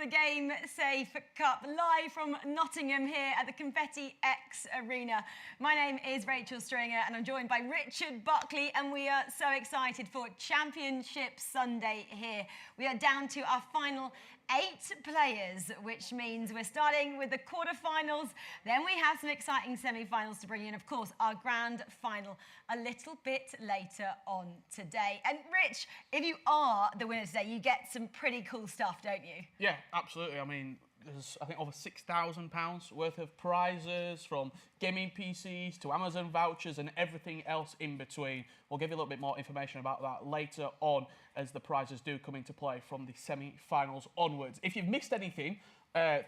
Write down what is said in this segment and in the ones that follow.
the Game Safe Cup, live from Nottingham here at the Confetti X Arena. My name is Rachel Stringer and I'm joined by Richard Buckley, and we are so excited for Championship Sunday here. We are down to our final 8 players, which means we're starting with the quarterfinals. Then we have some exciting semi-finals to bring in, of course, our grand final a little bit later on today. And Rich, if you are the winner today, you get some pretty cool stuff, don't you? Yeah, absolutely. I mean, there's, I think, over £6,000 worth of prizes, from gaming PCs to Amazon vouchers and everything else in between. We'll give you a little bit more information about that later on as the prizes do come into play from the semi-finals onwards. If you've missed anything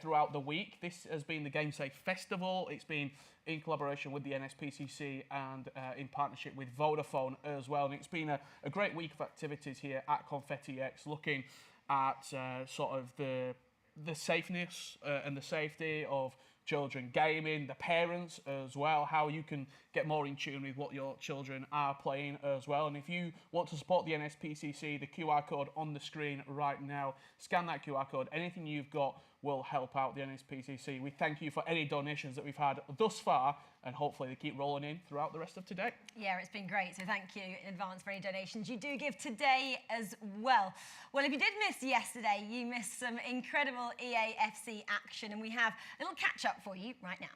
throughout the week, this has been the Game Safe Festival. It's been in collaboration with the NSPCC and in partnership with Vodafone as well. And it's been a great week of activities here at Confetti X, looking at sort of the safeness and the safety of children gaming, the parents as well, how you can get more in tune with what your children are playing as well. And if you want to support the NSPCC, the QR code on the screen right now, scan that QR code. Anything you've got will help out the NSPCC. We thank you for any donations that we've had thus far, and hopefully they keep rolling in throughout the rest of today. Yeah, it's been great, so thank you in advance for any donations you do give today as well. Well, if you did miss yesterday, you missed some incredible EAFC action, and we have a little catch-up for you right now.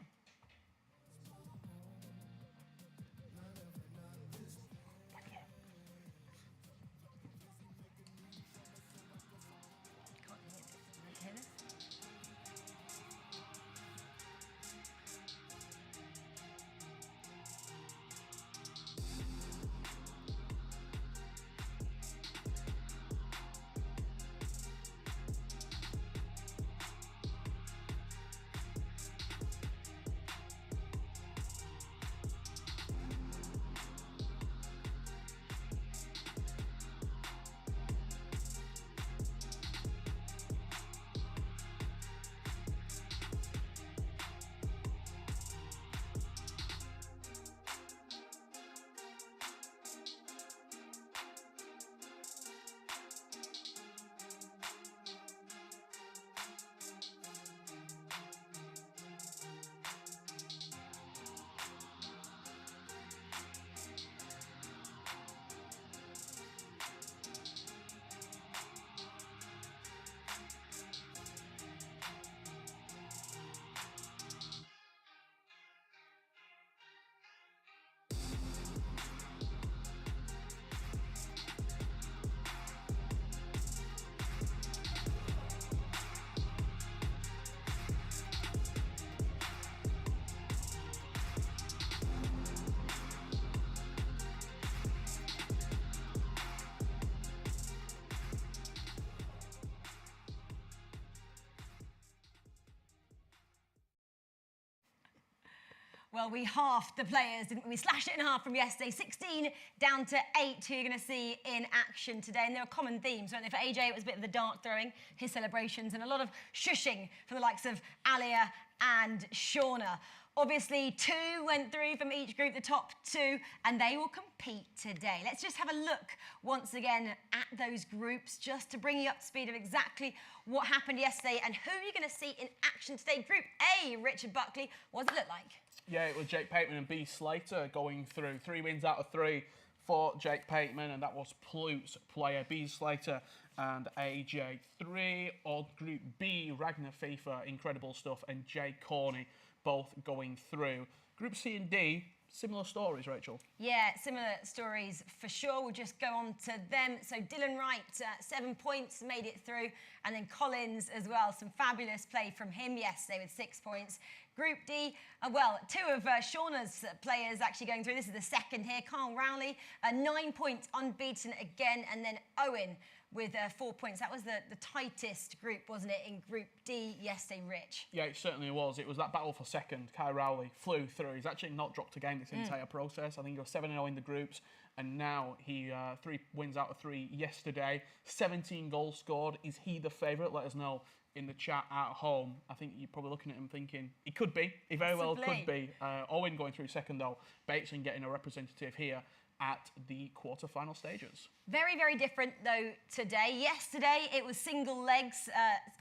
Well, we halved the players, didn't we? We slashed it in half from yesterday. 16 down to 8 who you're going to see in action today. And there are common themes, weren't there? For AJ, it was a bit of the dart throwing, his celebrations, and a lot of shushing from the likes of Alia and Shauna. Obviously, 2 went through from each group, the top 2, and they will compete today. Let's just have a look once again at those groups, just to bring you up to speed of exactly what happened yesterday and who you're going to see in action today. Group A, Richard Buckley, what does it look like? Yeah, it was Jake Pateman and B Slater going through. 3 wins out of 3 for Jake Pateman, and that was Plute's player B Slater and AJ. 3 on Group B, Ragnar FIFA, incredible stuff, and Jay Corney both going through. Group C and D, similar stories, Rachel. Yeah, similar stories for sure. We'll just go on to them. So Dylan Wright, 7 points, made it through. And then Collins as well. Some fabulous play from him yesterday with 6 points. Group D, well, 2 of Shauna's players actually going through. This is the second here. Carl Rowley, 9 points, unbeaten again. And then Owen with 4 points. That was the tightest group, wasn't it, in Group D yesterday, Rich? Yeah, it certainly was. It was that battle for second. Kyle Rowley flew through. He's actually not dropped a game this entire process. I think he was 7-0 in the groups, and now he 3 wins out of 3 yesterday. 17 goals scored. Is he the favourite? Let us know in the chat at home. I think you're probably looking at him thinking, he could be. He very well could be. Owen going through second, though. Bateson getting a representative here at the quarter-final stages. Very, very different though today. Yesterday it was single legs,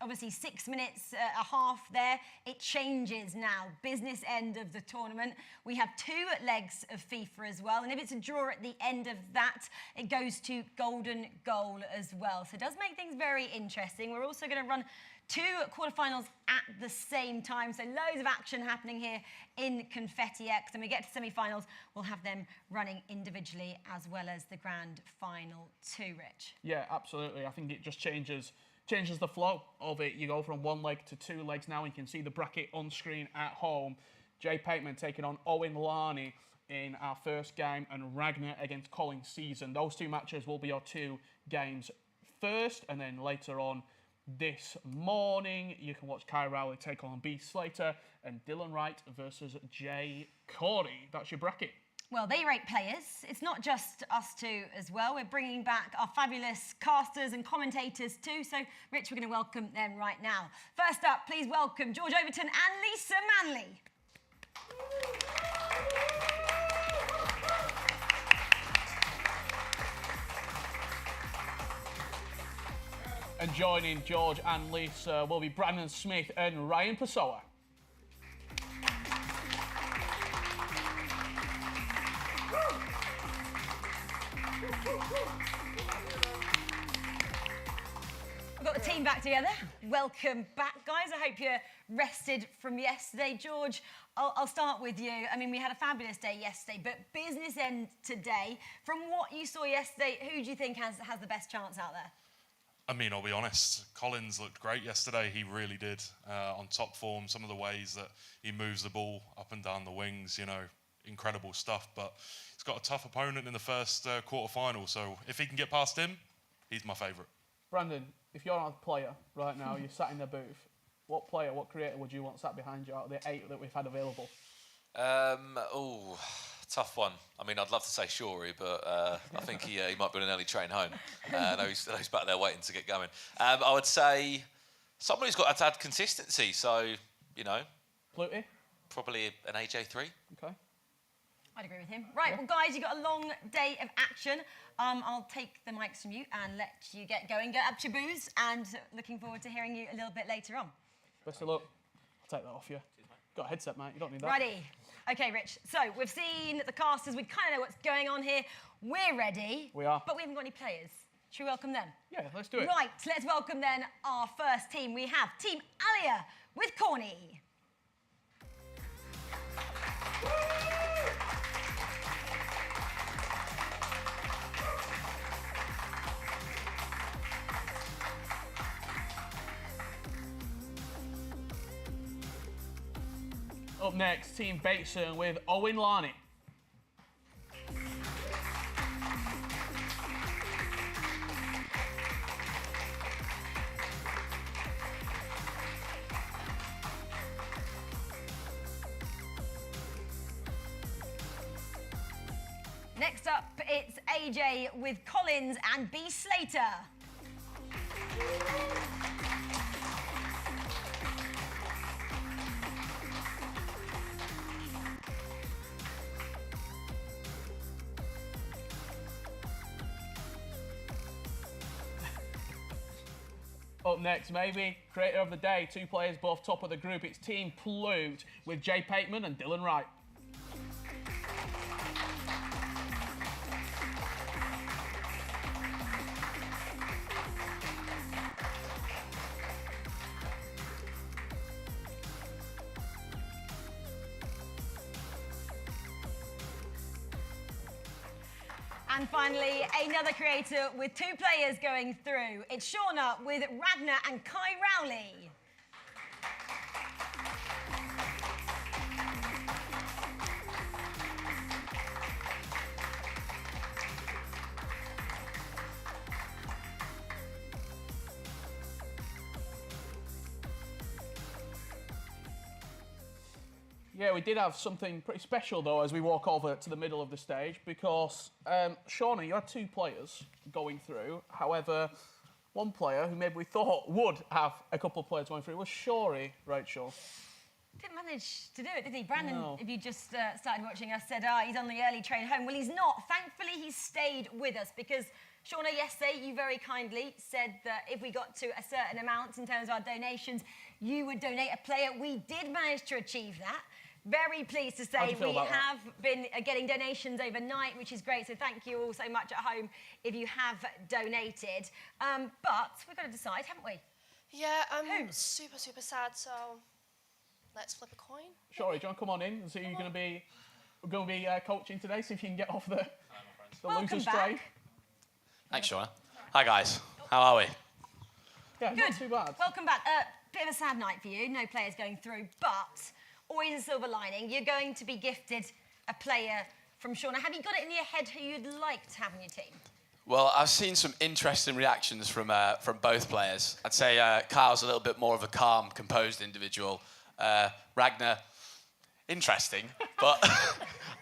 obviously 6 minutes, a half there. It changes now. Business end of the tournament. We have 2 legs of FIFA as well, and if it's a draw at the end of that, it goes to golden goal as well. So it does make things very interesting. We're also going to run 2 quarterfinals at the same time, so loads of action happening here in Confetti X. And we get to semi-finals, we'll have them running individually as well as the grand final too, Rich. Yeah, absolutely. I think it just changes the flow of it. You go from 1 leg to 2 legs now. You can see the bracket on screen at home. Jay Pateman taking on Owen Larney in our first game, and Ragnar against Colin Season. Those 2 matches will be our 2 games first, and then later on this morning, you can watch Kai Rowley take on B. Slater and Dylan Wright versus Jay Corey. That's your bracket. Well, they rate players. It's not just us 2 as well. We're bringing back our fabulous casters and commentators too. So, Rich, we're going to welcome them right now. First up, please welcome George Overton and Lisa Manley. And joining George and Lisa will be Brandon Smith and Ryan Pessoa. We've got the team back together. Welcome back, guys. I hope you're rested from yesterday. George, I'll start with you. I mean, we had a fabulous day yesterday, but business end today. From what you saw yesterday, who do you think has the best chance out there? I mean, I'll be honest, Collins looked great yesterday. He really did. On top form, some of the ways that he moves the ball up and down the wings, you know, incredible stuff. But he's got a tough opponent in the first quarter-final, so if he can get past him, he's my favourite. Brandon, if you're not a player right now, you're sat in the booth, what player, what creator would you want sat behind you out of the 8 that we've had available? Tough one. I mean, I'd love to say Shorey, but I think he might be on an early train home. No, he's back there waiting to get going. I would say someone who's got to add consistency. So, you know, Pluty? Probably an AJ3. Okay. I'd agree with him. Right, well, guys, you've got a long day of action. I'll take the mics from you and let you get going. Get up to your booze, and looking forward to hearing you a little bit later on. Best of luck. I'll take that off you. Got a headset, mate. You don't need that. Righty. Okay, Rich. So we've seen the casters. We kind of know what's going on here. We're ready. We are. But we haven't got any players. Should we welcome them? Yeah, let's do it. Right, let's welcome then our first team. We have Team Alia with Corny. Up next, Team Bateson with Owen Larney. Next up, it's AJ with Collins and B. Slater. Up next, maybe creator of the day, 2 players both top of the group. It's Team Plute with Jay Pateman and Dylan Wright. And finally, another creator with 2 players going through. It's Shauna with Ragnar and Kai Rowley. Yeah, we did have something pretty special, though, as we walk over to the middle of the stage, because, Shauna, you had 2 players going through. However, one player who maybe we thought would have a couple of players going through was Shorey, right, Shaw? Didn't manage to do it, did he? Brandon, No. if you just started watching us, said, he's on the early train home. Well, he's not. Thankfully, he stayed with us because, Shauna, yesterday you very kindly said that if we got to a certain amount in terms of our donations, you would donate a player. We did manage to achieve that. Very pleased to How do say you feel we about that? have been getting donations overnight, which is great. So thank you all so much at home if you have donated. But we've got to decide, haven't we? Yeah, I'm Who? super, super sad, so let's flip a coin. Shorey, do you want to come on in and see who you're going to be coaching today? See if you can get off the Welcome losers back. train. Thanks, Shauna. Hi, guys. How are we? Yeah, Good. not too bad. Welcome back. Bit of a sad night for you. No players going through, but always a silver lining. You're going to be gifted a player from Shauna. Have you got it in your head who you'd like to have on your team? Well, I've seen some interesting reactions from both players. I'd say Kyle's a little bit more of a calm, composed individual. Ragnar, interesting, but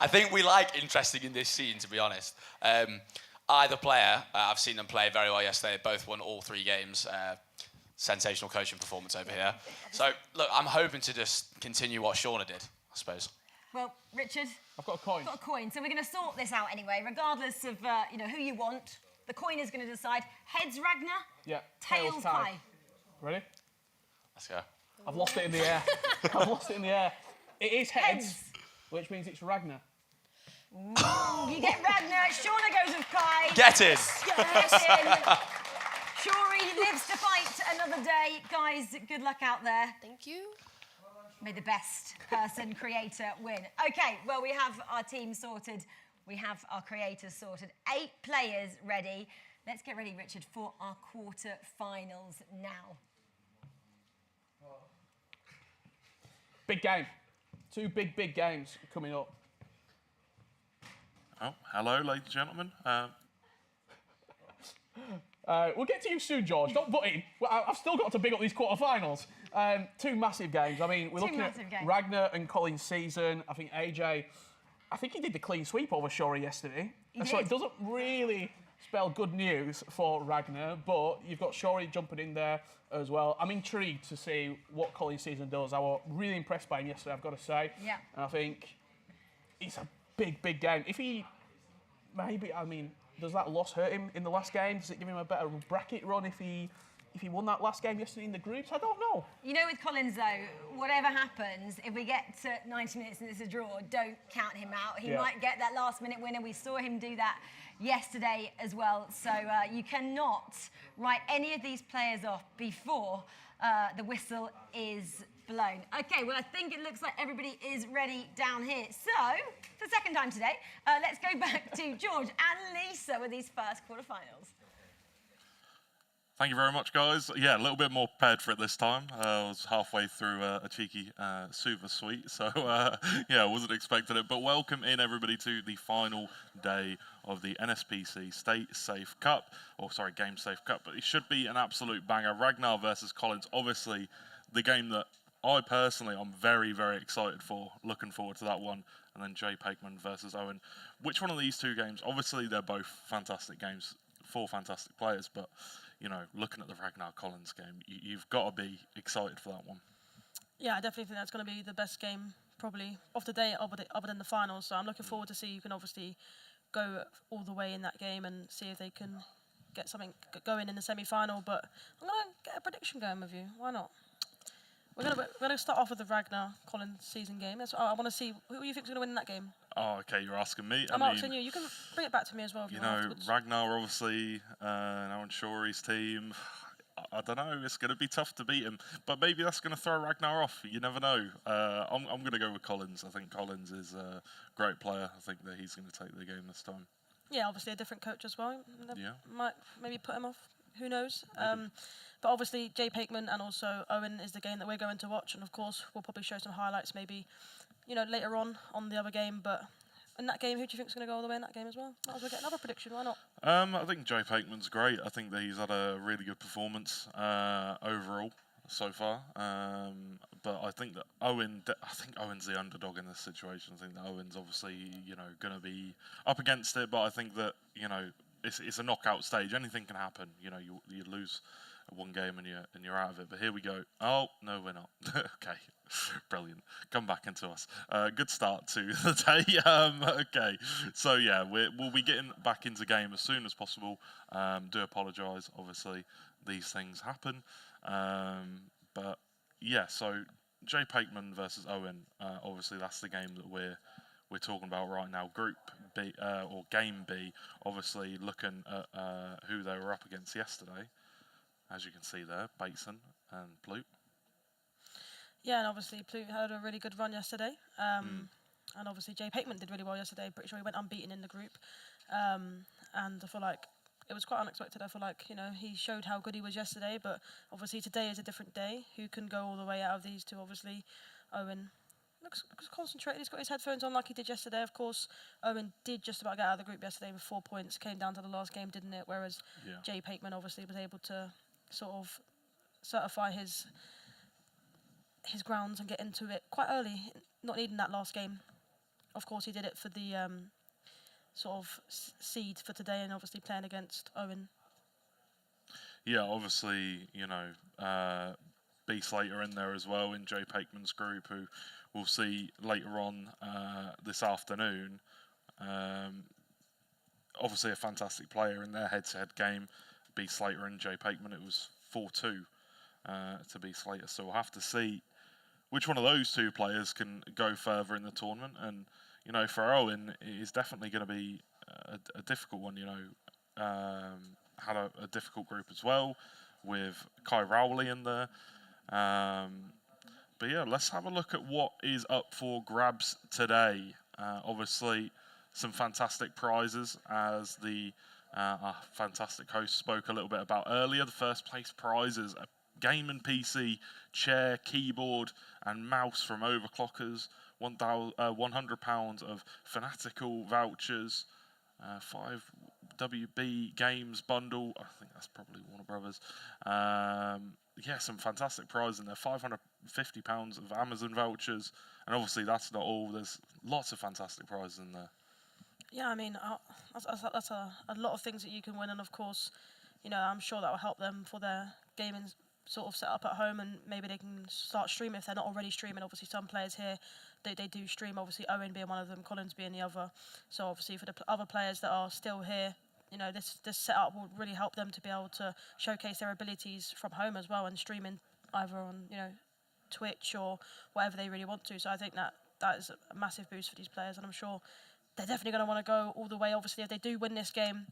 I think we like interesting in this scene, to be honest. Either player, I've seen them play very well yesterday. Both won all 3 games. Sensational coaching performance over here. So, look, I'm hoping to just continue what Shauna did, I suppose. Well, Richard, I've got a coin. got a coin, so we're going to sort this out anyway, regardless of who you want. The coin is going to decide. Heads Ragnar, Yeah. tails Kai. Ready? Let's go. I've lost it in the air. I've lost it in the air. It is heads, Heads. which means it's Ragnar. You get Ragnar. Shauna goes with Kai. Get in! Get in. Shuri lives to fight another day. Guys, good luck out there. Thank you. May the best person, creator, win. Okay, well, we have our team sorted. We have our creators sorted. 8 players ready. Let's get ready, Richard, for our quarter-finals now. Big game. 2 big games coming up. Oh, hello, ladies and gentlemen. We'll get to you soon, George. Don't butt in. Well, I've still got to big up these quarterfinals. 2 massive games. I mean, we're Two looking at massive games. Ragnar and Colin's season. I think AJ, I think he did the clean sweep over Shorey yesterday. He So it did. doesn't really spell good news for Ragnar, but you've got Shorey jumping in there as well. I'm intrigued to see what Colin's season does. I was really impressed by him yesterday, I've got to say. Yeah. And I think it's a big game. If he, maybe, I mean, does that loss hurt him in the last game? Does it give him a better bracket run if he won that last game yesterday in the groups? I don't know. You know, with Collins, though, whatever happens, if we get to 90 minutes and it's a draw, don't count him out. He Yeah. might get that last-minute winner. We saw him do that yesterday as well. So you cannot write any of these players off before the whistle is blown. Okay, well, I think it looks like everybody is ready down here. So, for the second time today, let's go back to George and Lisa with these first quarterfinals. Thank you very much, guys. Yeah, a little bit more prepared for it this time. I was halfway through a cheeky super sweet, so yeah, I wasn't expecting it. But welcome in, everybody, to the final day of the NSPC Stay Safe Cup, or sorry, Game Safe Cup. But it should be an absolute banger. Ragnar versus Collins, obviously the game that I personally am very excited for. Looking forward to that one. And then Jay Pakeman versus Owen. Which one of these 2 games? Obviously, they're both fantastic games, 4 fantastic players, but you know, looking at the Ragnar Collins game, you've got to be excited for that one. Yeah, I definitely think that's going to be the best game probably of the day other than the finals. So I'm looking forward to see you can obviously go all the way in that game and see if they can get something going in the semi-final. But I'm going to get a prediction going with you. Why not? We're gonna start off with the Ragnar Collins season game. I want to see who you think is going to win in that game. Oh, okay, you're asking me. I'm I mean, asking you. You can bring it back to me as well if you, you want know, afterwards. Ragnar obviously, now on Shorey's team. I don't know. It's going to be tough to beat him, but maybe that's going to throw Ragnar off. You never know. I'm going to go with Collins. I think Collins is a great player. I think that he's going to take the game this time. Yeah, obviously a different coach as well. Yeah. Might maybe put him off. Who knows? But obviously, Jay Pakeman and also Owen is the game that we're going to watch. And of course, we'll probably show some highlights maybe, later on the other game. But in that game, who do you think is going to go all the way in that game as well? Might as well get another prediction. Why not? I think Jay Pakeman's great. I think that he's had a really good performance overall so far. But I think that Owen's the underdog in this situation. I think that Owen's obviously, going to be up against it. But I think that, it's a knockout stage. Anything can happen. You lose one game and you're out of it. But here we go. Oh no, we're not. Okay, brilliant. Come back into us. Good start to the day. Okay, so yeah, we'll be getting back into game as soon as possible. Do apologise. Obviously, these things happen. But yeah, so Jay Pakeman versus Owen. Obviously, that's the game that we're talking about right now. Group B or Game B. Obviously, looking at who they were up against yesterday. As you can see there, Bateson and Plute. Yeah, and obviously Plute had a really good run yesterday. And obviously Jay Pakeman did really well yesterday. Pretty sure he went unbeaten in the group. And I feel like it was quite unexpected. I feel like, he showed how good he was yesterday, but obviously today is a different day. Who can go all the way out of these two? Obviously, Owen looks concentrated. He's got his headphones on like he did yesterday. Of course, Owen did just about get out of the group yesterday with 4 points. Came down to the last game, didn't it? Whereas Jay Pakeman obviously was able to sort of certify his grounds and get into it quite early, not needing that last game. Of course, he did it for the sort of seed for today, and obviously playing against Owen. Yeah, obviously, B. Slater in there as well in Jay Pakeman's group, who we'll see later on this afternoon. Obviously, a fantastic player in their head-to-head game. B. Slater and Jay Pakeman, it was 4-2 to B. Slater. So we'll have to see which one of those two players can go further in the tournament. And, for Owen, it is definitely going to be a difficult one. Had a difficult group as well with Kai Rowley in there. But yeah, let's have a look at what is up for grabs today. Obviously, some fantastic prizes, as the our fantastic host spoke a little bit about earlier. The first place prizes: a game and PC, chair, keyboard, and mouse from Overclockers. £100 of Fanatical vouchers. 5 WB Games bundle. I think that's probably Warner Brothers. Some fantastic prizes in there. £550 of Amazon vouchers, and obviously that's not all. There's lots of fantastic prizes in there. Yeah, I mean, that's a lot of things that you can win, and of course, I'm sure that will help them for their gaming sort of set up at home, and maybe they can start streaming if they're not already streaming. Obviously, some players here, they do stream, obviously Owen being one of them, Collins being the other. So obviously for the other players that are still here, this setup will really help them to be able to showcase their abilities from home as well, and streaming either on, Twitch or whatever they really want to. So I think that is a massive boost for these players, and I'm sure they're definitely going to want to go all the way. Obviously, if they do win this game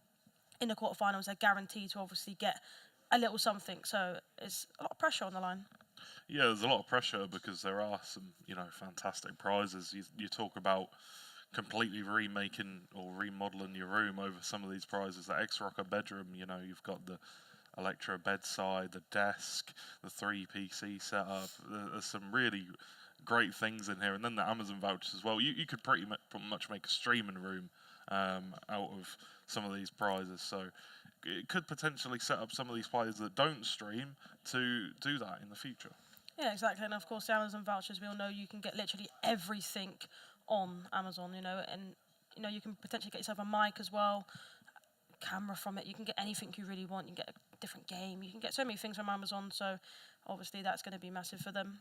in the quarterfinals, they're guaranteed to obviously get a little something. So it's a lot of pressure on the line. Yeah, there's a lot of pressure because there are some, fantastic prizes. You talk about completely remaking or remodeling your room over some of these prizes. The X-Rocker bedroom, you've got the Electro bedside, the desk, the 3 PC setup. There's some really great things in here, and then the Amazon vouchers as well. You could pretty much make a streaming room out of some of these prizes, so it could potentially set up some of these players that don't stream to do that in the future. Yeah, exactly, and of course the Amazon vouchers, we all know you can get literally everything on Amazon, and you can potentially get yourself a mic as well, camera from it. You can get anything you really want. You can get a different game. You can get so many things from Amazon, so obviously that's going to be massive for them.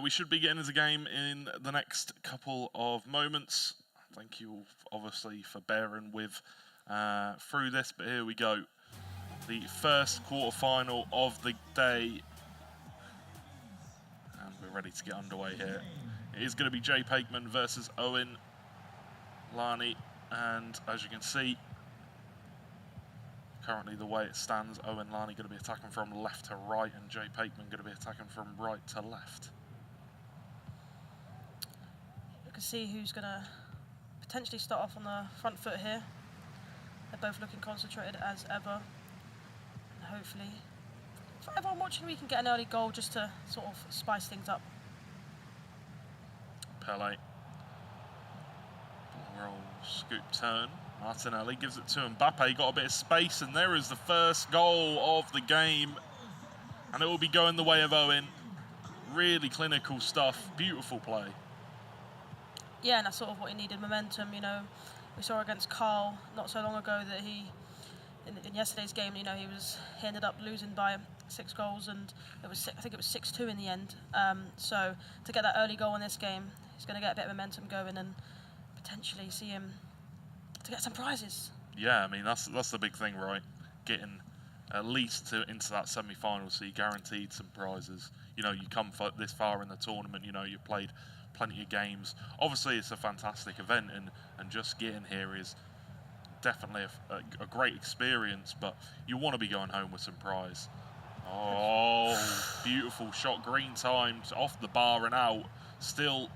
We should be getting into the game in the next couple of moments. Thank you, obviously, for bearing with through this, but here we go. The first quarterfinal of the day. And we're ready to get underway here. It is going to be Jay Pakeman versus Owen Lani. And as you can see, currently the way it stands, Owen Lani going to be attacking from left to right, and Jay Pakeman going to be attacking from right to left. You can see who's going to potentially start off on the front foot here. They're both looking concentrated as ever. And hopefully, for everyone watching, we can get an early goal just to sort of spice things up. Pele. Ball roll, scoop turn. Martinelli gives it to Mbappe. Got a bit of space, and there is the first goal of the game. And it will be going the way of Owen. Really clinical stuff. Beautiful play. Yeah, and that's sort of what he needed, momentum. We saw against Carl not so long ago that he in yesterday's game, he ended up losing by 6 goals, and I think it was 6-2 in the end. So to get that early goal in this game, he's going to get a bit of momentum going and potentially see him to get some prizes. Yeah, I mean that's the big thing, right? Getting at least into that semi-final, so you're guaranteed some prizes. You come this far in the tournament. You've played plenty of games. Obviously, it's a fantastic event, and just getting here is definitely a great experience. But you want to be going home with some prize. Oh, beautiful shot, green timed off the bar and out. Still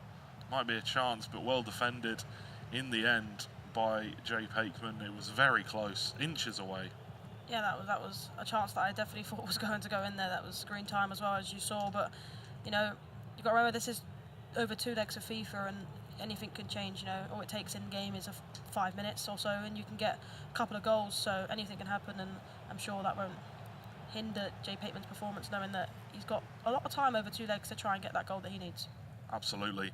might be a chance, but well defended in the end by Jay Pakeman. It was very close, inches away. Yeah, that was a chance that I definitely thought was going to go in there. That was screen time as well, as you saw. But you've got to remember, this is over 2 legs of FIFA, and anything can change. All it takes in game is 5 minutes or so, and you can get a couple of goals. So anything can happen, and I'm sure that won't hinder Jay Pakeman's performance, knowing that he's got a lot of time over 2 legs to try and get that goal that he needs. Absolutely.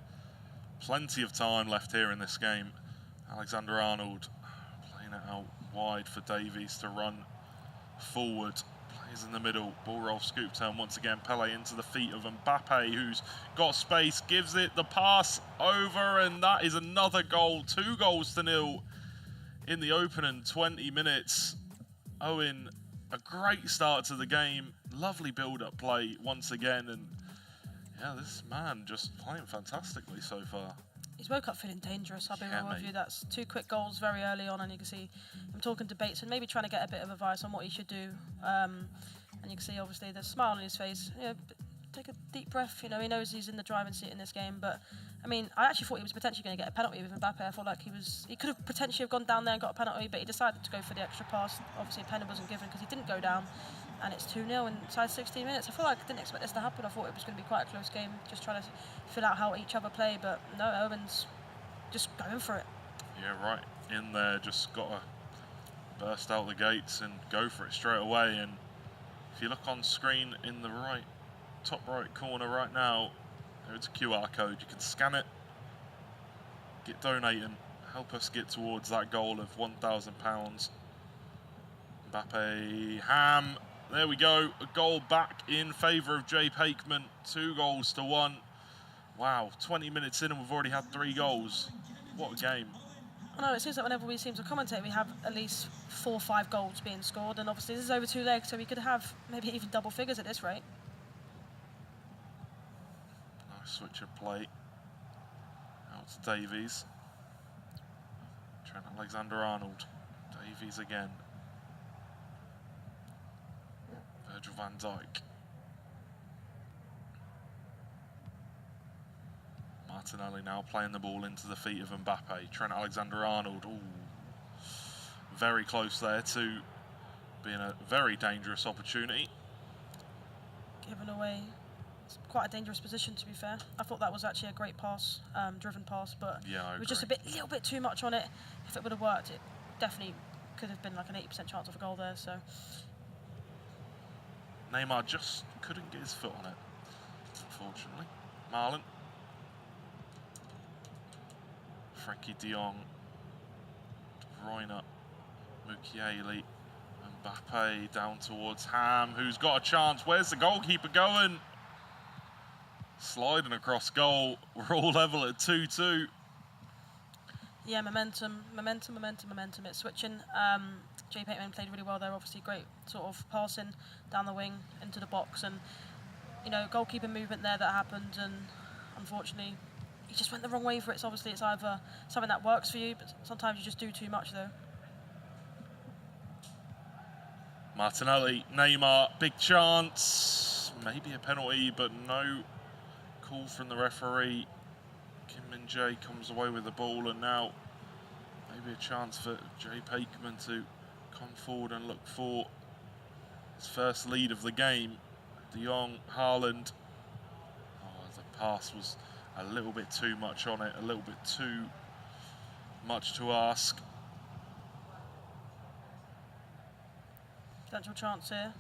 Plenty of time left here in this game. Alexander Arnold playing it out wide for Davies to run forward. Plays in the middle. Ball roll, scoop turn once again. Pele into the feet of Mbappe, who's got space, gives it the pass over, and that is another goal. 2 goals to 0 in the opening 20 minutes. Owen, a great start to the game. Lovely build-up play once again, and yeah, this man just playing fantastically so far. He's woke up feeling dangerous, I'll be real with mate. you. That's 2 quick goals very early on, and you can see him talking to Bates and maybe trying to get a bit of advice on what he should do. And you can see, obviously, there's a smile on his face. Take a deep breath. He knows he's in the driving seat in this game. But I mean, I actually thought he was potentially going to get a penalty with Mbappe. I thought like he could have potentially have gone down there and got a penalty, but he decided to go for the extra pass. Obviously, a penalty wasn't given because he didn't go down. And it's 2-0 inside 16 minutes. I feel like I didn't expect this to happen. I thought it was going to be quite a close game, just trying to fill out how each other play. But no, Owen's just going for it. Yeah, right in there, just got to burst out the gates and go for it straight away. And if you look on screen in the top right corner right now, there's a QR code. You can scan it, get donating, help us get towards that goal of £1,000. Mbappe, Ham, there we go. A goal back in favour of Jay Pakeman. 2 goals to 1. Wow, 20 minutes in and we've already had 3 goals. What a game. I know, it seems that whenever we seem to commentate, we have at least 4 or 5 goals being scored, and obviously this is over 2 legs, so we could have maybe even double figures at this rate. Nice switch of play. Out to Davies. Trent Alexander-Arnold. Davies again. Virgil van Dijk. Martinelli now playing the ball into the feet of Mbappe. Trent Alexander-Arnold, very close there to being a very dangerous opportunity. Given away, it's quite a dangerous position to be fair. I thought that was actually a great pass, driven pass, but Yeah, I it was just a agree. little bit too much on it. If it would have worked, it definitely could have been like an 80% chance of a goal there. So Neymar just couldn't get his foot on it, unfortunately. Marlon. Frankie de Jong, De Bruyne, Mukiele, Mbappe down towards Ham, who's got a chance. Where's the goalkeeper going? Sliding across goal. We're all level at 2-2. yeah, momentum. It's switching. Jay Pakeman played really well there. Obviously, great sort of passing down the wing into the box, and goalkeeper movement there that happened, and unfortunately, he just went the wrong way for it. So obviously, it's either something that works for you, but sometimes you just do too much though. Martinelli, Neymar, big chance. Maybe a penalty, but no call from the referee. Kim Min-jae comes away with the ball, and now maybe a chance for Jay Pakeman to come forward and look for his first lead of the game. De Jong, Haaland. The pass was a little bit too much on it, a little bit too much to ask. Potential chance here.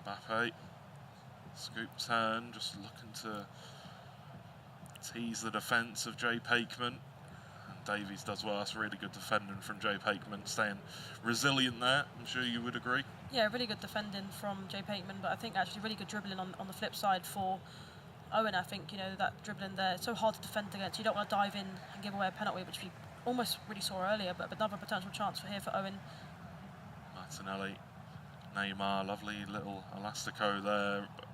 Mbappe, scoop turn, just looking to tease the defence of Jay Pakeman. And Davies does well. That's really good defending from Jay Pakeman, staying resilient there. I'm sure you would agree. Yeah, really good defending from Jay Pakeman, but I think actually really good dribbling on the flip side for Owen. I think, that dribbling there, it's so hard to defend against. You don't want to dive in and give away a penalty, which we almost really saw earlier, but another potential chance for Owen. Martinelli, Neymar, lovely little elastico there. But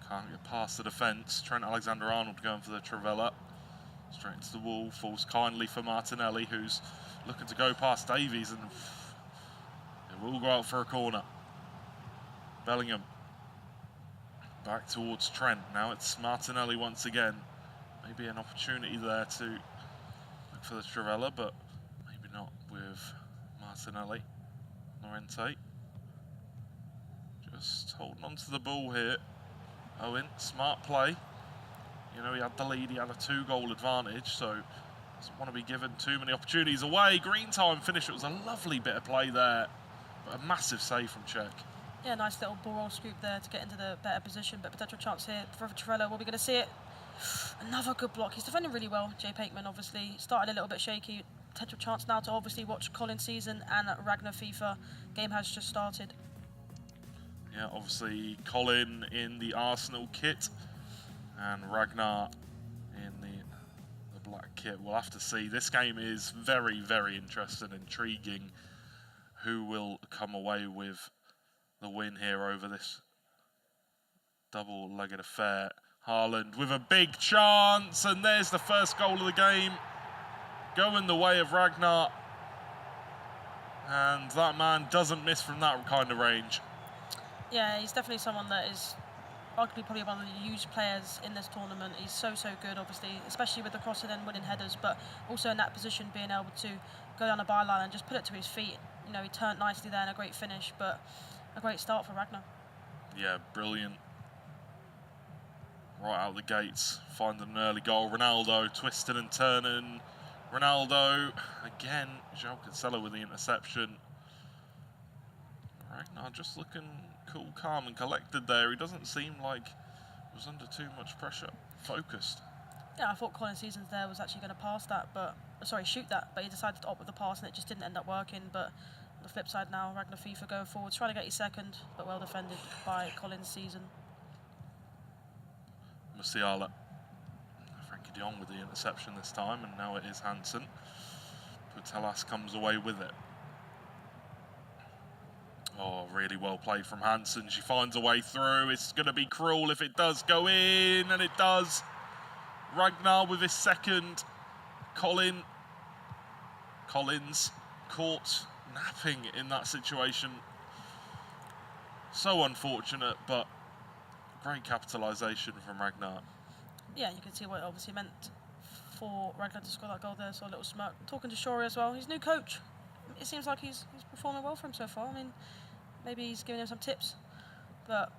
can't get past the defence. Trent Alexander-Arnold going for the Trivela. Straight into the wall, falls kindly for Martinelli, who's looking to go past Davies, and it will go out for a corner. Bellingham back towards Trent. Now it's Martinelli once again. Maybe an opportunity there to look for the Trivela, but maybe not with Martinelli. Llorente just holding on to the ball here. Owen, smart play. He had the lead, he had a 2-goal advantage, so doesn't want to be given too many opportunities away. Green time finish, it was a lovely bit of play there, but a massive save from Cech. Yeah, nice little ball roll scoop there to get into the better position, but potential chance here for Trivela. Will we going to see it? Another good block. He's defending really well, Jay Pakeman, obviously. Started a little bit shaky. Potential chance now to obviously watch Collins season and Ragnar FIFA. Game has just started. Yeah, obviously Colin in the Arsenal kit and Ragnar in the black kit. We'll have to see. This game is very, very interesting, intriguing. Who will come away with the win here over this double-legged affair? Haaland with a big chance, and there's the first goal of the game, going the way of Ragnar. And that man doesn't miss from that kind of range. Yeah, he's definitely someone that is arguably probably one of the used players in this tournament. He's so good, obviously, especially with the crossing and winning headers, but also in that position, being able to go down the byline and just put it to his feet. He turned nicely there and a great finish, but a great start for Ragnar. Yeah, brilliant. Right out the gates, finding an early goal. Ronaldo twisting and turning. Ronaldo, again, João Cancelo with the interception. Ragnar just looking cool, calm and collected there. He doesn't seem like he was under too much pressure. Focused. Yeah, I thought Colin Seasons there was actually going to shoot that, but he decided to opt with the pass and it just didn't end up working. But on the flip side now, Ragnar FIFA going forward, trying to get his second, but well defended by Colin Season. Musiala. Frankie de Jong with the interception this time, and now it is Hansen. Putellas comes away with it. Oh, really well played from Hansen. She finds a way through. It's going to be cruel if it does go in, and it does. Ragnar with his second. Collins caught napping in that situation. So unfortunate, but great capitalisation from Ragnar. Yeah, you can see what it obviously meant for Ragnar to score that goal there, so a little smirk. Talking to Shorey as well, his new coach. It seems like he's performing well for him so far. I mean, maybe he's giving him some tips, but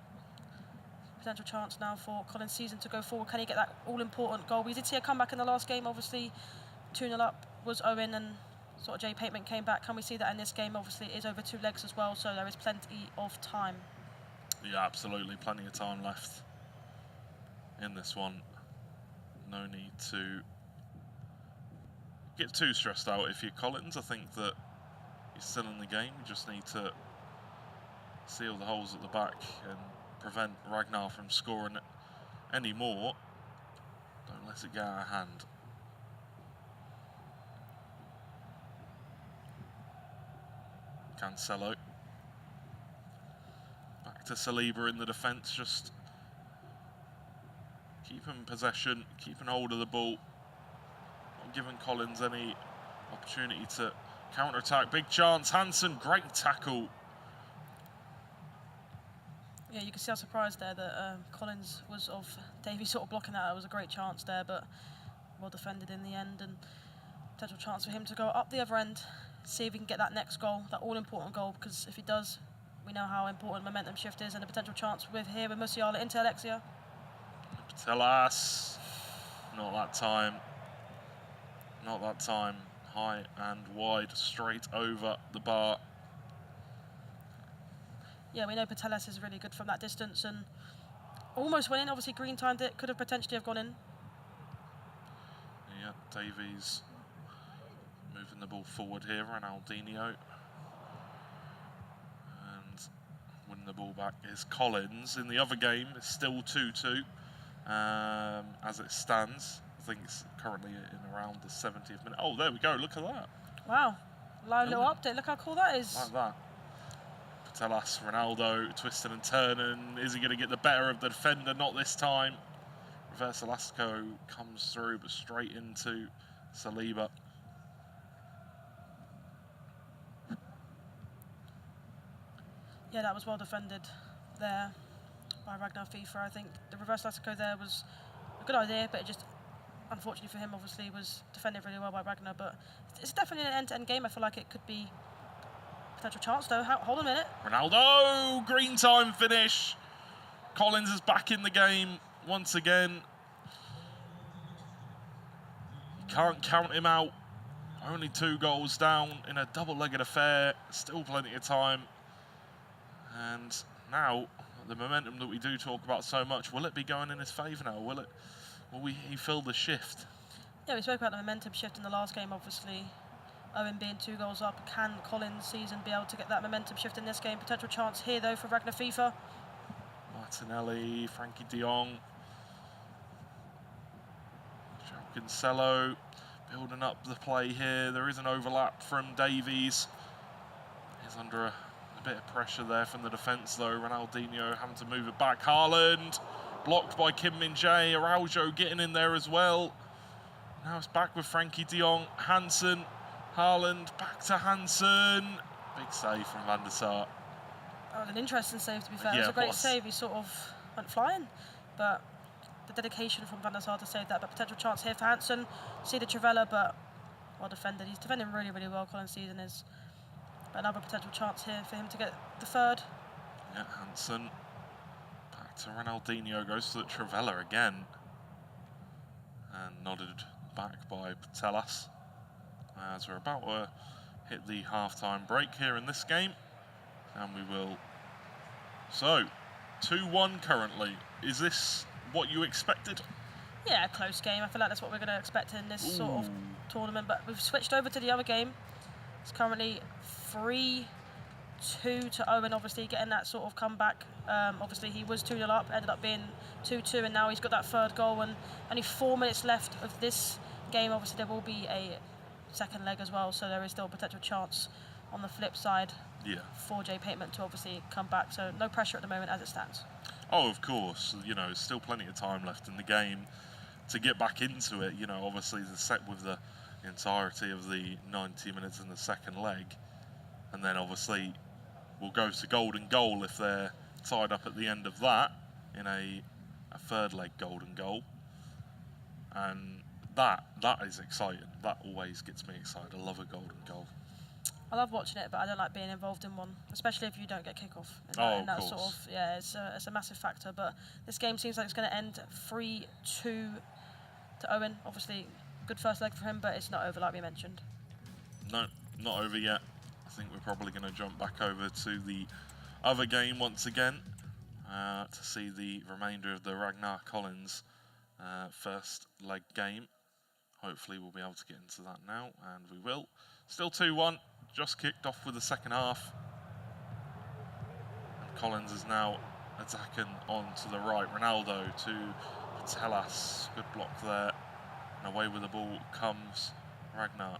potential chance now for Collins Season to go forward. Can he get that all-important goal? We did see a comeback in the last game, obviously 2-0 up was Owen, and sort of Jay Pakeman came back. Can we see that in this game? Obviously it is over 2 legs as well, so there is plenty of time. Yeah, absolutely, plenty of time left in this one. No need to get too stressed out if you're Collins. I think that he's still in the game. You just need to seal the holes at the back and prevent Ragnar from scoring any more. Don't let it get out of hand. Cancelo. Back to Saliba in the defence, just keeping possession, keeping hold of the ball, not giving Collins any opportunity to counter-attack. Big chance, Hansen, great tackle. Yeah, you can see how surprised there that Collins was of Davies sort of blocking that. It was a great chance there, but well defended in the end, and potential chance for him to go up the other end, see if he can get that next goal, that all-important goal, because if he does, we know how important momentum shift is, and a potential chance with Musiala into Alexia. Putellas, not that time. Not that time. High and wide, straight over the bar. Yeah, we know Putellas is really good from that distance, and almost went in. Obviously, green timed it, could have potentially have gone in. Yeah, Davies the ball forward here, Ronaldinho. And winning the ball back is Collins. In the other game, it's still 2-2 as it stands. I think it's currently in around the 70th minute. Oh, there we go. Look at that. Wow. Live little update. Look how cool that is. Like that. Patelas, Ronaldo, twisting and turning. Is he going to get the better of the defender? Not this time. Reverse Elastico comes through, but straight into Saliba. Yeah, that was well defended there by Ragnar FIFA. I think the reverse Elastico there was a good idea, but it just, unfortunately for him, obviously, was defended really well by Ragnar. But it's definitely an end-to-end game. I feel like it could be a potential chance, though. Hold on a minute. Ronaldo, green time finish. Collins is back in the game once again. You can't count him out. Only 2 goals down in a double-legged affair. Still plenty of time. And now, the momentum that we do talk about so much, will it be going in his favour now? Will he feel the shift? Yeah, we spoke about the momentum shift in the last game, obviously. Owen being 2 goals up. Can Collins' season be able to get that momentum shift in this game? Potential chance here, though, for Ragnar FIFA. Martinelli, Frankie de Jong. João Cancelo building up the play here. There is an overlap from Davies. He's under a bit of pressure there from the defence, though. Ronaldinho having to move it back. Haaland blocked by Kim Min-jae. Araujo getting in there as well. Now it's back with Frankie de Jong. Hansen, Haaland, back to Hansen. Big save from Van der Sar. That was an interesting save, to be fair. Yeah, It was a it great was. save. He sort of went flying, but the dedication from Van der Sar to save that. But potential chance here for Hansen. See the Trivella, but well defended. He's defending really, really well. Collins' season is. But another potential chance here for him to get the third. Yeah, Hansen. Back to Ronaldinho. Goes to the Trivella again. And nodded back by Patelas. As we're about to hit the half-time break here in this game. And we will. So, 2-1 currently. Is this what you expected? Yeah, close game. I feel like that's what we're going to expect in this sort of tournament. But we've switched over to the other game. It's currently 3-2 to Owen, obviously getting that sort of comeback. Obviously he was 2-0 up, ended up being 2-2, and now he's got that third goal. And only 4 minutes left of this game. Obviously there will be a second leg as well, so there is still a potential chance on the flip side for Jay Pateman to obviously come back. So no pressure at the moment as it stands. Oh, of course. You know, still plenty of time left in the game to get back into it. You know, obviously the set with the entirety of the 90 minutes in the second leg, and then obviously we'll go to golden goal if they're tied up at the end of that in a third leg golden goal, and that is exciting. That always gets me excited. I love a golden goal. I love watching it, but I don't like being involved in one, especially if you don't get kickoff. Of that course. sort of, yeah, it's a massive factor. But this game seems like it's going to end 3-2 to Owen. Obviously, good first leg for him, but it's not over like we mentioned. No, not over yet. I think we're probably going to jump back over to the other game once again to see the remainder of the Ragnar Collins first leg game. Hopefully we'll be able to get into that now, and we will. Still 2-1, just kicked off with the second half. And Collins is now attacking on to the right. Ronaldo to Patelas, good block there. And away with the ball comes Ragnar.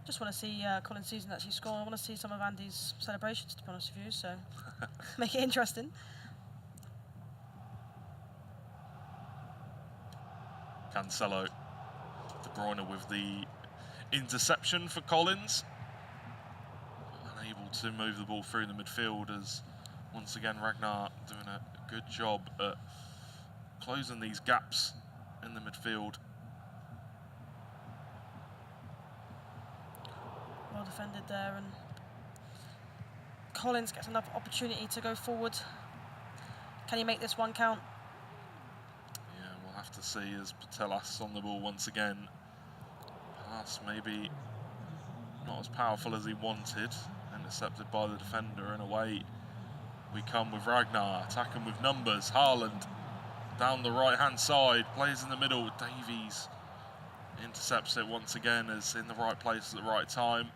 Just want to see Collins' season actually score. I want to see some of Andy's celebrations, to be honest with you, so make it interesting. Cancelo, De Bruyne with the interception for Collins. Unable to move the ball through the midfield as once again Ragnar doing a good job at closing these gaps in the midfield. Well defended there, and Collins gets another opportunity to go forward. Can he make this one count? Yeah, we'll have to see as Patelas on the ball once again. Pass maybe not as powerful as he wanted, intercepted by the defender, and away we come with Ragnar, attacking with numbers. Haaland down the right-hand side, plays in the middle with Davies intercepts it once again, is in the right place at the right time.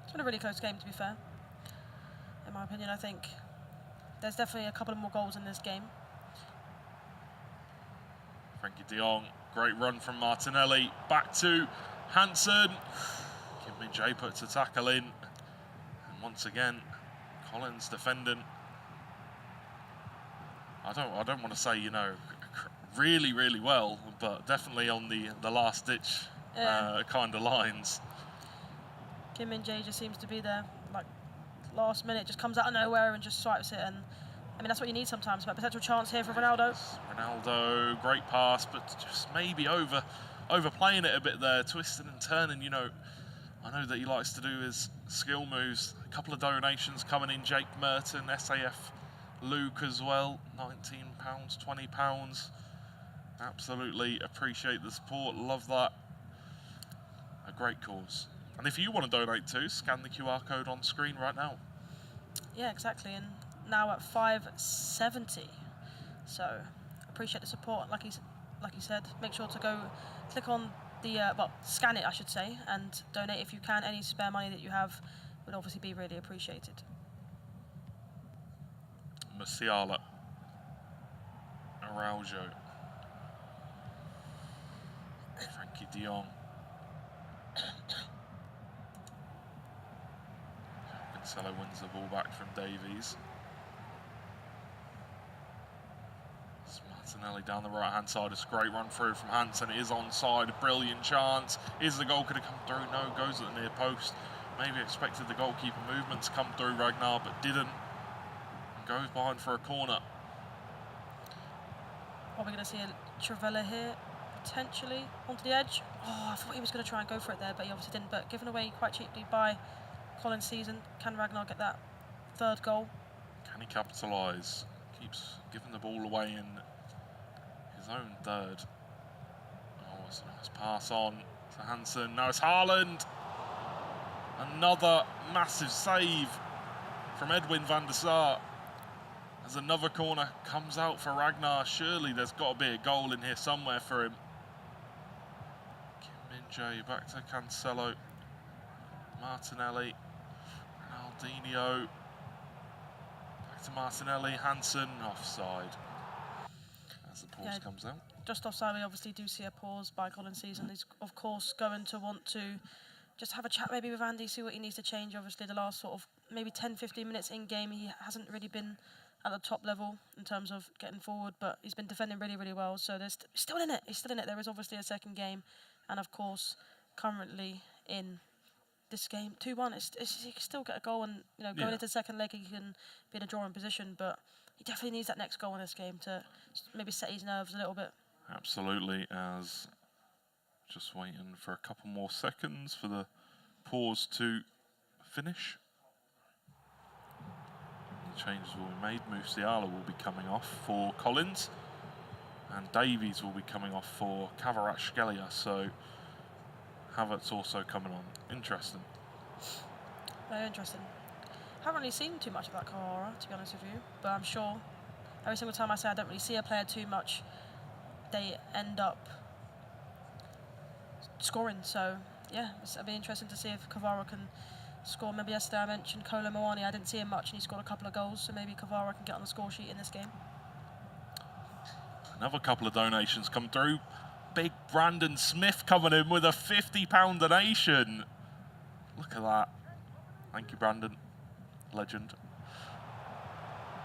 It's been a really close game, to be fair. In my opinion, I think there's definitely a couple of more goals in this game. Frankie de Jong, great run from Martinelli. Back to Hansen. Kim Min-jae puts a tackle in. And once again, Collins defending. I don't want to say, you know, really, really well, but definitely on the last ditch kind of lines. Kim Min-jae just seems to be there, like last minute, just comes out of nowhere and just swipes it. And I mean, that's what you need sometimes. But potential chance here for Ronaldo. Ronaldo, great pass, but just maybe overplaying it a bit there, twisting and turning. You know, I know that he likes to do his skill moves. A couple of donations coming in. Jake Merton, SAF Luke as well, £19, £20. Absolutely appreciate the support, love that. A great cause. And if you want to donate too, scan the QR code on screen right now. Yeah, exactly. And now at 570. So appreciate the support. Like he said, make sure to go click on the scan it, I should say, and donate if you can. Any spare money that you have would obviously be really appreciated. Musiala, Araujo, Frankie de Jong. Cancelo wins the ball back from Davies. It's Martinelli down the right hand side. It's a great run through from Hansen. It is onside. A brilliant chance. Is the goal going to come through? No, goes at the near post. Maybe expected the goalkeeper movement to come through, Ragnar, but didn't. Goes behind for a corner. Are we going to see a Travella here, potentially, onto the edge? Oh, I thought he was going to try and go for it there, but he obviously didn't. But given away quite cheaply by Collins season, can Ragnar get that third goal? Can he capitalise? Keeps giving the ball away in his own third. Oh, it's a nice pass on to Hansen. Now it's Haaland. Another massive save from Edwin van der Sar. As another corner comes out for Ragnar. Surely there's got to be a goal in here somewhere for him. Kim Min-jae back to Cancelo. Martinelli. Ronaldinho. Back to Martinelli. Hansen offside. As the pause comes out. Just offside, we obviously do see a pause by Collins season. He's of course going to want to just have a chat maybe with Andy, see what he needs to change. Obviously the last sort of maybe 10-15 minutes in game, he hasn't really been at the top level in terms of getting forward, but he's been defending really, really well. So there's still in it. He's still in it. There is obviously a second game, and of course, currently in this game, 2-1. He can still get a goal, and going into the second leg, he can be in a drawing position. But he definitely needs that next goal in this game to maybe set his nerves a little bit. Absolutely. As just waiting for a couple more seconds for the pause to finish. Changes will be made. Musiala will be coming off for Collins, and Davies will be coming off for Kvaratskhelia. So Havertz also coming on. Interesting. Very interesting. Haven't really seen too much of that Kvarat, to be honest with you, but I'm sure every single time I say I don't really see a player too much, they end up scoring. So yeah, it'll be interesting to see if Kvarat can score. Maybe yesterday I mentioned Kolo Muani. I didn't see him much and he scored a couple of goals, so maybe Kvarat can get on the score sheet in this game. Another couple of donations come through. Big Brandon Smith coming in with a £50 donation. Look at that. Thank you, Brandon. Legend.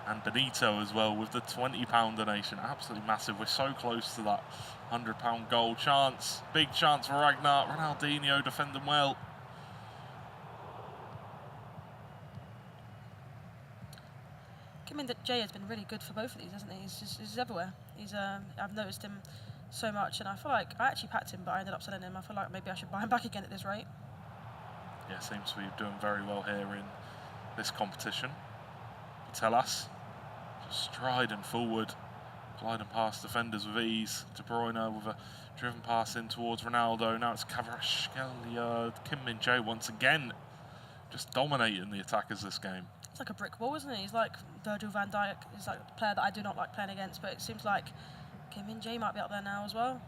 And Benito as well with the £20 donation. Absolutely massive. We're so close to that £100 goal chance. Big chance for Ragnar. Ronaldinho defending well. Kim Min-jae has been really good for both of these, hasn't he? He's everywhere. I've noticed him so much, and I feel like I actually packed him, but I ended up selling him. I feel like maybe I should buy him back again at this rate. Yeah, seems to be doing very well here in this competition. Patelas just striding forward, gliding past defenders with ease. De Bruyne with a driven pass in towards Ronaldo. Now it's Kvaratskhelia. Kim Min-jae once again just dominating the attackers this game. It's like a brick wall, isn't it? He's like Virgil van Dijk. He's like a player that I do not like playing against, but it seems like Kim Min-jae might be up there now as well.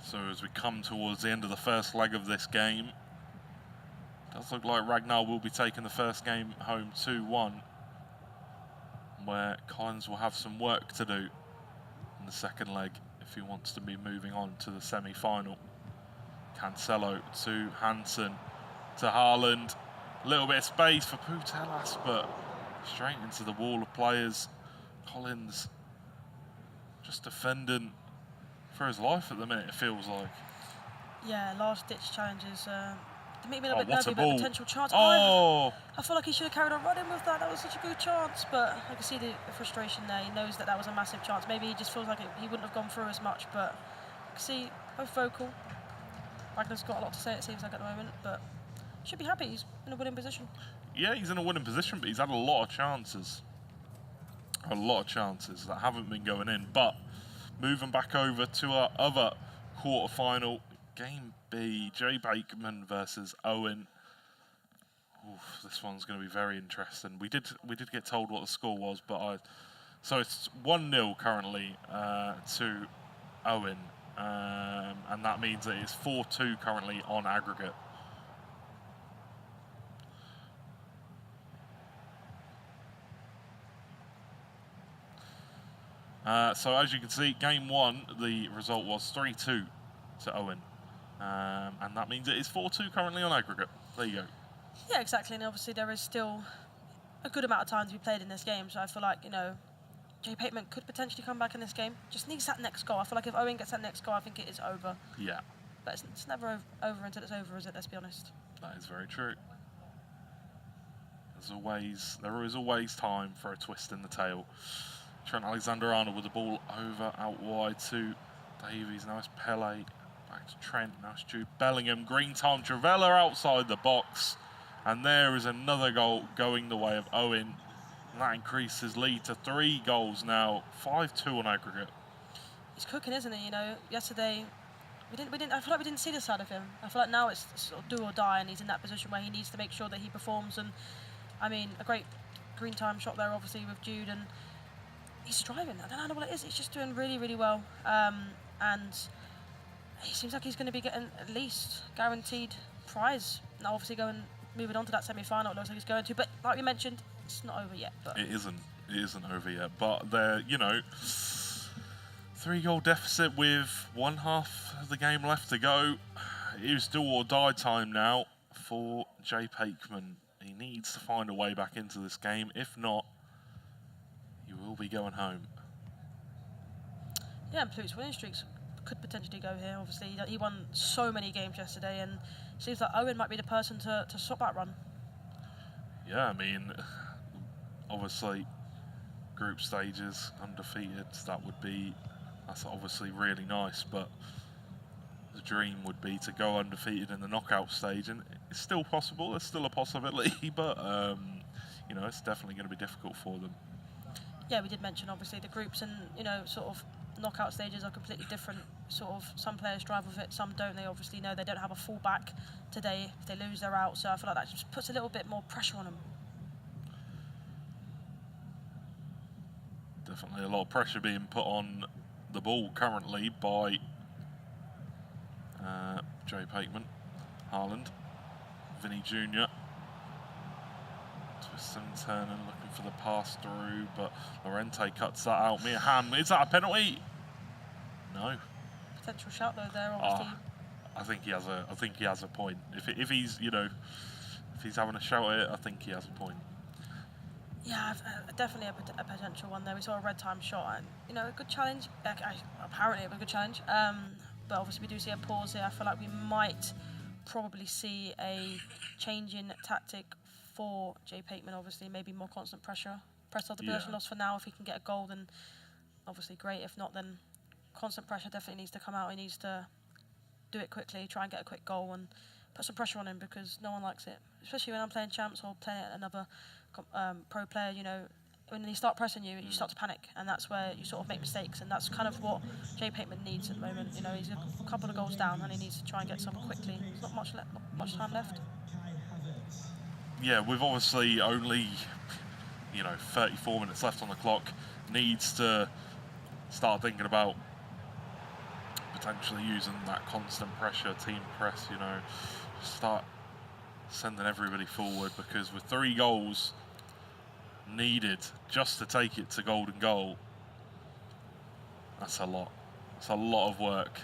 So as we come towards the end of the first leg of this game, it does look like Ragnar will be taking the first game home 2-1, where Collins will have some work to do in the second leg if he wants to be moving on to the semi-final. Cancelo to Hansen to Haaland. A little bit of space for Putellas, but straight into the wall of players. Collins just defending for his life at the minute, it feels like. Yeah, last-ditch challenges. They make me a little bit what a nervy about ball. potential chance. Oh! I feel like he should have carried on running with that. That was such a good chance, but I can see the frustration there. He knows that that was a massive chance. Maybe he just feels like he wouldn't have gone through as much, but I can see both vocal. Ragnar's got a lot to say, it seems like, at the moment, but should be happy. He's in a winning position. Yeah, he's in a winning position, but he's had a lot of chances. A lot of chances that haven't been going in. But moving back over to our other quarter-final, Game B, Jay Bakeman versus Owen. Oof, this one's going to be very interesting. We did get told what the score was, but so it's 1-0 currently to Owen, and that means that it's 4-2 currently on aggregate. So as you can see, game 1, the result was 3-2 to Owen, and that means it is 4-2 currently on aggregate. There you go. Yeah, exactly, and obviously there is still a good amount of time to be played in this game, so I feel like, Jay Bateman could potentially come back in this game. Just needs that next goal. I feel like if Owen gets that next goal, I think it is over. Yeah, But it's never over until it's over, is it? Let's be honest. that is very true. There is always time for a twist in the tail. Trent Alexander-Arnold with the ball over out wide to Davies. Now it's Pele. Back to Trent. Now it's Jude Bellingham. Green time. Travella outside the box. And there is another goal going the way of Owen. And that increases his lead to 3 goals now. 5-2 on aggregate. He's cooking, isn't he? Yesterday I feel like we didn't see this side of him. I feel like now it's sort of do or die, and he's in that position where he needs to make sure that he performs. And I mean, a great green time shot there, obviously, with Jude, and he's striving. I don't know what it is. He's just doing really, really well. And he seems like he's going to be getting at least guaranteed prize. Now, obviously, moving on to that semi-final, it looks like he's going to. But like we mentioned, it's not over yet. But It isn't over yet. But they're, 3-goal deficit with one half of the game left to go. It is do or die time now for Jay Bakeman. He needs to find a way back into this game. If not, he will be going home. yeah, and Plute's winning streaks could potentially go here. Obviously, he won so many games yesterday, and it seems like Owen might be the person to stop that run. Yeah, I mean, obviously, group stages, undefeated, that's obviously really nice, but the dream would be to go undefeated in the knockout stage, and it's still possible, there's still a possibility, but, it's definitely going to be difficult for them. Yeah, we did mention, obviously, the groups and, sort of knockout stages are completely different. Sort of, some players drive with it, some don't. They obviously know they don't have a full back today. If they lose, they're out, so I feel like that just puts a little bit more pressure on them. Definitely a lot of pressure being put on the ball currently by Jay Bakeman, Haaland, Vinny Jr. Twisting and turning, looking for the pass through, but Llorente cuts that out. Mia Hamm, is that a penalty? No. Potential shout though there, obviously. I think he has a point. If he's having a shout at it, I think he has a point. Yeah, definitely a potential one there. We saw a red time shot, and a good challenge. Apparently, it was a good challenge. But obviously, we do see a pause here. I feel like we might probably see a change in tactic for Jay Bateman. Obviously, maybe more constant press off the possession loss for now. If he can get a goal, then obviously great. If not, then constant pressure definitely needs to come out. He needs to do it quickly, try and get a quick goal, and put some pressure on him, because no one likes it. Especially when I'm playing champs or playing another pro player, when they start pressing you, you start to panic, and that's where you sort of make mistakes, and that's kind of what Jay Pateman needs at the moment. You know, he's a couple of goals down, and he needs to try and get some quickly. There's not much time left. Yeah, with obviously only 34 minutes left on the clock, needs to start thinking about potentially using that constant pressure, team press. Start sending everybody forward, because with 3 goals needed just to take it to golden goal, that's a lot. It's a lot of work.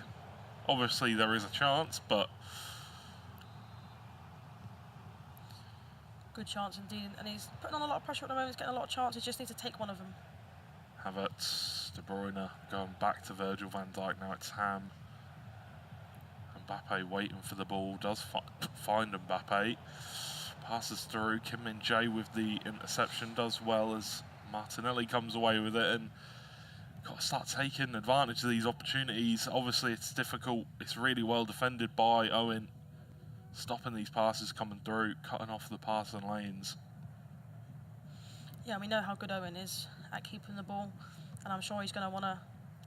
Obviously there is a chance, but Good chance indeed, and he's putting on a lot of pressure at the moment. He's getting a lot of chances. Just needs to take one of them. Havertz, De Bruyne going back to Virgil van Dijk. Now it's Ham. Mbappe waiting for the ball. Does find Mbappe. Passes through. Kim Min-jae with the interception. Does well as Martinelli comes away with it. And got to start taking advantage of these opportunities. Obviously it's difficult. It's really well defended by Owen. Stopping these passes coming through. Cutting off the passing lanes. Yeah, we know how good Owen is at keeping the ball, and I'm sure he's going to want to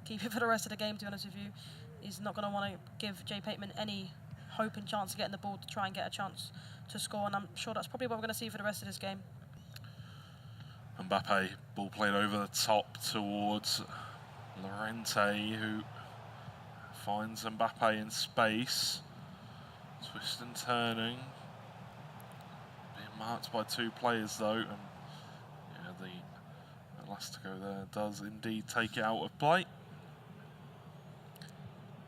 keep it for the rest of the game, to be honest with you. He's not going to want to give Jay Pateman any hope and chance of getting the ball to try and get a chance to score, and I'm sure that's probably what we're going to see for the rest of this game. Mbappe, ball played over the top towards Llorente, who finds Mbappe in space. Twist and turning. Being marked by 2 players though, and the Elastico there does indeed take it out of play.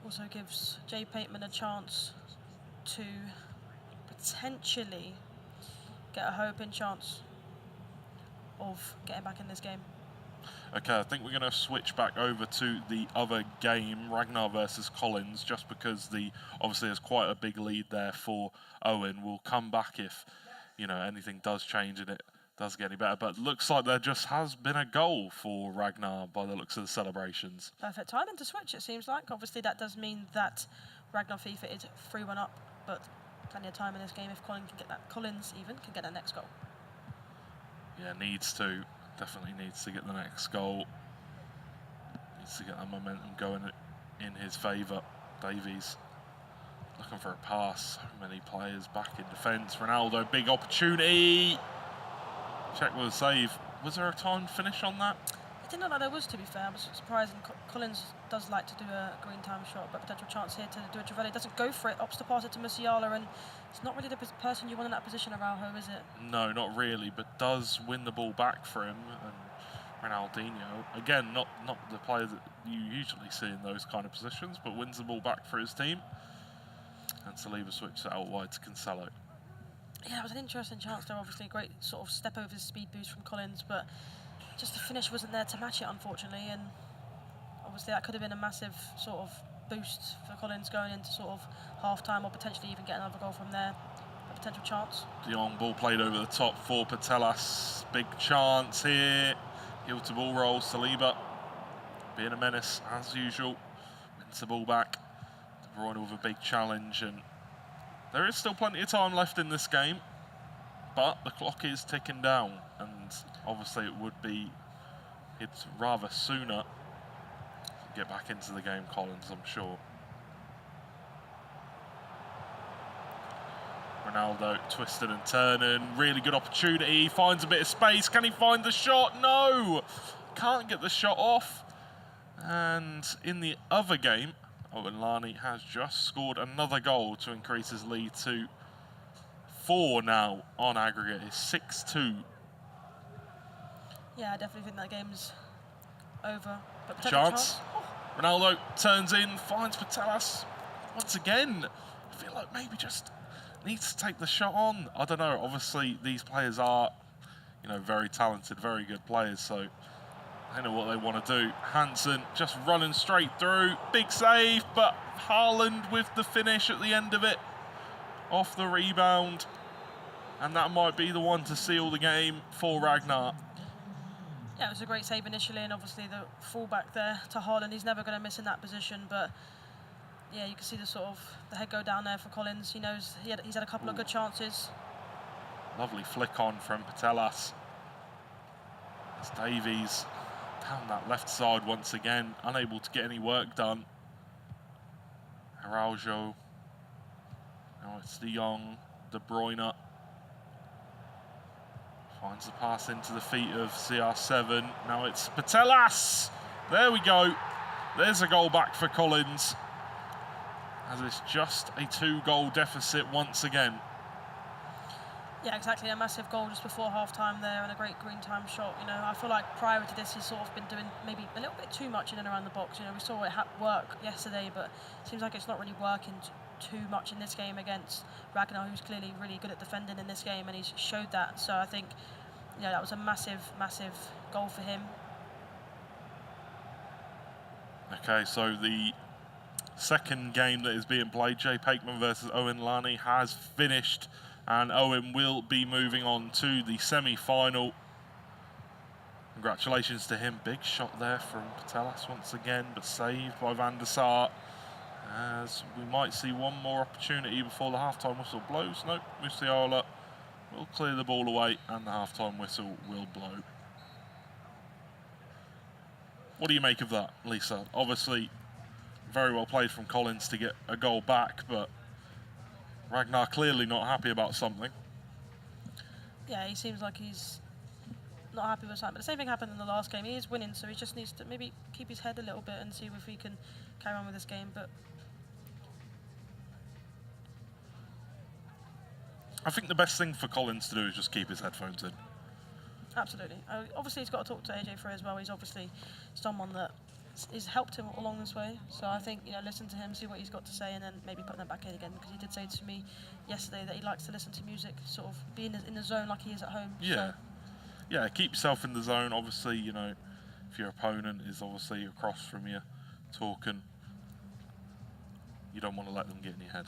Also gives Jay Pateman a chance to potentially get a hoping chance of getting back in this game. Okay, I think we're going to switch back over to the other game, Ragnar versus Collins, just because obviously there's quite a big lead there for Owen. We'll come back if anything does change and it does get any better. But it looks like there just has been a goal for Ragnar by the looks of the celebrations. Perfect timing to switch, it seems like. Obviously that does mean that Ragnar FIFA is 3-1 up, but plenty of time in this game if Collins can get that next goal. Yeah, definitely needs to get the next goal. Needs to get that momentum going in his favour. Davies looking for a pass. So many players back in defence. Ronaldo, big opportunity. Check with a save. Was there a timed finish on that? I didn't know that there was, to be fair. I was surprised. Collins does like to do a green time shot, but potential chance here to do a Trivela. Doesn't go for it, opts to pass it to Musiala, and it's not really the person you want in that position, Araujo, is it? No, not really, but does win the ball back for him. And Ronaldinho, again, not the player that you usually see in those kind of positions, but wins the ball back for his team. And Saliba switches it out wide to Cancelo. Yeah, it was an interesting chance there. Obviously, a great sort of step over the speed boost from Collins, but just the finish wasn't there to match it, unfortunately. And obviously, that could have been a massive sort of boost for Collins going into sort of half-time, or potentially even get another goal from there. A potential chance. De Jong, ball played over the top for Patelas. Big chance here. Heel to ball roll. Saliba being a menace as usual. Wins the ball back. De Bruyne with a big challenge, and there is still plenty of time left in this game, but the clock is ticking down, and obviously it's rather sooner to get back into the game, Collins, I'm sure. Ronaldo twisted and turning, really good opportunity, finds a bit of space. Can he find the shot? No! Can't get the shot off. And in the other game, Owen Lani has just scored another goal to increase his lead to 4 now on aggregate. It's 6-2. Yeah, I definitely think that game's over. But Chance. Ronaldo turns in, finds Patelas once again. I feel like maybe just needs to take the shot on. I don't know. Obviously, these players are, very talented, very good players. So they know what they want to do. Hansen just running straight through. Big save, but Haaland with the finish at the end of it. Off the rebound. And that might be the one to seal the game for Ragnar. Yeah, it was a great save initially, and obviously the fullback there to Haaland, he's never going to miss in that position. But yeah, you can see the head go down there for Collins. He knows he's had a couple of good chances. Lovely flick on from Patelas. It's Davies down that left side once again, unable to get any work done. Araujo. Now it's De Jong, De Bruyne. Finds the pass into the feet of CR7. Now it's Putellas. There we go. There's a goal back for Collins. As it's just a 2-goal deficit once again. Yeah, exactly. A massive goal just before half-time there and a great green time shot. You know, I feel like prior to this, he's sort of been doing maybe a little bit too much in and around the box. You know, we saw it work yesterday, but it seems like it's not really working too much in this game against Ragnar, who's clearly really good at defending in this game, and he's showed that. So I think, you know, that was a massive, massive goal for him. Okay, so the second game that is being played, Jay Pakeman versus Owen Lani, has finished, and Owen will be moving on to the semi-final. Congratulations to him. Big shot there from Putellas once again, but saved by Van der Sar. As we might see one more opportunity before the half-time whistle blows. Nope, Musiala will clear the ball away and the half-time whistle will blow. What do you make of that, Lisa? Obviously, very well played from Collins to get a goal back, but Ragnar clearly not happy about something. Yeah, he seems like he's not happy with something. But the same thing happened in the last game. He is winning, so he just needs to maybe keep his head a little bit and see if he can carry on with this game. But I think the best thing for Collins to do is just keep his headphones in. absolutely. Obviously, he's got to talk to AJ Frey as well. He's obviously someone that has helped him along this way. So I think, you know, listen to him, see what he's got to say, and then maybe put them back in again. Because he did say to me yesterday that he likes to listen to music, sort of be in the zone like he is at home. Yeah. So. Yeah, keep yourself in the zone. Obviously, you know, if your opponent is obviously across from you talking, you don't want to let them get in your head.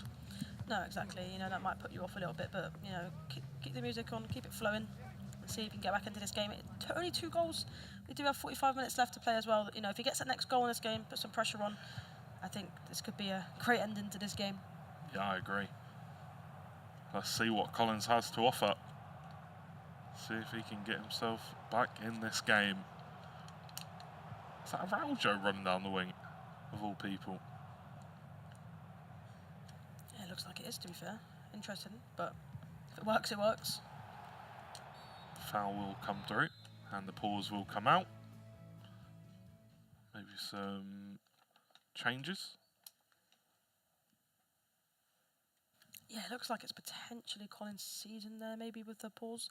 No, exactly. You know, that might put you off a little bit, but, you know, keep the music on, keep it flowing, and see if you can get back into this game. Only 2 goals. We do have 45 minutes left to play as well. You know, if he gets that next goal in this game, put some pressure on, I think this could be a great ending to this game. Yeah, I agree. Let's see what Collins has to offer. See if he can get himself back in this game. Is that Araujo running down the wing, of all people? Yeah, it looks like it is, to be fair. Interesting, but if it works, it works. Foul will come through, and the pause will come out. Maybe some changes. Yeah, it looks like it's potentially Collins' season there, maybe with the pause.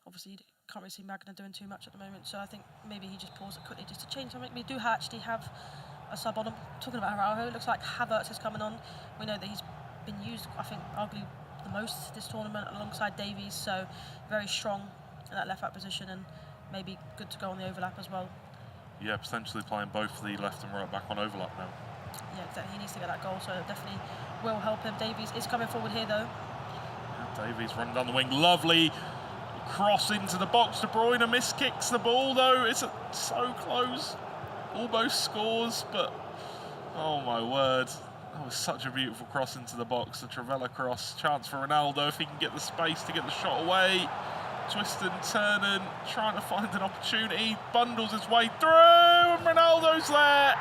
Obviously, you can't really see Magna doing too much at the moment, so I think maybe he just paused it quickly just to change something. We do actually have a sub on him. Talking about Araujo, it looks like Havertz is coming on. We know that he's been used, I think, arguably the most this tournament alongside Davies, so very strong in that left back position and maybe good to go on the overlap as well. Yeah, potentially playing both the left and right back on overlap now. Yeah, exactly. He needs to get that goal, so it definitely will help him. Davies is coming forward here, though. Davies running down the wing, lovely cross into the box. De Bruyne miskicks the ball though. It's so close, almost scores, but oh my word, that was such a beautiful cross into the box. The Travella cross, chance for Ronaldo if he can get the space to get the shot away. Twisting, turning, trying to find an opportunity, bundles his way through, and Ronaldo's there.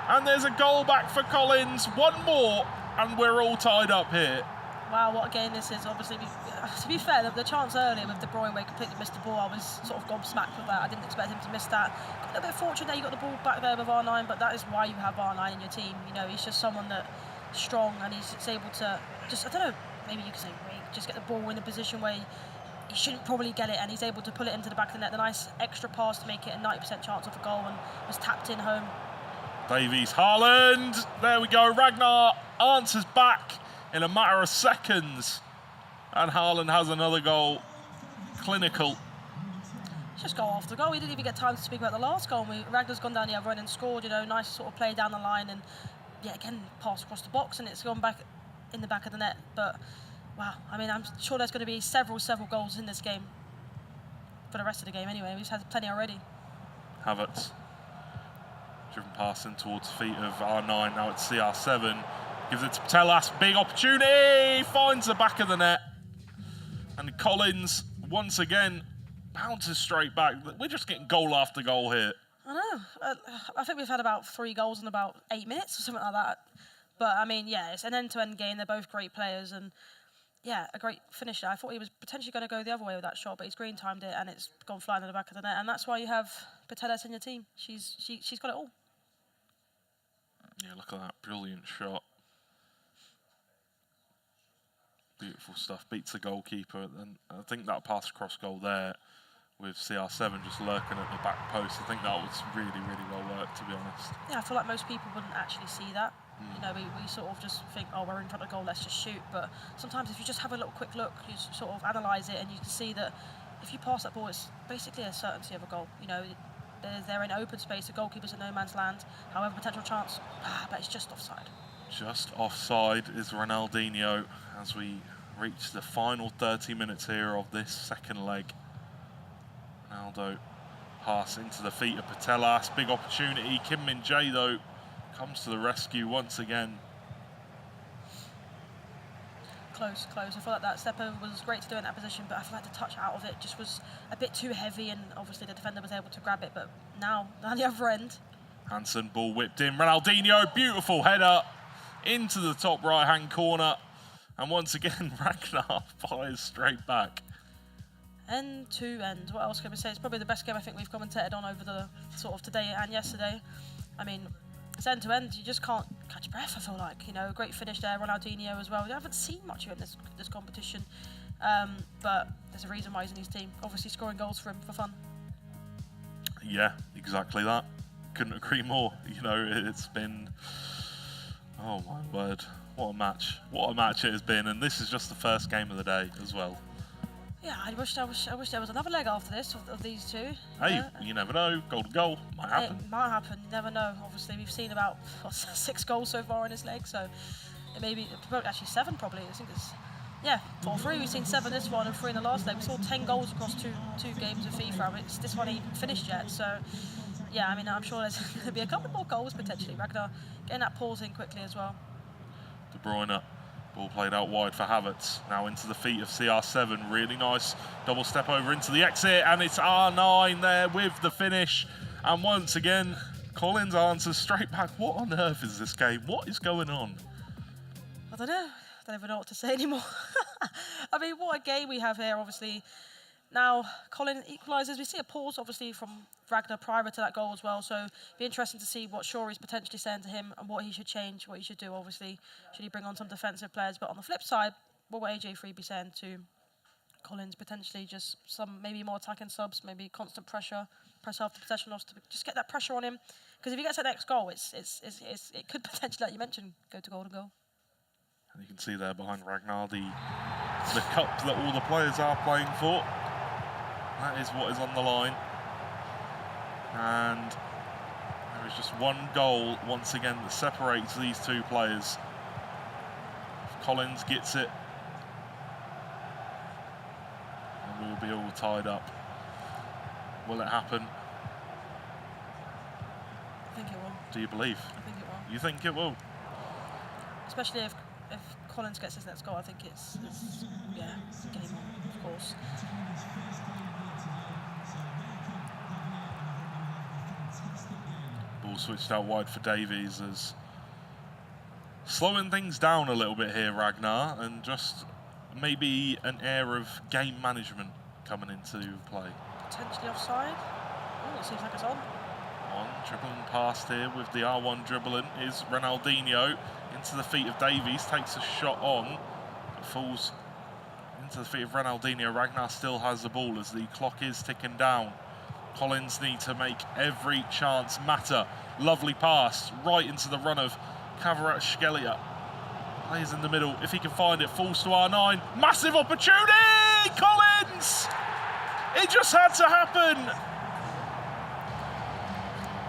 And there's a goal back for Collins. One more, and we're all tied up here. Wow, what a game this is. Obviously, to be fair, the chance earlier with De Bruyne where he completely missed the ball, I was sort of gobsmacked with that. I didn't expect him to miss that. Got a bit of fortune there, you got the ball back there with R9, but that is why you have R9 in your team. You know, he's just someone that's strong and he's able to just, I don't know, maybe you could say, just get the ball in a position where he shouldn't probably get it, and he's able to pull it into the back of the net. The nice extra pass to make it a 90% chance of a goal, and was tapped in home. Davies, Haaland, there we go. Ragnar answers back in a matter of seconds. And Haaland has another goal. Clinical. Just goal after goal. We didn't even get time to speak about the last goal. Ragnar's gone down the other end and scored, you know, nice sort of play down the line. And, yeah, again, pass across the box, and it's gone back in the back of the net. But, wow, I mean, I'm sure there's going to be several goals in this game. For the rest of the game, anyway. We've had plenty already. Havertz. Driven past in towards the feet of R9. Now it's CR7. Gives it to Putellas. Big opportunity. Finds the back of the net. And Collins, once again, bounces straight back. We're just getting goal after goal here. I know. I think we've had about 3 goals in about 8 minutes or something like that. But, I mean, yeah, it's an end-to-end game. They're both great players. And, yeah, a great finisher. I thought he was potentially going to go the other way with that shot, but he's green-timed it and it's gone flying in the back of the net. And that's why you have Putellas in your team. She's got it all. Yeah, look at that. Brilliant shot. Beautiful stuff. Beats the goalkeeper. And I think that pass across goal there with CR7 just lurking at the back post, I think that was really, really well worked, to be honest. Yeah, I feel like most people wouldn't actually see that. You know, we sort of just think, oh, we're in front of goal, let's just shoot. But sometimes if you just have a little quick look, you sort of analyse it and you can see that if you pass that ball, it's basically a certainty of a goal. You know, they're in open space, the goalkeeper's in no man's land. However, potential chance, but it's just offside. Just offside is Ronaldinho as we reach the final 30 minutes here of this second leg. Ronaldo pass into the feet of Putellas. Big opportunity. Kim Min-jae, though, comes to the rescue once again. Close. I feel like that step over was great to do in that position, but I feel like the touch out of it just was a bit too heavy, and obviously the defender was able to grab it. But now on the other end, Hansen, ball whipped in. Ronaldinho, beautiful header into the top right-hand corner. And once again, Ragnar fires straight back. end to end. What else can we say? It's probably the best game I think we've commentated on over the sort of today and yesterday. I mean, it's end to end. You just can't catch your breath, I feel like. You know, great finish there, Ronaldinho as well. We haven't seen much of him this competition, but there's a reason why he's in his team. Obviously scoring goals for him for fun. Yeah, exactly that. Couldn't agree more. You know, it's been, oh my word, what a match. What a match it has been, and this is just the first game of the day as well. Yeah, I wish there was another leg after this of these two. Hey, you never know. Golden goal might happen. It might happen. You never know. Obviously, we've seen about 6 goals so far in this leg, so it may be actually 7 probably. I think it's 3. We've seen 7 this one and 3 in the last leg. We saw 10 goals across two games of FIFA. This one ain't finished yet, so yeah. I mean, I'm sure there's going to be a couple more goals potentially. Ragnar getting that pause in quickly as well. De Bruyne. Ball played out wide for Havertz. Now into the feet of CR7. Really nice double step over into the exit. And it's R9 there with the finish. And once again, Collins answers straight back. What on earth is this game? What is going on? I don't know. I don't even know what to say anymore. I mean, what a game we have here, obviously. Now, Colin equalises. We see a pause, obviously, from Ragnar prior to that goal as well. So it'd be interesting to see what Shawry's potentially saying to him and what he should change, what he should do, obviously. Should he bring on some defensive players? But on the flip side, what will AJ3 be saying to Collins? Potentially just some maybe more attacking subs, maybe constant pressure, press after possession loss to just get that pressure on him. Because if he gets that next goal, it could potentially, like you mentioned, go to golden goal. And you can see there behind Ragnar the cup that all the players are playing for. That is what is on the line. And there is just one goal, once again, that separates these two players. If Collins gets it, and we'll be all tied up. Will it happen? I think it will. Do you believe? I think it will. You think it will? Especially if Collins gets his next goal, I think it's game on, of course. Ball switched out wide for Davies as slowing things down a little bit here, Ragnar, and just maybe an air of game management coming into play. Potentially offside. Oh, it seems like it's on. Dribbling past here with the R1 dribbling is Ronaldinho into the feet of Davies, takes a shot on, but falls into the feet of Ronaldinho. Ragnar still has the ball as the clock is ticking down. Collins need to make every chance matter. Lovely pass right into the run of Kvaratskhelia. Plays in the middle. If he can find it, falls to R9. Massive opportunity! Collins! It just had to happen.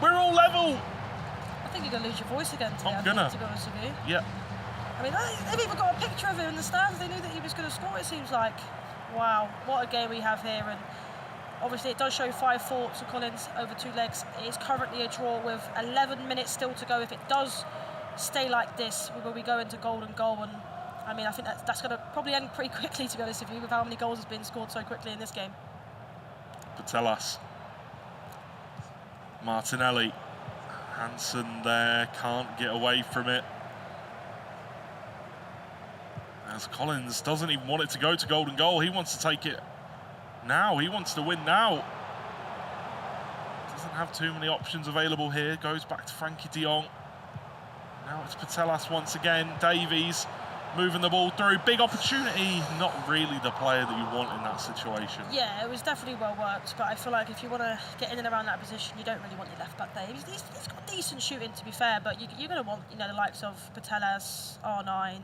We're all level. I think you're going to lose your voice again today, I'm gonna. to be honest with you. Yeah. I mean, they've even got a picture of him in the stands. They knew that he was going to score, it seems like. Wow, what a game we have here. And obviously, it does show 5-4 to Collins over 2 legs. It is currently a draw with 11 minutes still to go. If it does stay like this, we will be going to golden goal. And I mean, I think that's going to probably end pretty quickly, to be honest with you, with how many goals has been scored so quickly in this game. Putellas. Martinelli. Hansen there, can't get away from it. As Collins doesn't even want it to go to golden goal. He wants to take it now. He wants to win now. Doesn't have too many options available here. Goes back to Frankie de Jong. Now it's Putellas once again. Davies moving the ball through. Big opportunity. Not really the player that you want in that situation. Yeah, it was definitely well worked, but I feel like if you want to get in and around that position, you don't really want your left back there. He's got decent shooting, to be fair, but you're going to want, you know, the likes of Putellas, R9,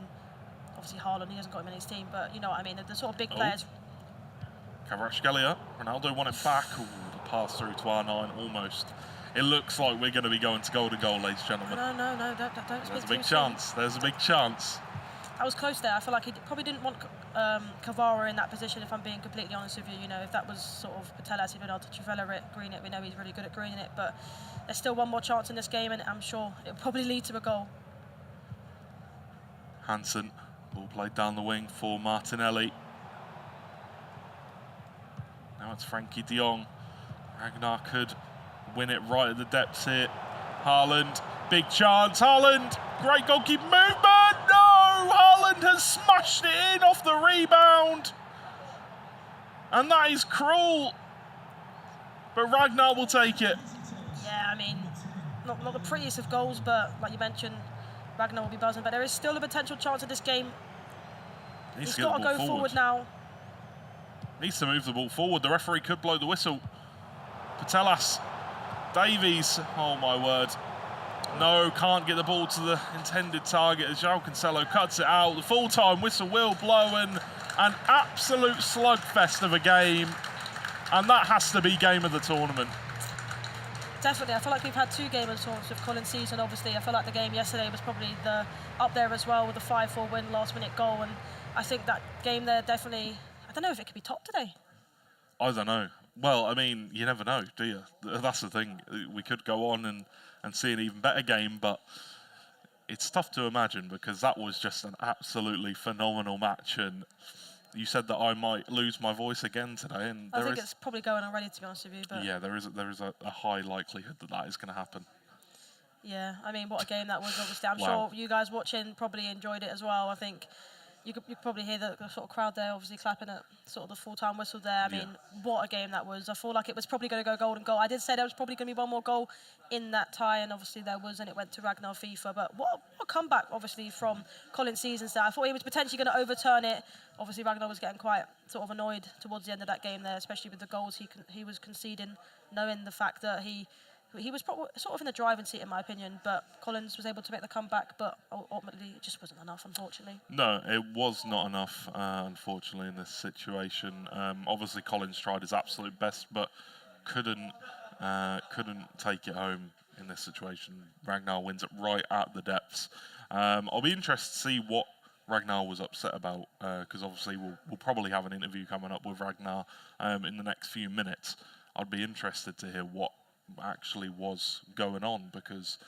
obviously Haaland. He hasn't got him in his team, but you know what I mean. The sort of big players. Kvaratskhelia. Ronaldo won it back. Ooh, the pass through to R9 almost. It looks like we're going to be going to golden goal, ladies and gentlemen. No, don't There's a big chance. There's a big chance. I was close there. I feel like he probably didn't want Kvara in that position, if I'm being completely honest with you. You know, if that was sort of Putellas, he'd been able to trivela it, green it. We know he's really good at greening it, but there's still one more chance in this game, and I'm sure it'll probably lead to a goal. Hansen, ball played down the wing for Martinelli. Now it's Frankie de Jong. Ragnar could win it right at the depths here. Haaland, big chance. Haaland, great goalkeeping movement. No, Haaland has smashed it in off the rebound. And that is cruel. But Ragnar will take it. Yeah, I mean, not the prettiest of goals, but like you mentioned, Ragnar will be buzzing. But there is still a potential chance of this game. He's got to go forward now. Needs to move the ball forward. The referee could blow the whistle. Putellas, Davies, oh my word. No, can't get the ball to the intended target as João Cancelo cuts it out. The full-time whistle will blow, and an absolute slugfest of a game. And that has to be game of the tournament. Definitely. I feel like we've had two game of the tournament with Collins' season, obviously. I feel like the game yesterday was probably up there as well with the 5-4 win, last-minute goal. And I think that game there definitely, I don't know if it could be topped today. I don't know. Well, I mean, you never know, do you? That's the thing. We could go on and see an even better game, but it's tough to imagine because that was just an absolutely phenomenal match. And you said that I might lose my voice again today, and I think it's probably going already, to be honest with you. But yeah, there is a high likelihood that is going to happen. Yeah, I mean, what a game that was, obviously. I'm Wow. sure you guys watching probably enjoyed it as well. I think you could probably hear the sort of crowd there, obviously clapping at sort of the full-time whistle there. I mean, what a game that was. I feel like it was probably going to go golden goal. I did say there was probably going to be one more goal in that tie, and obviously there was, and it went to Ragnar FIFA. But what a comeback, obviously, from Collins' season there. I thought he was potentially going to overturn it. Obviously, Ragnar was getting quite sort of annoyed towards the end of that game there, especially with the goals he was conceding, knowing the fact that he was probably sort of in the driving seat, in my opinion, but Collins was able to make the comeback, but ultimately it just wasn't enough, unfortunately. No, it was not enough, unfortunately, in this situation. Obviously, Collins tried his absolute best, but couldn't take it home in this situation. Ragnar wins it right at the depths. I'll be interested to see what Ragnar was upset about, because obviously we'll probably have an interview coming up with Ragnar in the next few minutes. I'd be interested to hear what actually was going on, because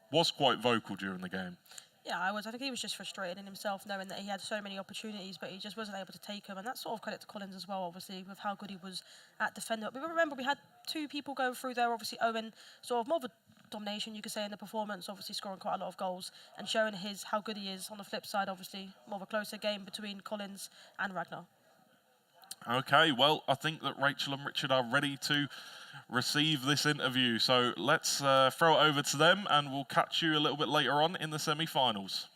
he was quite vocal during the game. Yeah, I think he was just frustrated in himself, knowing that he had so many opportunities, but he just wasn't able to take them. And that's sort of credit to Collins as well, obviously, with how good he was at defending. But remember, we had two people going through there. Obviously, Owen, sort of more of a domination, you could say, in the performance, obviously scoring quite a lot of goals and showing how good he is. On the flip side, obviously, more of a closer game between Collins and Ragnar. Okay, well, I think that Rachel and Richard are ready to receive this interview. So let's throw it over to them, and we'll catch you a little bit later on in the semi-finals.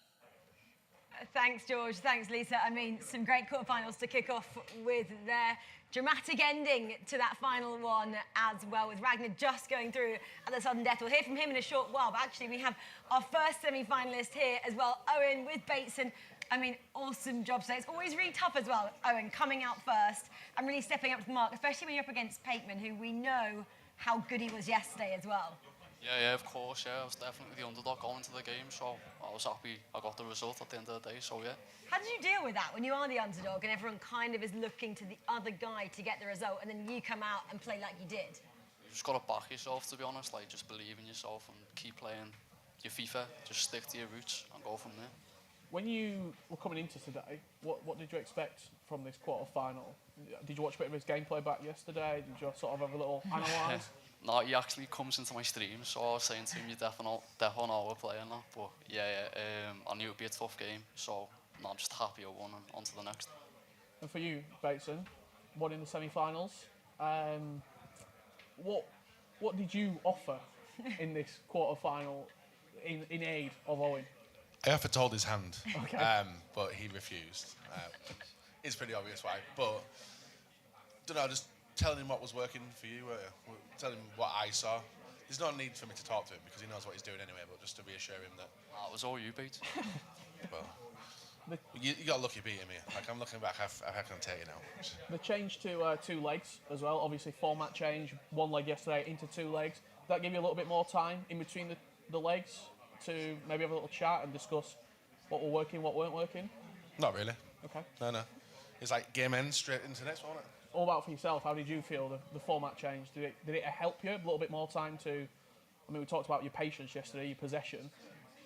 Thanks, George. Thanks, Lisa. I mean, some great quarterfinals to kick off with their dramatic ending to that final one as well, with Ragnar just going through at the sudden death. We'll hear from him in a short while, but actually we have our first semi-finalist here as well, Owen with Bateson. I mean, awesome job today. It's always really tough as well, Owen, coming out first and really stepping up to the mark, especially when you're up against Pateman, who we know how good he was yesterday as well. Yeah, of course, yeah. I was definitely the underdog going into the game, so I was happy I got the result at the end of the day, so yeah. How did you deal with that when you are the underdog and everyone kind of is looking to the other guy to get the result, and then you come out and play like you did? You just got to back yourself, to be honest, like just believe in yourself and keep playing your FIFA, just stick to your roots and go from there. When you were coming into today, what did you expect from this quarter-final? Did you watch a bit of his gameplay back yesterday? Did you sort of have a little analyse? No, he actually comes into my stream, so I was saying to him, you definitely know we're playing that. But I knew it would be a tough game, so no, I'm just happy I won and on to the next. And for you, Bateson, won in the semi-finals. What did you offer in this quarter-final in aid of Owen? I offered to hold his hand, Okay. but he refused. It's pretty obvious why, but don't know, just telling him what was working for you, telling him what I saw. There's no need for me to talk to him because he knows what he's doing anyway, but just to reassure him that... It was all you, Pete. Well, you got lucky beating me. Like, I'm looking back, I can take you now. The change to 2 legs as well, obviously format change, 1 leg yesterday into 2 legs. Did that give you a little bit more time in between the legs to maybe have a little chat and discuss what were working, what weren't working? Not really. Okay. No. It's like game ends straight into the next one, wasn't it? All about for yourself, how did you feel the format change? Did it help you? A little bit more time to, I mean, we talked about your patience yesterday, your possession.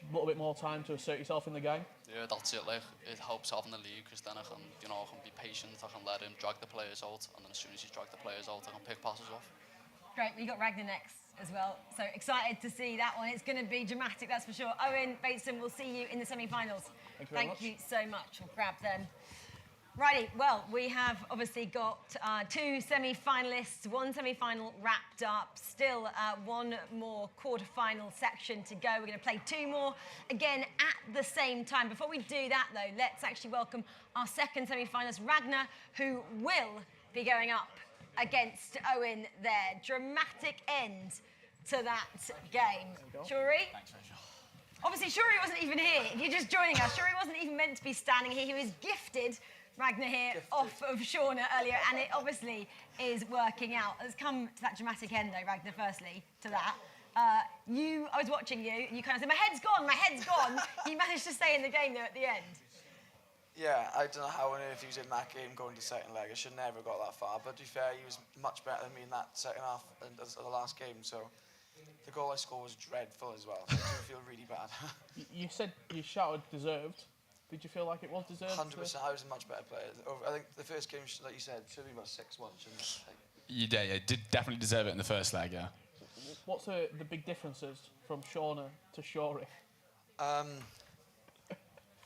A little bit more time to assert yourself in the game? Yeah, that's it. Like, it helps having the league because then I can be patient. I can let him drag the players out, and then as soon as he's dragged the players out, I can pick passes off. Great, we got Ragnar next as well. So excited to see that one. It's going to be dramatic, that's for sure. Owen, Bateson, we'll see you in the semi-finals. Thank you you so much. We'll grab them. Righty, well, we have obviously got 2 semi-finalists, 1 semi-final wrapped up, still 1 more quarter-final section to go. We're going to play 2 more again at the same time. Before we do that, though, let's actually welcome our second semi-finalist, Ragnar, who will be going up against Owen there. Dramatic end to that game. Shuri? Thanks, Rachel. Obviously, Shuri wasn't even here. If you're just joining us, Shuri wasn't even meant to be standing here. He was gifted Ragnar here off of Shauna earlier, and it obviously is working out. Let's come to that dramatic end, though, Ragnar, firstly, to that. I was watching you, and you kind of said, my head's gone. You managed to stay in the game, though, at the end. Yeah, I don't know how on earth he was in that game going to second leg. I should never have got that far, but to be fair, he was much better than me in that second half of the last game, so the goal I scored was dreadful as well. So I do feel really bad. You said you shouted deserved. Did you feel like it was deserved? 100%. I was a much better player. I think the first game, like you said, should be about 6-1, shouldn't it? You did definitely deserve it in the first leg, yeah. What's the big differences from Shauna to Shuri?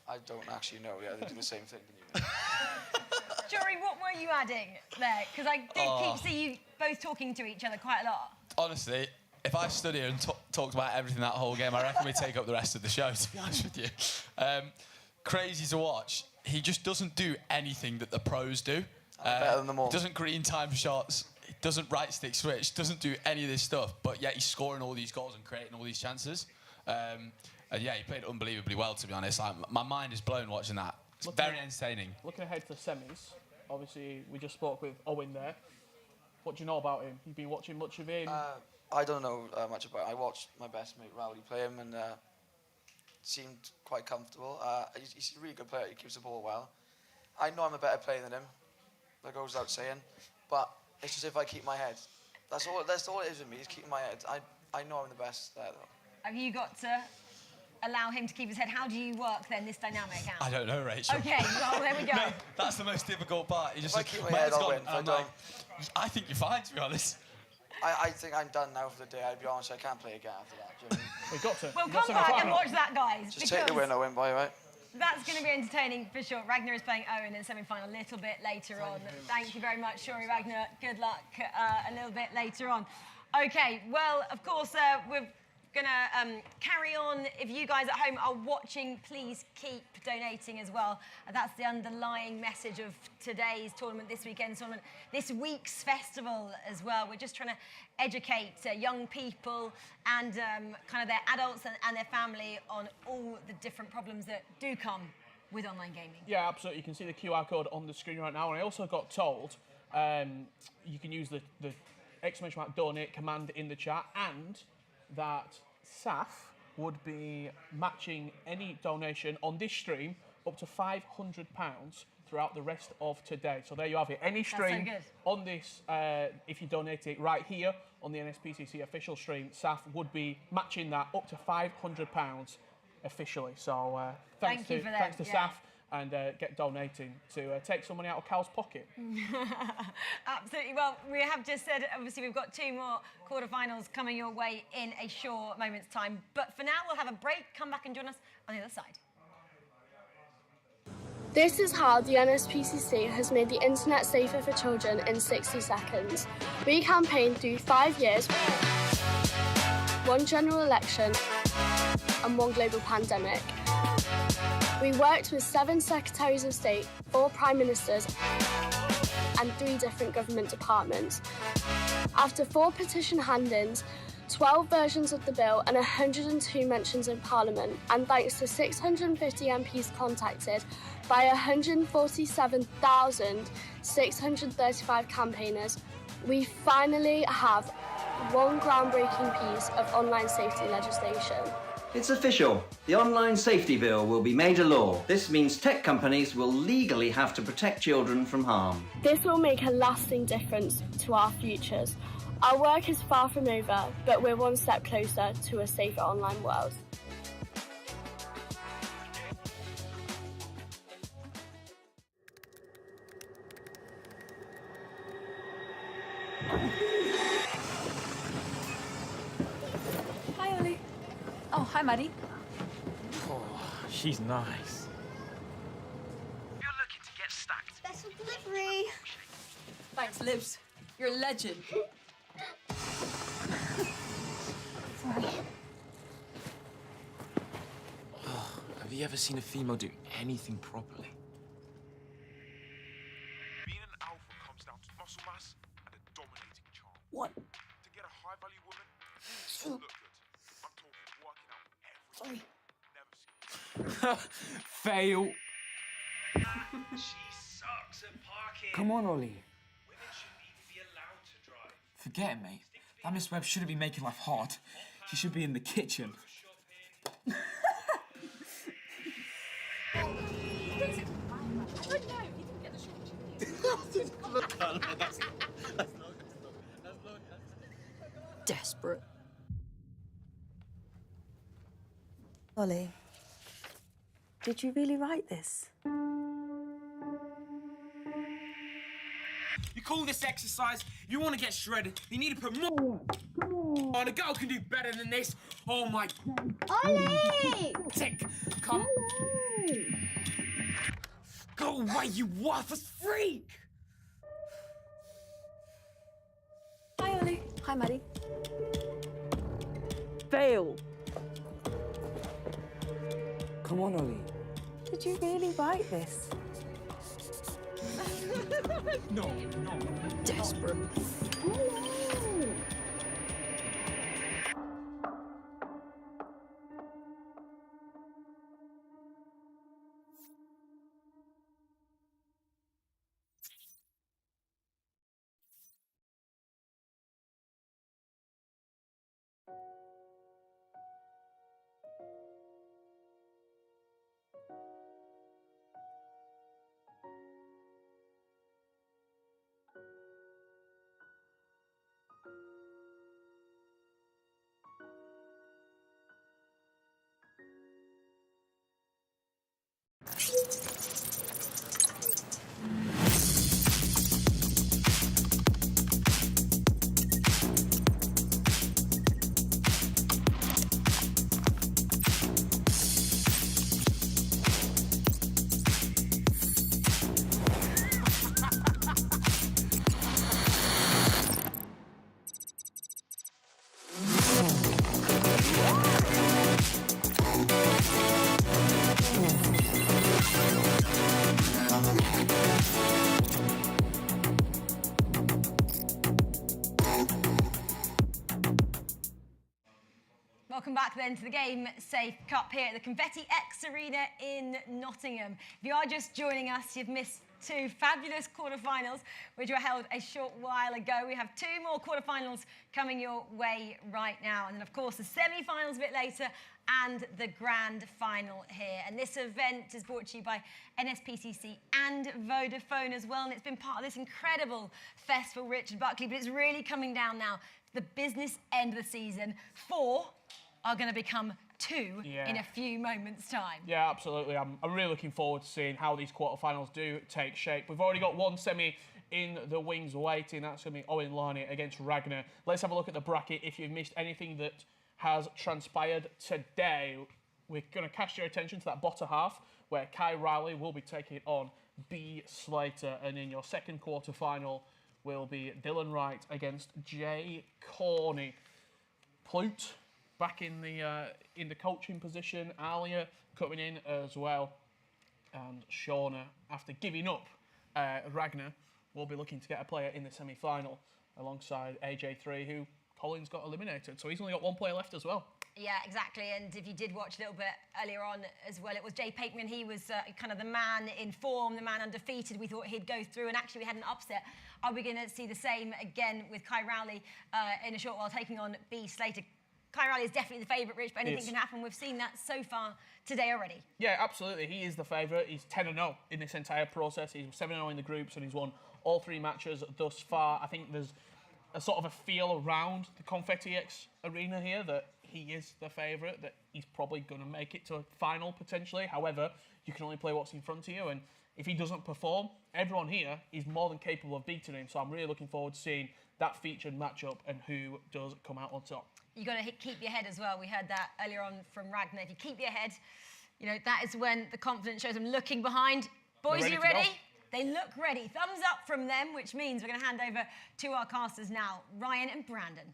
I don't actually know. Yeah, they do the same thing. Didn't you? Shuri, what were you adding there? Because I did keep seeing you both talking to each other quite a lot. Honestly, if I stood here and talked about everything that whole game, I reckon we'd take up the rest of the show, to be honest with you. Crazy to watch. He just doesn't do anything that the pros do. Better than them all. Doesn't green time shots, doesn't right stick switch, doesn't do any of this stuff, but yet he's scoring all these goals and creating all these chances. And yeah, he played unbelievably well, to be honest. My mind is blown watching that. It's very entertaining. Looking ahead to the semis, obviously we just spoke with Owen there. What do you know about him? You've been watching much of him? I don't know much about him. I watched my best mate Rowley play him and seemed quite comfortable. He's a really good player. He keeps the ball well. I know I'm a better player than him. That goes without saying. But it's just if I keep my head. That's all it is with me, is keeping my head. I know I'm the best there, though. Have you got to allow him to keep his head? How do you work then, this dynamic out? I don't know, Rachel. Okay, well, there we go. No, that's the most difficult part. You just If I keep my head, I'll win. If I don't, I think you're fine, to be honest. I think I'm done now for the day. I'll be honest, I can't play again after that. Do you know what I mean? We've got to. Well, We've got come back and semi-final. watch that, guys. Just take the win, I win by, right? That's going to be entertaining for sure. Ragnar is playing Owen in the semi-final a little bit later on. Thank you very much, Shuri Ragnar. Good luck a little bit later on. Okay, well, of course, we're going to carry on. If you guys at home are watching, please keep donating as well. That's the underlying message of today's tournament, this weekend's tournament, this week's festival as well. We're just trying to educate young people and kind of their adults and their family on all the different problems that do come with online gaming. Yeah, absolutely. You can see the QR code on the screen right now. And I also got told you can use the exclamation mark donate command in the chat, and that SAF would be matching any donation on this stream up to £500 throughout the rest of today. So there you have it. Any stream on this, if you donate it right here on the NSPCC official stream, SAF would be matching that up to £500 officially. So Thank you for that, thanks to yeah. SAF and get donating to take some money out of Cal's pocket. Absolutely. Well, we have just said, obviously, we've got 2 more quarterfinals coming your way in a short moment's time. But for now, we'll have a break. Come back and join us on the other side. This is how the NSPCC has made the internet safer for children in 60 seconds. We campaigned through 5 years, 1 general election and 1 global pandemic. We worked with 7 secretaries of state, 4 prime ministers and 3 different government departments. After 4 petition hand-ins, 12 versions of the bill and 102 mentions in Parliament, and thanks to 650 MPs contacted by 147,635 campaigners, we finally have 1 groundbreaking piece of online safety legislation. It's official. The Online Safety Bill will be made a law. This means tech companies will legally have to protect children from harm. This will make a lasting difference to our futures. Our work is far from over, but we're 1 step closer to a safer online world. Hi, Ollie. Oh, hi, Maddie. Oh, she's nice. You're looking to get stacked. Special delivery. Thanks, Libs. You're a legend. Sorry. Have you ever seen a female do anything properly? Being an alpha comes down to muscle mass and a dominating charm. What? To get a high-value woman, you look good. I'm talking working out every day. Never seen. Fail. She sucks at parking. Come on, Ollie. Women shouldn't even be allowed to drive. Forget it, mate. That Miss Webb shouldn't be making life hard. She should be in the kitchen. Desperate. Ollie, did you really write this? You call this exercise? You want to get shredded? You need to put more. Come on, a girl can do better than this. Oh my. Ollie! Tick. Come. Go away, you worthless freak! Hi, Ollie. Hi, Maddie. Fail. Come on, Ollie. Did you really write this? No. Desperate. Welcome back then to the Game Safe Cup here at the Confetti X Arena in Nottingham. If you are just joining us, you've missed 2 fabulous quarterfinals, which were held a short while ago. We have 2 more quarterfinals coming your way right now. And then, of course, the semi-finals a bit later and the grand final here. And this event is brought to you by NSPCC and Vodafone as well. And it's been part of this incredible festival, Richard Buckley. But it's really coming down now to the business end of the season. 4 are going to become 2 Yeah. in a few moments' time. Yeah, absolutely. I'm really looking forward to seeing how these quarterfinals do take shape. We've already got one semi in the wings waiting. That's going to be Owen Larney against Ragnar. Let's have a look at the bracket. If you've missed anything that has transpired today, we're going to cast your attention to that bottom half where Kai Riley will be taking on B. Slater. And in your second quarterfinal will be Dylan Wright against Jay Corney. Plute back in the coaching position. Alia coming in as well. And Shauna, after giving up Ragnar, will be looking to get a player in the semi-final alongside AJ3, who Collins got eliminated. So he's only got one player left as well. Yeah, exactly. And if you did watch a little bit earlier on as well, it was Jay Pakeman. He was kind of the man in form, the man undefeated. We thought he'd go through, and actually we had an upset. Are we going to see the same again with Kai Rowley in a short while taking on B. Slater? Kai Riley is definitely the favourite, Rich, but anything can happen. We've seen that so far today already. Yeah, absolutely. He is the favourite. He's 10-0 in this entire process. He's 7-0 in the groups, and he's won all 3 matches thus far. I think there's a sort of a feel around the Confetti X arena here that he is the favourite, that he's probably going to make it to a final potentially. However, you can only play what's in front of you, and if he doesn't perform, everyone here is more than capable of beating him. So I'm really looking forward to seeing that featured matchup and who does come out on top. You've got to keep your head as well. We heard that earlier on from Ragnar. If you keep your head, you know, that is when the confidence shows. I'm looking behind. Boys, are you ready? They look ready. Thumbs up from them, which means we're going to hand over to our casters now, Ryan and Brandon.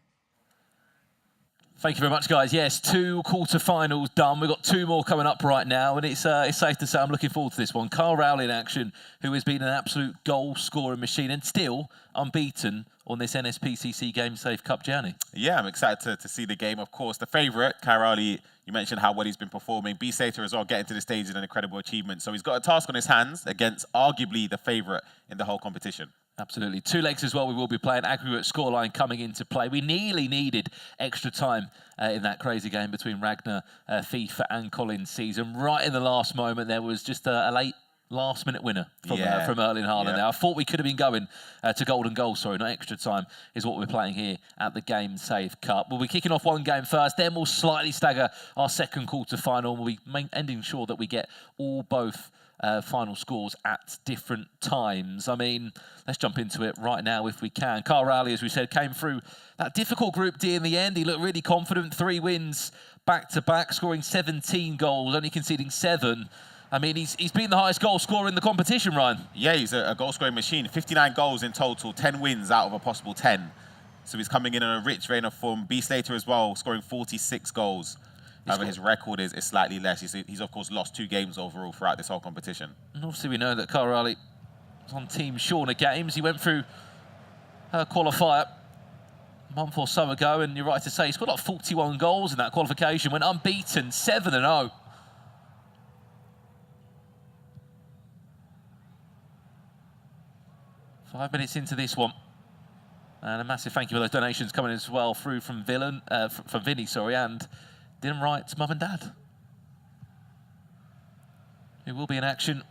Thank you very much, guys. Yes, 2 quarterfinals done. We've got 2 more coming up right now, and it's safe to say I'm looking forward to this one. Carl Rowley in action, who has been an absolute goal-scoring machine and still unbeaten on this NSPCC Game Safe Cup journey. Yeah, I'm excited to see the game. Of course, the favourite, Kai Rowley, you mentioned how well he's been performing. B. Slater as well, getting to the stage is an incredible achievement. So he's got a task on his hands against arguably the favourite in the whole competition. Absolutely. 2 legs as well we will be playing. Aggregate scoreline coming into play. We nearly needed extra time in that crazy game between Ragnar, FIFA and Collins season. Right in the last moment, there was just a late last-minute winner from Erling Haaland there. I thought we could have been going to golden goal, not extra time, is what we're playing here at the Game Save Cup. We'll be kicking off one game first, then we'll slightly stagger our second quarter-final. We'll be ending sure that we get both final scores at different times. I mean, let's jump into it right now if we can. Carl Rowley, as we said, came through that difficult Group D in the end. He looked really confident, 3 wins back-to-back, scoring 17 goals, only conceding 7. I mean, he's been the highest goal scorer in the competition, Ryan. Yeah, he's a goal-scoring machine. 59 goals in total, 10 wins out of a possible 10. So he's coming in on a rich vein of form. B. Slater as well, scoring 46 goals. However, his record is slightly less. He's, of course, lost 2 games overall throughout this whole competition. And obviously, we know that Carl Rowley was on Team Shauna Games. He went through her qualifier a month or so ago, and you're right to say he's got like 41 goals in that qualification, went unbeaten, 7-0. Five minutes into this one. And a massive thank you for those donations coming as well through from Vinny, and Dylan Wright's mum and dad, who will be in action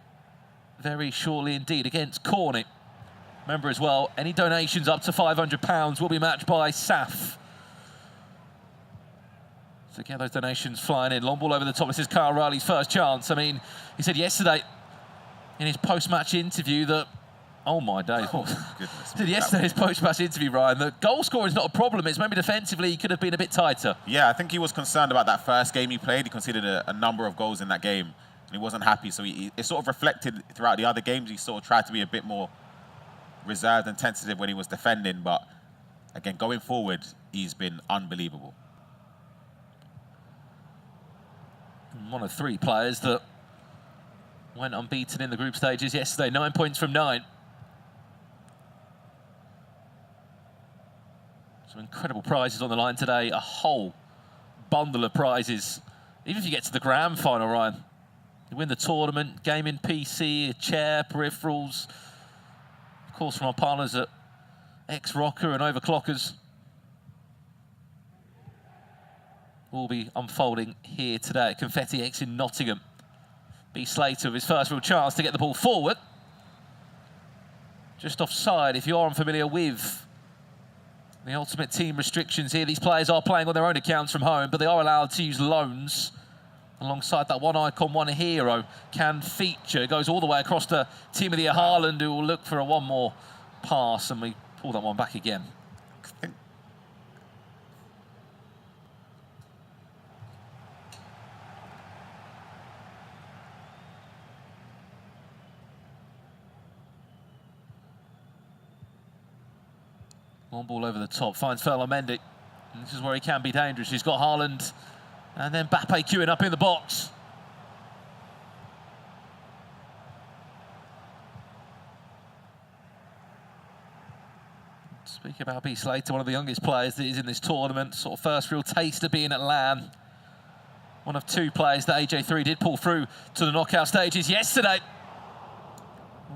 very shortly indeed against Corney. Remember as well, any donations up to £500 will be matched by SAF. So get those donations flying in. Long ball over the top. This is Carl Rowley's first chance. I mean, he said yesterday in his post-match interview that, oh my days. Did yesterday's post-match interview, Ryan, the goal scoring is not a problem. It's maybe defensively he could have been a bit tighter. Yeah, I think he was concerned about that first game he played. He conceded a number of goals in that game, and he wasn't happy. So it sort of reflected throughout the other games. He sort of tried to be a bit more reserved and tentative when he was defending. But again, going forward, he's been unbelievable. One of 3 players that went unbeaten in the group stages yesterday. 9 points from 9. Some incredible prizes on the line today. A whole bundle of prizes. Even if you get to the grand final, Ryan, you win the tournament, gaming PC, a chair, peripherals. Of course, from our partners at X-Rocker and Overclockers. Will be unfolding here today at Confetti X in Nottingham. B. Slater with his first real chance to get the ball forward. Just offside if you are unfamiliar with The ultimate team restrictions here. These players are playing on their own accounts from home, but they are allowed to use loans. Alongside that one icon, one hero can feature. It goes all the way across to Team of the Year Haaland, who will look for a one more pass, and we pull that one back again. One ball over the top, finds Ferland Mendy. And this is where he can be dangerous. He's got Haaland, and then Mbappe queuing up in the box. Speaking about B. Slater, one of the youngest players that is in this tournament, sort of first real taste of being at LAN. One of two players that AJ3 did pull through to the knockout stages yesterday.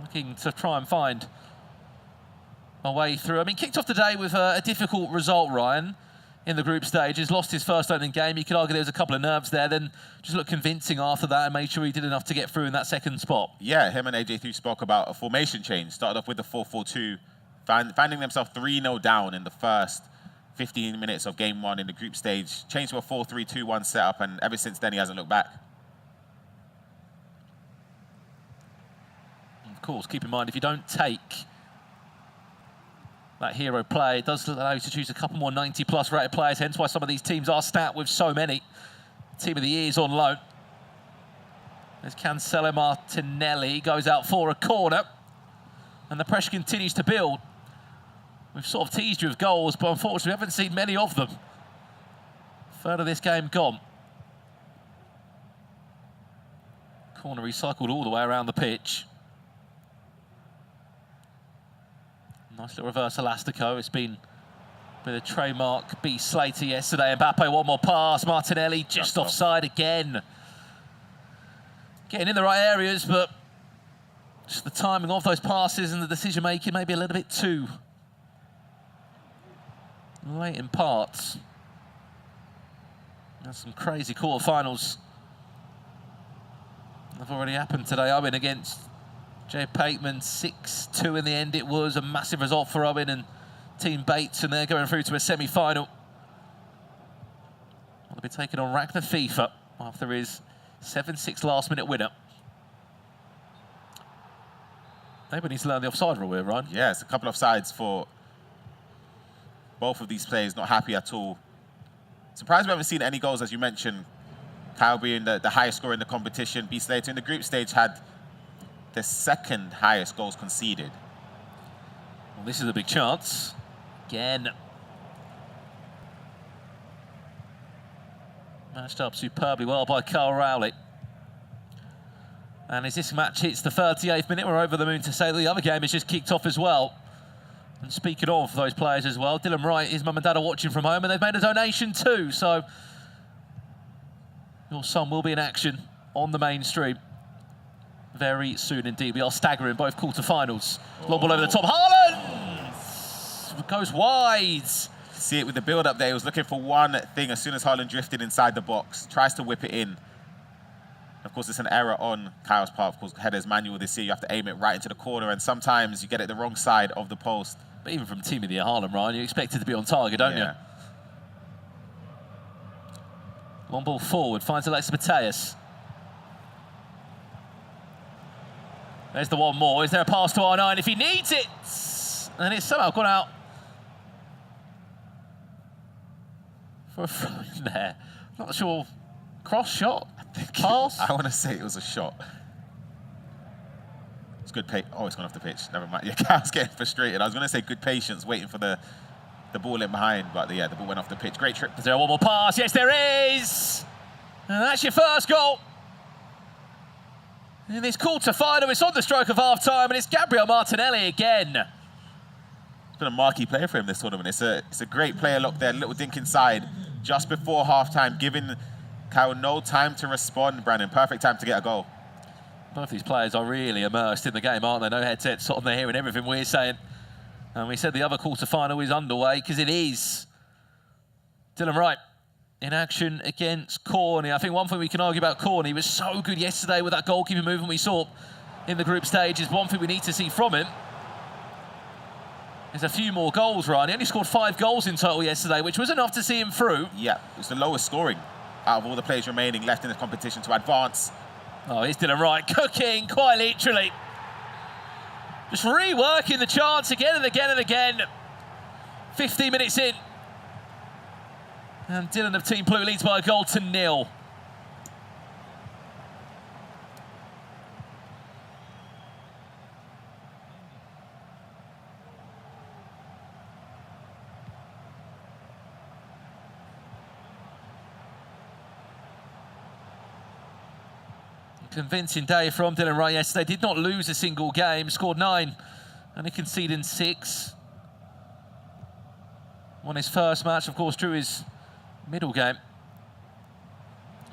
Looking to try and find a way through. I mean, kicked off the day with a difficult result, Ryan, in the group stages. Lost his first opening game. You could argue there was a couple of nerves there, then just looked convincing after that and made sure he did enough to get through in that second spot. Yeah, him and AJ3 spoke about a formation change. Started off with the 4-4-2, finding themselves 3-0 down in the first 15 minutes of game one in the group stage. Changed to a 4-3-2-1 setup, and ever since then he hasn't looked back. Of course, keep in mind, if you don't take that hero play, it does allow you to choose a couple more 90-plus rated players, hence why some of these teams are stacked with so many. Team of the Year is on loan. There's Cancelo Martinelli, goes out for a corner, and the pressure continues to build. We've sort of teased you with goals, but unfortunately we haven't seen many of them. Third of this game gone. Corner recycled all the way around the pitch. Nice little reverse elastico. It's been with a trademark B. Slater yesterday. Mbappe, one more pass. Martinelli just offside again. Getting in the right areas, but just the timing of those passes and the decision making maybe a little bit too late in parts. There's some crazy quarterfinals have already happened today. Owen against Jay Pateman, 6-2 in the end it was. A massive result for Owen and Team Bates, and they're going through to a semi-final. They'll be taking on Ragnar FIFA after his 7-6 last-minute winner. Maybe needs to learn the offside rule here, Ryan. Yeah, it's a couple of sides for both of these players, not happy at all. Surprised we haven't seen any goals, as you mentioned. Kyle being the highest scorer in the competition. B. Slater in the group stage had the second highest goals conceded. Well, this is a big chance. Again. Matched up superbly well by Kyle Rowley. And as this match hits the 38th minute, we're over the moon to say that the other game has just kicked off as well. And speaking of for those players as well, Dylan Wright, his mum and dad are watching from home, and they've made a donation too, so your son will be in action on the main stream very soon indeed. We are staggering both quarterfinals. Long ball over the top. Haaland goes wide. See it with the build-up there. He was looking for one thing as soon as Haaland drifted inside the box. Tries to whip it in. Of course, it's an error on Kyle's part. Of course, header's manual this year. You have to aim it right into the corner, and sometimes you get it the wrong side of the post. But even from Team of the Year Haaland, Ryan, you expect it to be on target, don't you? Long ball forward, finds Alexis Mateus. There's the one more. Is there a pass to R9 if he needs it? And it's somehow gone out for a throw in there. Not sure. Cross shot? Pass? I want to say it was a shot. It's good oh, it's gone off the pitch. Never mind. Yeah, Kyle's getting frustrated. I was going to say good patience waiting for the ball in behind, but yeah, the ball went off the pitch. Great trip. Is there one more pass? Yes, there is! And that's your first goal. In this quarter-final, it's on the stroke of half-time, and it's Gabriel Martinelli again. It's been a marquee player for him this tournament. It's a great player look there, little dink inside just before half-time, giving Kyle no time to respond, Brandon. Perfect time to get a goal. Both these players are really immersed in the game, aren't they? No headsets on, they're hearing everything we're saying. And we said the other quarter-final is underway, because it is. Dylan Wright in action against Corney. I think one thing we can argue about Corney, he was so good yesterday with that goalkeeping movement we saw in the group stage, is one thing we need to see from him. There's a few more goals, Ryan. He only scored 5 goals in total yesterday, which was enough to see him through. Yeah, it's the lowest scoring out of all the players remaining left in the competition to advance. Oh, here's Dylan Wright cooking, quite literally. Just reworking the chance again and again and again. 15 minutes in. And Dylan of Team Blue leads by a goal to 0. Convincing day from Dylan Wright yesterday. Did not lose a single game. Scored 9 and he conceded 6. Won his first match, of course, drew his middle game.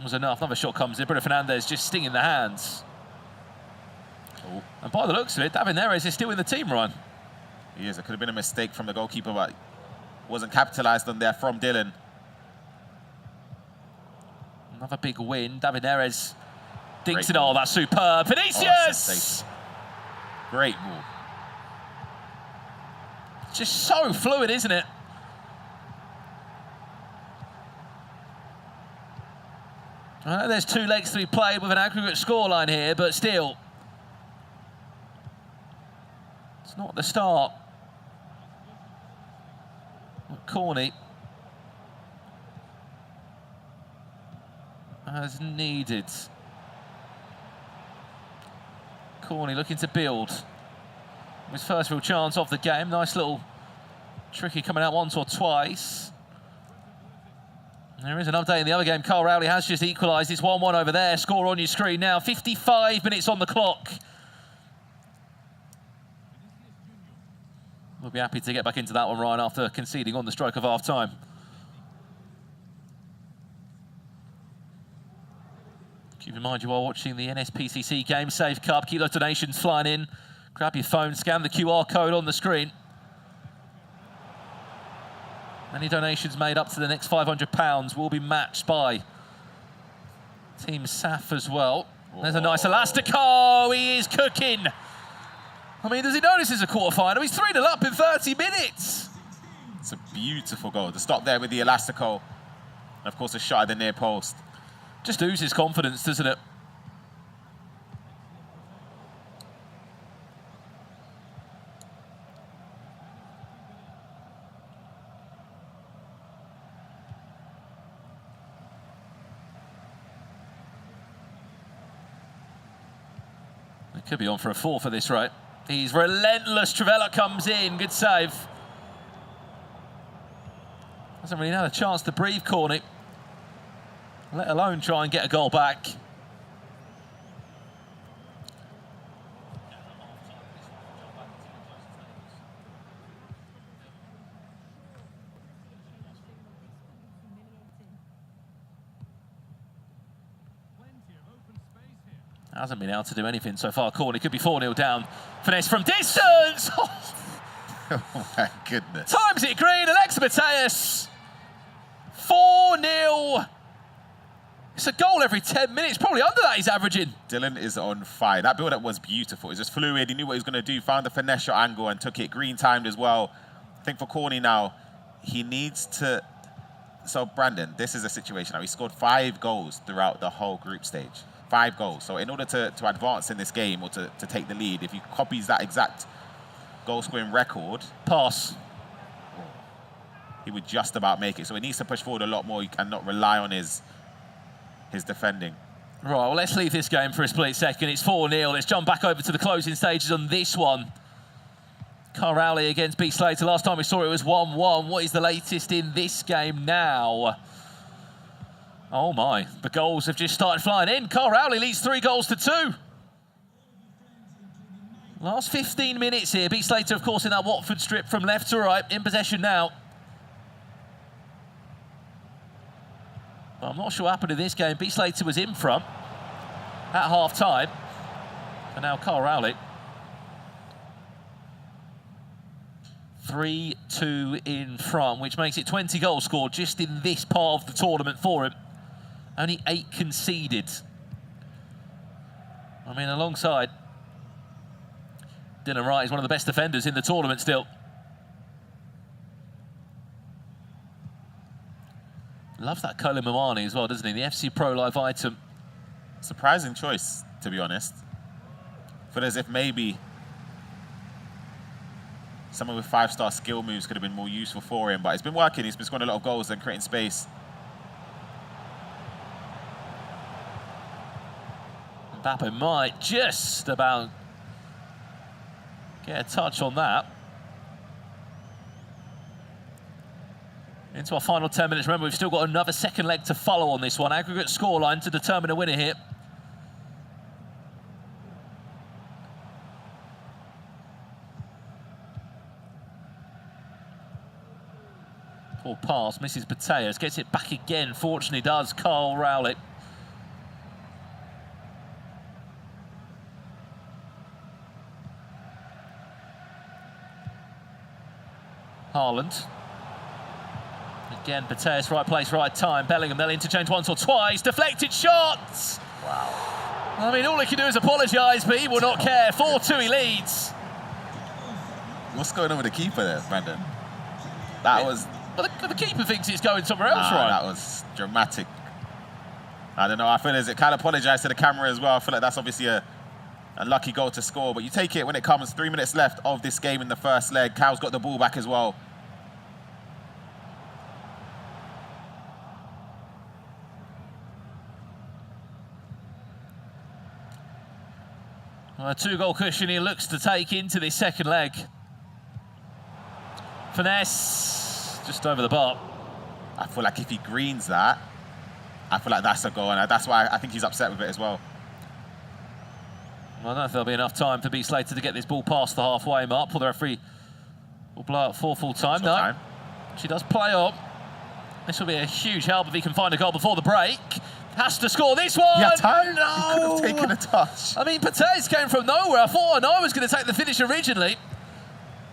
Was enough. Another shot comes in. Bruno Fernandes just stinging the hands. Oh. And by the looks of it, David Neres is still in the team, Ryan. He is. It could have been a mistake from the goalkeeper, but wasn't capitalised on there from Dylan. Another big win. David Neres dinks it all. That's superb. Vinicius! Great move. Just so fluid, isn't it? I know there's 2 legs to be played with an aggregate scoreline here, but still. It's not the start. Corney as needed. Corney looking to build. His first real chance of the game. Nice little tricky coming out once or twice. There is an update in the other game. Kyle Rowley has just equalised. It's 1-1 over there. Score on your screen now. 55 minutes on the clock. We'll be happy to get back into that one, Ryan, after conceding on the stroke of half-time. Keep in mind you are watching the NSPCC Game Save Cup. Keep those donations flying in. Grab your phone, scan the QR code on the screen. Any donations made up to the next £500 will be matched by Team SAF as well. There's a nice Elastico. He is cooking. I mean, does he know this is a quarter-final? He's 3-0 up in 30 minutes. It's a beautiful goal. To stop there with the Elastico. And, of course, a shot at the near post. Just oozes confidence, doesn't it? It could be on for a 4 for this, right? He's relentless. Trivella comes in. Good save. Hasn't really had a chance to breathe, Corney. Let alone try and get a goal back. Hasn't been able to do anything so far. Corney could be 4-0 down. Finesse from distance! Oh my goodness. Times it green, Alexa Mateus. 4-0. It's a goal every 10 minutes. Probably under that he's averaging. Dylan is on fire. That build-up was beautiful. It was just fluid. He knew what he was going to do. Found the finesse shot angle and took it. Green timed as well. I think for Corney now, he needs to... So, Brandon, this is a situation now. He scored 5 goals throughout the whole group stage. 5 goals. So in order to advance in this game or to take the lead, if he copies that exact goal-scoring record... Pass. He would just about make it. So he needs to push forward a lot more and not rely on his defending. Right, well, let's leave this game for a split second. It's 4-0. Let's jump back over to the closing stages on this one. Kyle Rowley against B Slater. Last time we saw it was 1-1. What is the latest in this game now? Oh my, the goals have just started flying in. Kyle Rowley leads 3-2. Last 15 minutes here. B Slater, of course, in that Watford strip from left to right. In possession now. But I'm not sure what happened in this game. B Slater was in front at half-time. And now Kyle Rowley. 3-2 in front, which makes it 20 goals scored just in this part of the tournament for him. Only 8 conceded. I mean, alongside Dylan Wright is one of the best defenders in the tournament still. Love that Colin Mamani as well, doesn't he? The FC Pro Live item. Surprising choice, to be honest. Feel as if maybe someone with 5-star skill moves could have been more useful for him, but it's been working. He's been scoring a lot of goals and creating space. Mbappe might just about get a touch on that. Into our final 10 minutes. Remember, we've still got another second leg to follow on this one. Aggregate scoreline to determine a winner here. Poor pass, misses Bateas, gets it back again. Fortunately does Carl Rowley. Haaland. Again, Bateas, right place, right time. Bellingham, they'll interchange once or twice. Deflected shots! Wow. I mean, all he can do is apologise, but he will not care. 4-2 he leads. What's going on with the keeper there, Brandon? That was... Well, the keeper thinks it's going somewhere else, right? That was dramatic. I don't know, I feel as it kind of apologised to the camera as well. I feel like that's obviously a lucky goal to score, but you take it when it comes. 3 minutes left of this game in the first leg. Cal's got the ball back as well. Well, a 2-goal cushion he looks to take into this second leg. Finesse, just over the bar. I feel like if he greens that, I feel like that's a goal, and that's why I think he's upset with it as well. I don't know if there'll be enough time for B Slater to get this ball past the halfway mark. Pull the referee will blow out for full time. No, she does play up. This will be a huge help if he can find a goal before the break. Has to score this one. Yeah, time. No. He could have taken a touch. I mean, Pates came from nowhere. I thought I was going to take the finish originally.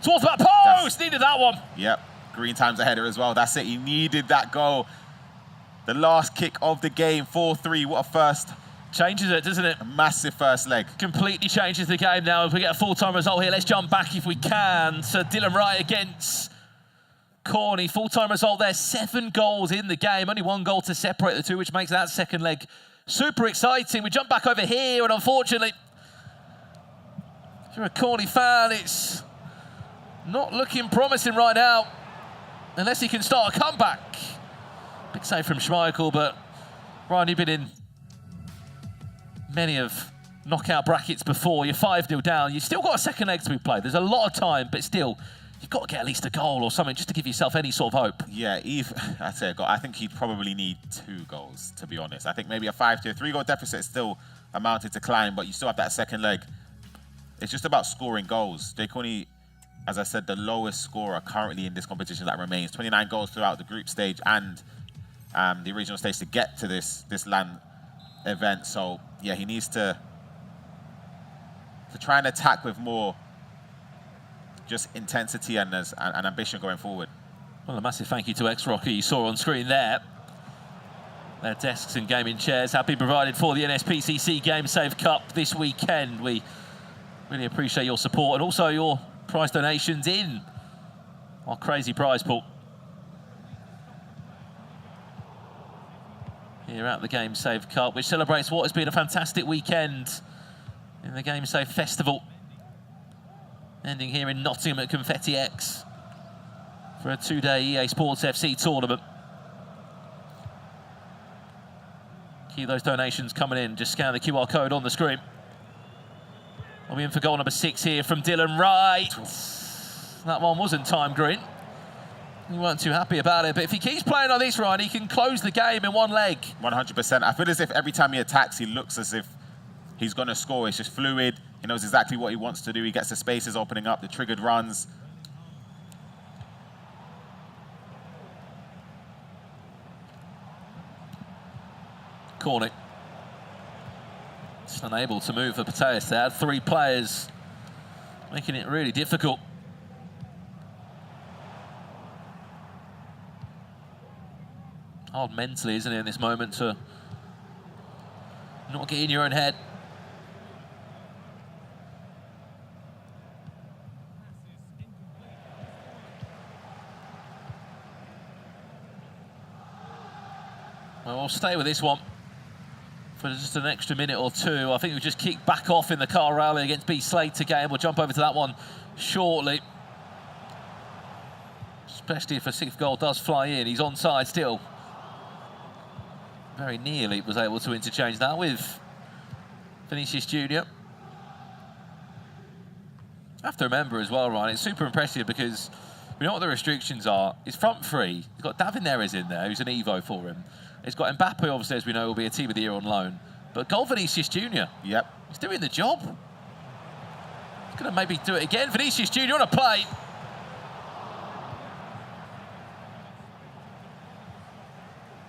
Towards that post. Needed that one. Yep. Green time's a header as well. That's it. He needed that goal. The last kick of the game. 4-3. What a first. Changes it, doesn't it? A massive first leg. Completely changes the game now. If we get a full-time result here, let's jump back if we can. So Dylan Wright against Corney. Full-time result there. 7 goals in the game. Only 1 goal to separate the two, which makes that second leg super exciting. We jump back over here, and unfortunately, if you're a Corney fan, it's not looking promising right now, unless he can start a comeback. Big save from Schmeichel, but Ryan, you've been in many of knockout brackets before. You're 5-0 down. You've still got a second leg to be played. There's a lot of time, but still, you've got to get at least a goal or something just to give yourself any sort of hope. Yeah, that's it. I think he'd probably need 2 goals, to be honest. I think maybe a 3-goal deficit still amounted to climb, but you still have that second leg. It's just about scoring goals. Jay Corney, as I said, the lowest scorer currently in this competition that remains. 29 goals throughout the group stage and the regional stage to get to this LAN event. So, yeah, he needs to try and attack with more just intensity and ambition going forward. Well, a massive thank you to X-Rocky you saw on screen there. Their desks and gaming chairs have been provided for the NSPCC Game Save Cup this weekend. We really appreciate your support and also your prize donations in our crazy prize pool. Here at the Game Save Cup, which celebrates what has been a fantastic weekend in the Game Save Festival. Ending here in Nottingham at Confetti X for a 2-day EA Sports FC tournament. Keep those donations coming in. Just scan the QR code on the screen. We'll be in for goal number 6 here from Dylan Wright. That one wasn't timed, Green. We weren't too happy about it, but if he keeps playing like this, Ryan, he can close the game in 1 leg. 100%. I feel as if every time he attacks, he looks as if he's going to score. It's just fluid. He knows exactly what he wants to do. He gets the spaces opening up, the triggered runs. Corney. Just unable to move for Pateas. They had 3 players, making it really difficult. Hard mentally, isn't it, in this moment to not get in your own head. Well, we'll stay with this one for just an extra minute or two. I think we'll just kick back off in the Kyle Rowley against B Slater game. We'll jump over to that one shortly. Especially if a 6th goal does fly in. He's onside still. Very nearly was able to interchange that with Vinicius Junior. I have to remember as well, Ryan, it's super impressive because we know what the restrictions are. His front three, he's got David Neres in there, who's an Evo for him. He's got Mbappe, obviously, as we know, will be a Team of the Year on loan. But goal Vinicius Junior. Yep. He's doing the job. He's going to maybe do it again. Vinicius Junior on a play.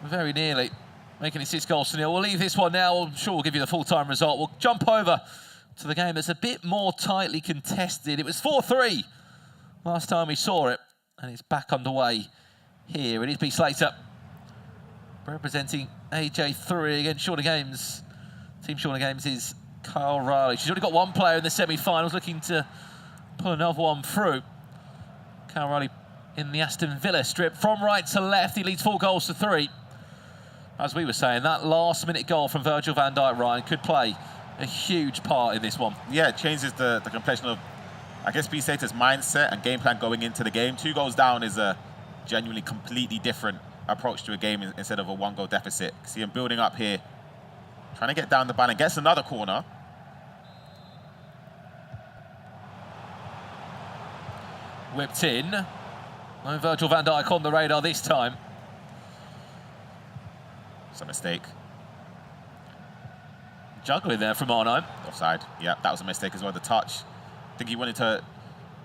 Very nearly making it 6-0. We'll leave this one now. I'm sure we'll give you the full-time result. We'll jump over to the game that's a bit more tightly contested. It was 4-3 last time we saw it, and it's back underway here. It is B Slater representing AJ3 against Shorter Games. Team Shorter Games is Kyle Rowley. She's already got one player in the semi-finals looking to pull another one through. Kyle Rowley in the Aston Villa strip. From right to left, he leads 4-3. As we were saying, that last-minute goal from Virgil van Dijk, Ryan, could play a huge part in this one. Yeah, it changes the complexion of, I guess, B Slater's mindset and game plan going into the game. 2 goals down is a genuinely completely different approach to a game instead of a 1-goal deficit. See him building up here, trying to get down the ball and gets another corner. Whipped in. No Virgil van Dijk on the radar this time. It's a mistake. Juggling there from Arnhem. Offside. Yeah, that was a mistake as well. The touch. I think he wanted to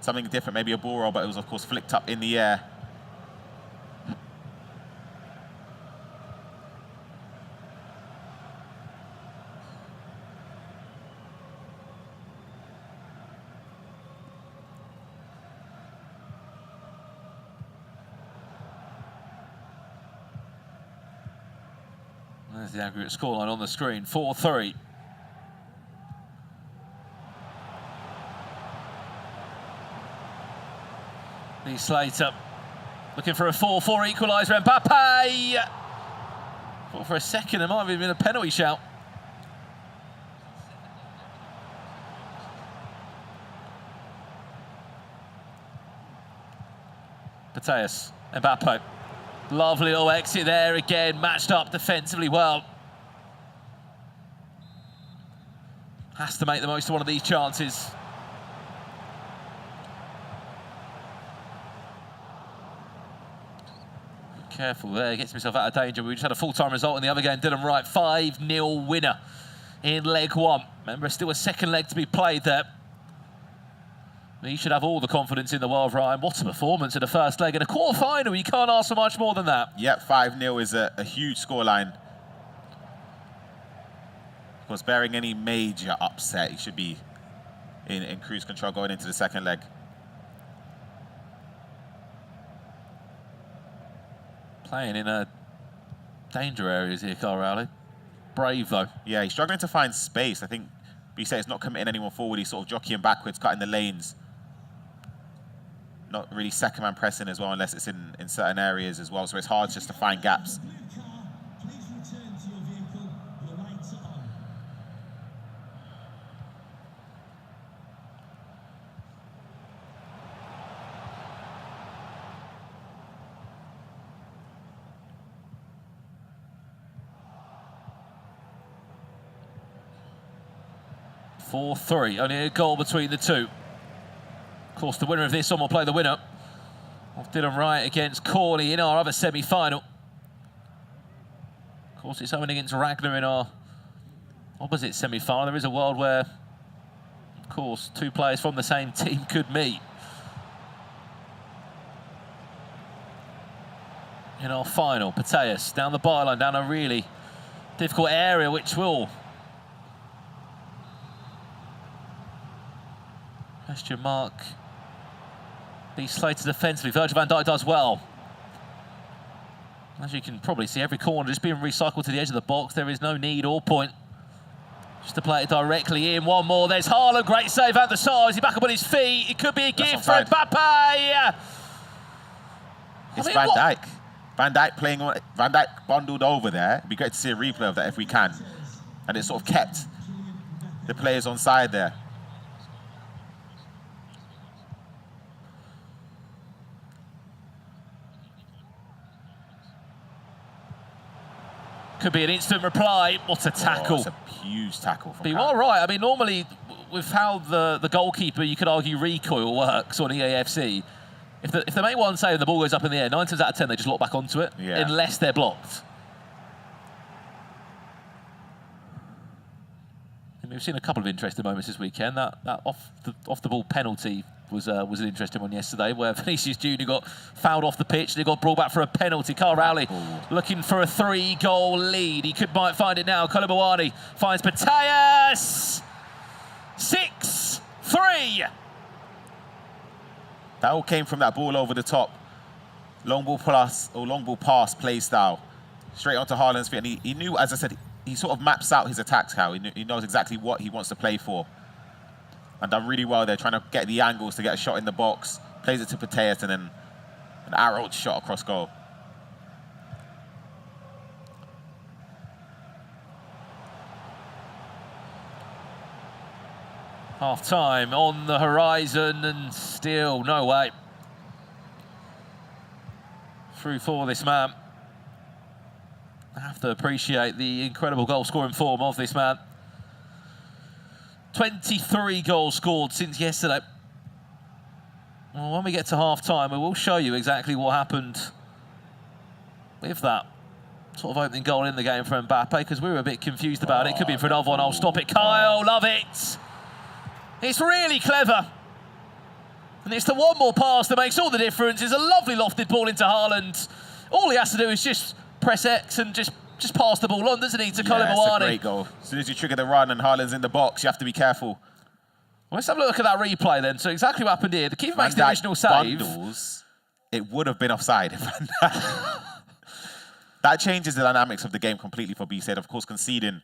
something different, maybe a ball roll, but it was, of course, flicked up in the air. There's the aggregate scoreline on the screen, 4-3. Lee Slater looking for a 4-4 equaliser. Mbappe! Thought for a second it might have been a penalty shout. Mateus, Mbappe. Lovely little exit there again, matched up defensively well. Has to make the most of one of these chances. Careful there, gets himself out of danger. We just had a full-time result in the other game. Dylan Wright, 5-0 winner in leg 1. Remember, still a second leg to be played there. He should have all the confidence in the world, Ryan. What a performance in the first leg. In a quarter-final, you can't ask for much more than that. Yep, 5-0 is a huge scoreline. Of course, bearing any major upset, he should be in cruise control going into the second leg. Playing in danger areas here, Kyle Rowley. Brave, though. Yeah, he's struggling to find space. I think B-Slater's not committing anyone forward. He's sort of jockeying backwards, cutting the lanes. Not really second-man pressing as well, unless it's in certain areas as well. So it's hard just to find gaps. (4-3), only a goal between the two. Of course, the winner of this one will play the winner of Dylan Wright against Corley in our other semi-final. Of course, it's Owen against Ragnar in our opposite semi-final. There is a world where, of course, 2 players from the same team could meet. In our final, Mateus down the byline, down a really difficult area, which will question mark. B Slater defensively. Virgil van Dijk does well. As you can probably see, every corner just being recycled to the edge of the box. There is no need or point just to play it directly in. One more. There's Haaland. Great save at the side. Is he back up on his feet? It could be a gift for Mbappe. It's Van Dijk. Van Dijk bundled over there. It'd be great to see a replay of that if we can. And it sort of kept the players on side there. Could be an instant reply. What a tackle. It's a huge tackle from But you are right. I mean, normally, with how the goalkeeper, you could argue, recoil works on EAFC, if they make one save and the ball goes up in the air, 9 times out of 10, they just lock back onto it, unless they're blocked. And we've seen a couple of interesting moments this weekend. That off the ball penalty was an interesting one yesterday, where Vinicius Junior got fouled off the pitch and he got brought back for a penalty. Carl Rowley looking for a 3-goal lead. He might find it now. Kolobawani finds Mateus. 6-3. That all came from that ball over the top. Long ball pass play style. Straight onto Haaland's feet. And he knew, as I said, he sort of maps out his attacks, Cal. He knows exactly what he wants to play for. And done really well there, trying to get the angles to get a shot in the box. Plays it to Mateus and then an arrowed shot across goal. Half-time on the horizon and still no way through for this man. I have to appreciate the incredible goal-scoring form of this man. 23 goals scored since yesterday. Well, when we get to half-time, we will show you exactly what happened with that sort of opening goal in the game for Mbappe, because we were a bit confused about it. Could be for another one. I'll stop it. Kyle, love it. It's really clever. And it's the one more pass that makes all the difference. It's a lovely lofted ball into Haaland. All he has to do is just press X and just pass the ball on, doesn't he, to Colin It's a great goal. As soon as you trigger the run and Haaland's in the box, you have to be careful. Well, let's have a look at that replay then. So exactly what happened here. The keeper makes the original save. Bundles, it would have been offside. That changes the dynamics of the game completely for BZ. Of course, conceding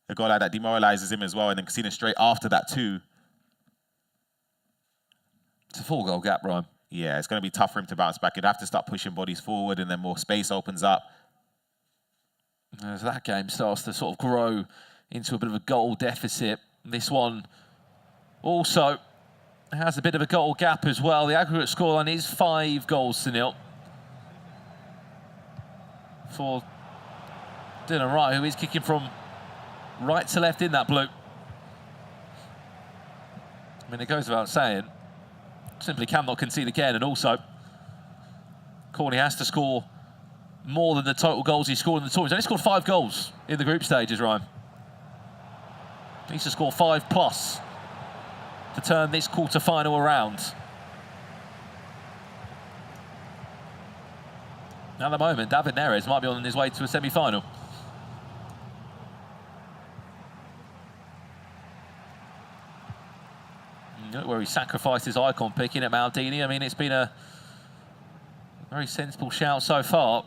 a goal like that demoralises him as well, and then conceding straight after that too. It's a 4-goal gap, Ryan. Yeah, it's going to be tough for him to bounce back. He'd have to start pushing bodies forward, and then more space opens up. As that game starts to sort of grow into a bit of a goal deficit, this one also has a bit of a goal gap as well. The aggregate scoreline is 5-0 for Dylan Wright, who is kicking from right to left in that blue. I mean, it goes without saying, simply cannot concede again, and also Corney has to score more than the total goals he scored in the tournament. He's only scored 5 goals in the group stages, Ryan. He needs to score 5+ to turn this quarter-final around. Now, at the moment, David Neres might be on his way to a semi-final. Look where he sacrificed his icon picking at Maldini. I mean, it's been a very sensible shout so far.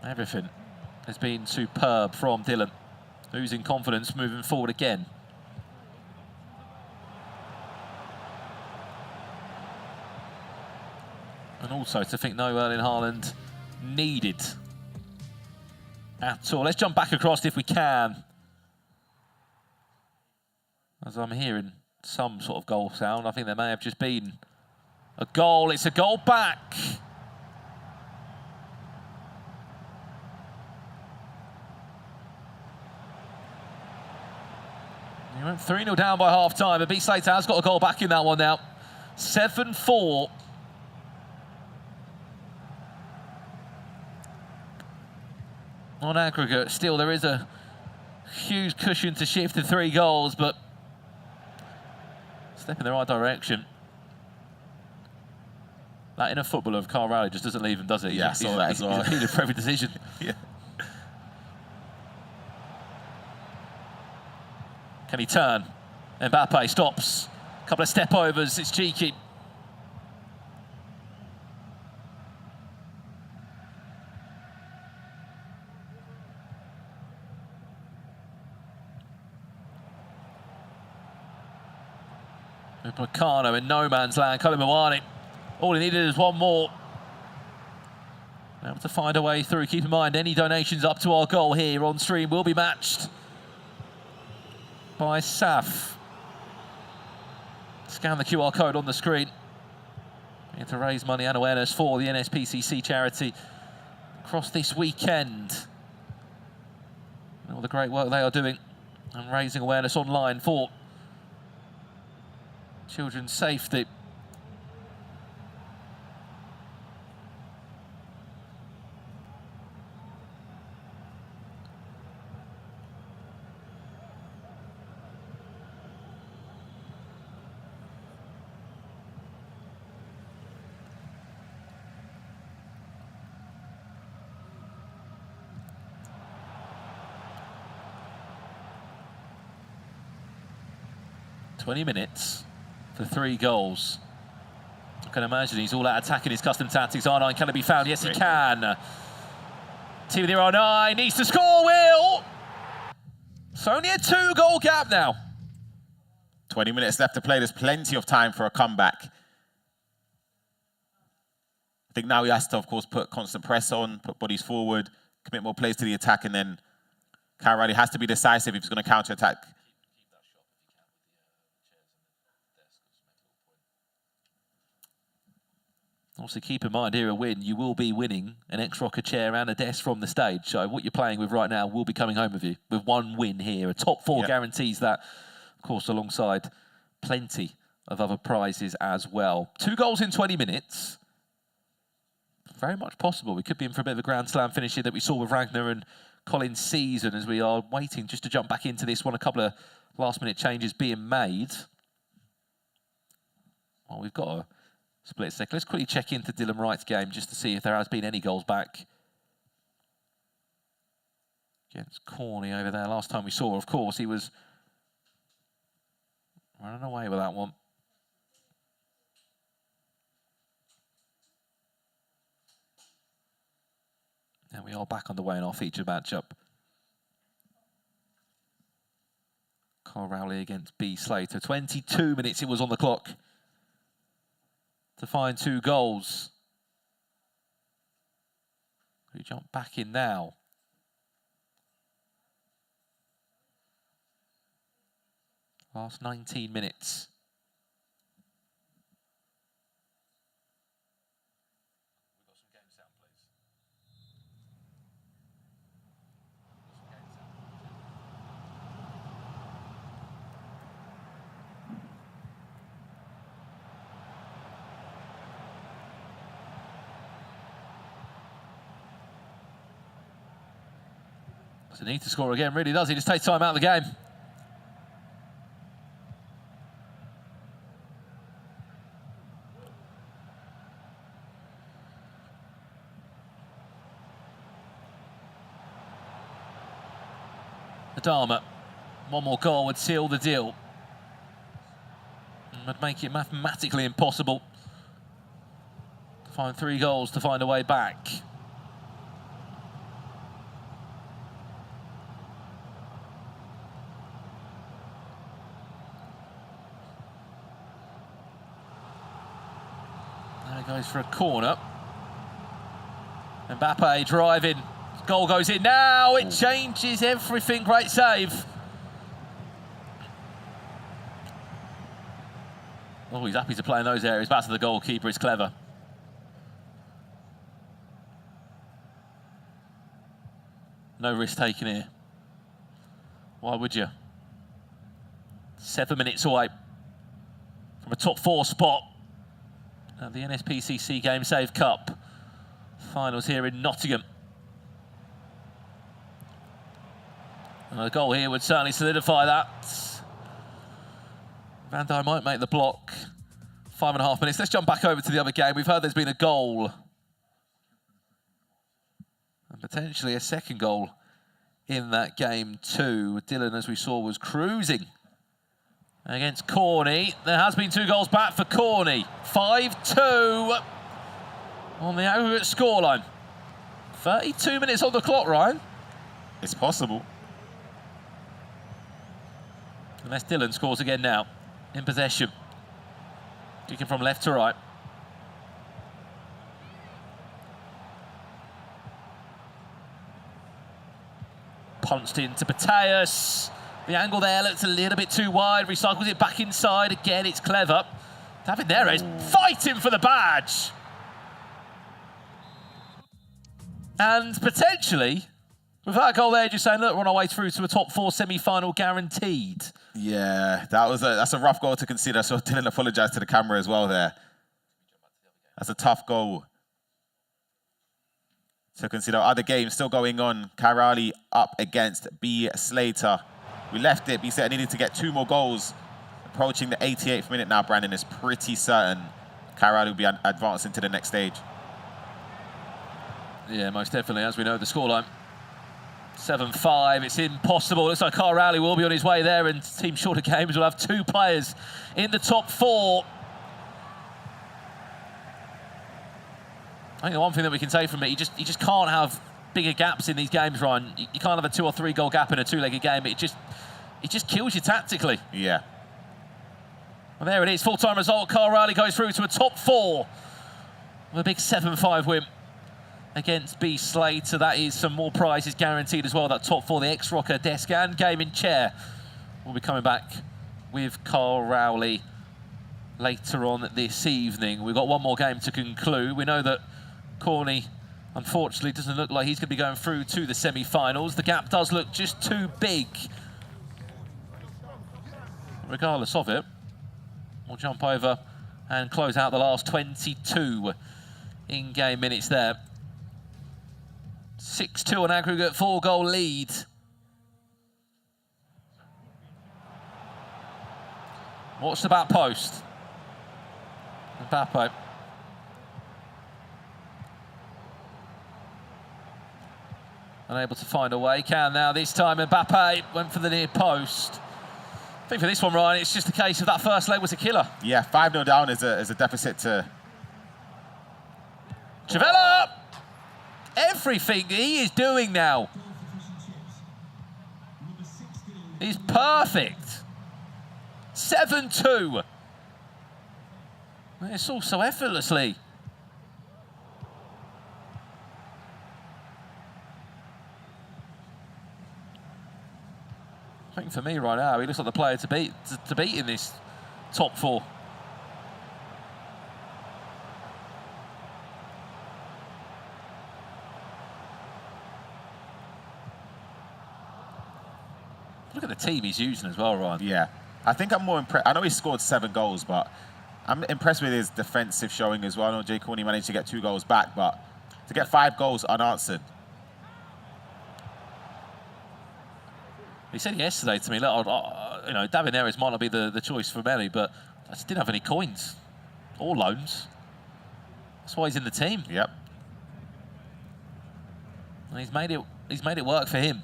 Everything has been superb from Dylan, losing confidence moving forward again. And also to think no Erling Haaland needed at all. Let's jump back across if we can, as I'm hearing some sort of goal sound. I think there may have just been a goal. It's a goal back. He went 3-0 down by half-time, but B Slater has got a goal back in that one now. 7-4. On aggregate, still there is a huge cushion to shift to 3 goals, but step in the right direction. That inner footballer of Carl Rowley just doesn't leave him, does it? Yeah, I saw that as well. He's appealing for every decision. Yeah. Can he turn? Mbappe stops. A couple of step overs. It's cheeky. Upamecano in no man's land. Colin Mawani. All he needed is one more. Able to find a way through. Keep in mind, any donations up to our goal here on stream will be matched by SAF. Scan the QR code on the screen. We need to raise money and awareness for the NSPCC charity across this weekend. And all the great work they are doing and raising awareness online for children's safety. Minutes for 3 goals. I can imagine he's all out attacking his custom tactics. R9, can it be found? Yes, he can. Team of the R9 needs to score, Will! It's only a 2-goal gap now. 20 minutes left to play. There's plenty of time for a comeback. I think now he has to, of course, put constant press on, put bodies forward, commit more plays to the attack, and then Kyle Riley has to be decisive if he's going to counter-attack. Also, keep in mind, here a win, you will be winning an X-Rocker chair and a desk from the stage. So what you're playing with right now will be coming home with you with 1 win here. A top 4 guarantees that, of course, alongside plenty of other prizes as well. 2 goals in 20 minutes. Very much possible. We could be in for a bit of a Grand Slam finish here that we saw with Ragnar and Colin's season as we are waiting just to jump back into this one. A couple of last-minute changes being made. Well, we've got a split second. Let's quickly check into Dylan Wright's game just to see if there has been any goals back. Against Corney over there. Last time we saw, of course, he was running away with that one. And we are back on the way in our featured matchup. Kyle Rowley against B. Slater. 22 minutes it was on the clock to find 2 goals. We jump back in now. Last 19 minutes. So need to score again, really does. He just takes time out of the game. Adama, 1 more goal would seal the deal. And would make it mathematically impossible to find 3 goals to find a way back. Goes for a corner. Mbappe driving. Goal goes in now. It changes everything. Great save. Oh, he's happy to play in those areas. Back to the goalkeeper. It's clever. No risk taken here. Why would you? 7 minutes away from a top 4 spot. At the NSPCC Game Save Cup finals here in Nottingham. And a goal here would certainly solidify that. Van Dijk might make the block. 5.5 minutes. Let's jump back over to the other game. We've heard there's been a goal. And potentially a second goal in that game too. Dylan, as we saw, was cruising against Corney. There has been 2 goals back for Corney. 5-2 on the aggregate scoreline. 32 minutes on the clock, Ryan. It's possible. Unless Dylan scores again now. In possession. Kicking from left to right. Punched into Mateus. The angle there looks a little bit too wide. Recycles it back inside. Again, it's clever. David Neres fighting for the badge. And potentially, with that goal there, just saying, look, we're on our way through to a top 4 semi-final guaranteed. Yeah, that's a rough goal to concede. I saw Dylan apologise to the camera as well there. That's a tough goal to consider. Other games still going on. Kyle up against B. Slater. We left it. B. Slater needed to get 2 more goals. Approaching the 88th minute now, Brandon is pretty certain Kyle will be advancing to the next stage. Yeah, most definitely. As we know, the scoreline 7-5. It's impossible. Looks like Kyle Rowley will be on his way there, and Team Shorter Games will have 2 players in the top 4. I think the one thing that we can say from it, you just can't have bigger gaps in these games, Ryan. You can't have a 2 or 3 goal gap in a 2-legged game. It just kills you tactically. Yeah. Well, there it is. Full-time result. Kyle Rowley goes through to a top 4 with a big 7-5 win against B. Slater. That is some more prizes guaranteed as well. That top 4, the X-Rocker desk and gaming chair. We'll be coming back with Kyle Rowley later on this evening. We've got one more game to conclude. We know that Corney, unfortunately, doesn't look like he's going to be going through to the semi-finals. The gap does look just too big. Regardless of it, we'll jump over and close out the last 22 in-game minutes there. 6-2 on aggregate, 4-goal lead. Watch the back post. Mbappe. Unable to find a way. Can now this time. Mbappe went for the near post. I think for this one, Ryan, it's just a case of that first leg was a killer. Yeah, 5-0 down is a deficit to... Chavella! Everything he is doing now. He's perfect. 7-2. It's all so effortlessly. I think for me right now, he looks like the player to beat in this top 4. Look at the team he's using as well, Ryan. Yeah. I think I'm more impressed. I know he scored 7 goals, but I'm impressed with his defensive showing as well. I know Jay Corney managed to get 2 goals back, but to get 5 goals unanswered. He said yesterday to me, look, you know, David Neres might not be the choice for Melly, but I just didn't have any coins or loans. That's why he's in the team. Yep. And he's made it work for him.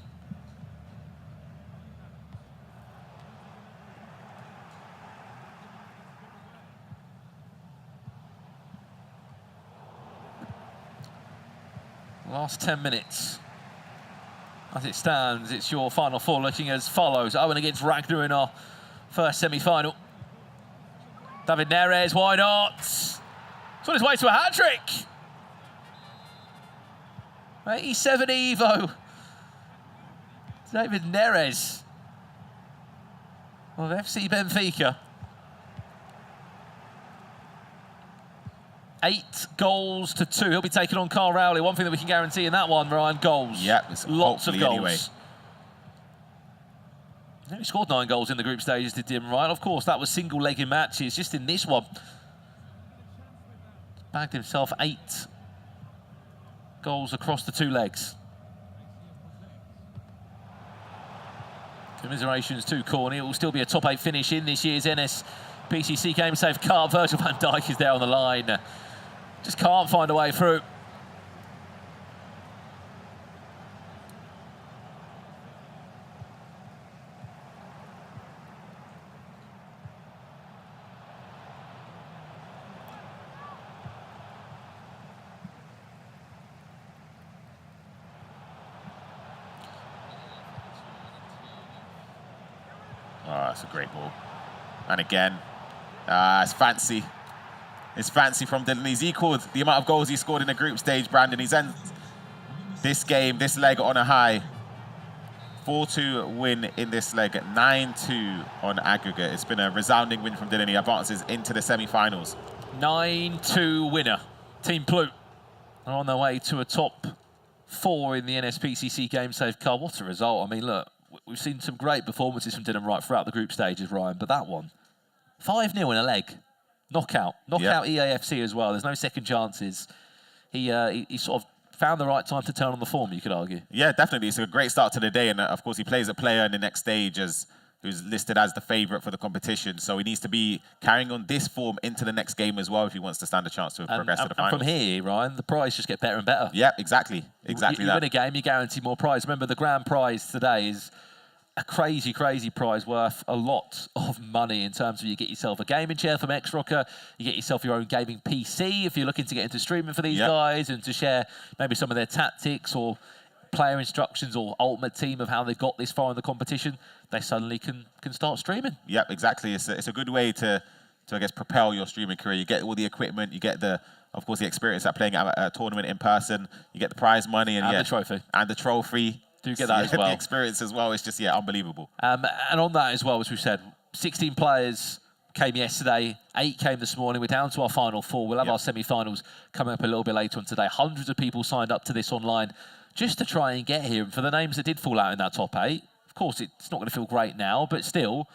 Last 10 minutes. As it stands, it's your final 4 looking as follows. Owen against Ragnar in our first semi-final. David Neres, why not? He's on his way to a hat-trick. 87 Evo. David Neres of FC Benfica. 8-2. He'll be taking on Kyle Rowley. One thing that we can guarantee in that one, Ryan, goals. Yep, lots of goals. Anyway. He only scored 9 goals in the group stages, did Dim, right? Of course, that was single-legged matches. Just in this one, bagged himself 8 goals across the 2 legs. Commiserations to Corney. It will still be a top 8 finish in this year's NSPCC Game Save Cup. Virgil van Dijk is there on the line. Just can't find a way through. Oh, that's a great ball. And again, it's fancy. It's fancy from Dylan. He's equaled the amount of goals he scored in the group stage, Brandon. He's ended this game, this leg on a high. 4-2 win in this leg, 9-2 on aggregate. It's been a resounding win from Dylan. He advances into the semi-finals. 9-2 winner. Team Blue are on their way to a top 4 in the NSPCC Game Save Cup. What a result. I mean, look, we've seen some great performances from Dylan Wright throughout the group stages, Ryan, but that one, 5-0 in a leg. Knockout EAFC as well. There's no second chances. He sort of found the right time to turn on the form, you could argue. Yeah, definitely. It's a great start to the day. And of course, he plays a player in the next stage who's listed as the favourite for the competition. So he needs to be carrying on this form into the next game as well if he wants to stand a chance to progress to the finals. And from here, Ryan, the prize just get better and better. Yeah, exactly. You win a game, you guarantee more prize. Remember, the grand prize today is a crazy, crazy prize worth a lot of money in terms of you get yourself a gaming chair from X-Rocker, you get yourself your own gaming PC if you're looking to get into streaming for these guys and to share maybe some of their tactics or player instructions or ultimate team of how they got this far in the competition. They suddenly can start streaming. Yep, exactly. It's a good way to I guess propel your streaming career. You get all the equipment, you get of course the experience at playing at a tournament in person, you get the prize money and the trophy. And the trophy. Do get that as well. The experience as well is just, unbelievable. And on that as well, as we've said, 16 players came yesterday, 8 came this morning. We're down to our final 4. We'll have our semi-finals coming up a little bit later on today. Hundreds of people signed up to this online just to try and get here. And for the names that did fall out in that top 8, of course, it's not going to feel great now, but still,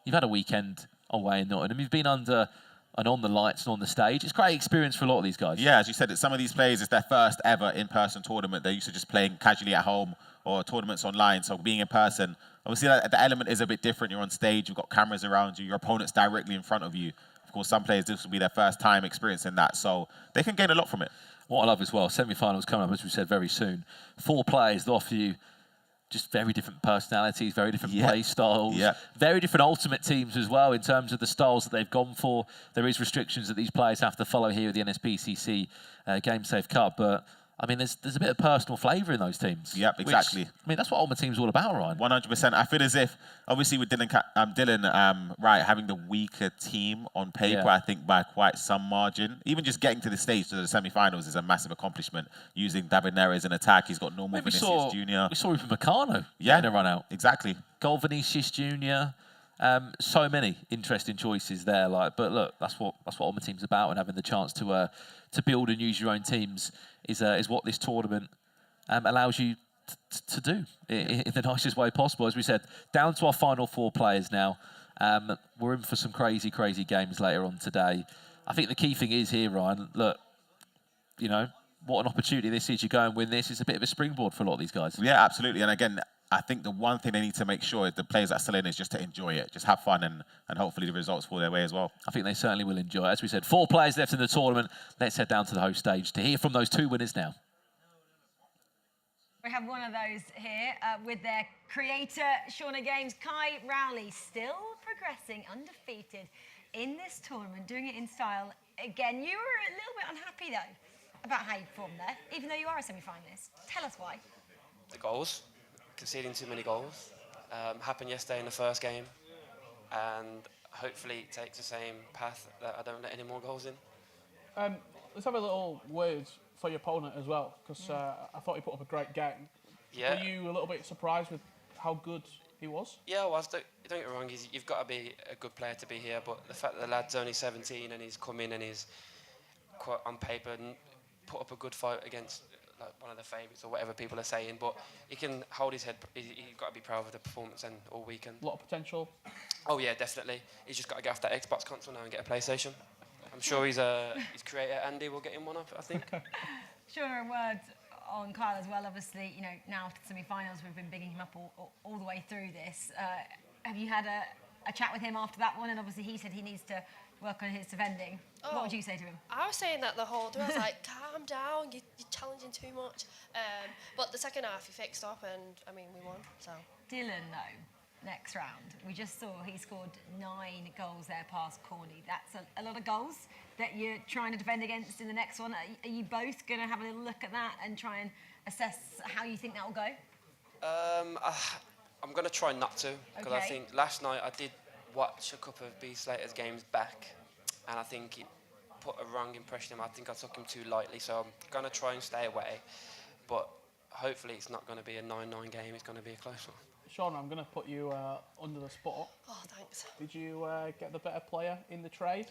you've had a weekend away in Nottingham. You've been under and on the lights and on the stage. It's a great experience for a lot of these guys. Yeah, as you said, some of these players, it's their first ever in-person tournament. They're used to just playing casually at home or tournaments online. So being in person, obviously the element is a bit different. You're on stage, you've got cameras around you, your opponent's directly in front of you. Of course, some players, this will be their first time experiencing that. So they can gain a lot from it. What I love as well, semi-finals coming up, as we said, very soon. 4 players that offer you just very different personalities, very different play styles, very different ultimate teams as well in terms of the styles that they've gone for. There is restrictions that these players have to follow here at the NSPCC Game Save Cup, but I mean, there's a bit of personal flavour in those teams. Yep, exactly. Which, I mean, that's what Ultimate Team's all about, Ryan. 100%. I feel as if, obviously, with Dylan Wright having the weaker team on paper, I think by quite some margin. Even just getting to the stage to the semi-finals is a massive accomplishment. Using David Neres in attack, he's got normal Vinicius Junior. We saw Ruben Meccano getting a run out. Exactly. Goal Vinicius Junior. So many interesting choices there. But look, that's what Ultimate Team's about, and having the chance to build and use your own teams is what this tournament allows you to do in the nicest way possible. As we said, down to our final 4 players now. We're in for some crazy, crazy games later on today. I think the key thing is here, Ryan, look, what an opportunity this is. You go and win this. It's a bit of a springboard for a lot of these guys. Yeah, absolutely. And again, I think the one thing they need to make sure is the players that are still in is just to enjoy it, just have fun, and hopefully the results fall their way as well. I think they certainly will enjoy it. As we said, 4 players left in the tournament. Let's head down to the host stage to hear from those 2 winners now. We have one of those here with their creator, Shauna Games. Kai Rowley still progressing undefeated in this tournament, doing it in style. Again, you were a little bit unhappy, though, about how you performed there, even though you are a semi-finalist. Tell us why. The goals. Conceding too many goals. Happened yesterday in the first game, and hopefully it takes the same path that I don't let any more goals in. Let's have a little word for your opponent as well, because I thought he put up a great game. Yeah. Were you a little bit surprised with how good he was? Yeah, I was. Don't get me wrong, you've got to be a good player to be here, but the fact that the lad's only 17 and he's come in and he's quite on paper and put up a good fight against one of the favourites or whatever people are saying, but he can hold his head. He's got to be proud of the performance and all weekend. A lot of potential. Oh yeah, definitely. He's just got to get off that Xbox console now and get a PlayStation. I'm sure his creator Andy will get him one up, I think. Sure, a word on Kyle as well. Obviously, now after the semi-finals, we've been bigging him up all the way through this. Have you had a chat with him after that one? And obviously, he said he needs to work on his defending. Oh, what would you say to him? I was saying that the whole time. I was like, calm down, you're challenging too much. But the second half, he fixed up, and I mean, we won. So Dylan, though, next round, we just saw he scored 9 goals there past Corney. That's a lot of goals that you're trying to defend against in the next one. Are you both going to have a little look at that and try and assess how you think that will go? I'm going to try not to, because I think last night I did watch a couple of B Slater's games back, and I think put a wrong impression on him. I think I took him too lightly, so I'm going to try and stay away. But hopefully it's not going to be a 9-9 game. It's going to be a close one. Sean, I'm going to put you under the spot. Oh, thanks. Did you get the better player in the trade?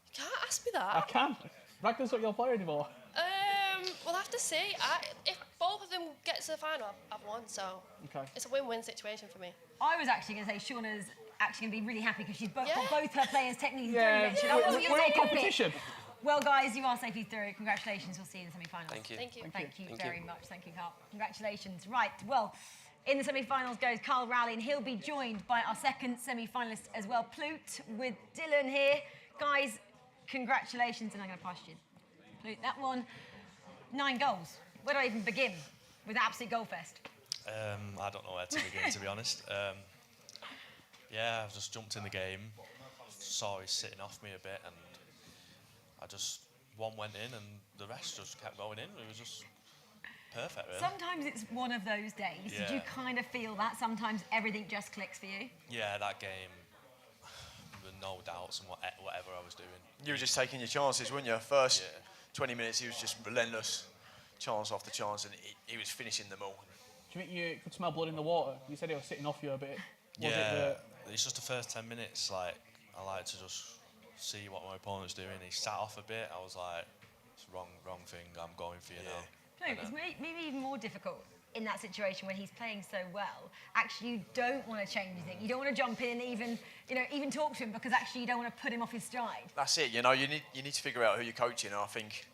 You can't ask me that. I can. Ragnar's not your player anymore. We'll have to see. If both of them get to the final, I've won, so Okay. it's a win-win situation for me. I was actually going to say Shauna's actually going to be really happy because she's got Yeah. both her players technically Yeah, through. I wasn't we're going to in take a competition. pick. Well, guys, you are safely through. Congratulations. We'll see you in the semi-finals. Thank you. Thank you. Thank you Thank very you. much. Thank you, Carl. Congratulations. Right, well, in the semi-finals goes Carl Rowley, and he'll be joined by our second semi-finalist as well, Plute, with Dylan here. Guys, congratulations, and I'm going to pass you. Plute, that one, 9 goals. Where do I even begin with absolute goal fest? I don't know where to begin, to be honest. Yeah, I've just jumped in the game, saw he's sitting off me a bit, and one went in, and the rest just kept going in. It was just perfect, really. Sometimes it's one of those days. Did you Yeah. kind of feel that? Sometimes everything just clicks for you? Yeah, that game, with no doubts and whatever I was doing. You were just taking your chances, weren't you? First 20 minutes, he was just relentless, chance after chance, and he was finishing them all. Do you think you could smell blood in the water? You said he was sitting off you a bit. Was Yeah, it's just the first 10 minutes, like, I like to just see what my opponent's doing. He sat off a bit, I was like, it's wrong thing, I'm going for you now. No, it's maybe even more difficult in that situation when he's playing so well. Actually, you don't want to change anything. You don't want to jump in and even talk to him because actually you don't want to put him off his stride. That's it, you know, you need to figure out who you're coaching, and I think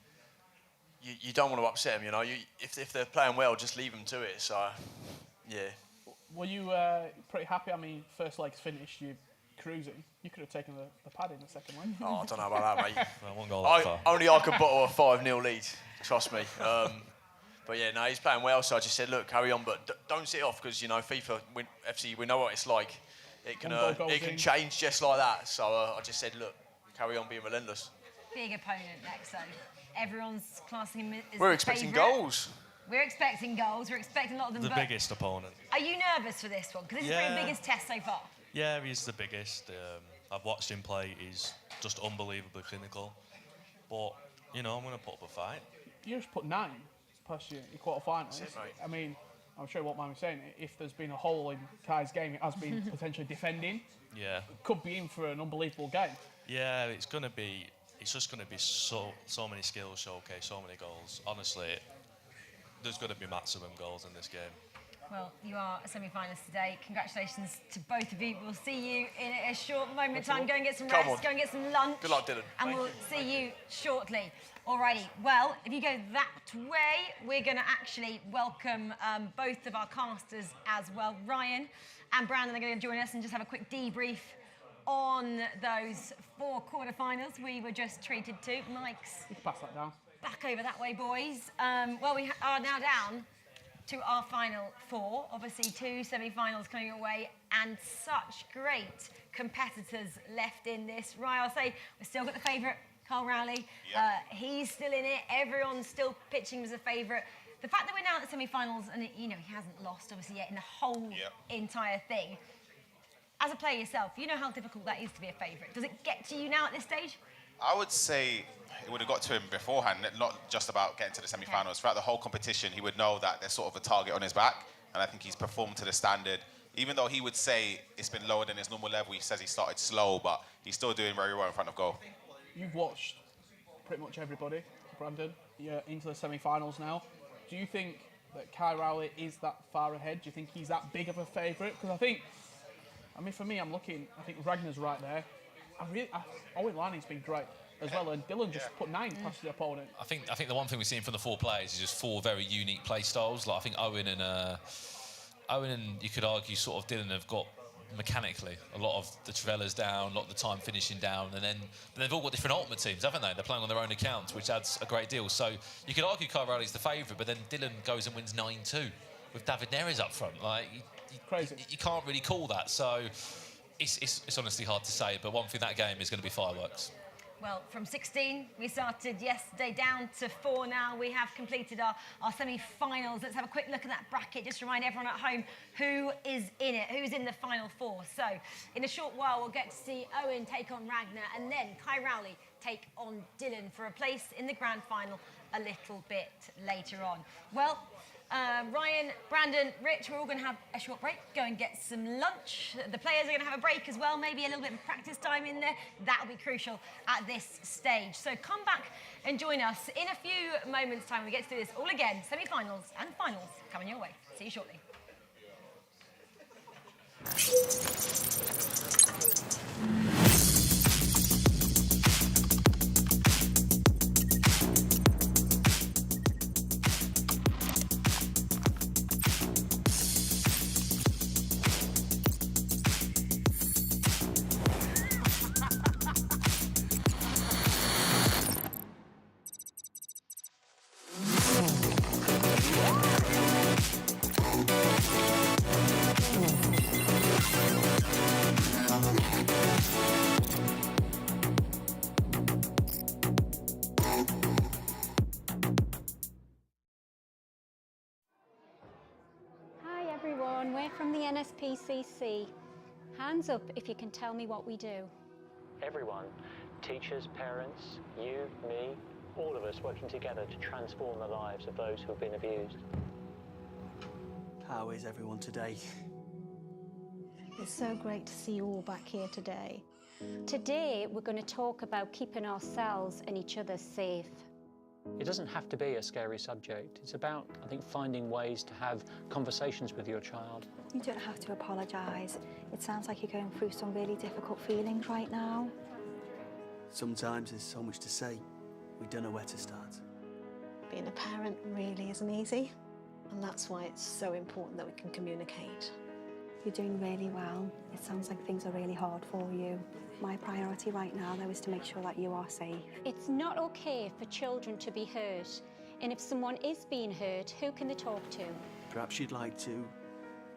you don't want to upset them, you know. If they're playing well, just leave them to it, so, yeah. Were you pretty happy? I mean, first leg's finished, you're cruising. You could have taken the pad in the second one. Oh, I don't know about that, mate. I won't go that far. Only I could bottle a 5-0 lead, trust me. But yeah, no, he's playing well, so I just said, look, carry on, but don't sit off, because, you know, FIFA, FC, we know what it's like. It can change just like that. So I just said, look, carry on being relentless. Big opponent next, so everyone's classing him as We're the expecting favourite. goals. We're expecting goals. We're expecting a lot of them. The but biggest opponent. Are you nervous for this one? Because this is probably the biggest test so far. Yeah, he's the biggest. I've watched him play. He's just unbelievably clinical. But, you know, I'm going to put up a fight. You just put 9 past your quarter-finals. That's it, mate. I mean, I'm sure you won't mind me saying it. If there's been a hole in Kai's game, it has been potentially defending. Yeah. Could be in for an unbelievable game. Yeah, it's just going to be so many skills showcased, so many goals. Honestly, there's going to be maximum goals in this game. Well, you are a semi-finalist today. Congratulations to both of you. We'll see you in a short moment of time. Go and get some Come rest, on. go and get some lunch. Good luck, Dylan. And we'll see you shortly. Alrighty, well, if you go that way, we're going to actually welcome both of our casters as well. Ryan and Brandon are going to join us and just have a quick debrief on those 4 quarterfinals we were just treated to. Mike's You can pass that down. back over that way, boys. Well, we are now down to our final 4. Obviously, 2 semi-finals coming away and such great competitors left in this. Ryan, I'll say we've still got the favourite, Carl Rowley. He's still in it. Everyone's still pitching as a favourite. The fact that we're now at the semi-finals and, you know, he hasn't lost, obviously, yet in the whole entire thing. As a player yourself, you know how difficult that is to be a favourite. Does it get to you now at this stage? I would say it would have got to him beforehand, not just about getting to the semi-finals. Throughout the whole competition, he would know that there's sort of a target on his back, and I think he's performed to the standard. Even though he would say it's been lower than his normal level, he says he started slow, but he's still doing very well in front of goal. You've watched pretty much everybody, Brandon. You're into the semi-finals now. Do you think that Kai Rowley is that far ahead? Do you think he's that big of a favourite? Because I mean, for me, I'm looking, I think Ragnar's right there. Owen Laney's been great as well, and Dylan just put 9 past the opponent. I think the one thing we're seeing from the 4 players is just 4 very unique play styles. Like I think Owen and you could argue sort of Dylan have got mechanically a lot of the Travellas down, a lot of the time finishing down, but they've all got different ultimate teams, haven't they? They're playing on their own accounts, which adds a great deal. So you could argue Kai Rowley's the favourite, but then Dylan goes and wins 9-2 with David Neres up front. Like crazy. You can't really call that. So it's honestly hard to say, but one thing that game is going to be fireworks. Well, from 16, we started yesterday, down to 4 now. We have completed our semi-finals. Let's have a quick look at that bracket, just to remind everyone at home who is in it, who's in the final 4. So, in a short while, we'll get to see Owen take on Ragnar, and then Kai Rowley take on Dylan for a place in the grand final a little bit later on. Well, Ryan, Brandon, Rich, we're all going to have a short break, go and get some lunch. The players are going to have a break as well, maybe a little bit of practice time in there. That'll be crucial at this stage. So come back and join us in a few moments' time. We get to do this all again, semi-finals and finals coming your way. See you shortly. We're from the NSPCC. Hands up if you can tell me what we do. Everyone, teachers, parents, you, me, all of us working together to transform the lives of those who have been abused. How is everyone today? It's so great to see you all back here today. Today, we're going to talk about keeping ourselves and each other safe. It doesn't have to be a scary subject. It's about, I think, finding ways to have conversations with your child. You don't have to apologise. It sounds like you're going through some really difficult feelings right now. Sometimes there's so much to say, we don't know where to start. Being a parent really isn't easy, and that's why it's so important that we can communicate. You're doing really well. It sounds like things are really hard for you. My priority right now, though, is to make sure that you are safe. It's not okay for children to be hurt. And if someone is being hurt, who can they talk to? Perhaps you'd like to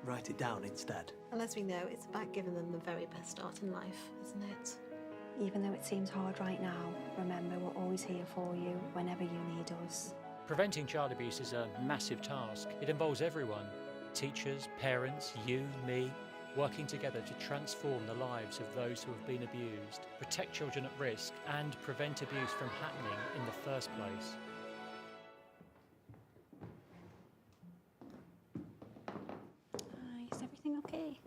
write it down instead. And as we know, it's about giving them the very best start in life, isn't it? Even though it seems hard right now, remember we're always here for you whenever you need us. Preventing child abuse is a massive task. It involves everyone. Teachers, parents, you, me, working together to transform the lives of those who have been abused, protect children at risk, and prevent abuse from happening in the first place. Is everything okay?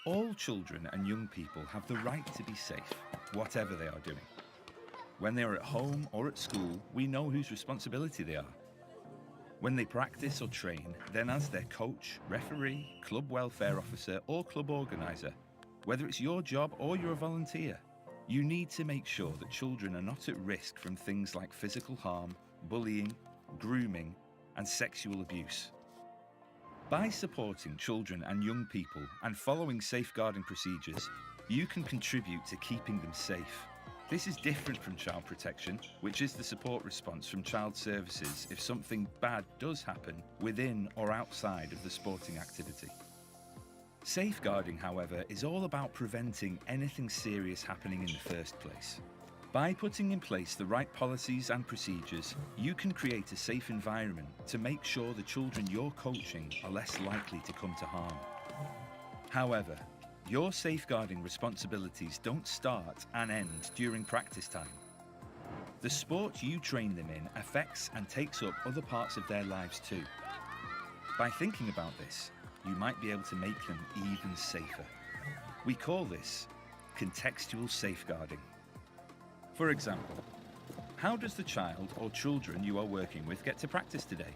All children and young people have the right to be safe, whatever they are doing. When they are at home or at school, we know whose responsibility they are. When they practice or train, then as their coach, referee, club welfare officer or club organiser, whether it's your job or you're a volunteer, you need to make sure that children are not at risk from things like physical harm, bullying, grooming and sexual abuse. By supporting children and young people and following safeguarding procedures, you can contribute to keeping them safe. This is different from child protection, which is the support response from child services if something bad does happen within or outside of the sporting activity. Safeguarding, however, is all about preventing anything serious happening in the first place. By putting in place the right policies and procedures, you can create a safe environment to make sure the children you're coaching are less likely to come to harm. However, your safeguarding responsibilities don't start and end during practice time. The sport you train them in affects and takes up other parts of their lives too. By thinking about this, you might be able to make them even safer. We call this contextual safeguarding. For example, how does the child or children you are working with get to practice today?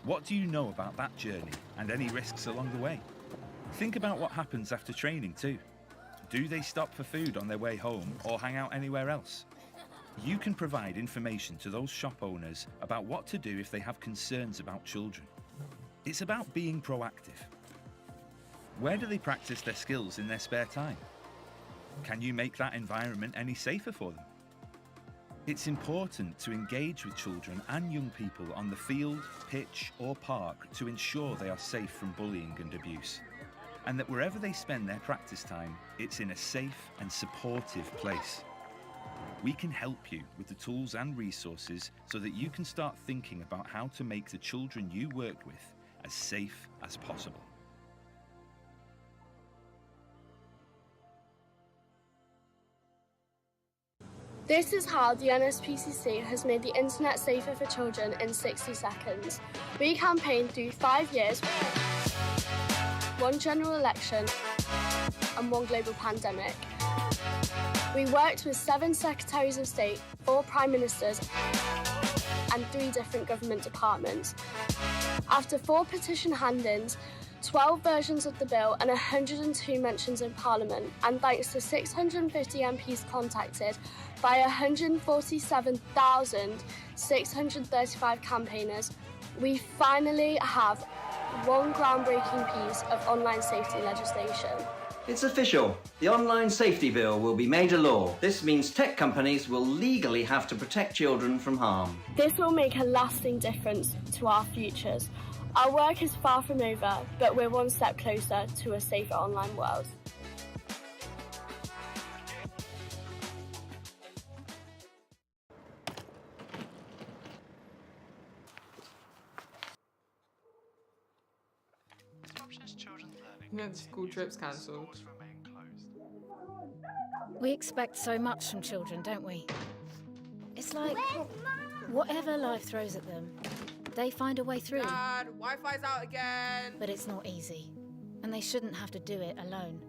What do you know about that journey and any risks along the way? Think about what happens after training too. Do they stop for food on their way home or hang out anywhere else? You can provide information to those shop owners about what to do if they have concerns about children. It's about being proactive. Where do they practice their skills in their spare time? Can you make that environment any safer for them? It's important to engage with children and young people on the field, pitch or park to ensure they are safe from bullying and abuse, and that wherever they spend their practice time, it's in a safe and supportive place. We can help you with the tools and resources so that you can start thinking about how to make the children you work with as safe as possible. This is how the NSPCC has made the internet safer for children in 60 seconds. We campaigned through 5 years, 1 general election and 1 global pandemic. We worked with 7 secretaries of state, 4 prime ministers and 3 different government departments. After 4 petition hand-ins, 12 versions of the bill and 102 mentions in Parliament, and thanks to 650 MPs contacted by 147,635 campaigners, we finally have 1 groundbreaking piece of online safety legislation. It's official. The Online Safety Bill will be made a law. This means tech companies will legally have to protect children from harm. This will make a lasting difference to our futures. Our work is far from over, but we're 1 step closer to a safer online world. The school trip's cancelled. We expect so much from children, don't we? It's like whatever life throws at them, they find a way through. Dad, Wi-Fi's out again. But it's not easy, and they shouldn't have to do it alone.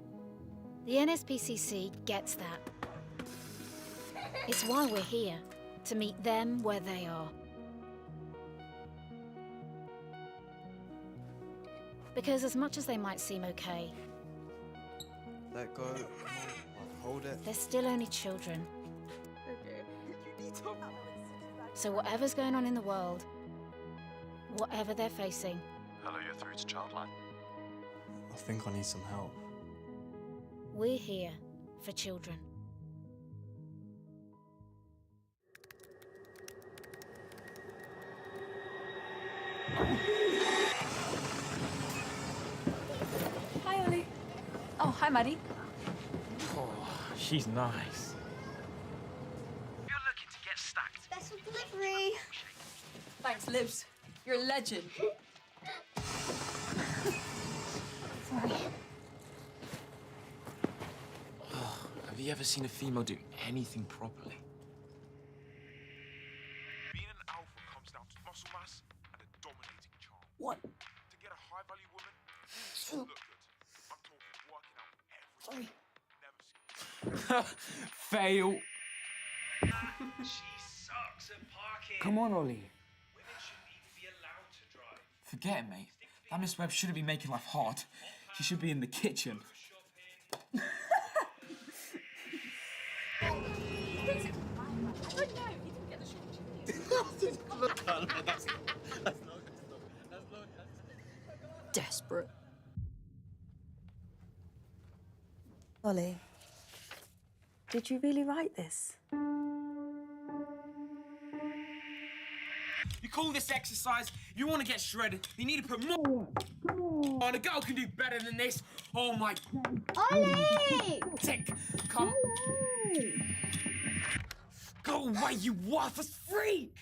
The NSPCC gets that. It's why we're here, to meet them where they are. Because as much as they might seem okay, let go, hold it. they're still only children. Okay. You need to... So whatever's going on in the world, whatever they're facing, Hello, you're through to Childline. I think I need some help. we're here for children. Hi, Ollie. Oh, hi, Maddie. Oh, she's nice. You're looking to get stacked. Special delivery. Thanks, Libs. You're a legend. Sorry. Have you ever seen a female do anything properly? Being an alpha comes down to muscle mass and a dominating charm. What? To get a high-value woman, you look good. I'm talking working out every day. Never seen. Fail. She sucks at parking. Come on, Ollie. Women shouldn't even be allowed to drive. Forget it, mate. That Miss Webb shouldn't be making life hard. She should be in the kitchen. Desperate. Ollie, did you really write this? You call this exercise? You want to get shredded? You need to put more. Come on, a girl can do better than this. Oh my. Ollie! Tick, come. Go away, you worthless freak!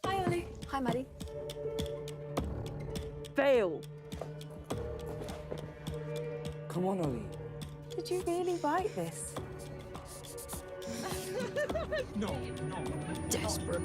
Hi, Ollie. Hi, Maddie. Fail. Come on, Ollie. Did you really write this? No. Desperate.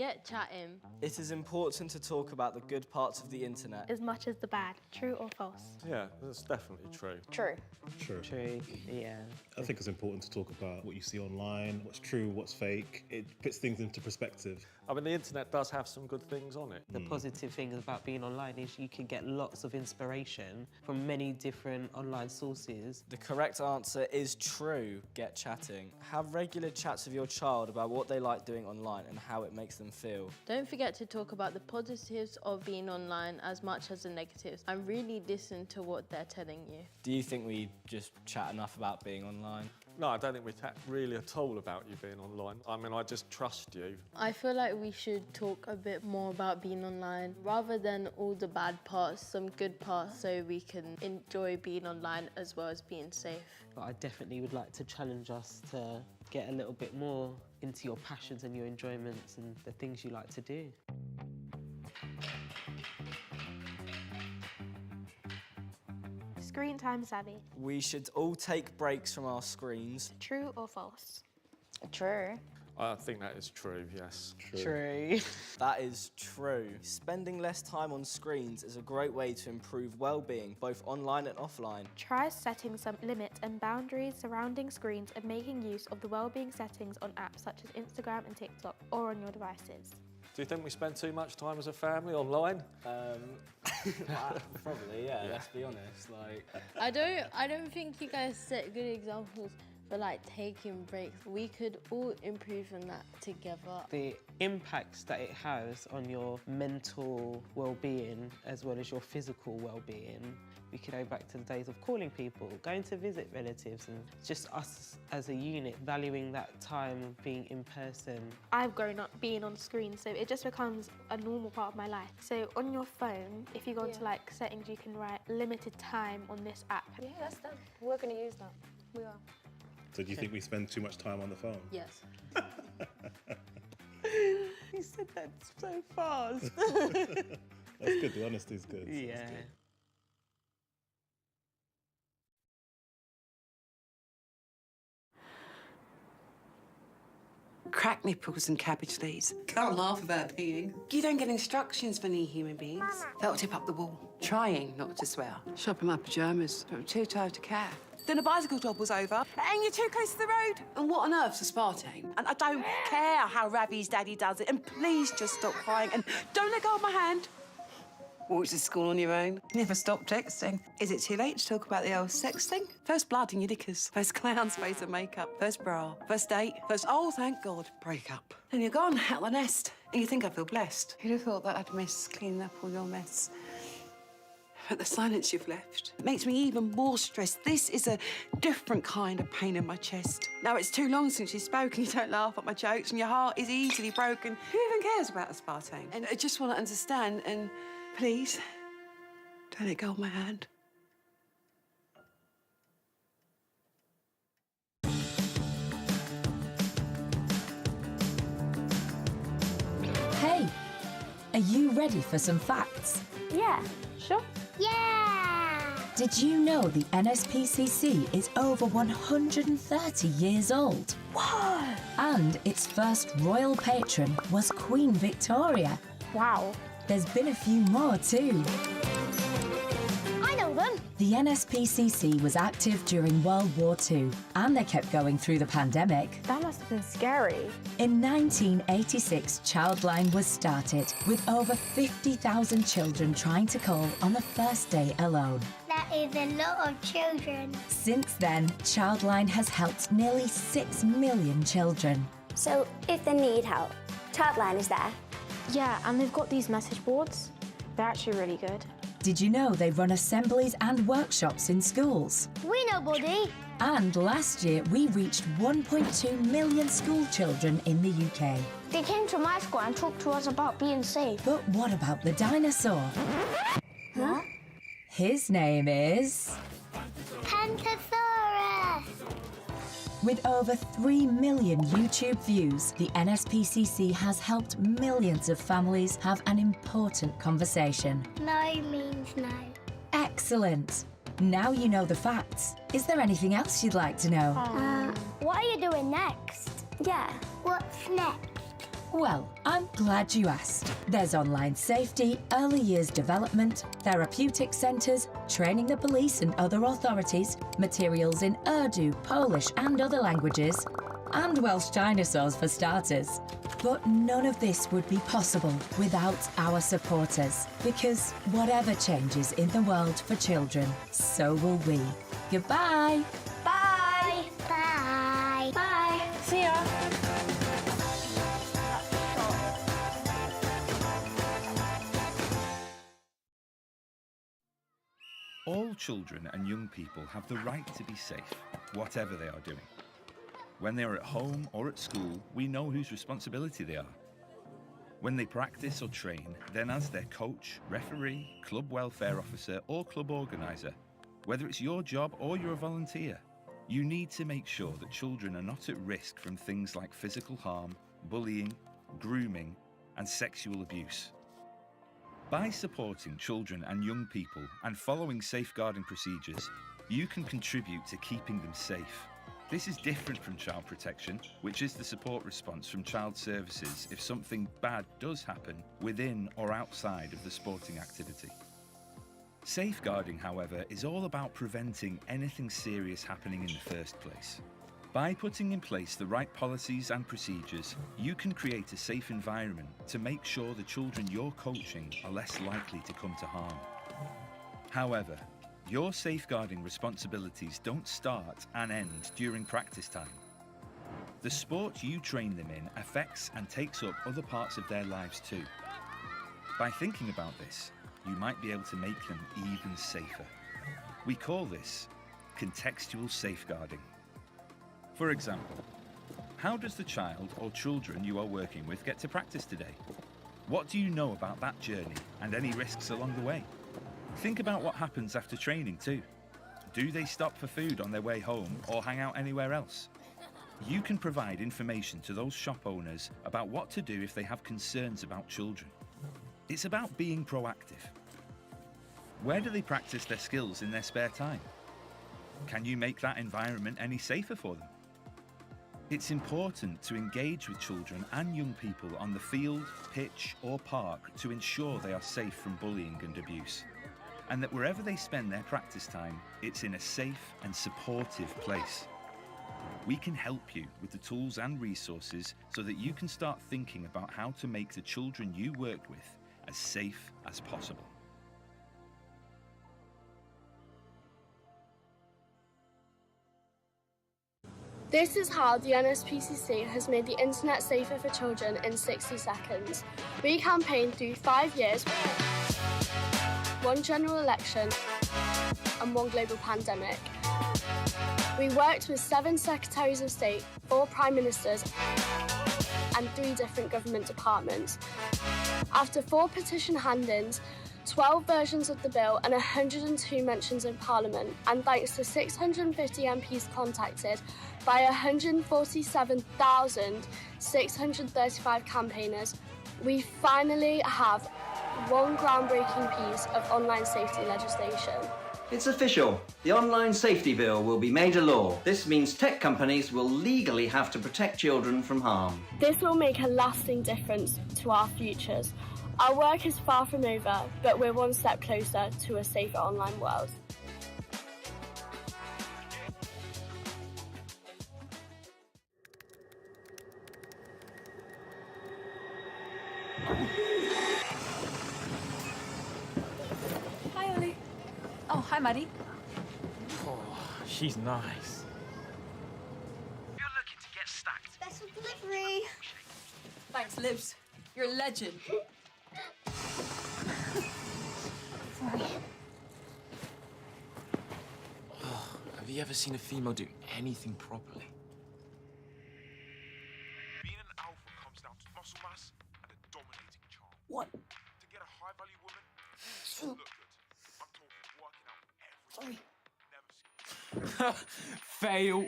Get chatting. It is important to talk about the good parts of the internet. As much as the bad. True or false? Yeah, that's definitely true. True. True. True, yeah. I think it's important to talk about what you see online, what's true, what's fake. It puts things into perspective. I mean, the internet does have some good things on it. The positive thing about being online is you can get lots of inspiration from many different online sources. The correct answer is true. Get chatting. Have regular chats with your child about what they like doing online and how it makes them feel. Don't forget to talk about the positives of being online as much as the negatives, and really listen to what they're telling you. Do you think we just chat enough about being online? No, I don't think we chat really at all about you being online. I mean, I just trust you. I feel like we should talk a bit more about being online rather than all the bad parts, some good parts, so we can enjoy being online as well as being safe. But I definitely would like to challenge us to get a little bit more into your passions and your enjoyments and the things you like to do. Screen time savvy. We should all take breaks from our screens. True or false? True. I think that is true, yes. True. That is true. Spending less time on screens is a great way to improve well-being, both online and offline. Try setting some limits and boundaries surrounding screens and making use of the well-being settings on apps such as Instagram and TikTok or on your devices. Do you think we spend too much time as a family online? Probably, yeah, let's be honest. I don't think you guys set good examples for like taking breaks. We could all improve on that together. The impacts that it has on your mental well-being as well as your physical well-being. We could go back to the days of calling people, going to visit relatives, and just us as a unit valuing that time of being in person. I've grown up being on screen, so it just becomes a normal part of my life. So on your phone, if you go into like settings, you can write limited time on this app. Yeah, that's done. We're going to use that. We are. So do you think we spend too much time on the phone? Yes. You said that so fast. That's good, the honesty is good. Yeah. Cracked nipples and cabbage leaves. Can't laugh about peeing. You don't get instructions for new human beings. That'll tip up the wall. Trying not to swear. Shop in my pyjamas, but I'm too tired to care. Then a bicycle job was over, and you're too close to the road. And what on earth's aspartame? And I don't care how Ravi's daddy does it. And please just stop crying and don't let go of my hand. Walk to school on your own. Never stop texting. Is it too late to talk about the old sex thing? First blood in your knickers. First clown's face and makeup. First bra. First date. First, oh, thank God, break up. And you're gone, out the nest. And you think I feel blessed. Who'd have thought that I'd miss cleaning up all your mess? But the silence you've left makes me even more stressed. This is a different kind of pain in my chest. Now, it's too long since you've spoken, you don't laugh at my jokes, and your heart is easily broken. Who even cares about aspartame? And I just want to understand, and please, don't let go of my hand. Hey, are you ready for some facts? Yeah, sure. Yeah! Did you know the NSPCC is over 130 years old? Whoa! And its first royal patron was Queen Victoria. Wow. There's been a few more too. I know them. The NSPCC was active during World War II, and they kept going through the pandemic. That must have been scary. In 1986, Childline was started, with over 50,000 children trying to call on the first day alone. That is a lot of children. Since then, Childline has helped nearly 6 million children. So, if they need help, Childline is there. Yeah, and they've got these message boards. They're actually really good. Did you know they run assemblies and workshops in schools? We know, Buddy. And last year, we reached 1.2 million school children in the UK. They came to my school and talked to us about being safe. But what about the dinosaur? Huh? His name is... Pentasaurus. With over 3 million YouTube views, the NSPCC has helped millions of families have an important conversation. No means no. Excellent! Now you know the facts. Is there anything else you'd like to know? What are you doing next? Yeah, what's next? Well, I'm glad you asked. There's online safety, early years development, therapeutic centres, training the police and other authorities, materials in Urdu, Polish and other languages, and Welsh dinosaurs for starters. But none of this would be possible without our supporters, because whatever changes in the world for children, so will we. Goodbye. Bye. Bye. Bye. See ya. All children and young people have the right to be safe, whatever they are doing. When they are at home or at school, we know whose responsibility they are. When they practice or train, then as their coach, referee, club welfare officer or club organiser, whether it's your job or you're a volunteer, you need to make sure that children are not at risk from things like physical harm, bullying, grooming and sexual abuse. By supporting children and young people and following safeguarding procedures, you can contribute to keeping them safe. This is different from child protection, which is the support response from child services if something bad does happen within or outside of the sporting activity. Safeguarding, however, is all about preventing anything serious happening in the first place. By putting in place the right policies and procedures, you can create a safe environment to make sure the children you're coaching are less likely to come to harm. However, your safeguarding responsibilities don't start and end during practice time. The sport you train them in affects and takes up other parts of their lives too. By thinking about this, you might be able to make them even safer. We call this contextual safeguarding. For example, how does the child or children you are working with get to practice today? What do you know about that journey and any risks along the way? Think about what happens after training too. Do they stop for food on their way home or hang out anywhere else? You can provide information to those shop owners about what to do if they have concerns about children. It's about being proactive. Where do they practice their skills in their spare time? Can you make that environment any safer for them? It's important to engage with children and young people on the field, pitch or park to ensure they are safe from bullying and abuse, and that wherever they spend their practice time, it's in a safe and supportive place. We can help you with the tools and resources so that you can start thinking about how to make the children you work with as safe as possible. This is how the NSPCC has made the internet safer for children in 60 seconds. We campaigned through 5 years, 1 general election and 1 global pandemic. We worked with 7 secretaries of state, 4 prime ministers and 3 different government departments. After 4 petition hand-ins, 12 versions of the bill and 102 mentions in Parliament, and thanks to 650 MPs contacted by 147,635 campaigners, we finally have 1 groundbreaking piece of online safety legislation. It's official. The Online Safety Bill will be made a law. This means tech companies will legally have to protect children from harm. This will make a lasting difference to our futures. Our work is far from over, but we're 1 step closer to a safer online world. Hi, Ollie. Oh, hi, Maddie. Oh, she's nice. You're looking to get stacked. Special delivery. Thanks, Libs. You're a legend. Sorry. Have you ever seen a female do anything properly? Being an alpha comes down to muscle mass and a dominating charm. What? To get a high-value woman, you look good. I'm talking working out every day. Never seen. Fail.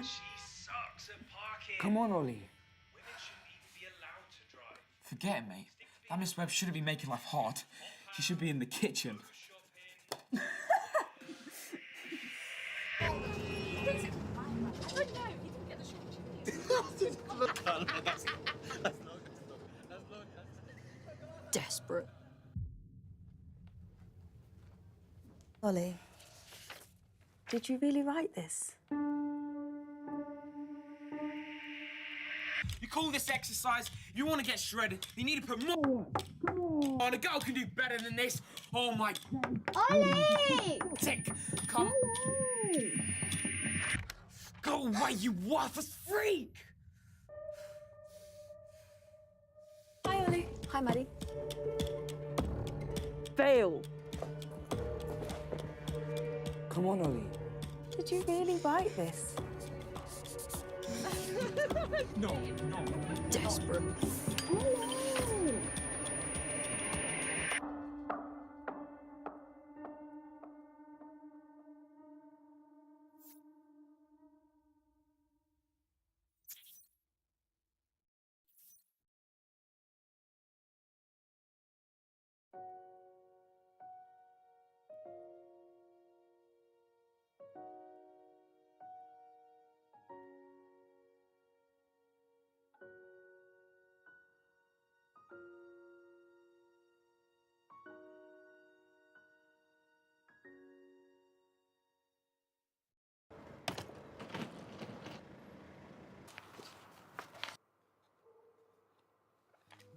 She sucks at parking. Come on, Ollie. Women shouldn't even be allowed to drive. Forget it, mate. That Miss Webb shouldn't be making life hard. She should be in the kitchen. Desperate. Ollie, did you really write this? You call this exercise, you want to get shredded, you need to put more. Come on, a girl can do better than this. Oh my. Ollie! Tick, come. Go away, you worthless freak! Hi, Ollie. Hi, Maddie. Fail. Come on, Ollie. Did you really write this? No. Desperate.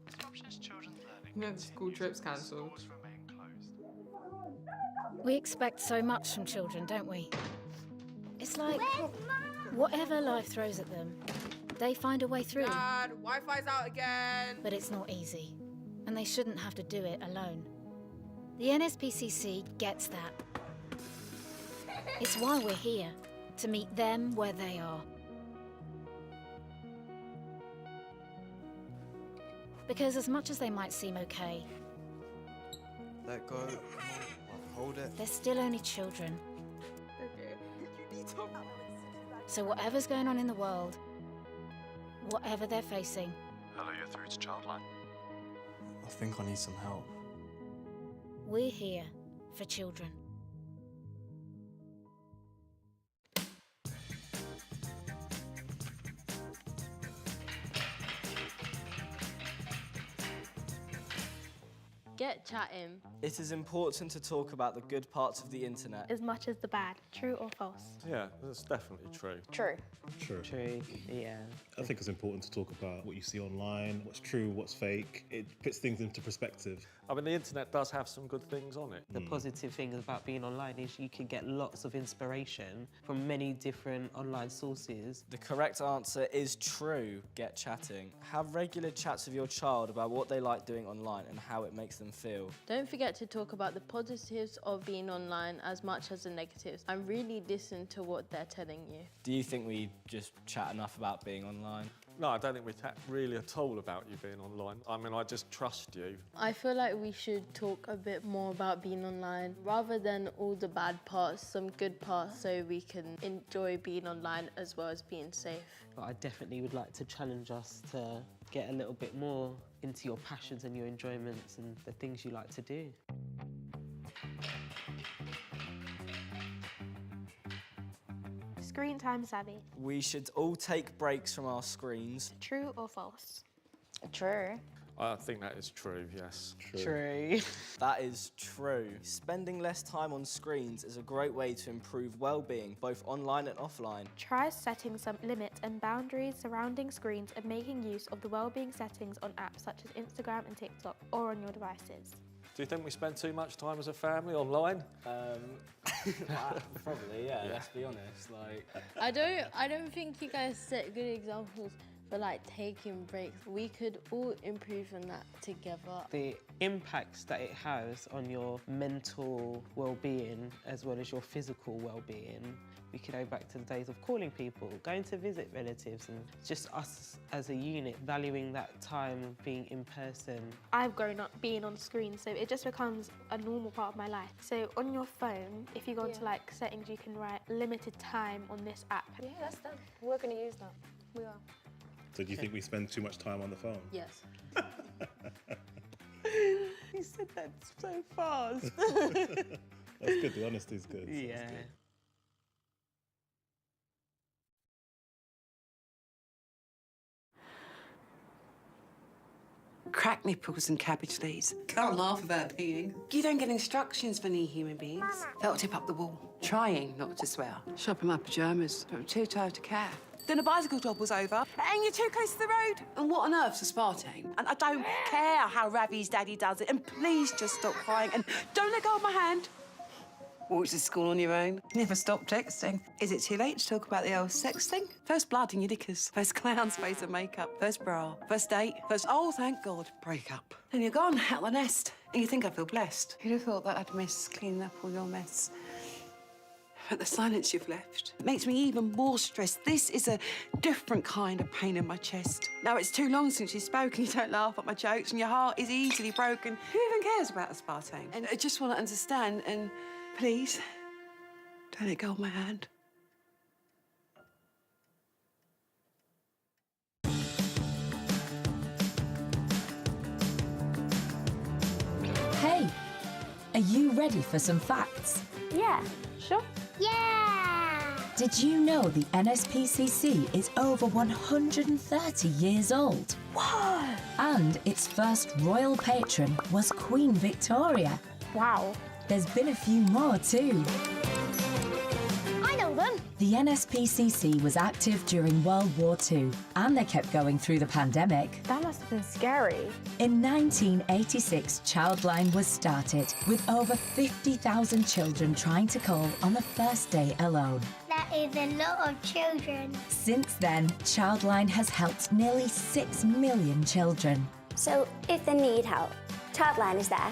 Disruptions children's learning. You know, the school trip's cancelled. We expect so much from children, don't we? It's like whatever life throws at them, they find a way through. Dad, Wi-Fi's out again. But it's not easy, and they shouldn't have to do it alone. The NSPCC gets that. It's why we're here, to meet them where they are. Because as much as they might seem okay, Let go. Hold it. they're still only children. Okay. You need to. So whatever's going on in the world, whatever they're facing, Hello, you're through to Childline. I think I need some help. we're here for children. Get chatting. It is important to talk about the good parts of the internet. As much as the bad. True or false? Yeah, that's definitely true. True. True. True, yeah. I think it's important to talk about what you see online, what's true, what's fake. It puts things into perspective. I mean, the internet does have some good things on it. The positive thing about being online is you can get lots of inspiration from many different online sources. The correct answer is true. Get chatting. Have regular chats with your child about what they like doing online and how it makes them feel. Don't forget to talk about the positives of being online as much as the negatives and really listen to what they're telling you. Do you think we just chat enough about being online? No, I don't think we chat really at all about you being online. I mean, I just trust you. I feel like we should talk a bit more about being online rather than all the bad parts, some good parts, so we can enjoy being online as well as being safe. But I definitely would like to challenge us to get a little bit more into your passions and your enjoyments and the things you like to do. Screen time savvy. We should all take breaks from our screens. True or false? True. I think that is true, yes. True. That is true. Spending less time on screens is a great way to improve well-being, both online and offline. Try setting some limits and boundaries surrounding screens and making use of the well-being settings on apps such as Instagram and TikTok or on your devices. Do you think we spend too much time as a family online? Probably, yeah, let's be honest. Like, I don't think you guys set good examples for like taking breaks. We could all improve on that together. The impacts that it has on your mental well-being as well as your physical well-being. We could go back to the days of calling people, going to visit relatives, and just us as a unit valuing that time of being in person. I've grown up being on screens, so it just becomes a normal part of my life. So on your phone, if you go into like settings, you can write limited time on this app. Yeah, that's done. We're going to use that. We are. So do you think we spend too much time on the phone? Yes. You said that so fast. That's good, the honesty is good. Yeah. Crack nipples and cabbage leaves. Can't laugh about peeing. You don't get instructions for new human beings. That'll tip up the wall. Trying not to swear. Shop in my pyjamas. I'm too tired to care. Then a bicycle job was over, and you're too close to the road. And what on earth's aspartame? And I don't care how Ravi's daddy does it. And please just stop crying and don't let go of my hand. Walk to school on your own. Never stop texting. Is it too late to talk about the old sex thing? First blood in your knickers. First clown's face and makeup. First bra. First date. First, oh, thank God, break up. And you're gone, out the nest. And you think I feel blessed. Who'd have thought that I'd miss cleaning up all your mess? But the silence you've left makes me even more stressed. This is a different kind of pain in my chest. Now, it's too long since you spoke and you don't laugh at my jokes and your heart is easily broken. Who even cares about aspartame? And I just want to understand and please, don't let go of my hand. Hey, are you ready for some facts? Yeah, sure. Yeah! Did you know the NSPCC is over 130 years old? Whoa! And its first royal patron was Queen Victoria. Wow. There's been a few more too. I know them. The NSPCC was active during World War II, and they kept going through the pandemic. That must have been scary. In 1986, Childline was started, with over 50,000 children trying to call on the first day alone. That is a lot of children. Since then, Childline has helped nearly 6 million children. So, if they need help, Childline is there.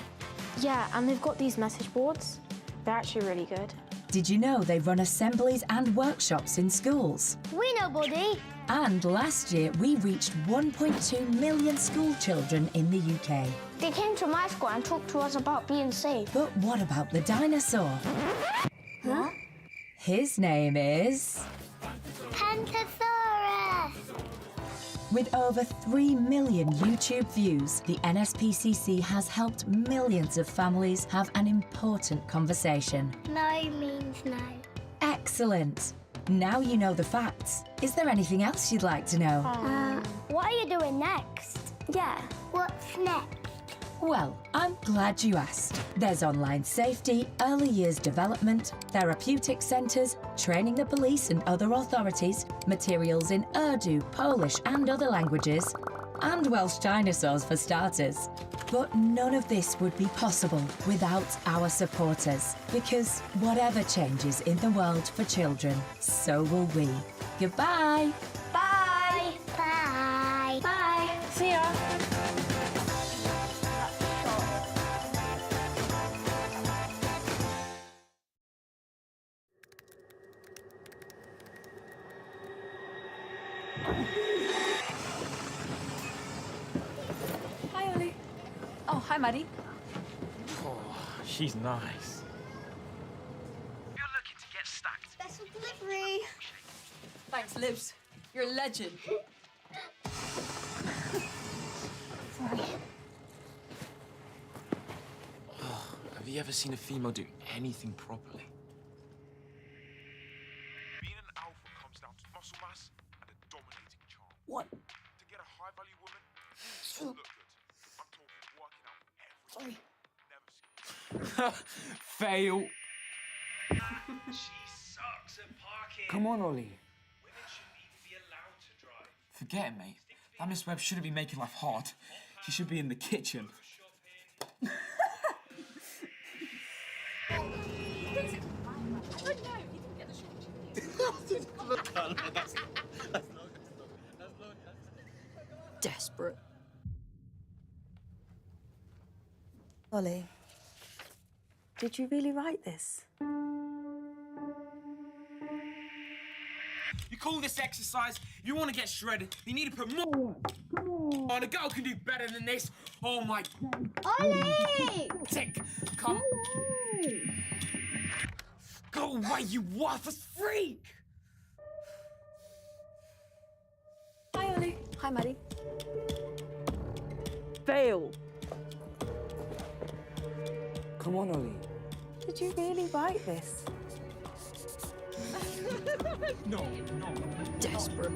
Yeah, and they've got these message boards. They're actually really good. Did you know they run assemblies and workshops in schools? We know, buddy. And last year, we reached 1.2 million school children in the UK. They came to my school and talked to us about being safe. But what about the dinosaur? Huh? His name is... Pentasaurus. With over 3 million YouTube views, the NSPCC has helped millions of families have an important conversation. No means no. Excellent! Now you know the facts. Is there anything else you'd like to know? What are you doing next? Yeah, what's next? Well, I'm glad you asked. There's online safety, early years development, therapeutic centres, training the police and other authorities, materials in Urdu, Polish and other languages, and Welsh dinosaurs for starters. But none of this would be possible without our supporters, because whatever changes in the world for children, so will we. Goodbye! Bye! Bye! Bye! See ya! Hi, Ollie. Oh, hi, Maddie. Oh, she's nice. If you're looking to get stacked, Special delivery. Thanks, Libs. You're a legend. Sorry. Oh, have you ever seen a female do anything properly? Being an alpha comes down to muscle mass and a dominating charm. What? To get a high-value woman, you look good. I'm talking working out every Sorry. never seen. Fail. she sucks at parking. Come on, Ollie. Women shouldn't even be allowed to drive. Forget it, mate. That Miss Webb shouldn't be making life hard. She should be in the kitchen. Desperate. Ollie, did you really write this? You call this exercise, you want to get shredded, you need to put more. Come on, a girl can do better than this. Oh my. Ollie! Tick, come. Go away, you worthless freak! Hi, Ollie. Hi, Maddie. Fail. Come on, Ollie. Did you really write this? No. Desperate.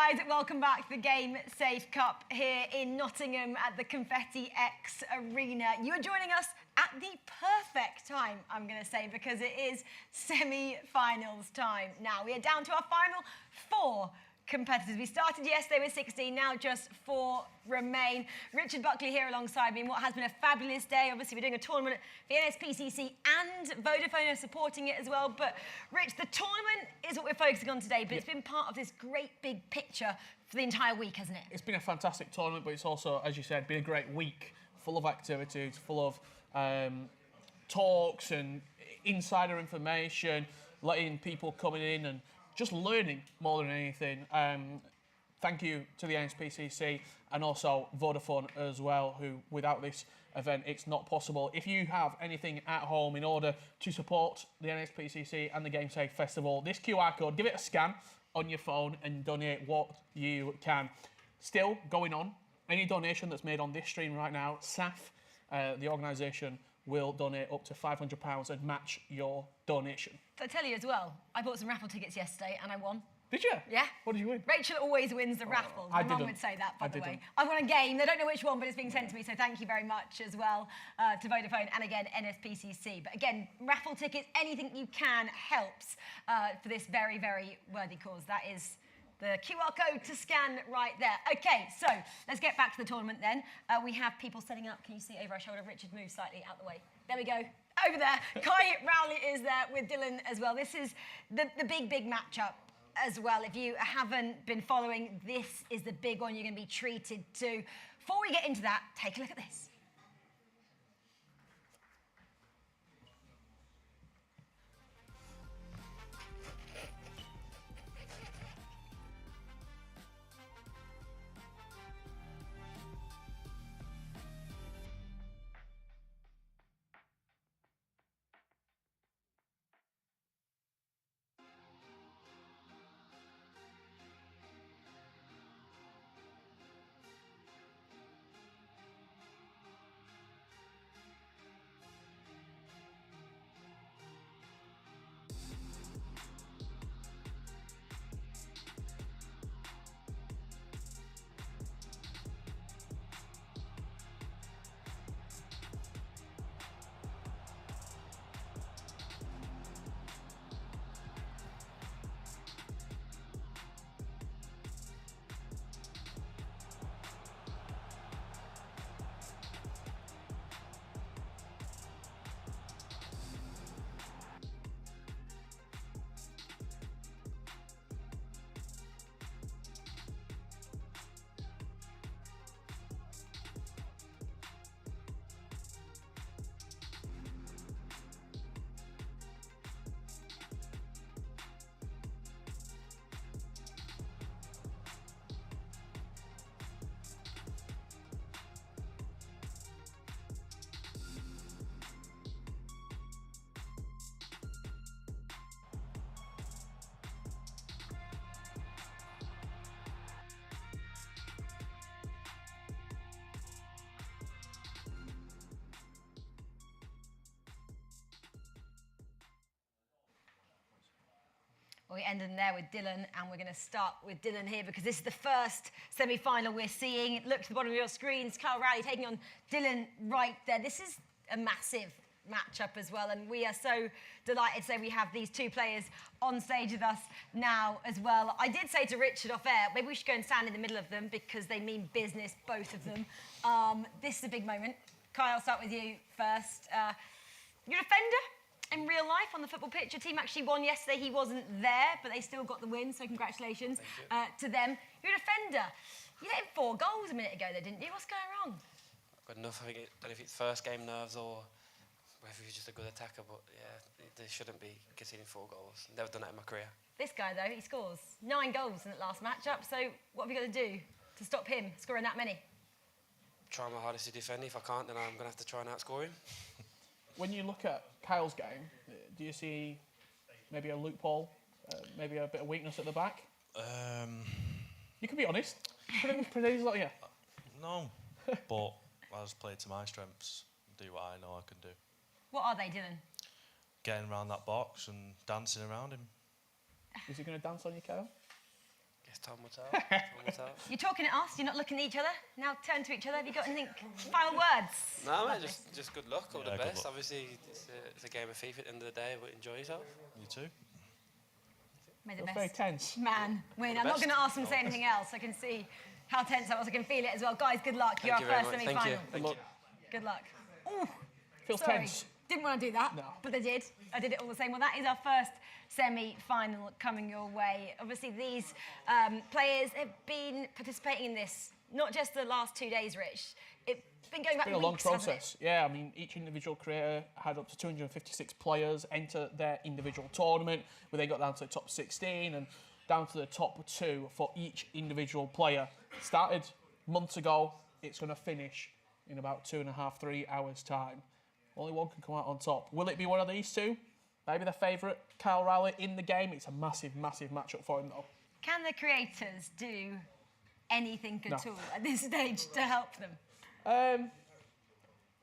guys, welcome back to the Game Safe Cup here in Nottingham at the Confetti X Arena. You are joining us at the perfect time, I'm going to say, because it is semi-finals time. Now, we are down to our final 4 competitors. We started yesterday with 16, now just 4 remain. Richard Buckley here alongside me in what has been a fabulous day. Obviously, we're doing a tournament for the NSPCC and Vodafone are supporting it as well. But, Rich, the tournament is what we're focusing on today, but it's been part of this great big picture for the entire week, hasn't it? It's been a fantastic tournament, but it's also, as you said, been a great week, full of activities, full of talks and insider information, letting people coming in and just learning more than anything. Thank you to the NSPCC and also Vodafone as well, who without this event it's not possible. If you have anything at home in order to support the NSPCC and the Game Safe Festival, this QR code, give it a scan on your phone and donate what you can. Still going on, any donation that's made on this stream right now, SAF, the organisation, will donate up to £500 and match your donation. I tell you as well, I bought some raffle tickets yesterday and I won. Did you? Yeah. What did you win? Rachel always wins the raffles. My mum would say that, by the way. I won a game. They don't know which one, but it's being sent to me, so thank you very much as well to Vodafone and, again, NSPCC. But, again, raffle tickets, anything you can helps for this very, very worthy cause. That is the QR code to scan right there. OK, so let's get back to the tournament then. We have people setting up. Can you see over our shoulder? Richard, move slightly out the way. There we go. Over there. Kai Rowley is there with Dylan as well. This is the big, big matchup as well. If you haven't been following, this is the big one you're going to be treated to. Before we get into that, take a look at this. We're ending there with Dylan, and we're going to start with Dylan here because this is the first semi-final we're seeing. Look to the bottom of your screens. Kyle Rowley taking on Dylan right there. This is a massive matchup as well, and we are so delighted to say we have these 2 players on stage with us now as well. I did say to Richard off air, maybe we should go and stand in the middle of them because they mean business, both of them. This is a big moment. Kyle, I'll start with you first. You're a defender in real life on the football pitch. Your team actually won yesterday. He wasn't there, but they still got the win, so congratulations to them. You're a defender. You let in 4 goals a minute ago, though, didn't you? What's going wrong? Good enough. I don't know if it's first game nerves or whether he's just a good attacker, but yeah, they shouldn't be conceding 4 goals. Never done that in my career. This guy, though, he scores 9 goals in the last matchup, so what have you got to do to stop him scoring that many? Try my hardest to defend. If I can't, then I'm going to have to try and outscore him. When you look at Kyle's game, do you see maybe a loophole, maybe a bit of weakness at the back? You can be honest. Pretty like, yeah. No, but I just play to my strengths, do what I know I can do. What are they doing? Getting around that box and dancing around him. Is he going to dance on you, Kyle? guess time will tell. Time will tell. You're talking at us, you're not looking at each other. Now turn to each other. Have you got anything? Final words? No, mate, just good luck, all the good best. luck. Obviously, it's a game of FIFA at the end of the day, but enjoy yourself. You too. May the That's best very tense. man win. The I'm not best. going to ask them to say anything else. I can see how tense that was. I can feel it as well. Guys, good luck. You're Thank you our very first much. semi-final. Thank you. Good luck. Ooh, Feels sorry. tense. Didn't want to do that, but I did. I did it all the same. Well, that is our first semi-final coming your way. Obviously, these players have been participating in this, not just the last 2 days, Rich. It's been going back It's been a long weeks, hasn't it? process. Yeah, I mean, each individual creator had up to 256 players enter their individual tournament, where they got down to the top 16 and down to the top 2 for each individual player. Started months ago. It's going to finish in about 2.5, 3 hours' time. Only one can come out on top. Will it be one of these two? Maybe the favourite, Kyle Rowley, in the game. It's a massive, massive matchup for him, though. Can the creators do anything No. at all at this stage to help them?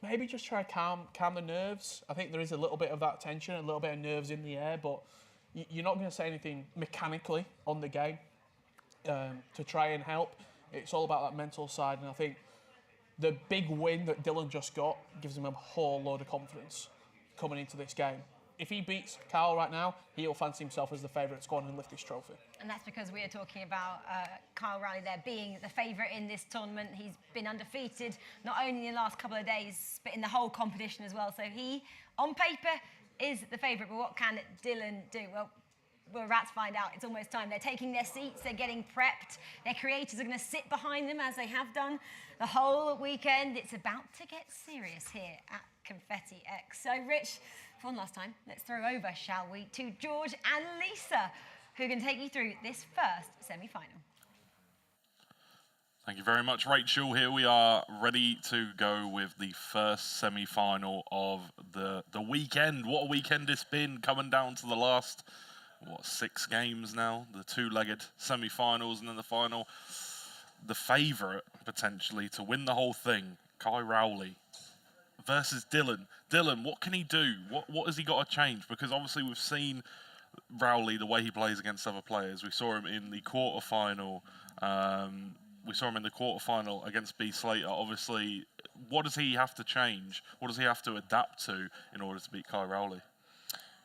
Maybe just try to calm the nerves. I think there is a little bit of that tension, a little bit of nerves in the air, but you're not going to say anything mechanically on the game to try and help. It's all about that mental side, and I think the big win that Dylan just got gives him a whole load of confidence coming into this game. If he beats Kyle right now, he'll fancy himself as the favourite to go on and lift this trophy. And that's because we are talking about Kyle Rowley there being the favourite in this tournament. He's been undefeated, not only in the last couple of days, but in the whole competition as well. So he, on paper, is the favourite. But what can Dylan do? Well, we're about to find out. It's almost time. They're taking their seats. They're getting prepped. Their creators are going to sit behind them, as they have done the whole weekend. It's about to get serious here at Confetti X. So, Rich, for one last time, let's throw over, shall we, to George and Lisa, who can take you through this first semi-final. Thank you very much, Rachel. Here we are, ready to go with the first semi-final of the weekend. What a weekend it's been, coming down to the last, 6 games now? The 2-legged semi-finals and then the final. The favourite, potentially, to win the whole thing, Kyle Rowley versus Dylan. Dylan, what can he do? What has he got to change? Because obviously we've seen Rowley, the way he plays against other players. We saw him in the quarterfinal. Against B Slater. Obviously, what does he have to change? What does he have to adapt to in order to beat Kyle Rowley?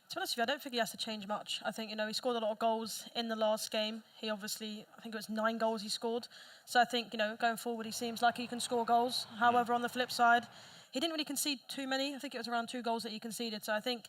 To be honest with you, I don't think he has to change much. I think, he scored a lot of goals in the last game. He obviously, I think it was 9 goals he scored. So I think, going forward, he seems like he can score goals. However, on the flip side, he didn't really concede too many. I think it was around 2 goals that he conceded. So I think,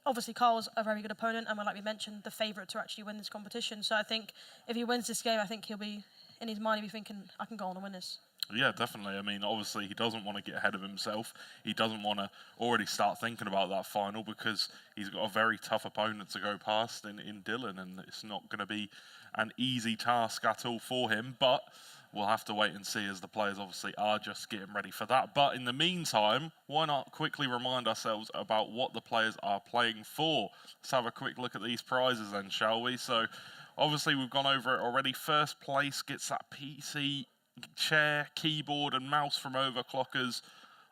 obviously, Kyle's a very good opponent, and like we mentioned, the favourite to actually win this competition. So I think if he wins this game, I think he'll be, in his mind, he'll be thinking, I can go on and win this. Yeah, definitely. I mean, obviously, he doesn't want to get ahead of himself. He doesn't want to already start thinking about that final because he's got a very tough opponent to go past in Dylan, and it's not going to be an easy task at all for him. But we'll have to wait and see, as the players obviously are just getting ready for that. But in the meantime, why not quickly remind ourselves about what the players are playing for? Let's have a quick look at these prizes then, shall we? So, obviously, we've gone over it already. First place gets that PC chair, keyboard and mouse from Overclockers,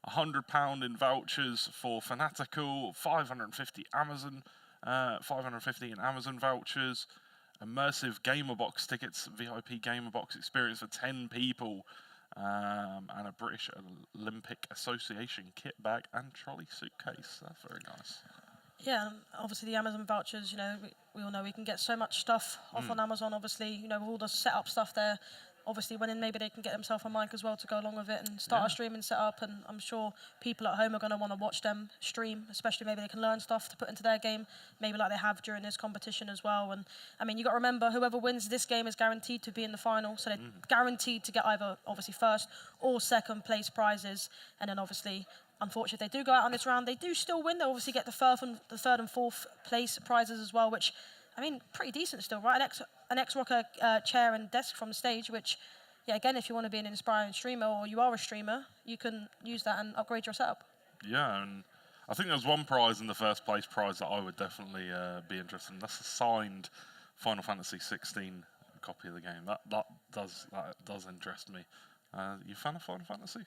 £100 in vouchers for Fanatical, 550 Amazon, 550 in Amazon vouchers, immersive Gamerbox tickets, VIP Gamerbox experience for 10 people, and a British Olympic Association kit bag and trolley suitcase. That's very nice. Yeah, obviously the Amazon vouchers, we all know we can get so much stuff off on Amazon, obviously, with all the setup stuff there. Obviously, when maybe they can get themselves a mic as well to go along with it and start a streaming setup. And I'm sure people at home are going to want to watch them stream, especially maybe they can learn stuff to put into their game, maybe like they have during this competition as well. And I mean, you got to remember, whoever wins this game is guaranteed to be in the final. So they're guaranteed to get either obviously first or second place prizes. And then obviously, unfortunately, if they do go out on this round, they do still win. They obviously get the third and fourth place prizes as well, which, I mean, pretty decent still, right? An X-Rocker chair and desk from the stage, which, yeah, again, if you want to be an inspiring streamer or you are a streamer, you can use that and upgrade your setup. Yeah, and I think there's one prize in the first place prize that I would definitely be interested in. That's a signed Final Fantasy 16 copy of the game. That does interest me. You a fan of Final Fantasy?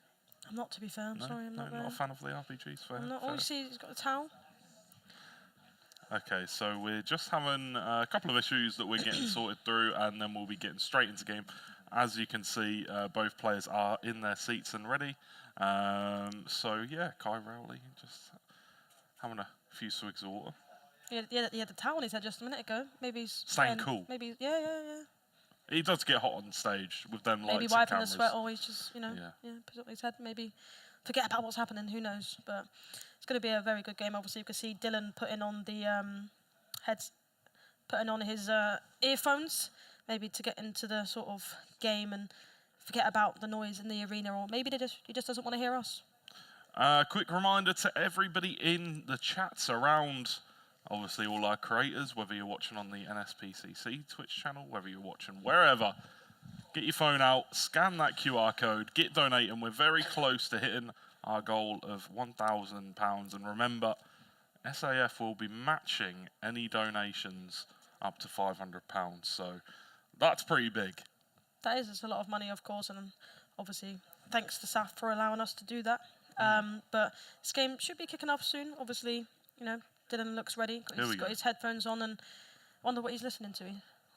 I'm not, to be fair. I'm sorry, I'm not a fan of the RPGs. Fair, I'm not. fair. Oh, you see, he's got a towel. Okay, so we're just having a couple of issues that we're getting sorted through, and then we'll be getting straight into game. As you can see, both players are in their seats and ready. So yeah, Kai Rowley just having a few swigs of water. He had the towel on his head just a minute ago. Maybe he's Staying cool. Maybe yeah. He does get hot on stage with them lights Maybe and wiping the cameras. sweat, or he's just put it on his head. Maybe forget about what's happening. Who knows? But it's going to be a very good game. Obviously, you can see Dylan putting on the putting on his earphones, maybe to get into the sort of game and forget about the noise in the arena, or maybe he just doesn't want to hear us. Quick reminder to everybody in the chats around, obviously all our creators, whether you're watching on the NSPCC Twitch channel, whether you're watching wherever, get your phone out, scan that QR code, get donating. We're very close to hitting our goal of £1,000. And remember, SAF will be matching any donations up to £500. So that's pretty big. That is, it's a lot of money, of course, and obviously thanks to SAF for allowing us to do that. But this game should be kicking off soon. Obviously, Dylan looks ready. He's got his headphones on, and I wonder what he's listening to.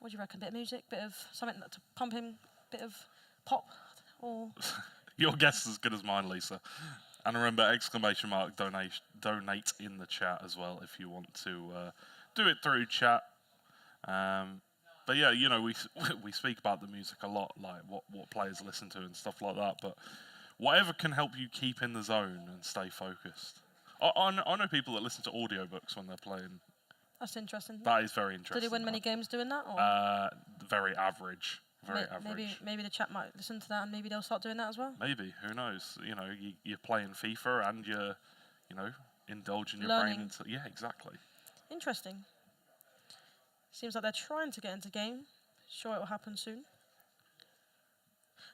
What do you reckon? Bit of music, bit of something to pump him, bit of pop, or Your guess is as good as mine, Lisa. And remember, donate in the chat as well if you want to do it through chat. But yeah, we speak about the music a lot, like what players listen to and stuff like that. But whatever can help you keep in the zone and stay focused. I know people that listen to audiobooks when they're playing. That's interesting. That is very interesting. Did he win many games doing that? Or? Very average. Very average. Maybe the chat might listen to that, and maybe they'll start doing that as well. Maybe. Who knows? You're playing FIFA and you're, indulging your Learning. brain into. Yeah, exactly. Interesting. Seems like they're trying to get into game. Sure, it will happen soon.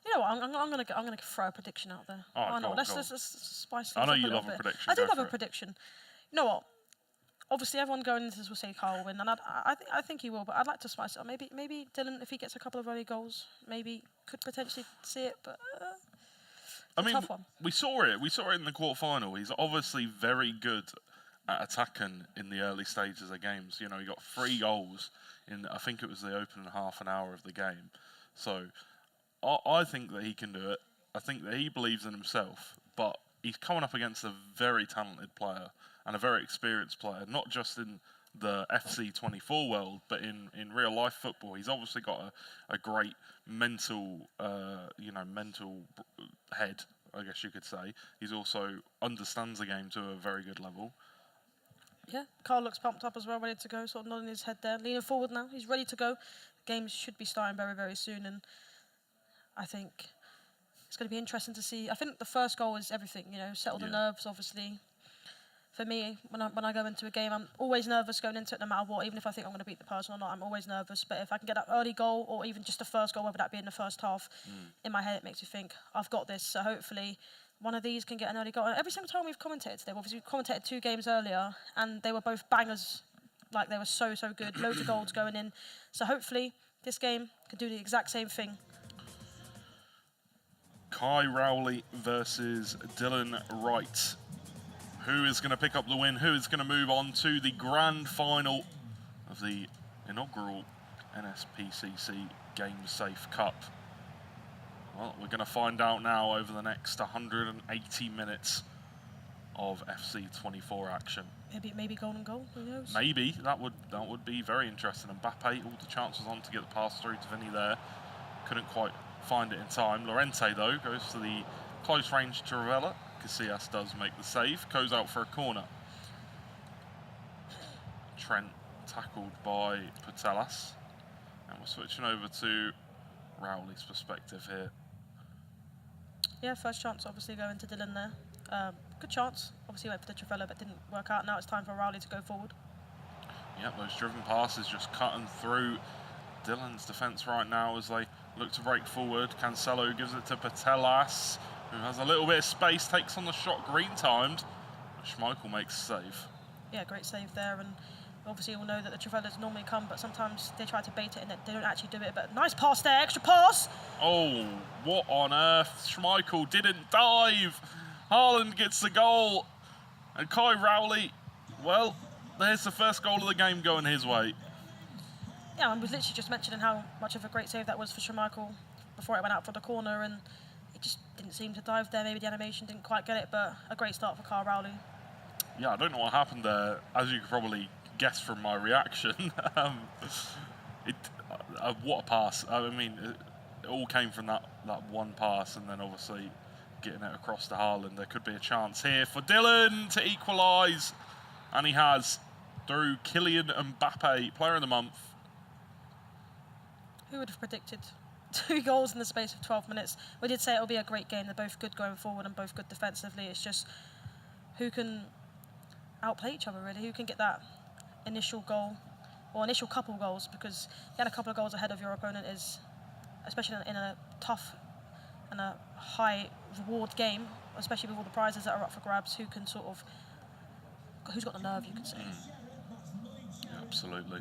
You know what? I'm gonna throw a prediction out there. All right, Why not? go Let's on. spice things I know up you a little love a bit. prediction. I do Go love for a it. prediction. You know what? Obviously, everyone going into this will say Carl will win, and I think he will. But I'd like to spice it up. Maybe Dylan, if he gets a couple of early goals, maybe could potentially see it. But tough one. We saw it. We saw it in the quarterfinal. He's obviously very good at attacking in the early stages of games. He got 3 goals in, I think it was the opening half an hour of the game. So I think that he can do it. I think that he believes in himself, but he's coming up against a very talented player and a very experienced player, not just in the FC24 world, but in real life football. He's obviously got a great mental head, I guess you could say. He's also understands the game to a very good level. Yeah, Carl looks pumped up as well, ready to go, sort of nodding his head there, leaning forward now. He's ready to go. The game should be starting very, very soon, and I think it's going to be interesting to see. I think the first goal is everything, settle the nerves, obviously. For me, when I go into a game, I'm always nervous going into it no matter what, even if I think I'm going to beat the person or not, I'm always nervous. But if I can get that early goal, or even just the first goal, whether that be in the first half, in my head it makes me think, I've got this. So hopefully one of these can get an early goal. And every single time we've commentated today, obviously we've commentated 2 games earlier, and they were both bangers. Like, they were so good. Loads of goals going in. So hopefully this game can do the exact same thing. Kai Rowley versus Dylan Wright. Who is going to pick up the win? Who is going to move on to the grand final of the inaugural NSPCC Game Safe Cup? Well, we're going to find out now over the next 180 minutes of FC24 action. Maybe golden goal, who knows? Maybe. That would be very interesting. And Mbappe, all the chances on to get the pass through to Vinny there. Couldn't quite find it in time. Lorente, though, goes to the close range to Ravella. Casillas does make the save. Goes out for a corner. Trent tackled by Putellas. And we're switching over to Rowley's perspective here. Yeah, first chance obviously going to Dylan there. Good chance. Obviously went for the Trivella, but didn't work out. Now it's time for Rowley to go forward. Yep, those driven passes just cutting through Dylan's defence right now as they look to break forward. Cancelo gives it to Putellas, who has a little bit of space, takes on the shot, green timed. Schmeichel makes a save. Yeah, great save there, and obviously we'll know that the Trivellas normally come, but sometimes they try to bait it and they don't actually do it. But nice pass there, extra pass. Oh, what on earth? Schmeichel didn't dive. Haaland gets the goal. And Kai Rowley, well, there's the first goal of the game going his way. Yeah, I was literally just mentioning how much of a great save that was for Schmeichel before it went out for the corner, and it just didn't seem to dive there. Maybe the animation didn't quite get it, but a great start for Kyle Rowley. Yeah, I don't know what happened there. As you could probably guess from my reaction, what a pass. I mean, it all came from that one pass, and then obviously getting it across to Haaland. There could be a chance here for Dylan to equalise, and he has, through Kylian Mbappe, player of the month. Who would have predicted 2 goals in the space of 12 minutes? We did say it'll be a great game. They're both good going forward and both good defensively. It's just who can outplay each other, really. Who can get that initial goal, or initial couple goals, because getting a couple of goals ahead of your opponent is, especially in a tough and a high reward game, especially with all the prizes that are up for grabs, who's got the nerve, you could say. Yeah, absolutely.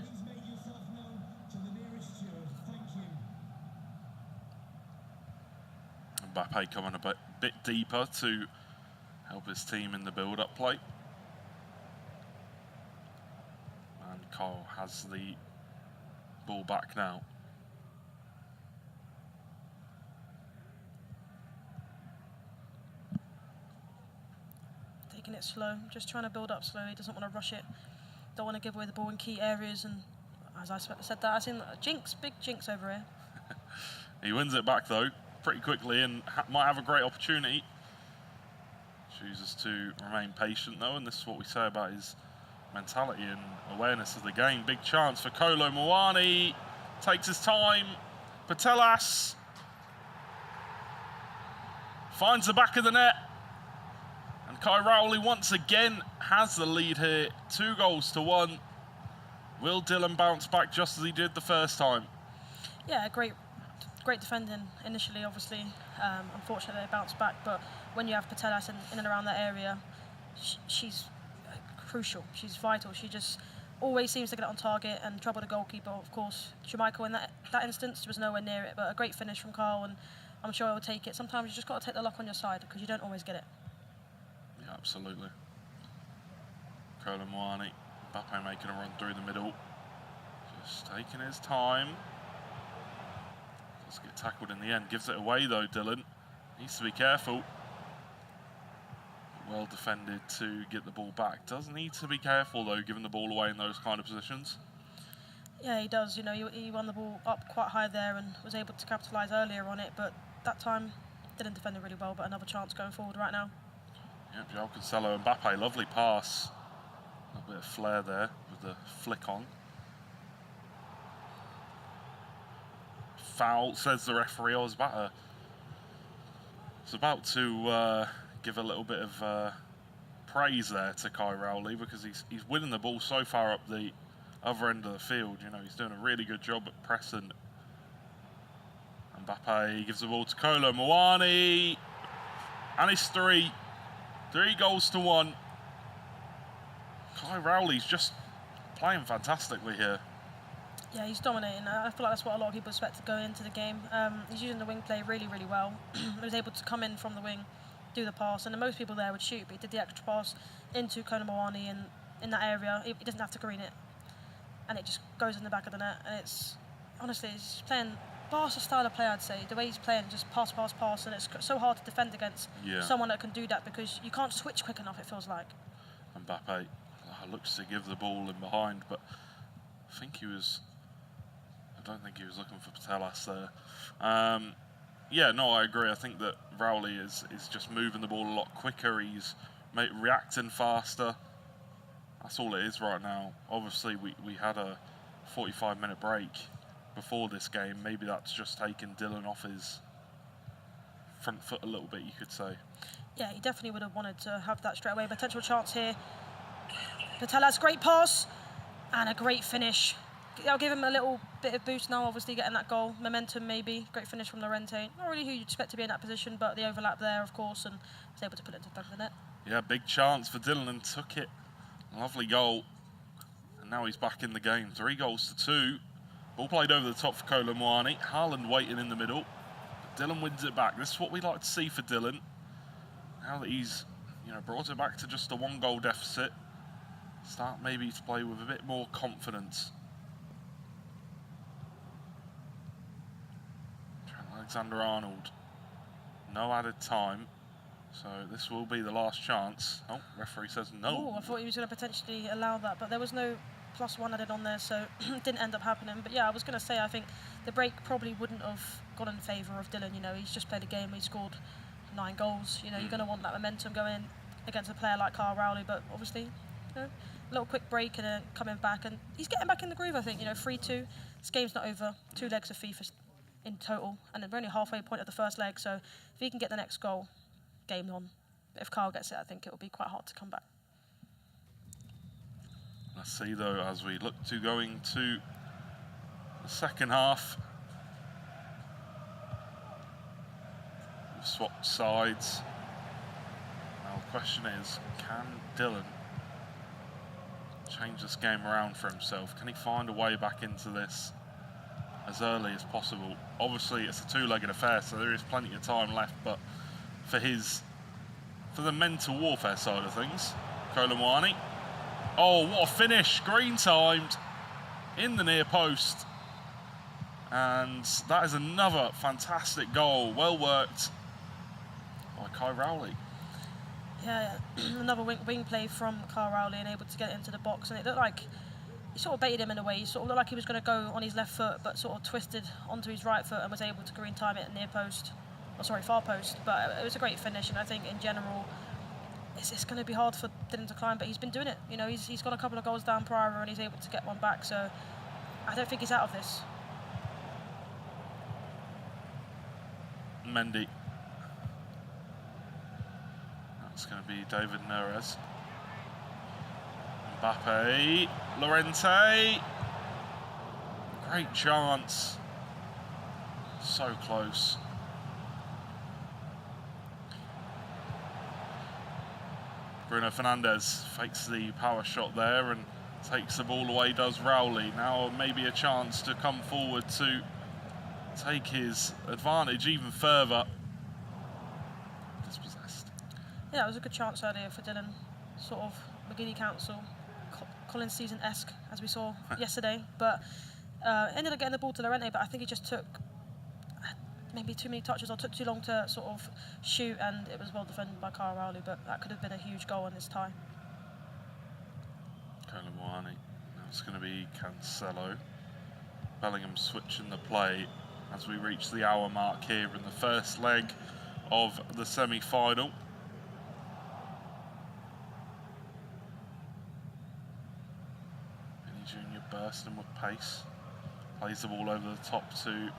Mbappe coming a bit deeper to help his team in the build-up play. And Kyle has the ball back now. Taking it slow, just trying to build up slowly, doesn't want to rush it. Don't want to give away the ball in key areas, and as I said that, I've seen a jinx, big jinx over here. He wins it back though, pretty quickly, and might have a great opportunity. Chooses to remain patient though, and this is what we say about his mentality and awareness of the game. Big chance for Kolo Muani. Takes his time. Putellas finds the back of the net. And Kyle Rowley once again has the lead here. 2-1. Will Dylan bounce back just as he did the first time? Yeah, great defending initially, obviously. Unfortunately, they bounced back, but when you have Putellas in and around that area, she's crucial. She's vital. She just always seems to get it on target and trouble the goalkeeper. Of course, Schmeichel in that instance was nowhere near it, but a great finish from Carl, and I'm sure he'll take it. Sometimes you just got to take the luck on your side because you don't always get it. Yeah, absolutely. Kolo Muani, Mbappe making a run through the middle. Just taking his time. Does get tackled in the end. Gives it away though, Dylan. Needs to be careful. Well defended to get the ball back. Does need to be careful though, giving the ball away in those kind of positions. Yeah, he does. You know, he won the ball up quite high there and was able to capitalise earlier on it, but that time didn't defend it really well, but another chance going forward right now. Yep, João Cancelo, Mbappe, lovely pass. A bit of flair there with the flick on. Foul, says the referee. I was about to give a little bit of praise there to Kyle Rowley because he's winning the ball so far up the other end of the field. You know, he's doing a really good job at pressing. Mbappe gives the ball to Kolo Muani, and it's 3-1. Kyle Rowley's just playing fantastically here. Yeah, he's dominating. I feel like that's what a lot of people expect to go into the game. He's using the wing play really, really well. He was able to come in from the wing, do the pass, and most people there would shoot, but he did the extra pass into Kolo Muani, and in that area, he doesn't have to green it, and it just goes in the back of the net. And it's honestly, he's playing Barca style of play, I'd say. The way he's playing, just pass, pass, pass, and it's so hard to defend against someone that can do that because you can't switch quick enough. It feels like. Mbappe looks to give the ball in behind, but I don't think he was looking for Putellas there. Yeah, no, I agree. I think that Rowley is just moving the ball a lot quicker. He's reacting faster. That's all it is right now. Obviously, we had a 45-minute break before this game. Maybe that's just taking Dylan off his front foot a little bit, you could say. Yeah, he definitely would have wanted to have that straight away. Potential chance here. Putellas, great pass and a great finish. I'll give him a little bit of boost now, obviously getting that goal. Momentum maybe. Great finish from Llorente. Not really who you'd expect to be in that position, but the overlap there, of course, and was able to put it into the back of the net. Yeah, big chance for Dylan and took it. Lovely goal. And now he's back in the game. 3-2. Ball played over the top for Kolo Muani. Haaland waiting in the middle. But Dylan wins it back. This is what we like to see for Dylan. Now that he's brought it back to just a 1-goal deficit. start maybe to play with a bit more confidence. Trent Alexander-Arnold, no added time, so this will be the last chance. Oh, referee says no. Oh, I thought he was going to potentially allow that, but there was no +1 added on there, so it didn't end up happening. But yeah, I was going to say, I think the break probably wouldn't have gone in favour of Dylan. You know, he's just played a game, he scored 9 goals. You know, you're going to want that momentum going against a player like Kyle Rowley, but obviously, you know, a little quick break and then coming back, and he's getting back in the groove, I think. You know, 3-2, this game's not over, 2 legs of FIFA in total, and then we're only halfway point of the first leg, so if he can get the next goal, game on. But if Kyle gets it, I think it will be quite hard to come back. Let's see though, as we look to going to the second half. We've swapped sides. Now the question is, can Dylan change this game around for himself? Can he find a way back into this as early as possible? Obviously it's a 2-legged affair, so there is plenty of time left, but for the mental warfare side of things, Kolo Muani. Oh, what a finish, green timed in the near post. And that is another fantastic goal, well worked by Kai Rowley. Yeah, another wing play from Kyle Rowley and able to get it into the box, and it looked like he sort of baited him in a way. He sort of looked like he was going to go on his left foot, but sort of twisted onto his right foot and was able to green time it at near post. Oh, sorry, far post. But it was a great finish, and I think in general, it's going to be hard for Dylan to climb, but he's been doing it. You know, he's got a couple of goals down prior and he's able to get one back, so I don't think he's out of this. Mendy. That's going to be David Neres. Mbappe. Llorente. Great chance. So close. Bruno Fernandes fakes the power shot there and takes the ball away, does Rowley. Now maybe a chance to come forward to take his advantage even further. Dispossessed. Yeah, it was a good chance earlier for Dylan. Sort of McGinney Council, Collins season-esque, as we saw yesterday. But ended up getting the ball to Llorente, but I think he just took maybe too many touches or took too long to sort of shoot, and it was well defended by Kyle Rowley, but that could have been a huge goal in this tie. Kolo Muani. Now it's going to be Cancelo. Bellingham switching the play as we reach the hour mark here in the first leg of the semi-final. Vinny Jr. bursting with pace. Plays the ball over the top to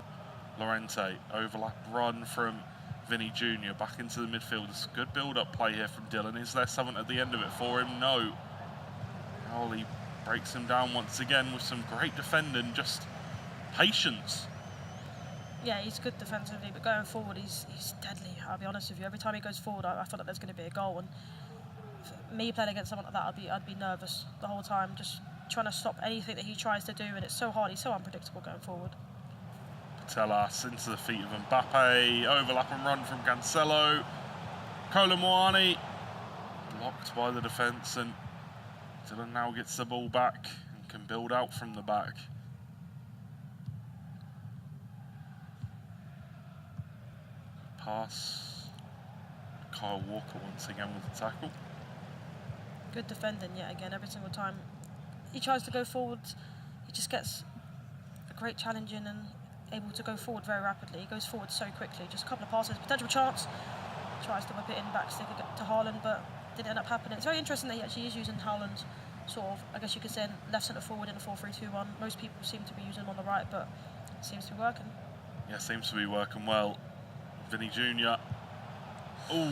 Llorente. Overlap run from Vinny Jr. back into the midfield. It's a good build-up play here from Dylan. Is there something at the end of it for him? No. Rowley breaks him down once again with some great defending, just patience. Yeah, he's good defensively, but going forward, he's deadly. I'll be honest with you. Every time he goes forward, I feel like there's going to be a goal. And for me playing against someone like that, I'd be nervous the whole time, just trying to stop anything that he tries to do. And it's so hard. He's so unpredictable going forward. Patelas into the feet of Mbappe. Overlap and run from Cancelo. Kolo Muani blocked by the defence, and Dylan now gets the ball back and can build out from the back. Pass. Kyle Walker once again with the tackle. Good defending yet again every single time he tries to go forward. He just gets a great challenge in and able to go forward very rapidly. He goes forward so quickly. Just a couple of passes, potential chance. Tries to whip it in, back stick it to Haaland, but didn't end up happening. It's very interesting that he actually is using Haaland sort of, I guess you could say, left centre forward in a 4-3-2-1. Most people seem to be using him on the right, but it seems to be working. Yeah, seems to be working well. Vinny Jr. Ooh,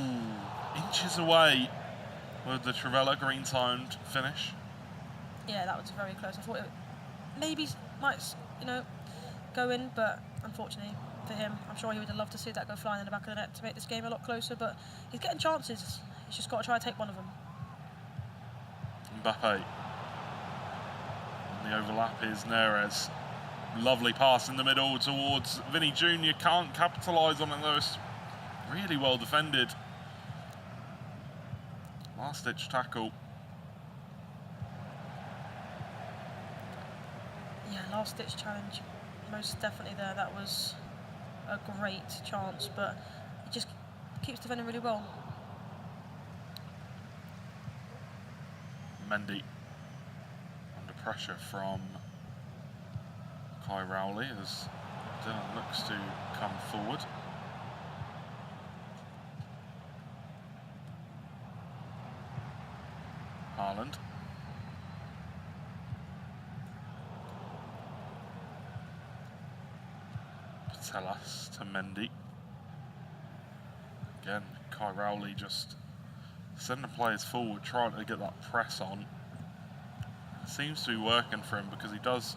inches away with the Trivela green-timed finish. Yeah, that was very close. I thought it maybe might, go in, but unfortunately for him, I'm sure he would have loved to see that go flying in the back of the net to make this game a lot closer, but he's getting chances. He's just got to try and take one of them. Mbappe. And the overlap is Neres. Lovely pass in the middle towards Vinny Jr. Can't capitalise on it though. It's really well defended. Last ditch tackle. Yeah, last-ditch challenge, most definitely there. That was a great chance, but he just keeps defending really well. Mendy under pressure from Kai Rowley as Dillon looks to come forward. Haaland. Patelas to Mendy. Again, Kai Rowley just sending players forward, trying to get that press on. It seems to be working for him because he does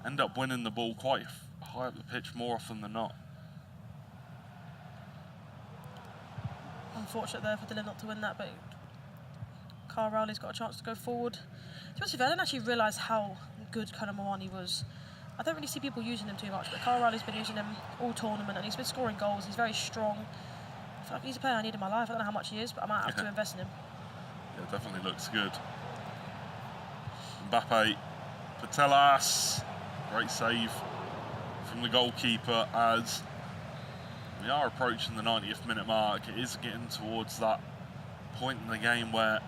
end up winning the ball quite high up the pitch more often than not. Unfortunate there for Dillon not to win that, but Kai Rowley's got a chance to go forward. To be honest with you, I didn't actually realise how good Conor Mawani was. I don't really see people using him too much, but Kai Rowley's been using him all tournament and he's been scoring goals. He's very strong. I feel like he's a player I need in my life. I don't know how much he is, but I might have to invest in him. Yeah, definitely looks good. Mbappe, Patelas, great save from the goalkeeper as we are approaching the 90th minute mark. It is getting towards that point in the game where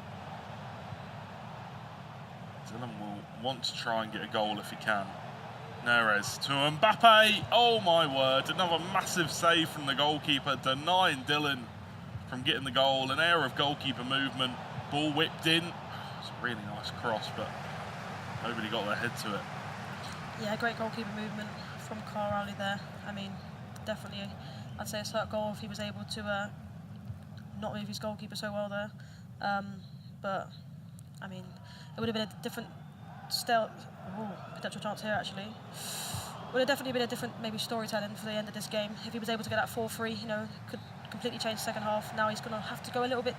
Dillon will want to try and get a goal if he can. Neres to Mbappe. Oh my word, another massive save from the goalkeeper, denying Dillon from getting the goal. An error of goalkeeper movement, ball whipped in. It's a really nice cross, but nobody got their head to it. Yeah, great goalkeeper movement from Kai Rowley there. I mean, definitely, I'd say a cert goal if he was able to not move his goalkeeper so well there. But, I mean, it would have been a different potential chance here, actually. Would have definitely been a different, maybe, storytelling for the end of this game. If he was able to get that 4-3, you know, could completely change the second half. Now he's going to have to go a little bit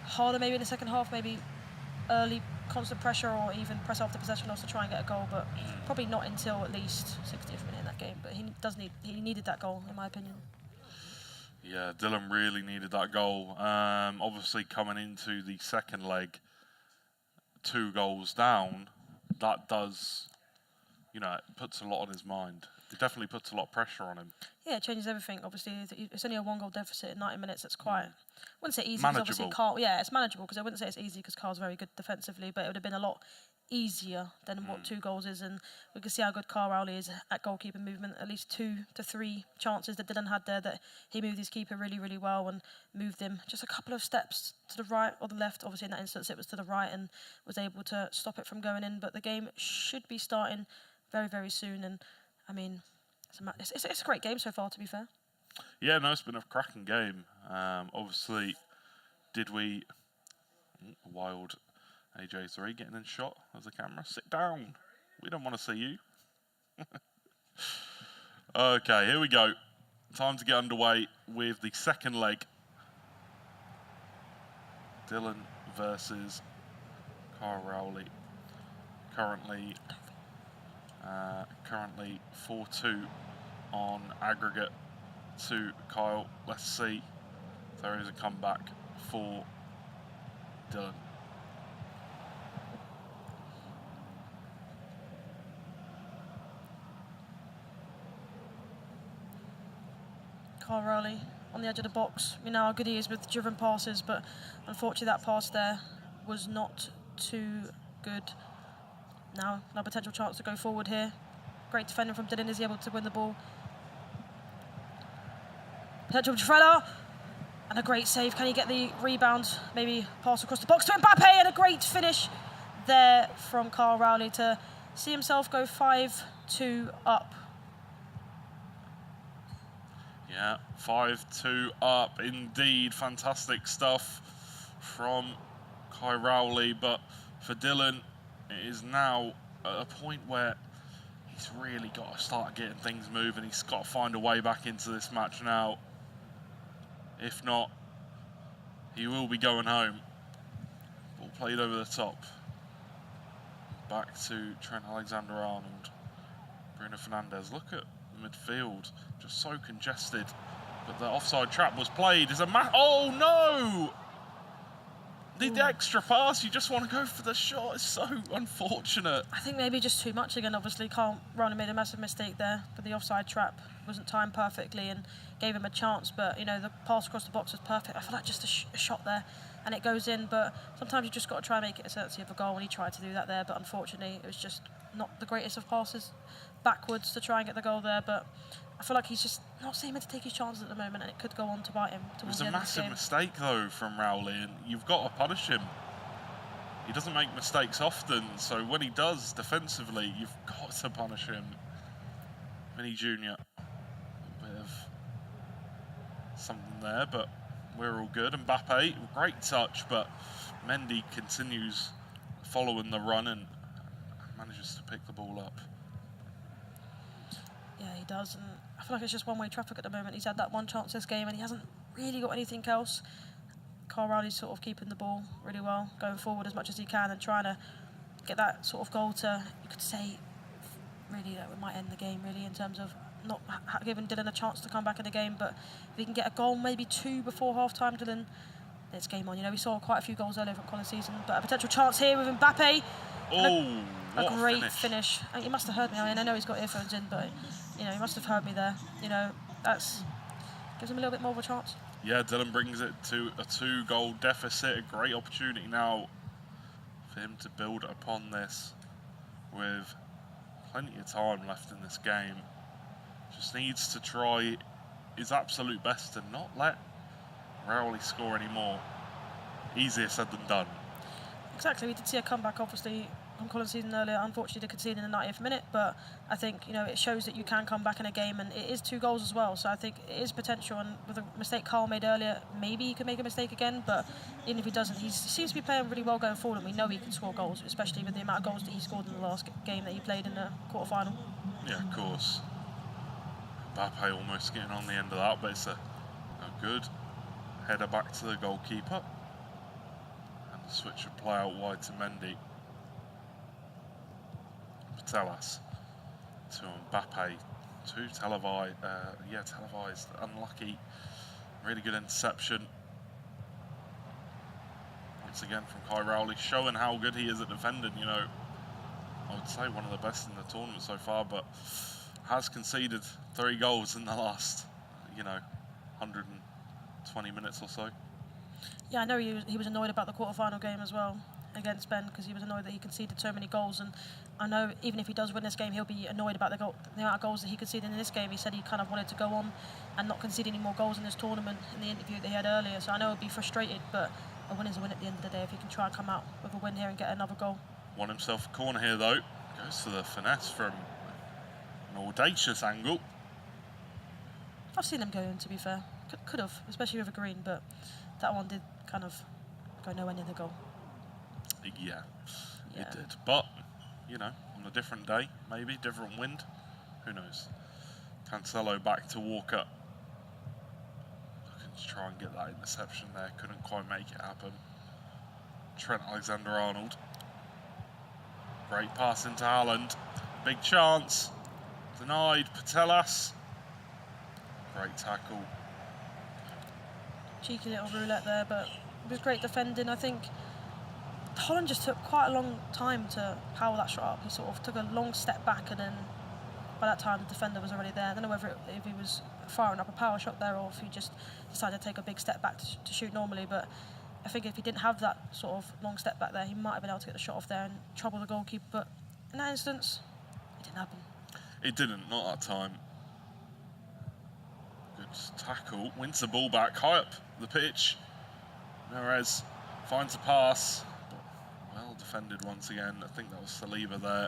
harder maybe in the second half, maybe early constant pressure or even press after possession loss to try and get a goal, but probably not until at least 60th minute in that game. But he needed that goal, in my opinion. Yeah, Dillon really needed that goal. Obviously coming into the second leg, 2 goals down, that does, you know, it puts a lot on his mind. It definitely puts a lot of pressure on him. Yeah, it changes everything. Obviously, it's only a 1-goal deficit in 90 minutes. That's quite, I wouldn't say easy. Manageable. Obviously, yeah, it's manageable because I wouldn't say it's easy because Carl's very good defensively, but it would have been a lot easier than what 2 goals is. And we can see how good Kai Rowley is at goalkeeper movement. At least 2 to 3 chances that Dillon had there that he moved his keeper really, really well and moved him just a couple of steps to the right or the left. Obviously, in that instance, it was to the right and was able to stop it from going in. But the game should be starting very, very soon. And, I mean, it's a great game so far, to be fair. Yeah, no, it's been a cracking game. Obviously, did we... Wild AJ3 getting in shot as the camera. Sit down. We don't want to see you. Okay, here we go. Time to get underway with the second leg. Dillon versus Kai Rowley. Currently 4-2 on aggregate to Kyle. Let's see if there is a comeback for Dillon. Kai Rowley on the edge of the box. We know how good he is with driven passes, but unfortunately that pass there was not too good. Now, no potential chance to go forward here. Great defending from Dillon. Is he able to win the ball? Potential to Freda. And a great save. Can he get the rebound? Maybe pass across the box to Mbappe. And a great finish there from Kai Rowley to see himself go 5-2 up. Yeah, 5-2 up indeed. Fantastic stuff from Kai Rowley. But for Dillon, it is now at a point where he's really got to start getting things moving. He's got to find a way back into this match now. If not, he will be going home. Ball played over the top. Back to Trent Alexander-Arnold. Bruno Fernandes. Look at midfield, just so congested. But the offside trap was played. Oh no! the extra pass. You just want to go for the shot. It's so unfortunate. I think maybe just too much again. Obviously, Carl Rowley made a massive mistake there with the offside trap. Wasn't timed perfectly and gave him a chance. But, you know, the pass across the box was perfect. I feel like just a shot there and it goes in. But sometimes you just got to try and make it a certainty of a goal, and he tried to do that there. But unfortunately, it was just not the greatest of passes backwards to try and get the goal there. But I feel like he's just not seeming to take his chances at the moment, and it could go on to bite him It towards was the a end of the massive game. mistake, though, from Rowley, and you've got to punish him. He doesn't make mistakes often, so when he does defensively, you've got to punish him. Vinny Jr. A bit of something there, but we're all good. Mbappe, great touch, but Mendy continues following the run and manages to pick the ball up. Yeah, he does, and I feel like it's just one-way traffic at the moment. He's had that one chance this game, and he hasn't really got anything else. Carl Rowley's sort of keeping the ball really well, going forward as much as he can, and trying to get that sort of goal to, you could say, really that might end the game, really, in terms of not giving Dylan a chance to come back in the game. But if he can get a goal, maybe two before half-time, Dylan, it's game on. You know, we saw quite a few goals earlier from Collins season, but a potential chance here with Mbappe. Oh, a great finish. He must have heard me. I mean, I know he's got earphones in, but, you know, he must have heard me there. You know, that's gives him a little bit more of a chance. Yeah, Dylan brings it to a 2-goal deficit. A great opportunity now for him to build upon this with plenty of time left in this game. Just needs to try his absolute best to not let Rowley score anymore. Easier said than done. Exactly. We did see a comeback, obviously, from Collins season earlier. Unfortunately, they conceded in the 90th minute, but I think, you know, it shows that you can come back in a game, and it is 2 goals as well. So I think it is potential, and with a mistake Carl made earlier, maybe he could make a mistake again. But even if he doesn't, he seems to be playing really well going forward, and we know he can score goals, especially with the amount of goals that he scored in the last game that he played in the quarter-final. Yeah, of course. Mbappe almost getting on the end of that, but it's a good header back to the goalkeeper. And the switch would play out wide to Mendy. Patelas to Mbappe. Televised. Unlucky. Really good interception. Once again from Kai Rowley, showing how good he is at defending. You know, I would say one of the best in the tournament so far, but has conceded 3 goals in the last, 120 minutes or so. Yeah, I know he was annoyed about the quarter-final game as well against Ben, because he was annoyed that he conceded so many goals, and I know even if he does win this game, he'll be annoyed about the amount of goals that he conceded in this game. He said he kind of wanted to go on and not concede any more goals in this tournament in the interview that he had earlier, so I know he'll be frustrated, but a win is a win at the end of the day if he can try and come out with a win here and get another goal. Won himself a corner here though. Goes for the finesse from an audacious angle. I've seen him go in, to be fair. Could have, especially with a green, but that one did kind of go nowhere near the goal. Yeah, it did. But, on a different day, maybe, different wind, who knows. Cancelo back to Walker. Looking to try and get that interception there. Couldn't quite make it happen. Trent Alexander-Arnold. Great pass into Haaland. Big chance. Denied. Patelas. Great tackle. Cheeky little roulette there, but it was great defending. I think Holland just took quite a long time to power that shot up. He sort of took a long step back, and then by that time the defender was already there. I don't know whether if he was firing up a power shot there or if he just decided to take a big step back to shoot normally, but I think if he didn't have that sort of long step back there, he might have been able to get the shot off there and trouble the goalkeeper, but in that instance, it didn't happen. It didn't, not that time. Good tackle, wins the ball back, high up the pitch. Neres finds a pass. Well defended once again. I think that was Saliba there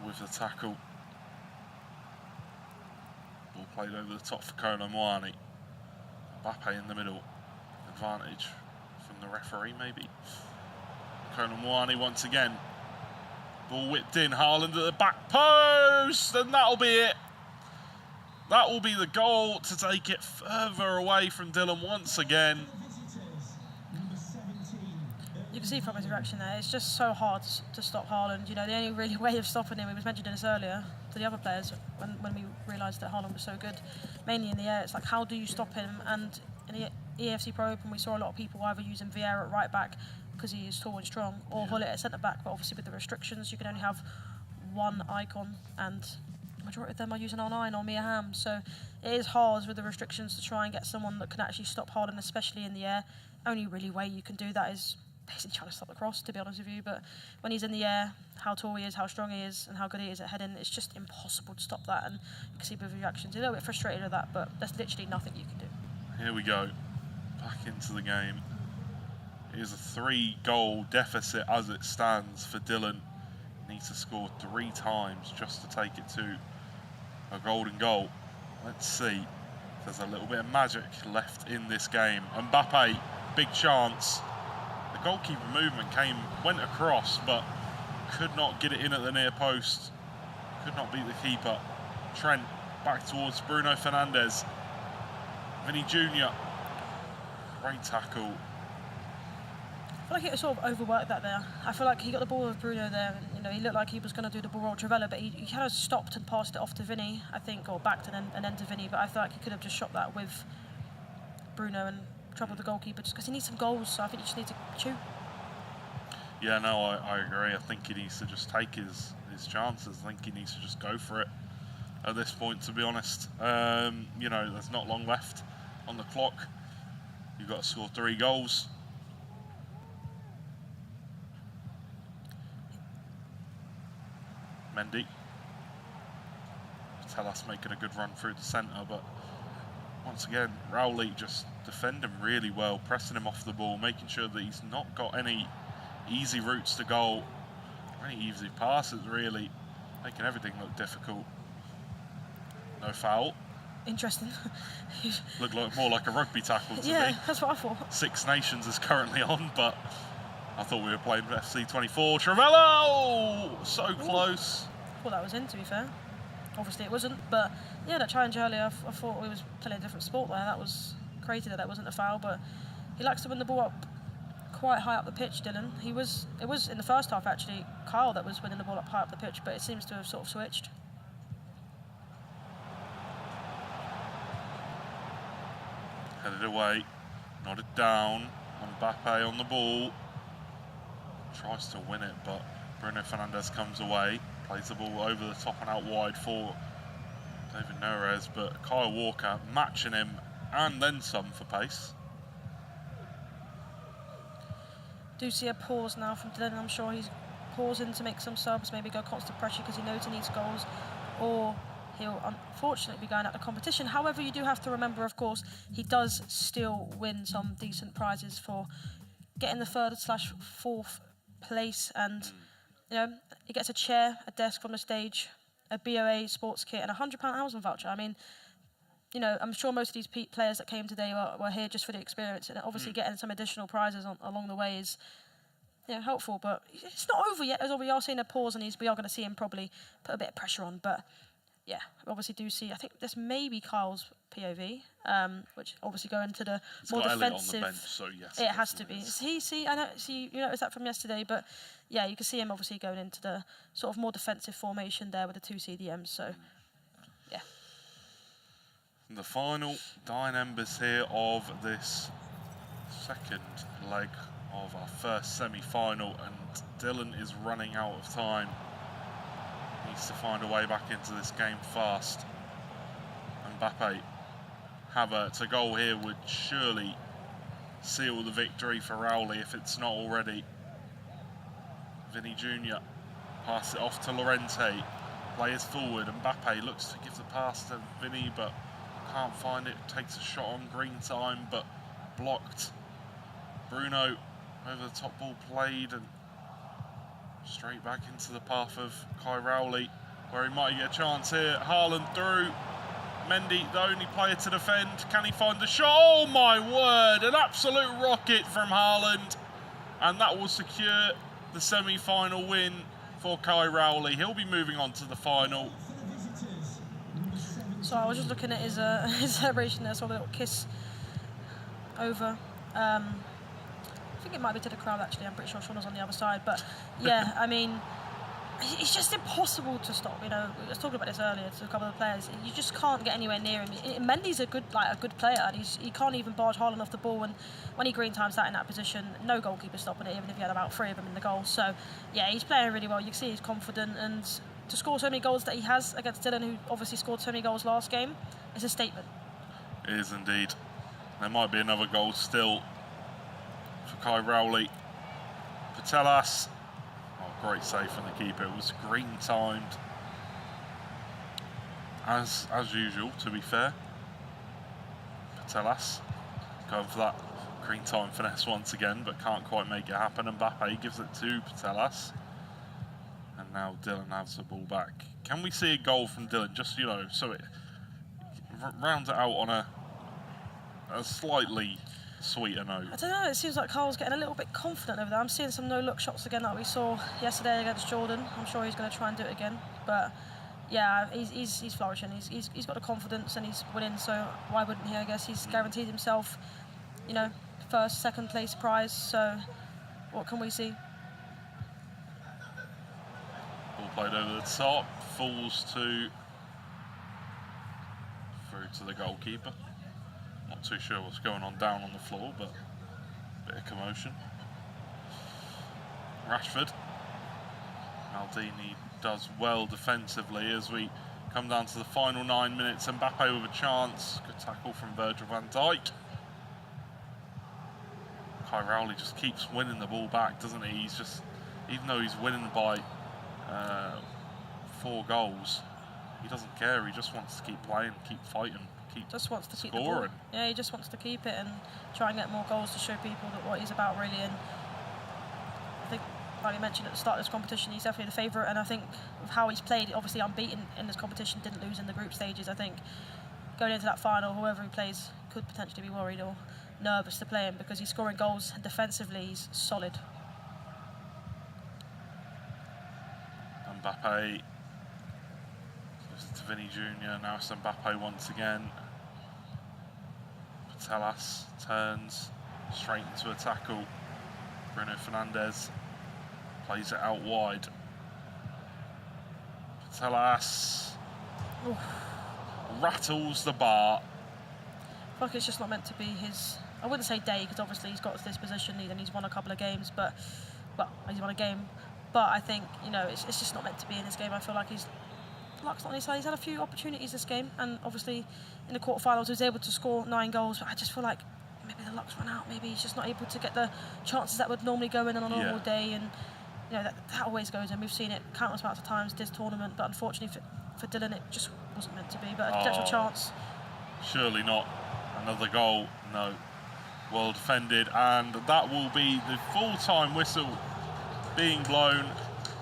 with the tackle. Ball played over the top for Kolo Muani. Mbappe in the middle. Advantage from the referee, maybe. Kolo Muani once again. Ball whipped in. Haaland at the back post, and that'll be it. That will be the goal to take it further away from Dylan once again. You can see from his reaction there, it's just so hard to stop Haaland. The only really way of stopping him, we was mentioning this earlier to the other players when we realised that Haaland was so good, mainly in the air. It's like, how do you stop him? And EFC Pro Open, we saw a lot of people either using Vieira at right back because he is tall and strong, or Hullet at centre back. But obviously with the restrictions, you can only have one icon, and the majority of them are using R9 or Mia Hamm. So it is hard with the restrictions to try and get someone that can actually stop Haaland, especially in the air. Only really way you can do that is basically trying to stop the cross, to be honest with you. But when he's in the air, how tall he is, how strong he is, and how good he is at heading, it's just impossible to stop that. And you can see with his reactions, he's a little bit frustrated with that, but there's literally nothing you can do. Here we go, back into the game. It is a 3-goal deficit as it stands for Dylan. Needs to score 3 times just to take it to a golden goal. Let's see if there's a little bit of magic left in this game. Mbappe, big chance. The goalkeeper movement went across, but could not get it in at the near post. Could not beat the keeper. Trent back towards Bruno Fernandes. Vinny Jr. Great tackle. I feel like he sort of overworked that there. I feel like he got the ball with Bruno there, and he looked like he was going to do the ball roll Trivella, but he kind of stopped and passed it off to Vinny, I think, or back to and then to Vinny. But I feel like he could have just shot that with Bruno and troubled the goalkeeper, just because he needs some goals. So I think he just needs to shoot. Yeah, no, I agree. I think he needs to just take his chances. I think he needs to just go for it at this point, to be honest. There's not long left on the clock. You've got to score 3 goals. Mendy. Telas making a good run through the centre, but once again, Rowley just defending really well, pressing him off the ball, making sure that he's not got any easy routes to goal, or any easy passes really, making everything look difficult. No foul. Interesting. Looked more like a rugby tackle to me. Yeah, that's what I thought. 6 Nations is currently on, but I thought we were playing FC 24. Trivella! Oh, so close. I thought that was in, to be fair. Obviously it wasn't, but yeah, that challenge earlier, I thought we was playing a different sport there. That was crazy that wasn't a foul, but he likes to win the ball up quite high up the pitch, Dylan. It was in the first half, actually, Kyle that was winning the ball up high up the pitch, but it seems to have sort of switched. Headed away, nodded down. Mbappe on the ball. Tries to win it, but Bruno Fernandes comes away. Plays the ball over the top and out wide for David Neres, but Kyle Walker matching him and then some for pace. Do see a pause now from Dylan. I'm sure he's pausing to make some subs, maybe go constant pressure because he knows he needs goals, or he'll unfortunately be going out of competition. However, you do have to remember, of course, he does still win some decent prizes for getting the 3rd/4th place, and he gets a chair, a desk from the stage, a BOA sports kit, and a £100 Amazon voucher. I mean, I'm sure most of these players that came today were here just for the experience, and obviously getting some additional prizes along the way is helpful. But it's not over yet, as we are seeing a pause, and we are going to see him probably put a bit of pressure on. But yeah, obviously do see. I think this may be Kyle's POV, which obviously go into the more defensive. On the bench, so yes, it has to be. I know. You noticed that from yesterday, but yeah, you can see him obviously going into the sort of more defensive formation there with the 2 CDMs. So yeah. The final dying embers here of this second leg of our first semi-final, and Dylan is running out of time. Needs to find a way back into this game fast. Mbappe, Havertz, a goal here would surely seal the victory for Rowley if it's not already. Vinny Jr. pass it off to Llorente. Players forward. Mbappe looks to give the pass to Vinny, but can't find it. Takes a shot on green time, but blocked. Bruno over the top, ball played and straight back into the path of Kai Rowley, where he might get a chance here. Haaland through. Mendy, the only player to defend. Can he find the shot? Oh my word, an absolute rocket from Haaland. And that will secure the semi-final win for Kai Rowley. He'll be moving on to the final. So I was just looking at his celebration there, saw the little kiss over. I think it might be to the crowd, actually. I'm pretty sure Sean was on the other side. But yeah, I mean, it's just impossible to stop. You know, I was talking about this earlier to a couple of the players. You just can't get anywhere near him. Mendy's a good player, and he can't even barge Haaland off the ball. And when he green times that in that position, no goalkeeper stopping it, even if he had about 3 of them in the goal. So yeah, he's playing really well. You can see he's confident, and to score so many goals that he has against Dylan, who obviously scored so many goals last game, is a statement. It is indeed. There might be another goal still for Kai Rowley. Patelas. Oh, great save from the keeper. It was green timed. As usual, to be fair. Patelas going for that green time finesse once again, but can't quite make it happen. Mbappe gives it to Patelas. And now Dylan has the ball back. Can we see a goal from Dylan? Just, you know, so it rounds it out on a slightly sweeter note. I don't know, it seems like Carl's getting a little bit confident over there. I'm seeing some no-look shots again that we saw yesterday against Jordan. I'm sure he's going to try and do it again. But yeah, he's flourishing. He's got the confidence and he's winning, so why wouldn't he? I guess he's guaranteed himself, you know, first, second place prize. So what can we see? Ball played over the top, falls through to the goalkeeper. Not too sure what's going on down on the floor, but a bit of commotion. Rashford. Maldini does well defensively as we come down to the final 9 minutes. Mbappe with a chance. Good tackle from Virgil van Dijk. Kai Rowley just keeps winning the ball back, doesn't he? He's just, even though he's winning by 4 goals, he doesn't care. He just wants to keep playing, keep fighting, keep just wants to scoring. Keep the ball. Yeah, he just wants to keep it and try and get more goals to show people that what he's about really. And I think, like you mentioned at the start of this competition, he's definitely the favourite. And I think with how he's played, obviously unbeaten in this competition, didn't lose in the group stages. I think going into that final, whoever he plays could potentially be worried or nervous to play him because he's scoring goals and defensively he's solid. Mbappe. To Vinny Jr. Now it's Mbappe once again. Patelas turns straight into a tackle. Bruno Fernandes plays it out wide. Patelas rattles the bar. I feel like it's just not meant to be his, I wouldn't say day, because obviously he's got to this position and he's won a couple of games, but he's won a game. But I think, you know, it's just not meant to be in this game. I feel like luck's not on his side. He's had a few opportunities this game, and obviously in the quarterfinals he was able to score 9 goals. But I just feel like maybe the luck's run out. Maybe he's just not able to get the chances that would normally go in on a normal day. And you know that always goes in. We've seen it countless amounts of times this tournament. But unfortunately for Dylan, it just wasn't meant to be. But a potential chance. Surely not. Another goal. No. Well defended, and that will be the full-time whistle being blown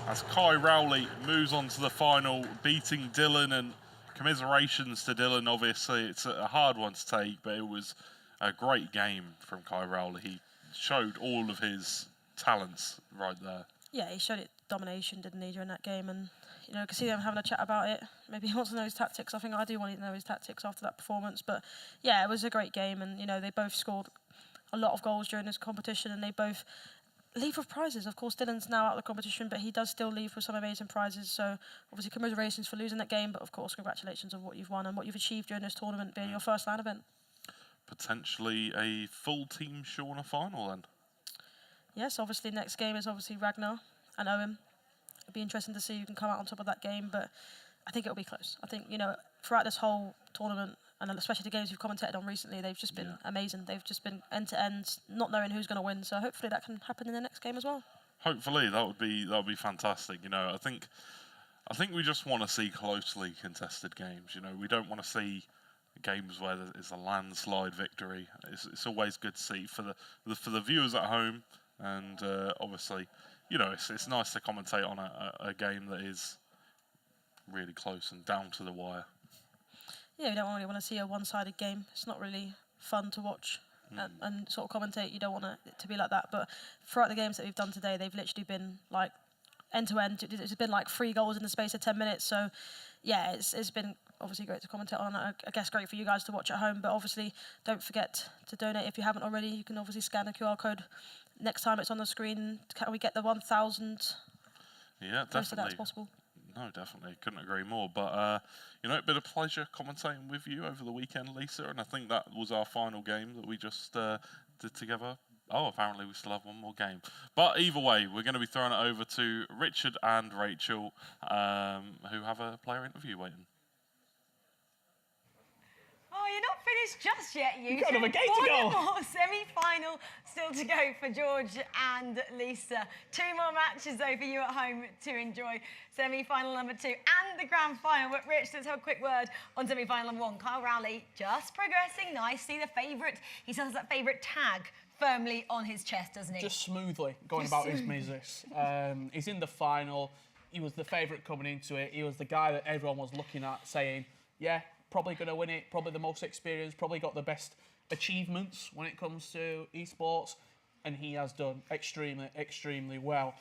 as Kai Rowley moves on to the final, beating Dylan, and commiserations to Dylan. Obviously, it's a hard one to take, but it was a great game from Kai Rowley. He showed all of his talents right there. Yeah, he showed it domination, didn't he, during that game? And you know, I can see them having a chat about it. Maybe he wants to know his tactics. I think I do want to know his tactics after that performance. But yeah, it was a great game, and you know, they both scored a lot of goals during this competition, and they both leave with prizes. Of course, Dylan's now out of the competition, but he does still leave with some amazing prizes. So obviously commiserations for losing that game, but of course congratulations on what you've won and what you've achieved during this tournament, being your first LAN event. Potentially a full team Shauna final then. Yes, obviously next game is obviously Ragnar and Owen. It'll be interesting to see who can come out on top of that game, but I think it'll be close. I think, you know, throughout this whole tournament, and especially the games we've commentated on recently, they've just been amazing. They've just been end to end, not knowing who's going to win. So hopefully that can happen in the next game as well. Hopefully that would be fantastic. You know, I think we just want to see closely contested games. You know, we don't want to see games where it's a landslide victory. It's always good to see for the viewers at home, and obviously, you know, it's nice to commentate on a game that is really close and down to the wire. Yeah, you don't really want to see a one-sided game. It's not really fun to watch and sort of commentate. You don't want it to be like that. But throughout the games that we've done today, they've literally been like end-to-end. It's been like 3 goals in the space of 10 minutes. So, yeah, it's been obviously great to commentate on. I guess great for you guys to watch at home. But obviously, don't forget to donate if you haven't already. You can obviously scan the QR code next time it's on the screen. Can we get the 1,000? Yeah, close to that definitely. as possible. No, definitely. Couldn't agree more. But, it's been a pleasure commentating with you over the weekend, Lisa. And I think that was our final game that we just did together. Oh, apparently we still have one more game. But either way, we're going to be throwing it over to Richard and Rachel, who have a player interview waiting. Oh, you're not finished just yet, you. You've got another game to go. One more semi-final still to go for George and Lisa. 2 more matches, though, for you at home to enjoy. Semi-final number 2 and the grand final. But, Rich, let's have a quick word on semi-final number 1. Kyle Rowley just progressing nicely. The favourite. He still has that favourite tag firmly on his chest, doesn't he? Just smoothly going about his business. He's in the final. He was the favourite coming into it. He was the guy that everyone was looking at saying, yeah, probably going to win it, probably the most experienced, probably got the best achievements when it comes to esports, and he has done extremely, extremely well.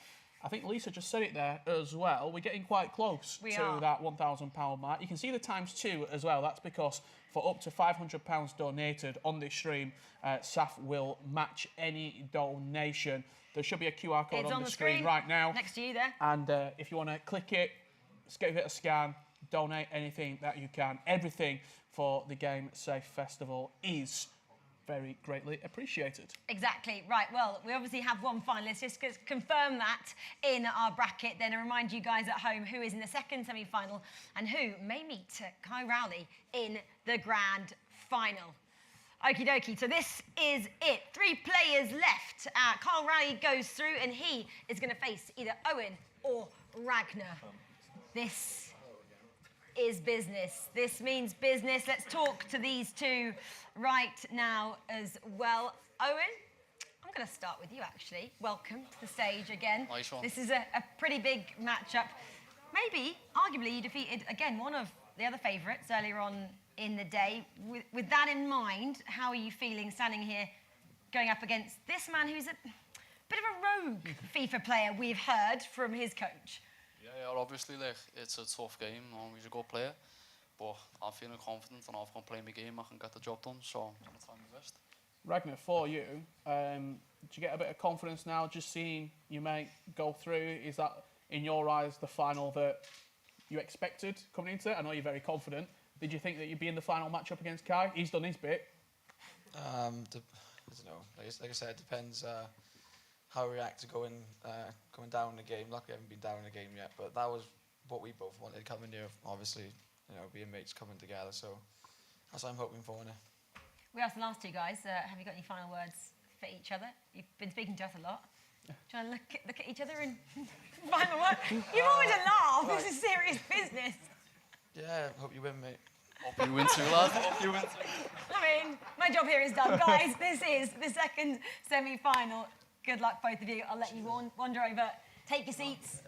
I think Lisa just said it there as well. We're getting quite close to that £1,000 mark. You can see the ×2 as well. That's because for up to £500 donated on this stream, SAF will match any donation. There should be a QR code on the screen right now. Next to you there. And if you want to click it, give it a scan, donate anything that you can. Everything for the Game Safe Festival is very greatly appreciated. Exactly. Right, well, we obviously have one finalist. Just to confirm that in our bracket, then I remind you guys at home who is in the second semi-final and who may meet Kyle Rowley in the grand final. Okie dokie, so this is it. 3 players left. Kyle Rowley goes through and he is going to face either Owen or Ragnar. This is business. This means business. Let's talk to these two right now as well. Owen, I'm going to start with you, actually. Welcome to the stage again. Nice one. This is a pretty big matchup. Maybe, arguably, you defeated, again, one of the other favourites earlier on in the day. With that in mind, how are you feeling standing here going up against this man who's a bit of a rogue FIFA player, we've heard from his coach? Yeah, obviously, like, it's a tough game. He's a good player, but I'm feeling confident and if I can play my game, I can get the job done. So I'm going to try my best. Ragnar, for you, do you get a bit of confidence now, just seeing your mate go through? Is that, in your eyes, the final that you expected coming into it? I know you're very confident. Did you think that you'd be in the final matchup against Kai? He's done his bit. I don't know. Like I said, it depends how we react to going down in the game. Luckily, I haven't been down in the game yet, but that was what we both wanted coming here. Obviously, being mates coming together. So that's what I'm hoping for now. We asked the last two guys, have you got any final words for each other? You've been speaking to us a lot. Trying to look at each other and final word. You've always a laugh. Right. This is serious business. Yeah, hope you win, mate. Hope you win too, lad. Hope you win too. I mean, my job here is done. Guys, this is the second semi-final. Good luck, both of you. I'll let you wander over. Take your seats.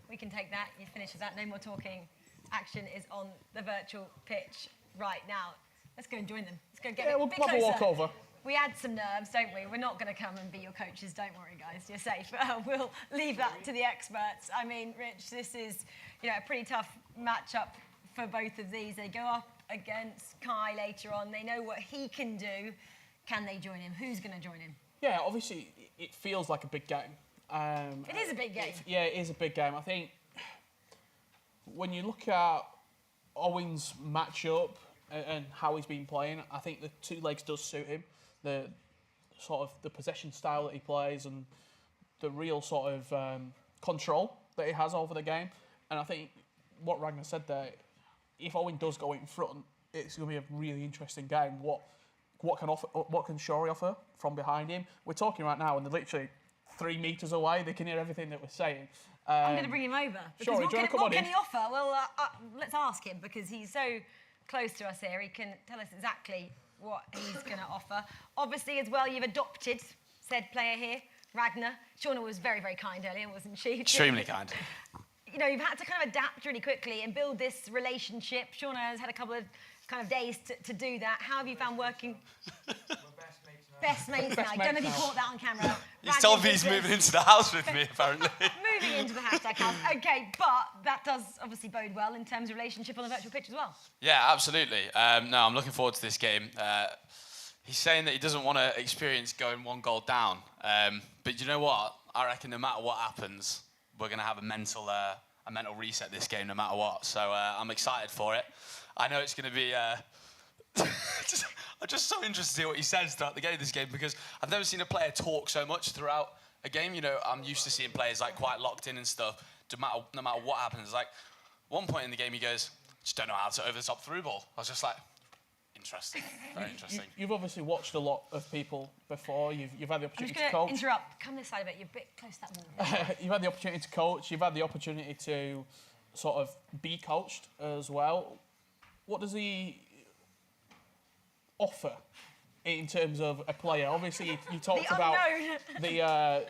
We can take that. You finish with that. No more talking. Action is on the virtual pitch right now. Let's go and join them. Let's go get a bit closer. We'll walk over. We had some nerves, don't we? We're not going to come and be your coaches. Don't worry, guys. You're safe. We'll leave that to the experts. I mean, Rich, this is a pretty tough matchup for both of these. They go up against Kai later on. They know what he can do. Can they join him? Who's going to join him? Yeah, obviously, it feels like a big game. It is a big game. It is a big game. I think when you look at Owen's matchup and how he's been playing, I think the 2 legs does suit him. The sort of the possession style that he plays and the real sort of control that he has over the game. And I think what Ragnar said there, if Owen does go in front, it's going to be a really interesting game. What can Shori offer from behind him? We're talking right now, and they're literally 3 meters away. They can hear everything that we're saying. I'm going to bring him over. Because Shori, what can he offer? Well, let's ask him, because he's so close to us here. He can tell us exactly what he's going to offer. Obviously, as well, you've adopted said player here, Ragnar. Shauna was very, very kind earlier, wasn't she? Extremely kind. You've had to kind of adapt really quickly and build this relationship. Shauna has had a couple of kind of days to do that. How have you found working? Best mates now. I don't know if you caught that on camera. He's told me he's moving into the house with me, apparently. Moving into the hashtag house. Okay, but that does obviously bode well in terms of relationship on the virtual pitch as well. Yeah, absolutely. No, I'm looking forward to this game. He's saying that he doesn't want to experience going 1 goal down. But you know what? I reckon no matter what happens, we're going to have a mental reset this game no matter what. So I'm excited for it. I know it's going to be... I'm just so interested to see what he says throughout the game of this game, because I've never seen a player talk so much throughout a game. You know, I'm used to seeing players like quite locked in and stuff, no matter what happens. Like, one point in the game he goes, just don't know how to over the top through ball. I was just like, interesting, very interesting. You've obviously watched a lot of people before. You've had the opportunity to I'm just coach. going to interrupt. Come this side a bit. You're a bit close to that wall. You've had the opportunity to coach. You've had the opportunity to sort of be coached as well. What does he offer in terms of a player? Obviously, you talked about the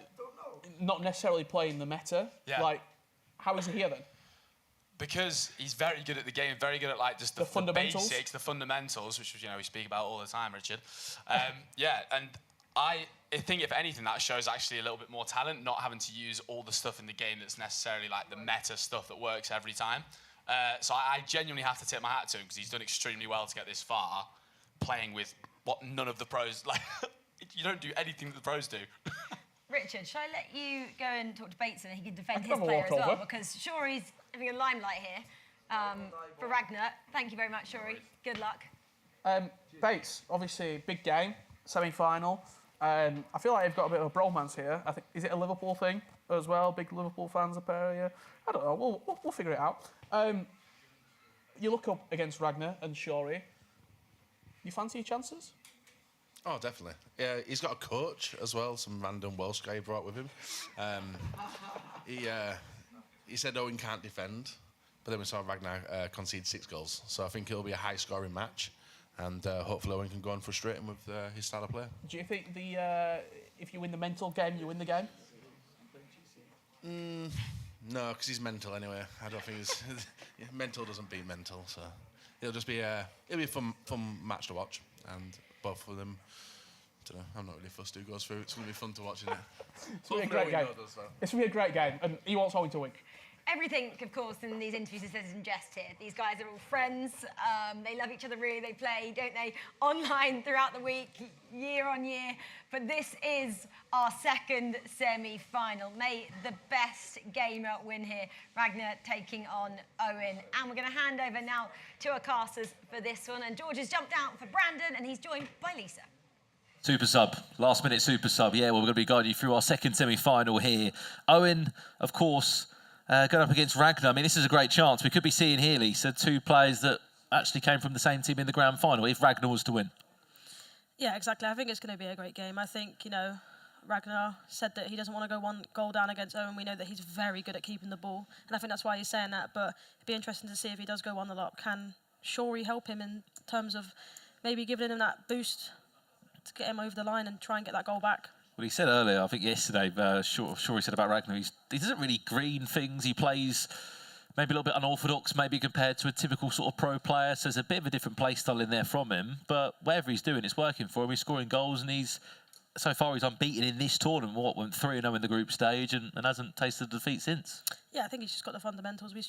not necessarily playing the meta. Yeah. Like, how is he here then? Because he's very good at the game, very good at like just the fundamentals, basics, the fundamentals, which we speak about all the time, Richard. Yeah, and I think if anything that shows actually a little bit more talent, not having to use all the stuff in the game that's necessarily like the meta stuff that works every time. So I genuinely have to tip my hat to him, because he's done extremely well to get this far, playing with what none of the pros, like, you don't do anything that the pros do. Richard, shall I let you go and talk to Bateson and he can defend his player as well? Because Shori's having a limelight here for Ragnar. Thank you very much, Shori. Good luck. Bates, obviously, big game, semi-final. I feel like they've got a bit of a bromance here. I think, is it a Liverpool thing as well? Big Liverpool fans up here? I don't know. We'll figure it out. You look up against Ragnar and Shori. You fancy your chances? Oh, definitely. Yeah, he's got a coach as well, some random Welsh guy he brought with him. He said Owen can't defend, but then we saw Ragnar concede 6 goals. So I think it'll be a high-scoring match, and hopefully Owen can go and frustrate him with his style of play. Do you think if you win the mental game, you win the game? No, because he's mental anyway. I don't think he's... mental doesn't beat mental, so... It'll just be it'll be a fun match to watch, and both of them, I don't know, I'm not really fussed who goes through. It's going to be fun to watch, isn't it? It's going to be a great game. It's going to be a great game, and he wants Owen to win. Everything, of course, in these interviews is in jest here. These guys are all friends. They love each other, really. They play, don't they, online throughout the week, year on year. But this is our second semi-final. May the best gamer win here. Ragnar taking on Owen. And we're going to hand over now to our casters for this one. And George has jumped out for Brandon, and he's joined by Lisa. Super sub, last minute super sub. Yeah, well, we're going to be guiding you through our second semi-final here. Owen, of course, going up against Ragnar. I mean, this is a great chance. We could be seeing here, Lisa, 2 players that actually came from the same team in the grand final, if Ragnar was to win. Yeah, exactly. I think it's going to be a great game. I think, you know, Ragnar said that he doesn't want to go 1 goal down against Owen. We know that he's very good at keeping the ball, and I think that's why he's saying that. But it'd be interesting to see if he does go 1-0 up. Can Shori help him in terms of maybe giving him that boost to get him over the line and try and get that goal back? Well, he said earlier, I think yesterday, Shori said about Ragnar, he doesn't really green things. He plays maybe a little bit unorthodox, maybe compared to a typical sort of pro player. So there's a bit of a different play style in there from him. But whatever he's doing, it's working for him. He's scoring goals, and so far he's unbeaten in this tournament. Went 3-0 in the group stage and hasn't tasted defeat since. Yeah, I think he's just got the fundamentals. We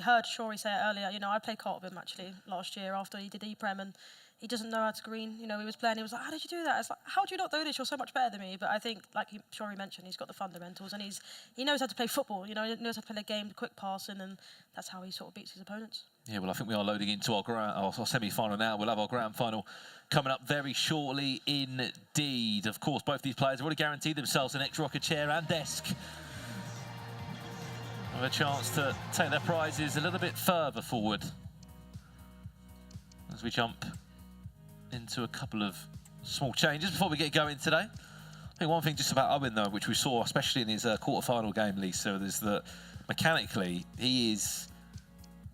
heard Shori say it earlier. You know, I played cart with him actually last year after he did E-Prem, and he doesn't know how to green. You know, he was playing, he was like, how did you do that? It's like, how do you not do this? You're so much better than me. But I think, like Shori mentioned, he's got the fundamentals, and he knows how to play football. You know, he knows how to play the game, the quick passing, and that's how he sort of beats his opponents. Yeah, well, I think we are loading into our semi-final now. We'll have our grand final coming up very shortly indeed. Of course, both these players have already guaranteed themselves an ex-rocker chair and desk. Have a chance to take their prizes a little bit further forward as we jump into a couple of small changes before we get going today. I think one thing just about Owen, though, which we saw, especially in his quarter-final game, Lisa, is that mechanically he is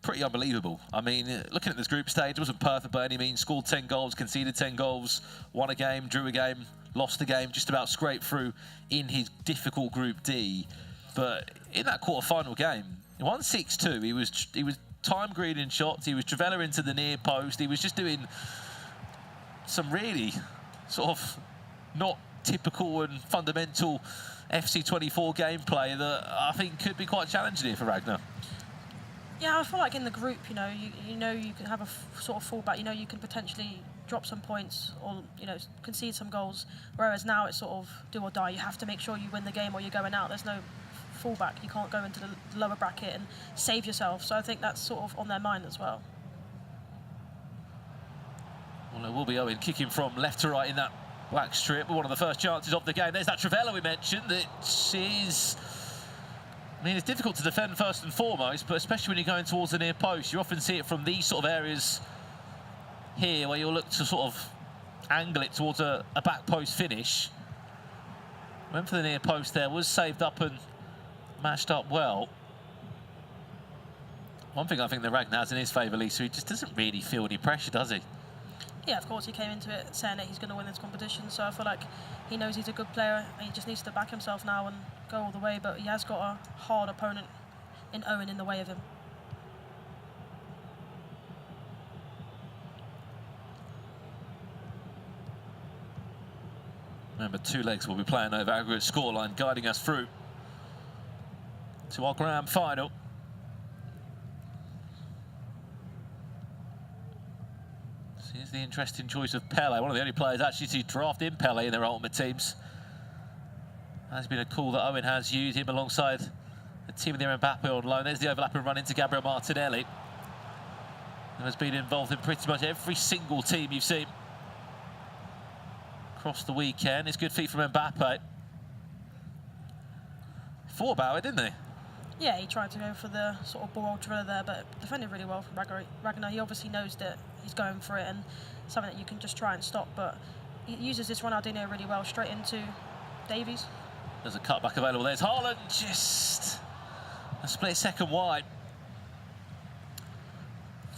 pretty unbelievable. I mean, looking at this group stage, it wasn't perfect by any means. Scored 10 goals, conceded 10 goals, won a game, drew a game, lost a game, just about scraped through in his difficult Group D. But in that quarter-final game, he won 6-2. He was time-greening shots. He was Travella into the near post. He was just doing some really sort of not typical and fundamental FC24 gameplay that I think could be quite challenging here for Ragnar. Yeah, I feel like in the group, you know you can have a sort of fallback. You know, you can potentially drop some points or, you know, concede some goals. Whereas now it's sort of do or die. You have to make sure you win the game or you're going out. There's no fullback. You can't go into the lower bracket and save yourself. So I think that's sort of on their mind as well. Well, it will be Owen kicking from left to right in that black strip. One of the first chances of the game. There's that Trivela we mentioned. That is, I mean, it's difficult to defend first and foremost, but especially when you're going towards the near post, you often see it from these sort of areas here, where you'll look to sort of angle it towards a back post finish. Went for the near post there, was saved up and matched up well. One thing I think that Ragnar has in his favour, Lisa, he just doesn't really feel any pressure, does he? Yeah, of course, he came into it saying that he's going to win this competition, so I feel like he knows he's a good player and he just needs to back himself now and go all the way, but he has got a hard opponent in Owen in the way of him. Remember, 2 legs will be playing over aggregate scoreline, guiding us through to our grand final. Here's the interesting choice of Pele, one of the only players actually to draft in Pele in their ultimate teams. Has been a call that Owen has used him alongside the team of the Mbappe on loan. There's the overlap and run into Gabriel Martinelli, who has been involved in pretty much every single team you've seen across the weekend. It's good feet from Mbappe. Thought about it, didn't he? Yeah, he tried to go for the sort of ball driller there, but defended really well from Ragnar. He obviously knows that he's going for it and something that you can just try and stop, but he uses this Ronaldinho really well, straight into Davies. There's a cutback available. There's Haaland, just a split second wide.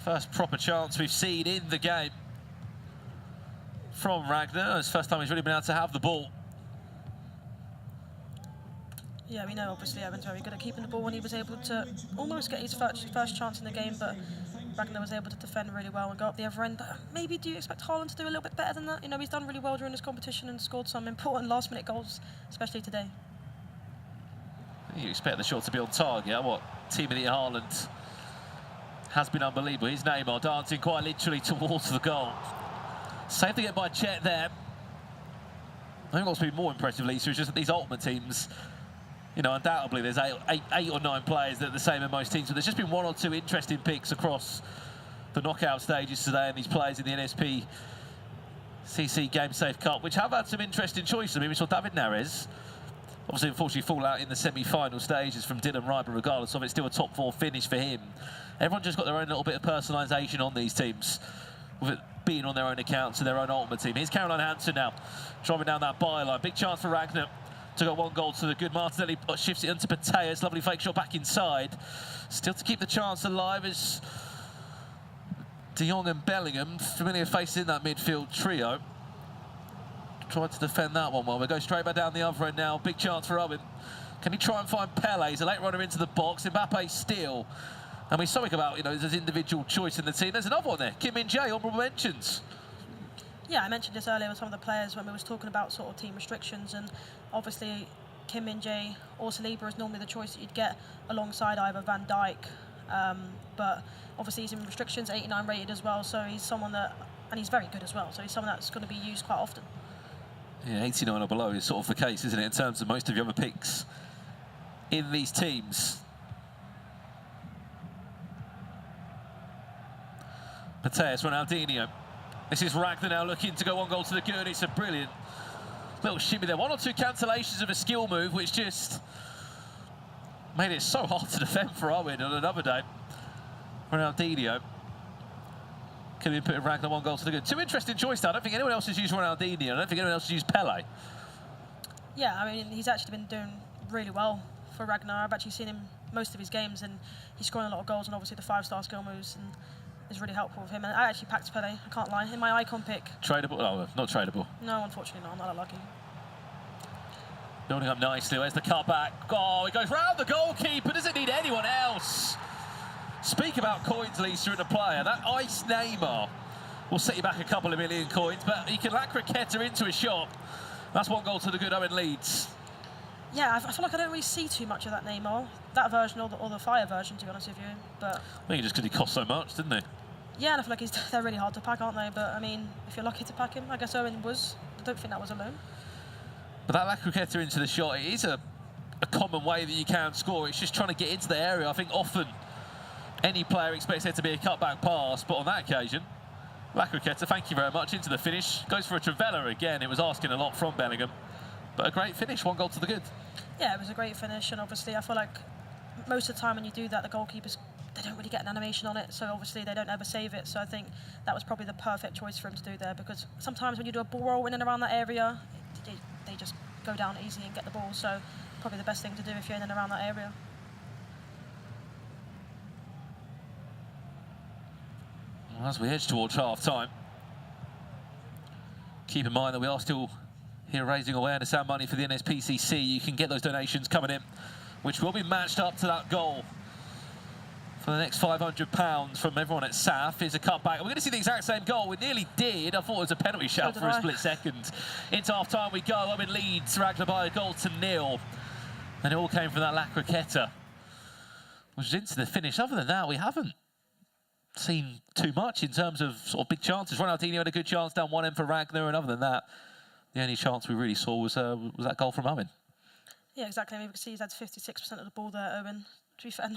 First proper chance we've seen in the game from Ragnar. It's the first time he's really been able to have the ball. Yeah, we know obviously Evan's very good at keeping the ball when he was able to almost get his first chance in the game, but Ragnar was able to defend really well and go up the other end. But maybe do you expect Haaland to do a little bit better than that? You know, he's done really well during this competition and scored some important last-minute goals, especially today. You expect the shot to be on target. What Timothy Haaland has been unbelievable. His Neymar dancing quite literally towards the goal. Saved again by Chet there. I think what's been more impressive, Lisa, is just that these ultimate teams, you know, undoubtedly there's eight or nine players that are the same in most teams, but there's just been 1 or 2 interesting picks across the knockout stages today, and these players in the NSP CC Game Safe Cup, which have had some interesting choices. I mean, we saw David Neres, obviously, unfortunately, fall out in the semi-final stages from Dylan Wright, but regardless of it, still a top 4 finish for him. Everyone just got their own little bit of personalisation on these teams, with it being on their own accounts and their own ultimate team. Here's Caroline Hansen now, driving down that byline. Big chance for Ragnar to go 1 goal to the good. Martinelli shifts it into Pateas. Lovely fake shot back inside. Still to keep the chance alive is De Jong and Bellingham, familiar faces in that midfield trio. Tried to defend that one well. We go straight back down the other end now. Big chance for Owen. Can he try and find Pele? He's a late runner into the box. Mbappe still. And we're something about, you know, there's individual choice in the team. There's another one there. Kim Min-jae, honourable mentions. Yeah, I mentioned this earlier with some of the players when we was talking about sort of team restrictions, and obviously Kim Min-jae or Saliba is normally the choice that you'd get alongside either Van Dijk, but obviously he's in restrictions, 89 rated as well, so he's someone that, and he's very good as well, so he's someone that's going to be used quite often. Yeah, 89 or below is sort of the case, isn't it, in terms of most of your other picks in these teams. Pateas, Ronaldinho. This is Ragnar now looking to go 1 goal to the good. It's a brilliant little shimmy there. 1 or 2 cancellations of a skill move, which just made it so hard to defend for Owen on another day. Ronaldinho. Could have been putting Ragnar 1 goal to the good. 2 interesting choices. I don't think anyone else has used Ronaldinho. I don't think anyone else has used Pele. Yeah, I mean, he's actually been doing really well for Ragnar. I've actually seen him most of his games, and he's scoring a lot of goals, and obviously the 5-star skill moves and is really helpful with him. And I actually packed Pele, I can't lie, in my icon pick. Tradable? Oh, not tradable. No, unfortunately not. I'm not that lucky. Building up nicely. Where's the cutback? Oh, he goes round the goalkeeper. Doesn't need anyone else. Speak about coins, Lisa, and a player. That ice Neymar will set you back a couple of million coins, but he can lack Raqueta into a shot. That's 1 goal to the good. Owen leads. Yeah, I feel like I don't really see too much of that Neymar, that version or the Fire version, to be honest with you. But I think just because he cost so much, didn't he? Yeah, and I feel like they're really hard to pack, aren't they? But I mean, if you're lucky to pack him, I guess Owen was. I don't think that was a loan. But that lack Raqueta into the shot, it is a a common way that you can score. It's just trying to get into the area. I think often any player expects there to be a cutback pass, but on that occasion, Lacroqueta, thank you very much, into the finish. Goes for a Trivela again. It was asking a lot from Bellingham, but a great finish, 1 goal to the good. Yeah, it was a great finish, and obviously I feel like most of the time when you do that, the goalkeepers, they don't really get an animation on it, so obviously they don't ever save it. So I think that was probably the perfect choice for him to do there, because sometimes when you do a ball roll in and around that area, they just go down easy and get the ball. So probably the best thing to do if you're in and around that area. As we edge towards half-time, keep in mind that we are still here raising awareness and money for the NSPCC. You can get those donations coming in, which will be matched up to that goal for the next £500 from everyone at SAF. Here's a cutback. We're going to see the exact same goal. We nearly did. I thought it was a penalty shout for a split second. Into half-time we go. Owen leads Ragnar by a goal to 0. And it all came from that Lacroqueta, which is into the finish. Other than that, we haven't seen too much in terms of sort of big chances. Ronaldinho had a good chance down one end for Ragnar, and other than that, the only chance we really saw was that goal from Owen. Yeah, exactly. I mean, we can see he's had 56% of the ball there, Owen. To be fair,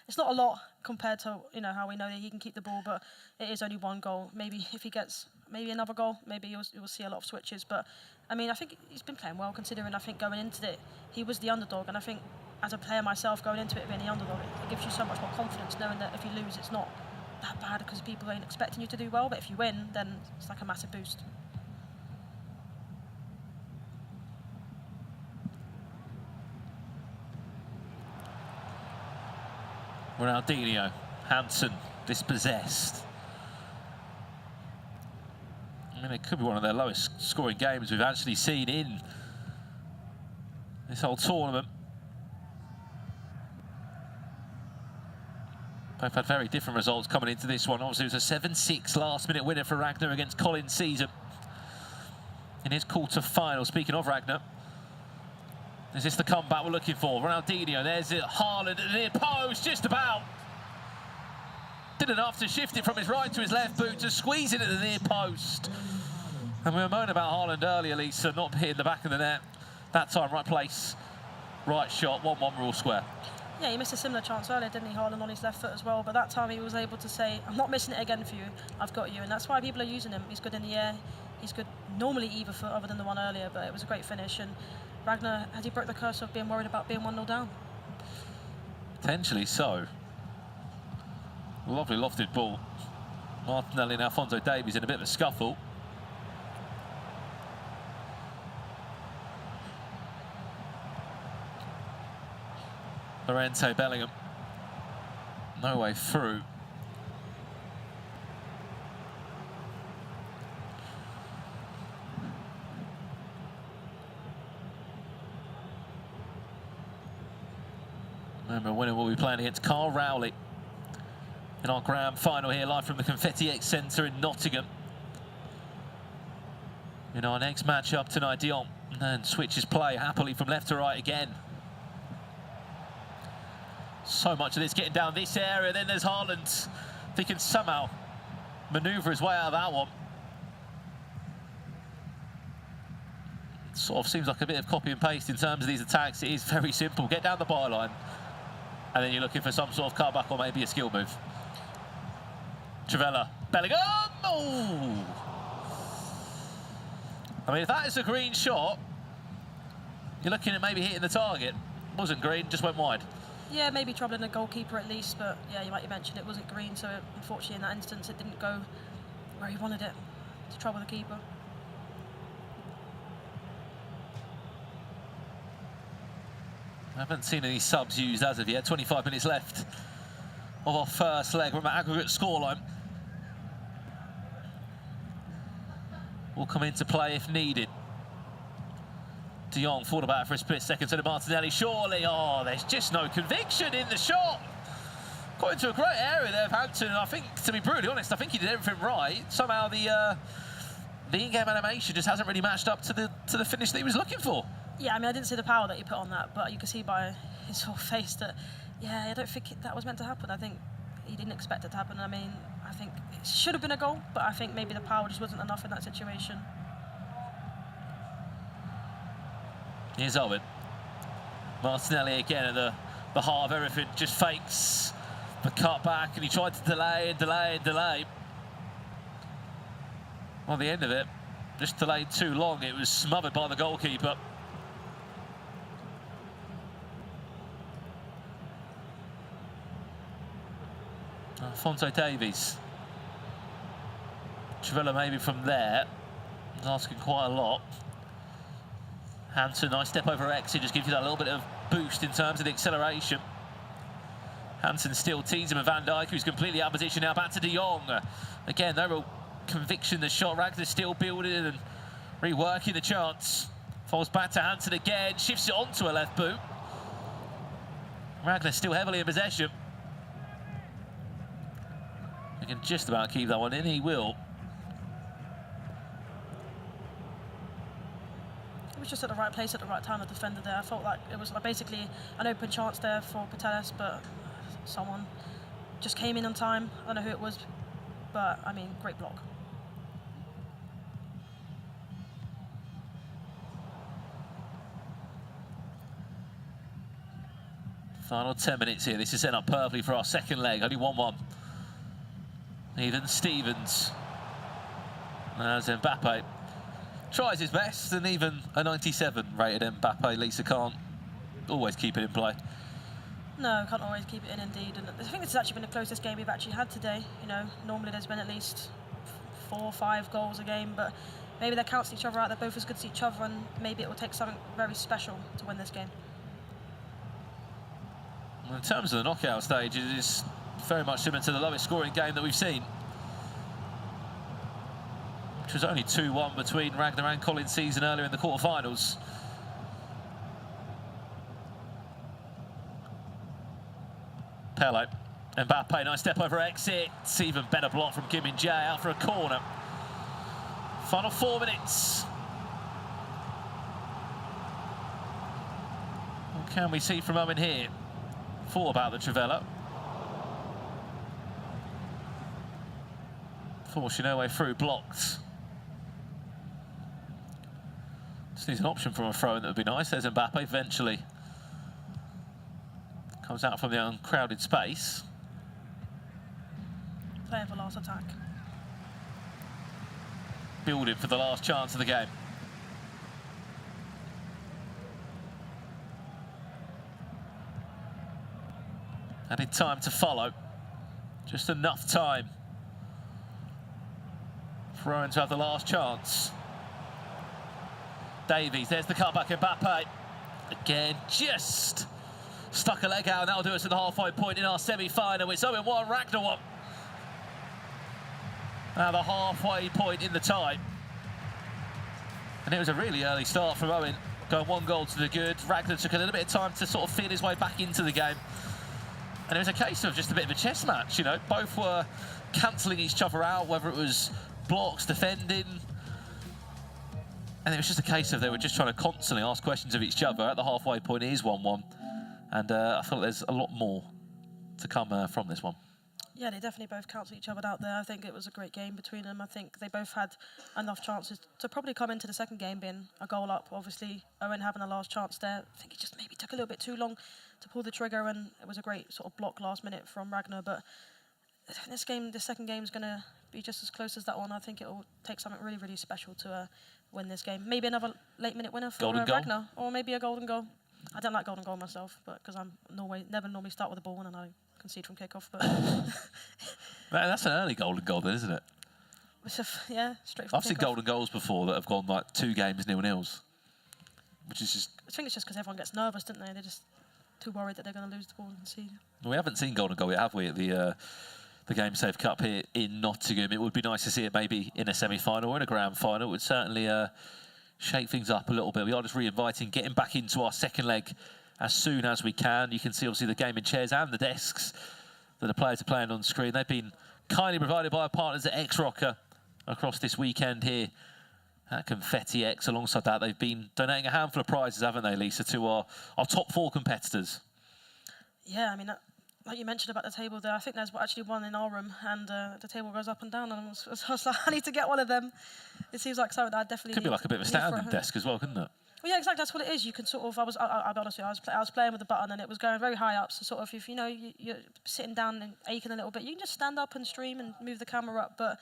it's not a lot compared to how we know that he can keep the ball, but it is only 1 goal. Maybe if he gets another goal, maybe you'll see a lot of switches. But I mean, I think he's been playing well, considering I think going into it he was the underdog, and I think as a player myself going into it being the underdog, it gives you so much more confidence knowing that if you lose, it's not that bad because people ain't expecting you to do well. But if you win, then it's like a massive boost. Ronaldinho, Hansen, dispossessed. I mean, it could be one of their lowest scoring games we've actually seen in this whole tournament. Both had very different results coming into this one. Obviously, it was a 7-6 last-minute winner for Ragnar against Colin Season in his quarter-final. Speaking of Ragnar, is this the comeback we're looking for? Ronaldinho, there's it. Haaland at the near post, just about. Did enough to shift it from his right to his left boot to squeeze it at the near post. And we were moaning about Haaland earlier, Lisa, not hitting the back of the net. That time, right place, right shot, 1-1 rule square. Yeah, he missed a similar chance earlier, didn't he, Haaland, on his left foot as well. But that time he was able to say, I'm not missing it again for you, I've got you. And that's why people are using him. He's good in the air. He's good normally either foot other than the one earlier, but it was a great finish. And Ragnar, has he broke the curse of being worried about being 1-0 down? Potentially so. Lovely lofted ball. Martinelli and Alphonso Davies in a bit of a scuffle. Llorente Bellingham. No way through. Remember, winner will be playing against Carl Rowley in our grand final here, live from the Confetti X Centre in Nottingham. In our next match-up tonight, Dion then switches play happily from left to right again. So much of this getting down this area. Then there's Haaland. If he can somehow manoeuvre his way out of that one. Sort of seems like a bit of copy and paste in terms of these attacks. It is very simple. Get down the byline, and then you're looking for some sort of cutback or maybe a skill move. Trivela, Bellingham. Oh! I mean, if that is a green shot, you're looking at maybe hitting the target. Wasn't green, just went wide. Yeah, maybe troubling the goalkeeper at least, but yeah, you mentioned it wasn't green, so unfortunately in that instance it didn't go where he wanted it, to trouble the keeper. I haven't seen any subs used as of yet. 25 minutes left of our first leg. Remember, aggregate scoreline will come into play if needed. De Jong thought about it for a split second to the Martinelli. Surely, oh, there's just no conviction in the shot. Got into a great area there of Hampton, and I think, to be brutally honest, I think he did everything right. Somehow the in-game animation just hasn't really matched up to the finish that he was looking for. Yeah, I mean, I didn't see the power that he put on that, but you can see by his whole face that, yeah, I don't think that was meant to happen. I think he didn't expect it to happen. I mean, I think it should have been a goal, but I think maybe the power just wasn't enough in that situation. Here's Owen. Martinelli again at the heart of everything, just fakes the cut back, and he tried to delay and delay and delay. On the end of it, just delayed too long. It was smothered by the goalkeeper. Alphonso Davies. Trivela maybe from there. He's asking quite a lot. Hansen, nice step over X. He just gives you that little bit of boost in terms of the acceleration. Hansen still teasing with Van Dijk, who's completely out of position now. Back to De Jong. Again, no real conviction. The shot. Ragnar still building and reworking the chance. Falls back to Hansen again. Shifts it onto a left boot. Ragnar still heavily in possession. He can just about keep that one in. He will. He was just at the right place at the right time, the defender there. I felt like it was basically an open chance there for Putellas, but someone just came in on time. I don't know who it was, but I mean, great block. Final 10 minutes here. This is set up perfectly for our second leg. Only 1-1. Even Stevens. As Mbappe tries his best, and even a 97 rated Mbappe, Lisa, can't always keep it in play. No, can't always keep it in, indeed. And I think this has actually been the closest game we've actually had today. You know, normally there's been at least 4 or 5 goals a game, but maybe they cancel each other out. They're both as good as each other, and maybe it will take something very special to win this game. In terms of the knockout stage, it is very much similar to the lowest scoring game that we've seen, which was only 2-1 between Ragnar and Colin Season earlier in the quarterfinals. Pele, Mbappe, nice step over exit. It's even better block from Kim Min-jae, out for a corner. Final 4 minutes. What can we see from Owen here? Thought about the Trivela. Forcing her way through, blocked. Just needs an option from a throw-in that would be nice. There's Mbappe eventually. Comes out from the uncrowded space. Playing for last attack. Building for the last chance of the game. Added time to follow. Just enough time for Owen to have the last chance. Davies, there's the cutback. Mbappe. Again, just stuck a leg out, and that'll do us at the halfway point in our semi-final. It's Owen 1, Ragnar 1. Now the halfway point in the tie. And it was a really early start from Owen, going 1 goal to the good. Ragnar took a little bit of time to sort of feel his way back into the game. And it was a case of just a bit of a chess match, you know. Both were cancelling each other out, whether it was blocks, defending. And it was just a case of they were just trying to constantly ask questions of each other. At the halfway point, it is 1-1. And I feel like there's a lot more to come from this one. Yeah, they definitely both cancelled each other out there. I think it was a great game between them. I think they both had enough chances to probably come into the second game being a goal up. Obviously, Owen having a last chance there. I think he just maybe took a little bit too long to pull the trigger, and it was a great sort of block last minute from Ragnar. But this game, the second game is going to be just as close as that one. I think it will take something really, really special to win this game. Maybe another late-minute winner for Ragnar, or maybe a golden goal. I don't like golden goal myself, but because I'm never normally start with the ball and I concede from kickoff. But That's an early golden goal, then, isn't it? Yeah, straight from I've seen golden goals before that have gone like 2 games 0-0s, which is just. I think it's just because everyone gets nervous, don't they? They're just too worried that they're going to lose the ball and concede. We haven't seen golden goal yet, have we, at the Game Safe Cup here in Nottingham? It would be nice to see it maybe in a semi-final or in a grand final. It would certainly shake things up a little bit. We are just re-inviting, getting back into our second leg as soon as we can. You can see obviously the gaming chairs and the desks that the players are playing on screen. They've been kindly provided by our partners at X-Rocker across this weekend here at Confetti X. Alongside that, they've been donating a handful of prizes, haven't they, Lisa, to our top 4 competitors. Yeah, I mean, like you mentioned about the table there, I think there's actually one in our room, and the table goes up and down, and I was like, I need to get one of them. It seems like something that I definitely Could be like a bit of a standing desk as well, couldn't it? Well, yeah, exactly. That's what it is. You can sort of. I'll be honest with you. I was playing with the button and it was going very high up. So sort of, if you know you're sitting down and aching a little bit, you can just stand up and stream and move the camera up. But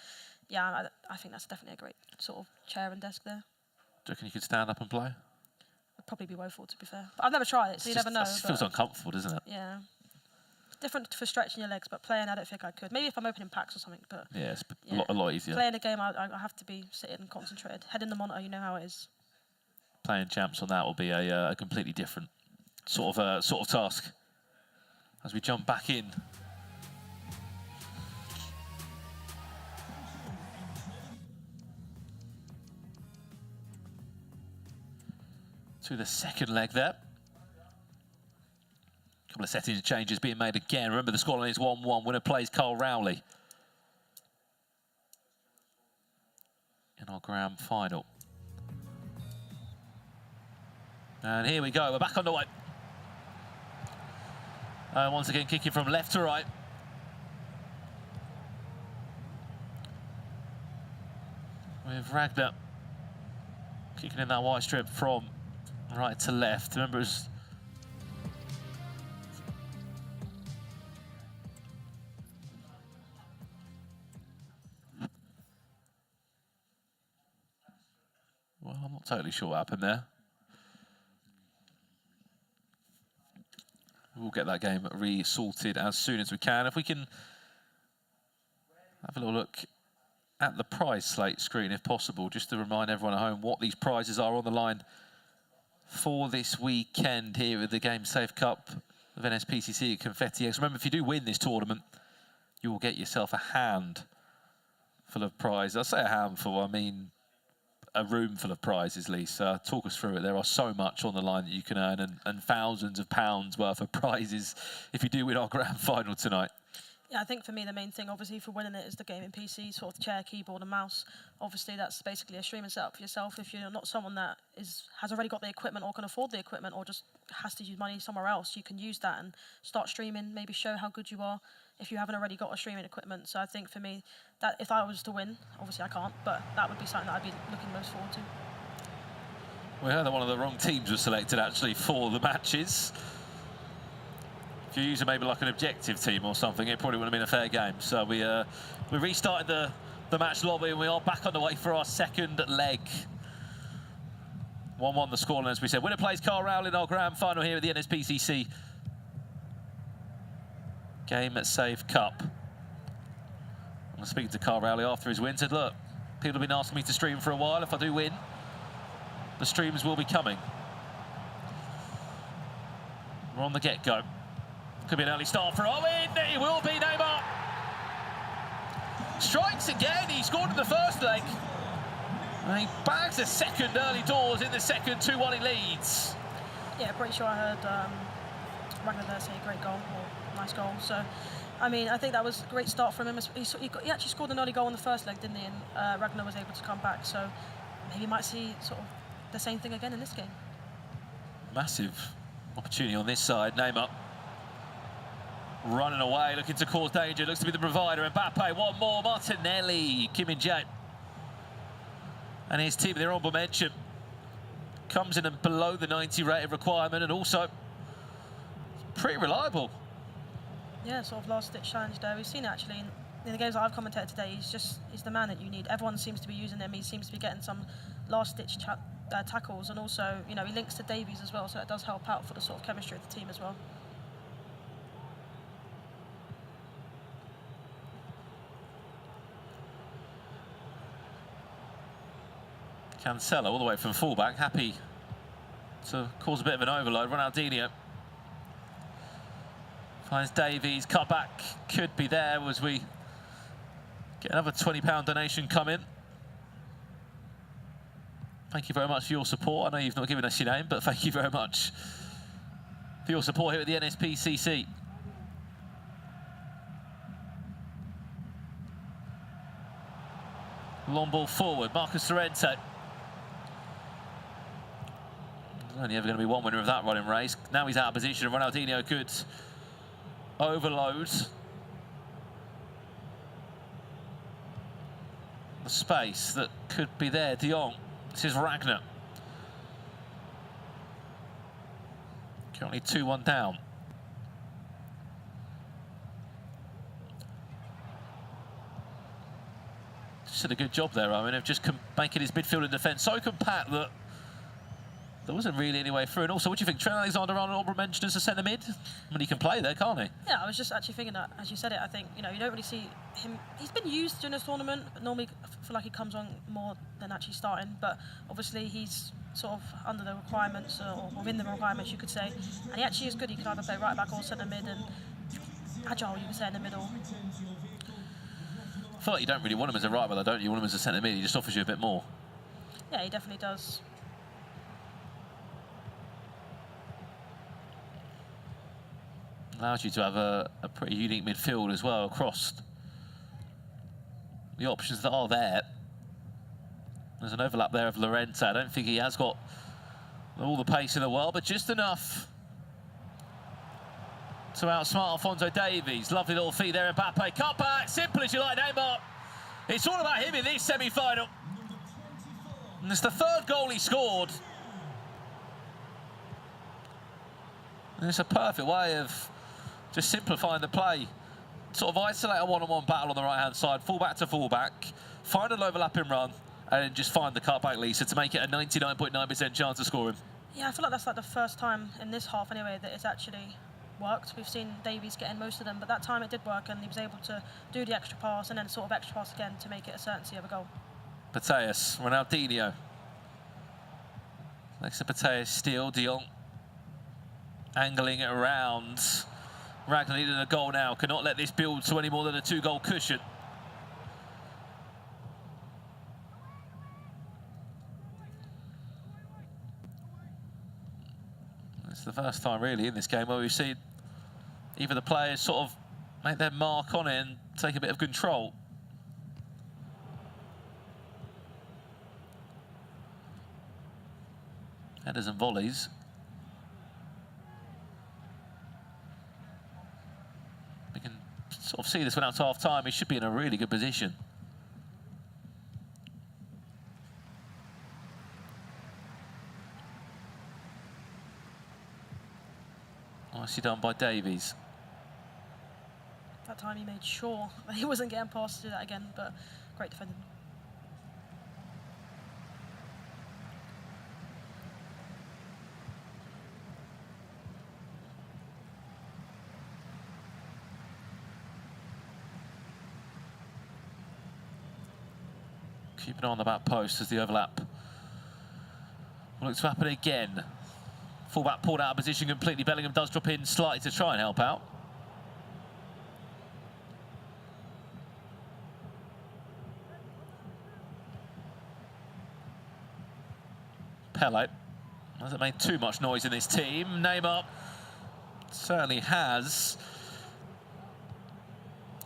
yeah, I think that's definitely a great sort of chair and desk there. Do you reckon you could stand up and play? It'd probably be woeful, to be fair. But I've never tried it, so you never know. It feels uncomfortable, doesn't it? Yeah. It's different for stretching your legs, but playing, I don't think I could. Maybe if I'm opening packs or something, but yeah, it's a lot easier. Playing a game, I have to be sitting and concentrated. Head in the monitor, you know how it is. Playing champs on that will be a completely different sort of task. As we jump back in. To the second leg there. A couple of settings changes being made again. Remember, the scoreline is 1-1. Winner plays Carl Rowley in our grand final. And here we go. We're back underway. Once again, kicking from left to right. With Ragnar kicking in that wide strip from right to left. Remember, it's well, I'm not totally sure what happened there. We'll get that game re-sorted as soon as we can. If we can have a little look at the prize slate screen, if possible, just to remind everyone at home what these prizes are on the line for this weekend here at the Game Safe Cup of NSPCC at Confetti X. Remember, if you do win this tournament, you will get yourself a hand full of prizes. I say a handful, I mean a room full of prizes, Lisa. Talk us through it. There are so much on the line that you can earn, and thousands of pounds worth of prizes if you do win our grand final tonight. Yeah, I think for me the main thing, obviously, for winning it is the gaming PC, sort of chair, keyboard and mouse. Obviously, that's basically a streaming setup for yourself. If you're not someone that has already got the equipment or can afford the equipment or just has to use money somewhere else, you can use that and start streaming, maybe show how good you are if you haven't already got a streaming equipment. So I think for me, that if I was to win, obviously I can't, but that would be something that I'd be looking most forward to. We heard that one of the wrong teams was selected, actually, for the matches. If you use maybe like an objective team or something, it probably wouldn't have been a fair game. So we restarted the match lobby and we are back on the way for our second leg. 1-1 the scoreline, as we said. Winner plays Carl Rowley in our grand final here at the NSPCC Game Safe Cup. I'm speaking to Carl Rowley after his win, said, look, people have been asking me to stream for a while. If I do win, the streams will be coming. We're on the get-go. Could be an early start for Owen. It will be Neymar. Strikes again. He scored in the first leg. And he bags a second early doors in the second. 2-1 he leads. Yeah, pretty sure I heard Ragnar there say great goal, or nice goal. So, I mean, I think that was a great start from him. He actually scored an early goal in the first leg, didn't he? And Ragnar was able to come back. So maybe you might see sort of the same thing again in this game. Massive opportunity on this side. Neymar running away, looking to cause danger. Looks to be the provider. Mbappe, one more. Martinelli, Kim Min-jae. And his team, they're on momentum. Comes in and below the 90 rated requirement, and also pretty reliable. Yeah, sort of last-ditch challenge there. We've seen it actually in the games that I've commentated today. He's the man that you need. Everyone seems to be using him. He seems to be getting some last-ditch tackles, and also, you know, he links to Davies as well, so it does help out for the sort of chemistry of the team as well. Cancelo, all the way from fullback, happy to cause a bit of an overload. Ronaldinho finds Davies, cut back, could be there as we get another £20 donation come in. Thank you very much for your support. I know you've not given us your name, but thank you very much for your support here at the NSPCC. Long ball forward, Marcus Llorente. There's only ever going to be one winner of that running race. Now he's out of position, and Ronaldinho could overload the space that could be there. De Jong, this is Ragnar. Currently 2-1 down. Just did a good job there, Owen, of just making his midfield and defence so compact that there wasn't really any way through. And also, what do you think? Trent Alexander-Arnold mentioned as a centre mid? I mean, he can play there, can't he? Yeah, I was just actually thinking that, as you said it, I think, you know, you don't really see him. He's been used during this tournament, but normally I feel like he comes on more than actually starting. But obviously, he's sort of under the requirements, or within the requirements, you could say. And he actually is good. He can either play right back or centre mid, and agile, you could say, in the middle. I feel like you don't really want him as a right back, don't you? You want him as a centre mid. He just offers you a bit more. Yeah, he definitely does. Allows you to have a pretty unique midfield as well across the options that are there. There's an overlap there of Llorente. I don't think he has got all the pace in the world, but just enough to outsmart Alphonso Davies. Lovely little feed there, Mbappe. Cut back, simple as you like, Neymar. It's all about him in this semi-final. And it's the third goal he scored. And it's a perfect way of just simplifying the play. Sort of isolate a one-on-one battle on the right-hand side, full-back to full-back, find an overlapping run, and then just find the cut-back, Lisa, to make it a 99.9% chance of scoring. Yeah, I feel like that's like the first time in this half, anyway, that it's actually worked. We've seen Davies getting most of them, but that time it did work, and he was able to do the extra pass and then sort of extra pass again to make it a certainty of a goal. Mateus, Ronaldinho. Next to Mateus, Steele, De Jong. Angling it around. Ragnar needing a goal now. Cannot let this build to any more than a 2-goal cushion. It's the first time really in this game where we've seen either the players sort of make their mark on it and take a bit of control. Headers and volleys. We can sort of see this one out to half-time. He should be in a really good position. Nicely done by Davies. That time he made sure that he wasn't getting past to do that again, but great defending. Keep an eye on the back post as the overlap looks to happen again. Fullback pulled out of position completely. Bellingham does drop in slightly to try and help out. Pele hasn't made too much noise in this team. Neymar certainly has.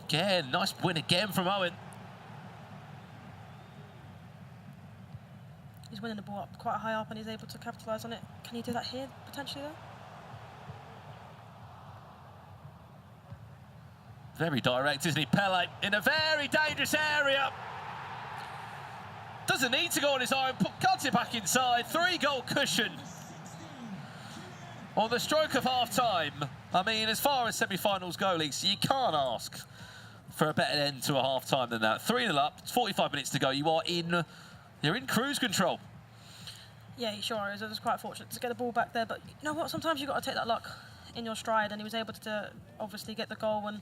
Again, nice win again from Owen. He's winning the ball up quite high up and he's able to capitalise on it. Can he do that here, potentially, though? Very direct, isn't he? Pele in a very dangerous area. Doesn't need to go on his own, cuts it back inside. 3-goal cushion on the stroke of half-time. I mean, as far as semi-finals go, Leaks, you can't ask for a better end to a half-time than that. 3-0 up, it's 45 minutes to go. You're in cruise control. Yeah, he sure is. It was quite fortunate to get the ball back there. But you know what? Sometimes you've got to take that luck in your stride. And he was able to obviously get the goal. And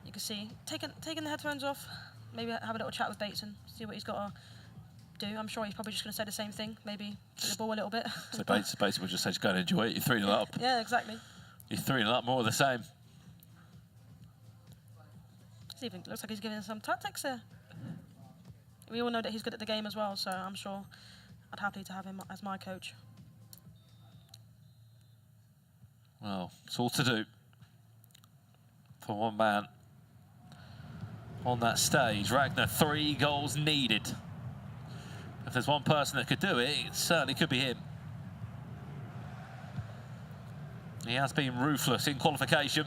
you can see, taking the headphones off, maybe have a little chat with Bateson, see what he's got to do. I'm sure he's probably just going to say the same thing. Maybe get the ball a little bit. So Bateson will just say, just go and enjoy it. You're 3-0 up. Yeah, exactly. You're 3-0 up, more of the same. It even looks like he's giving us some tactics there. We all know that he's good at the game as well, so I'm sure I'd happily to have him as my coach. Well, it's all to do for one man on that stage. Ragnar, 3 goals needed. If there's one person that could do it, it certainly could be him. He has been ruthless in qualification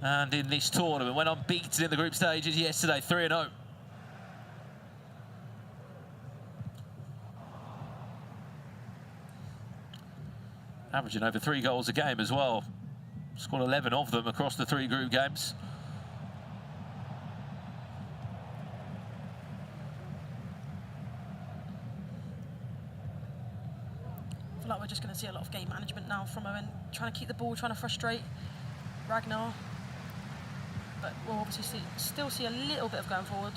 and in this tournament. Went unbeaten in the group stages yesterday, 3-0. Averaging over 3 goals a game as well. Scored 11 of them across the 3 group games. I feel like we're just going to see a lot of game management now from Owen, trying to keep the ball, trying to frustrate Ragnar. But we'll obviously still see a little bit of going forward.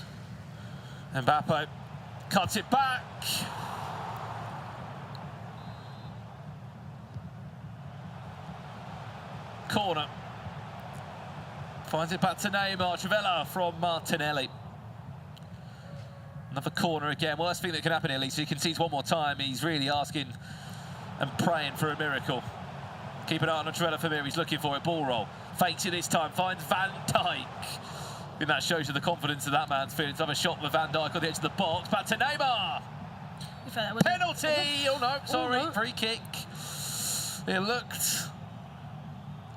Mbappe cuts it back. Corner. Finds it back to Neymar. Trivela from Martinelli. Another corner again. Worst thing that can happen here, Lee. So he concedes one more time. He's really asking and praying for a miracle. Keep an eye on Trivela from here. He's looking for it. Ball roll. Fakes it this time. Finds Van Dijk. I think that shows you the confidence of that man's feelings. Another shot with Van Dijk on the edge of the box. Back to Neymar. Penalty! Oh no, sorry. Free kick. It looked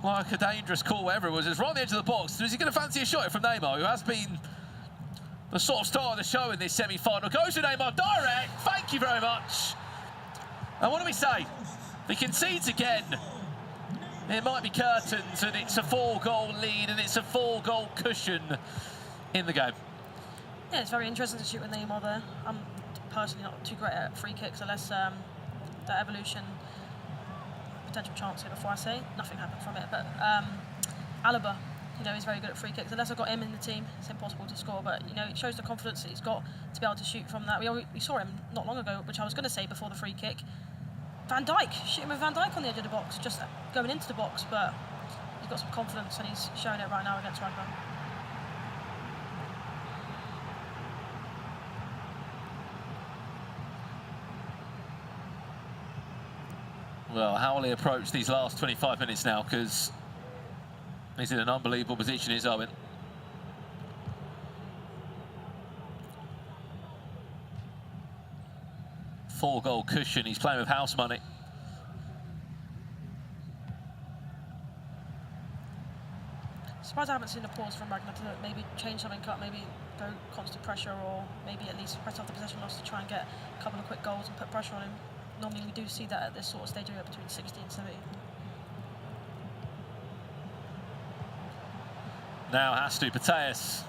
like a dangerous call, whatever it was. It's right on the edge of the box. Is he going to fancy a shot from Neymar, who has been the sort of star of the show in this semi-final? Goes to Neymar direct. Thank you very much. And what do we say? If he concedes again, it might be curtains, and it's a 4-goal lead, and it's a 4-goal cushion in the game. Yeah, it's very interesting to shoot with Neymar there. I'm personally not too great at free kicks, unless that evolution potential chance here before I say nothing happened from it. But Alaba, you know, he's very good at free kicks. Unless I've got him in the team, it's impossible to score. But you know, it shows the confidence that he's got to be able to shoot from that. We saw him not long ago, which I was going to say before the free kick. Van Dijk, shooting with Van Dijk on the edge of the box, just going into the box, but he's got some confidence and he's showing it right now against Ragnar. Well, how will he approach these last 25 minutes now? Because he's in an unbelievable position, is Owen. Four-goal cushion. He's playing with house money. Surprised I haven't seen a pause from Ragnar to maybe change something up, maybe go constant pressure, or maybe at least press off the possession loss to try and get a couple of quick goals and put pressure on him. Normally we do see that at this sort of stage of between 60 and 70. Now has to. Pateas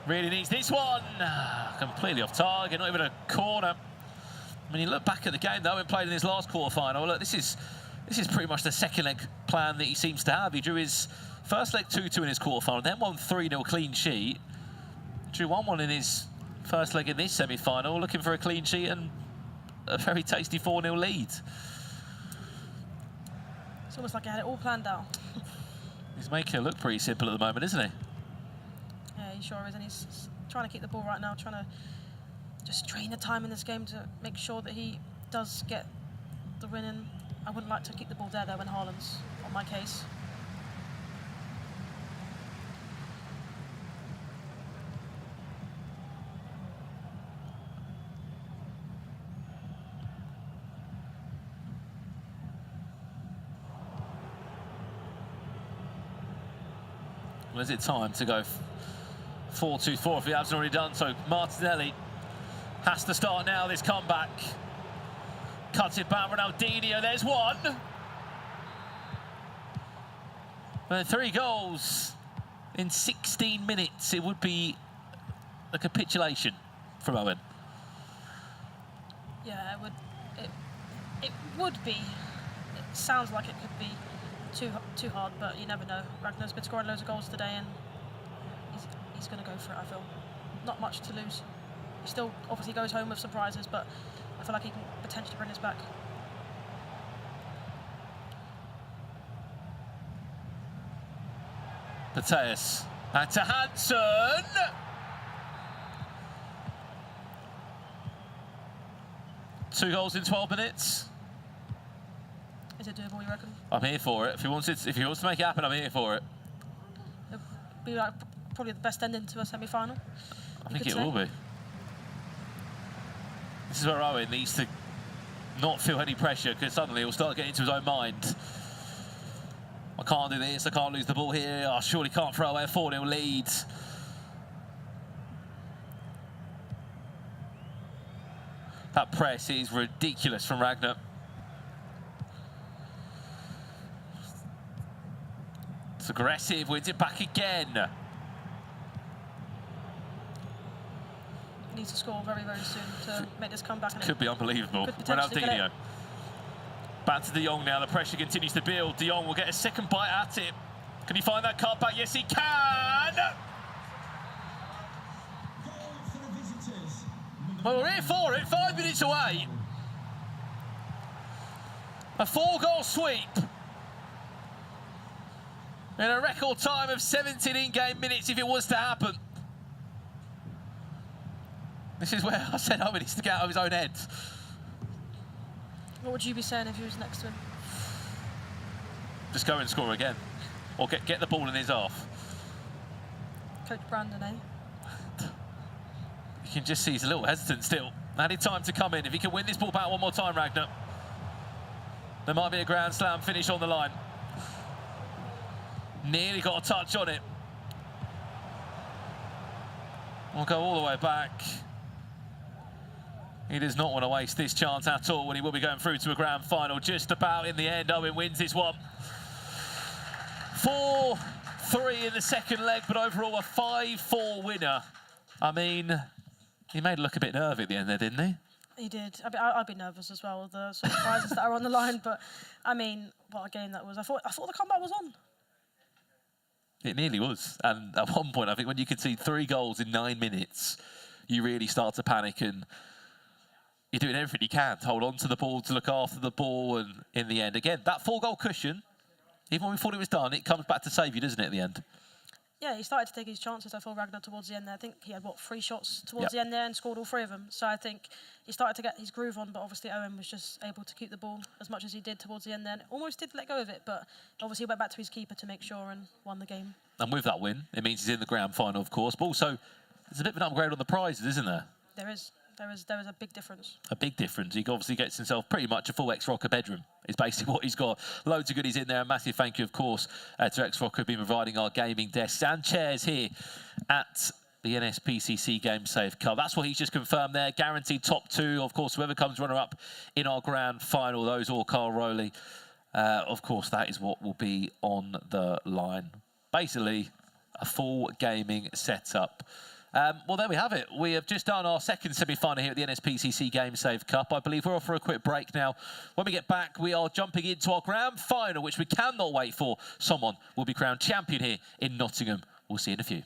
really needs this one. Completely off target, not even a corner. When you look back at the game, though, and played in his last quarter-final, look, this is pretty much the second leg plan that he seems to have. He drew his first leg 2-2 in his quarter-final, then won 3-0 clean sheet. Drew 1-1 in his first leg in this semi-final, looking for a clean sheet and a very tasty 4-0 lead. It's almost like he had it all planned out. He's making it look pretty simple at the moment, isn't he? Yeah, he sure is, and he's trying to keep the ball right now, trying to just train the time in this game to make sure that he does get the win in. I wouldn't like to keep the ball there, though, when Haaland's on my case. Well, is it time to go 4-2-4 if he hasn't already done so? Martinelli has to start now, this comeback. Cuts it back, Ronaldinho, there's one. And 3 goals in 16 minutes. It would be a capitulation from Owen. Yeah, it would be. It sounds like it could be too hard, but you never know. Ragnar's been scoring loads of goals today, and he's going to go for it, I feel. Not much to lose. He still obviously goes home with some prizes, but I feel like he can potentially bring us back. Pateas, back to Hansen. Two goals in 12 minutes. Is it doable, you reckon? I'm here for it. If he wants to make it happen, I'm here for it. It'll be like probably the best ending to a semi-final. I think it will be. This is where Owen needs to not feel any pressure, because suddenly he'll start getting into his own mind. I can't do this, I can't lose the ball here, I surely can't throw away a 4-0 lead. That press is ridiculous from Ragnar. It's aggressive, wins it back again. Needs to score very, very soon to make this comeback. Could be unbelievable. Could potentially get Ronaldinho. it. Back to De Jong now. The pressure continues to build. De Jong will get a second bite at it. Can he find that cutback? Yes, he can. Well, we're here for it. 5 minutes away. A 4-goal sweep. In a record time of 17 in-game minutes if it was to happen. This is where I said Owen needs to get out of his own head. What would you be saying if he was next to him? Just go and score again. Or get the ball in his half. Coach Brandon, eh? You can just see he's a little hesitant still. Added time to come in. If he can win this ball back one more time, Ragnar, there might be a Grand Slam finish on the line. Nearly got a touch on it. We'll go all the way back. He does not want to waste this chance at all when he will be going through to a grand final. Just about in the end, Owen wins this one. 4-3 in the second leg, but overall a 5-4 winner. I mean, he made it look a bit nervy at the end there, didn't he? He did. I'd be nervous as well with the sort of prizes that are on the line, but I mean, what a game that was. I thought the comeback was on. It nearly was. And at one point, I think when you could see 3 goals in 9 minutes, you really start to panic, and you're doing everything you can to hold on to the ball, to look after the ball, and in the end, again, that 4-goal cushion, even when we thought it was done, it comes back to save you, doesn't it, at the end? Yeah, he started to take his chances, I thought, Ragnar, towards the end there. I think he had, 3 shots towards the end there and scored all 3 of them. So I think he started to get his groove on, but obviously Owen was just able to keep the ball as much as he did towards the end there. And almost did let go of it, but obviously he went back to his keeper to make sure and won the game. And with that win, it means he's in the grand final, of course, but also there's a bit of an upgrade on the prizes, isn't there? There is a big difference. A big difference. He obviously gets himself pretty much a full X-Rocker bedroom, is basically what he's got. Loads of goodies in there. A massive thank you, of course, to X-Rocker, who've been providing our gaming desks and chairs here at the NSPCC Game Save Cup. That's what he's just confirmed there. Guaranteed top 2. Of course, whoever comes runner-up in our grand final, those or Carl Rowley, of course, that is what will be on the line. Basically, a full gaming setup. Well, there we have it. We have just done our second semi-final here at the NSPCC Game Save Cup. I believe we're off for a quick break now. When we get back, we are jumping into our grand final, which we cannot wait for. Someone will be crowned champion here in Nottingham. We'll see you in a few.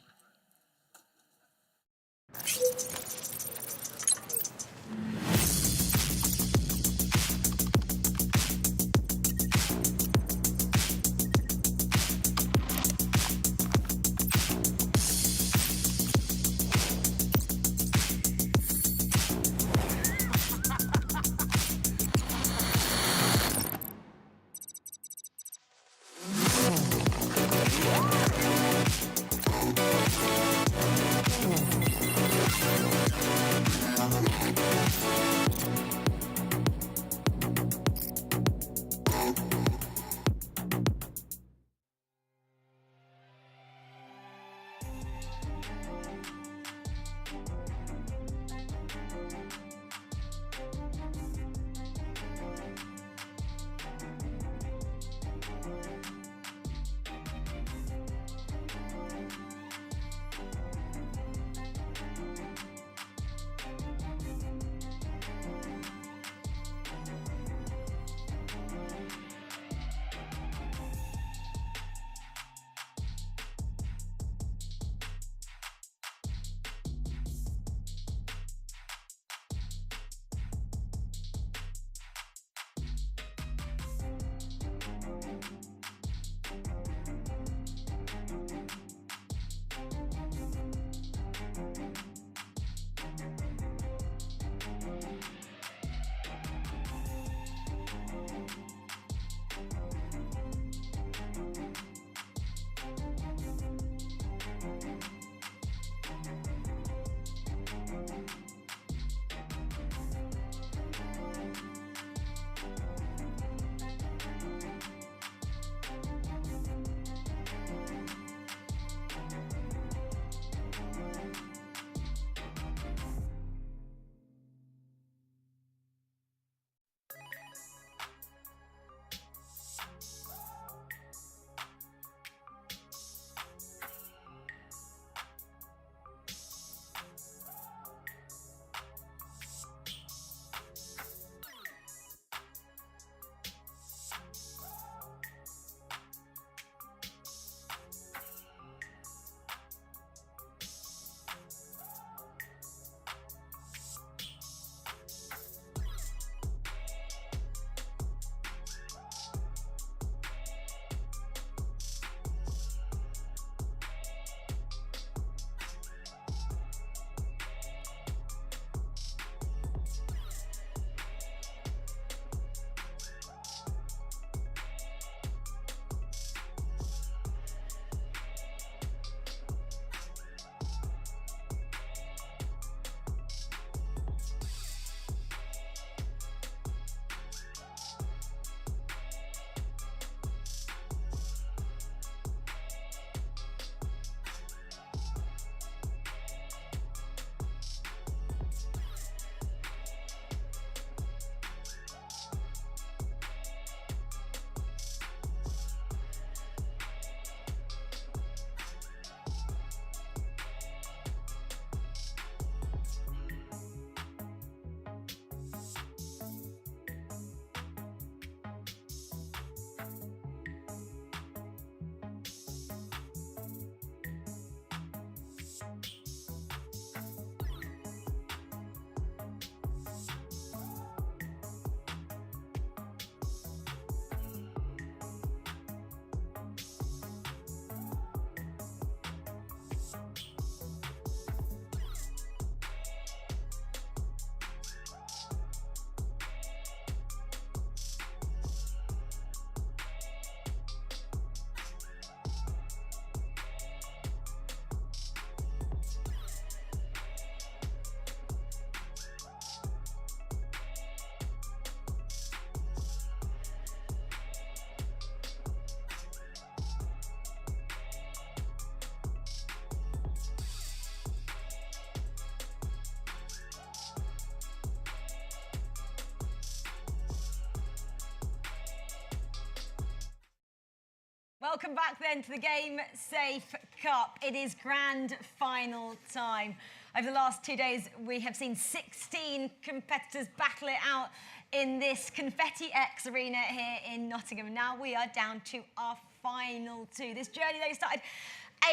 Welcome back then to the Game Safe Cup. It is grand final time. Over the last 2 days, we have seen 16 competitors battle it out in this Confetti X arena here in Nottingham. Now we are down to our final two. This journey, though, started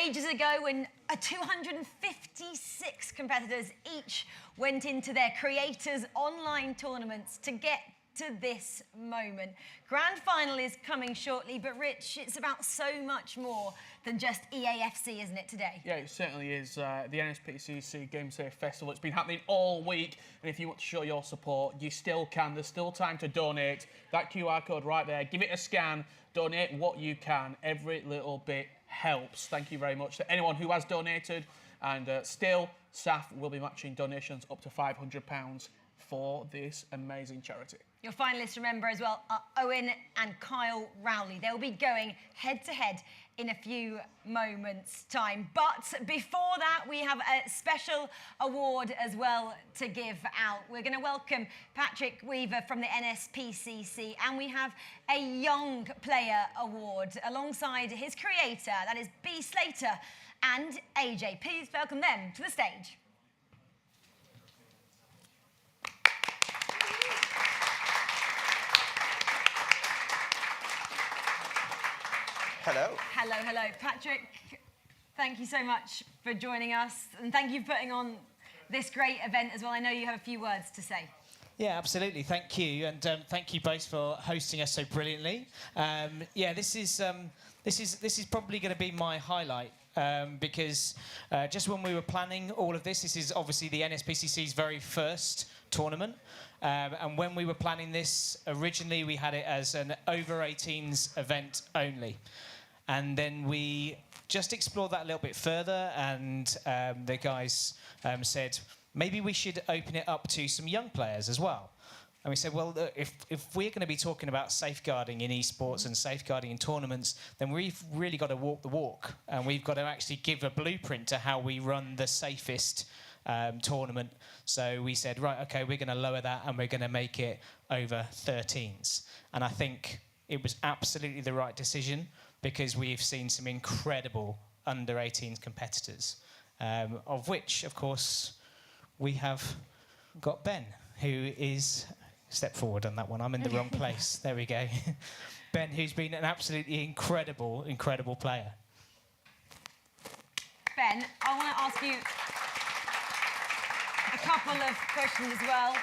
ages ago when 256 competitors each went into their creators' online tournaments to get to this moment. Grand final is coming shortly, but Rich, it's about so much more than just EAFC, isn't it, today? Yeah, it certainly is. The NSPCC Game Safe Festival, it's been happening all week, and if you want to show your support, you still can. There's still time to donate. That QR code right there, give it a scan, donate what you can. Every little bit helps. Thank you very much to anyone who has donated, and still, SAF will be matching donations up to £500 for this amazing charity. Your finalists, remember, as well, are Owen and Kyle Rowley. They'll be going head-to-head in a few moments' time. But before that, we have a special award as well to give out. We're going to welcome Patrick Weaver from the NSPCC, and we have a Young Player Award alongside his creator, that is B. Slater and AJ. Please welcome them to the stage. Hello. Hello, hello. Patrick, thank you so much for joining us, and thank you for putting on this great event as well. I know you have a few words to say. Yeah, absolutely. Thank you, and thank you both for hosting us so brilliantly. Yeah, this is probably going to be my highlight. Because just when we were planning all of this is obviously the NSPCC's very first tournament. And when we were planning this, originally we had it as an over-18s event only. And then we just explored that a little bit further, and the guys said, maybe we should open it up to some young players as well. And we said, well, if we're going to be talking about safeguarding in esports and safeguarding in tournaments, then we've really got to walk the walk. And we've got to actually give a blueprint to how we run the safest tournament. So we said, right, OK, we're going to lower that and we're going to make it over 13s. And I think it was absolutely the right decision, because we've seen some incredible under-18s competitors, of which, of course, we have got Ben, who is... Step forward on that one. I'm in the wrong place. There we go. Ben, who's been an absolutely incredible, incredible player. Ben, I want to ask you a couple of questions as well.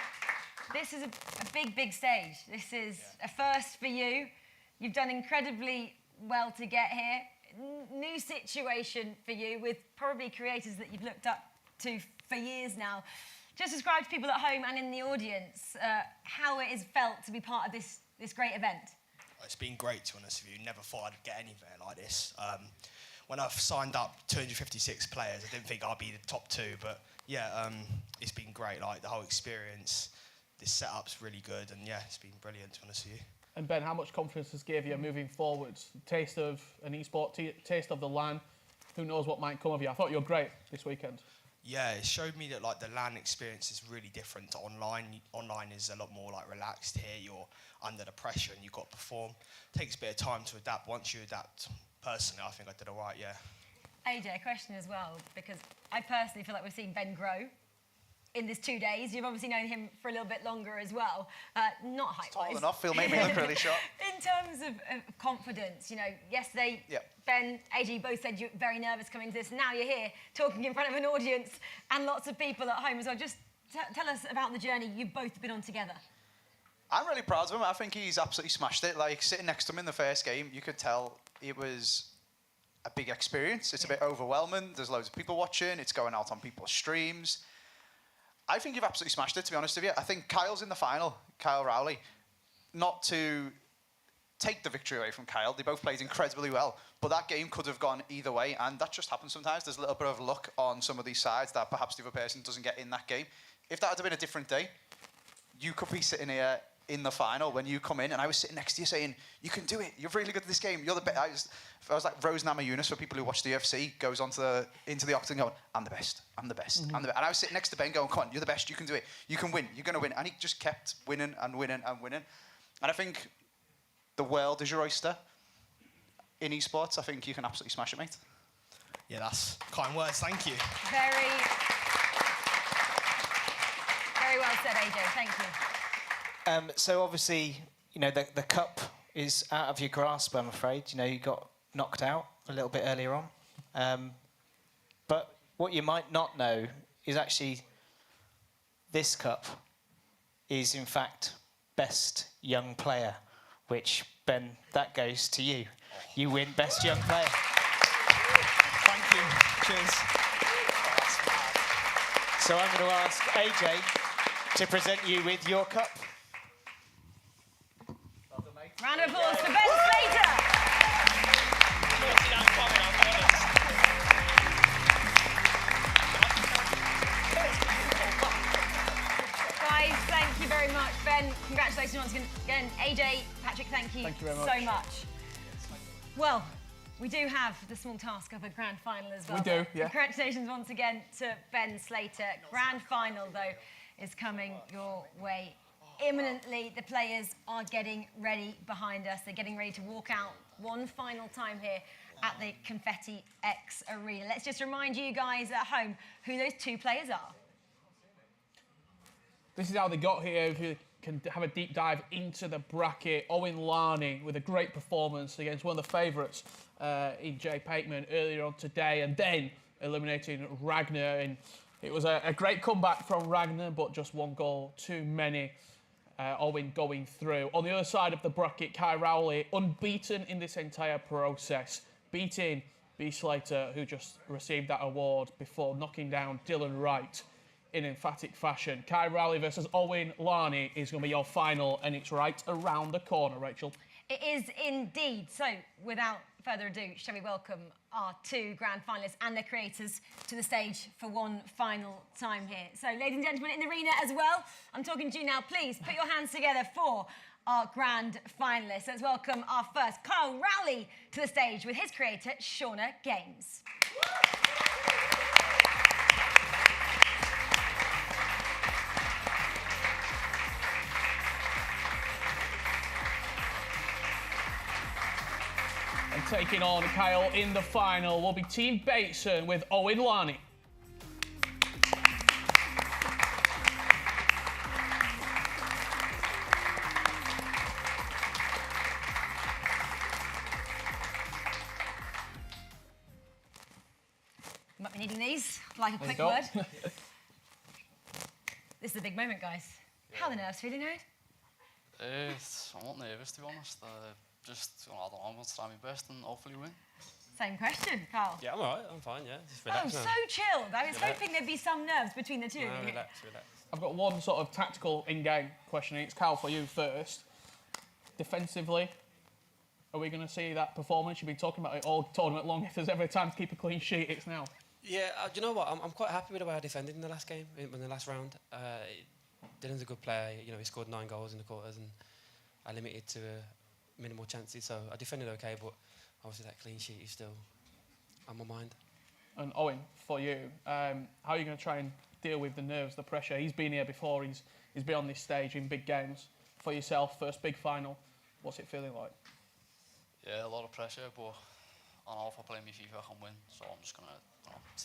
This is a big, big stage. This is a first for you. You've done incredibly well to get here. New situation for you with probably creators that you've looked up to for years now. Just describe to people at home and in the audience how it is felt to be part of this great event. It's been great, to be honest with you. Never thought I'd get anywhere like this. When I've signed up 256 players, I didn't think I'd be the top two, but yeah, it's been great. Like the whole experience, this setup's really good, and yeah, it's been brilliant, to be honest with you. And Ben, how much confidence has gave you moving forwards? Taste of an esport, taste of the LAN. Who knows what might come of you? I thought you were great this weekend. Yeah, it showed me that like the LAN experience is really different to online. Online is a lot more like relaxed. Here you're under the pressure and you've got to perform. It takes a bit of time to adapt. Once you adapt, personally, I think I did all right, yeah. AJ, a question as well, because I personally feel like we've seen Ben grow in this 2 days. You've obviously known him for a little bit longer as well. Not height-wise. Tall enough, he'll make me look really short. In terms of confidence, you know, yesterday, Ben, AJ both said you're very nervous coming to this. Now you're here talking in front of an audience and lots of people at home as well. Just tell us about the journey you've both been on together. I'm really proud of him. I think he's absolutely smashed it. Like, sitting next to him in the first game, you could tell it was a big experience. It's a bit overwhelming. There's loads of people watching. It's going out on people's streams. I think you've absolutely smashed it, to be honest with you. I think Kyle's in the final, Kyle Rowley. Not to take the victory away from Kyle. They both played incredibly well. But that game could have gone either way, and that just happens sometimes. There's a little bit of luck on some of these sides that perhaps the other person doesn't get in that game. If that had been a different day, you could be sitting here in the final when you come in, and I was sitting next to you saying, you can do it, you're really good at this game, you're the best. I was like Rose Namajunas, for people who watch the UFC, goes into the octagon going, I'm the best, I'm the best, I'm the best. And I was sitting next to Ben going, come on, you're the best, you can do it, you can win, you're going to win. And he just kept winning and winning and winning. And I think the world is your oyster. in esports, I think you can absolutely smash it, mate. Yeah, that's kind words. Thank you. Very well said, AJ. Thank you. So obviously, you know, the cup is out of your grasp, I'm afraid. You know, you got knocked out a little bit earlier on. But what you might not know is actually this cup is, in fact, Best Young Player, which, Ben, that goes to you. You win Best Young Player. Thank you. Cheers. So I'm going to ask AJ to present you with your cup. Round of applause for Ben Slater. Guys, thank you very much. Ben, congratulations once again. AJ, Patrick, thank you very so much. Well, we do have the small task of a grand final as well. We do, yeah. Congratulations once again to Ben Slater. Grand final, though, is coming your way imminently. The players are getting ready behind us. They're getting ready to walk out one final time here at the Confetti X Arena. Let's just remind you guys at home who those two players are. This is how they got here. If you can have a deep dive into the bracket, Owen Larney with a great performance against one of the favourites in Jay Pateman earlier on today, and then eliminating Ragnar. And it was a great comeback from Ragnar, but just one goal too many. Owen going through. On the other side of the bracket, Kai Rowley, unbeaten in this entire process, beating B. Slater, who just received that award before knocking down Dylan Wright in emphatic fashion. Kai Rowley versus Owen Larney is going to be your final, and it's right around the corner, Rachel. It is indeed. So, without further ado, shall we welcome our two grand finalists and their creators to the stage for one final time here. So, ladies and gentlemen, in the arena as well, I'm talking to you now. Please put your hands together for our grand finalists. Let's welcome our first, Kyle Rowley, to the stage with his creator, Shauna Games. And taking on Kyle in the final will be Team Bateson with Owen Larney. Might be needing these, like a There you quick go. word. This is a big moment, guys. How are the nerves feeling, Ed? I'm not nervous, to be honest. Just, I don't know, I'm going to try my best and hopefully win. Same question, Carl. Yeah, I'm alright. I'm fine. Yeah, just Oh, relax now. so chilled. I was Relax. hoping there'd be some nerves between the two No, of you. relax, relax. I've got one sort of tactical in-game question. It's Cal for you first. Defensively, are we going to see that performance? You've been talking about it all tournament long. If there's ever a time to keep a clean sheet, it's now. Yeah, do you know what? I'm quite happy with the way I defended in the last game, in the last round. Dylan's a good player. You know, he scored 9 goals in the quarters, and I limited to minimal chances. So I defended okay, but obviously that clean sheet is still on my mind. And Owen, for you, how are you going to try and deal with the nerves, the pressure? He's been here before. He's been on this stage in big games. For yourself, first big final. What's it feeling like? Yeah, a lot of pressure, but I know if I play my FIFA, I can win. So I'm just going to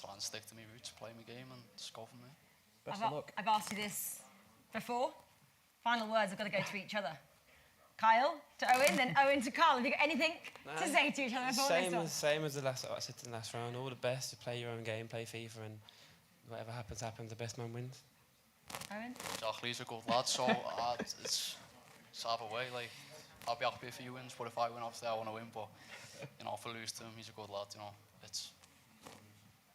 try and stick to my roots, play my game, and just go from there. Best of luck. I've asked you this before. Final words have got to go to each other. Kyle to Owen, then Owen to Carl. Have you got anything to say to each other before this one? Same as the last. I said in the last round. All the best. You play your own game, play FIFA, and whatever happens, happens. The best man wins. Owen? Exactly, he's a good lad, so it's either way. Like, I'll be happy if he wins, but if I win, obviously I want to win. But you know, if I lose to him, he's a good lad. You know, it's.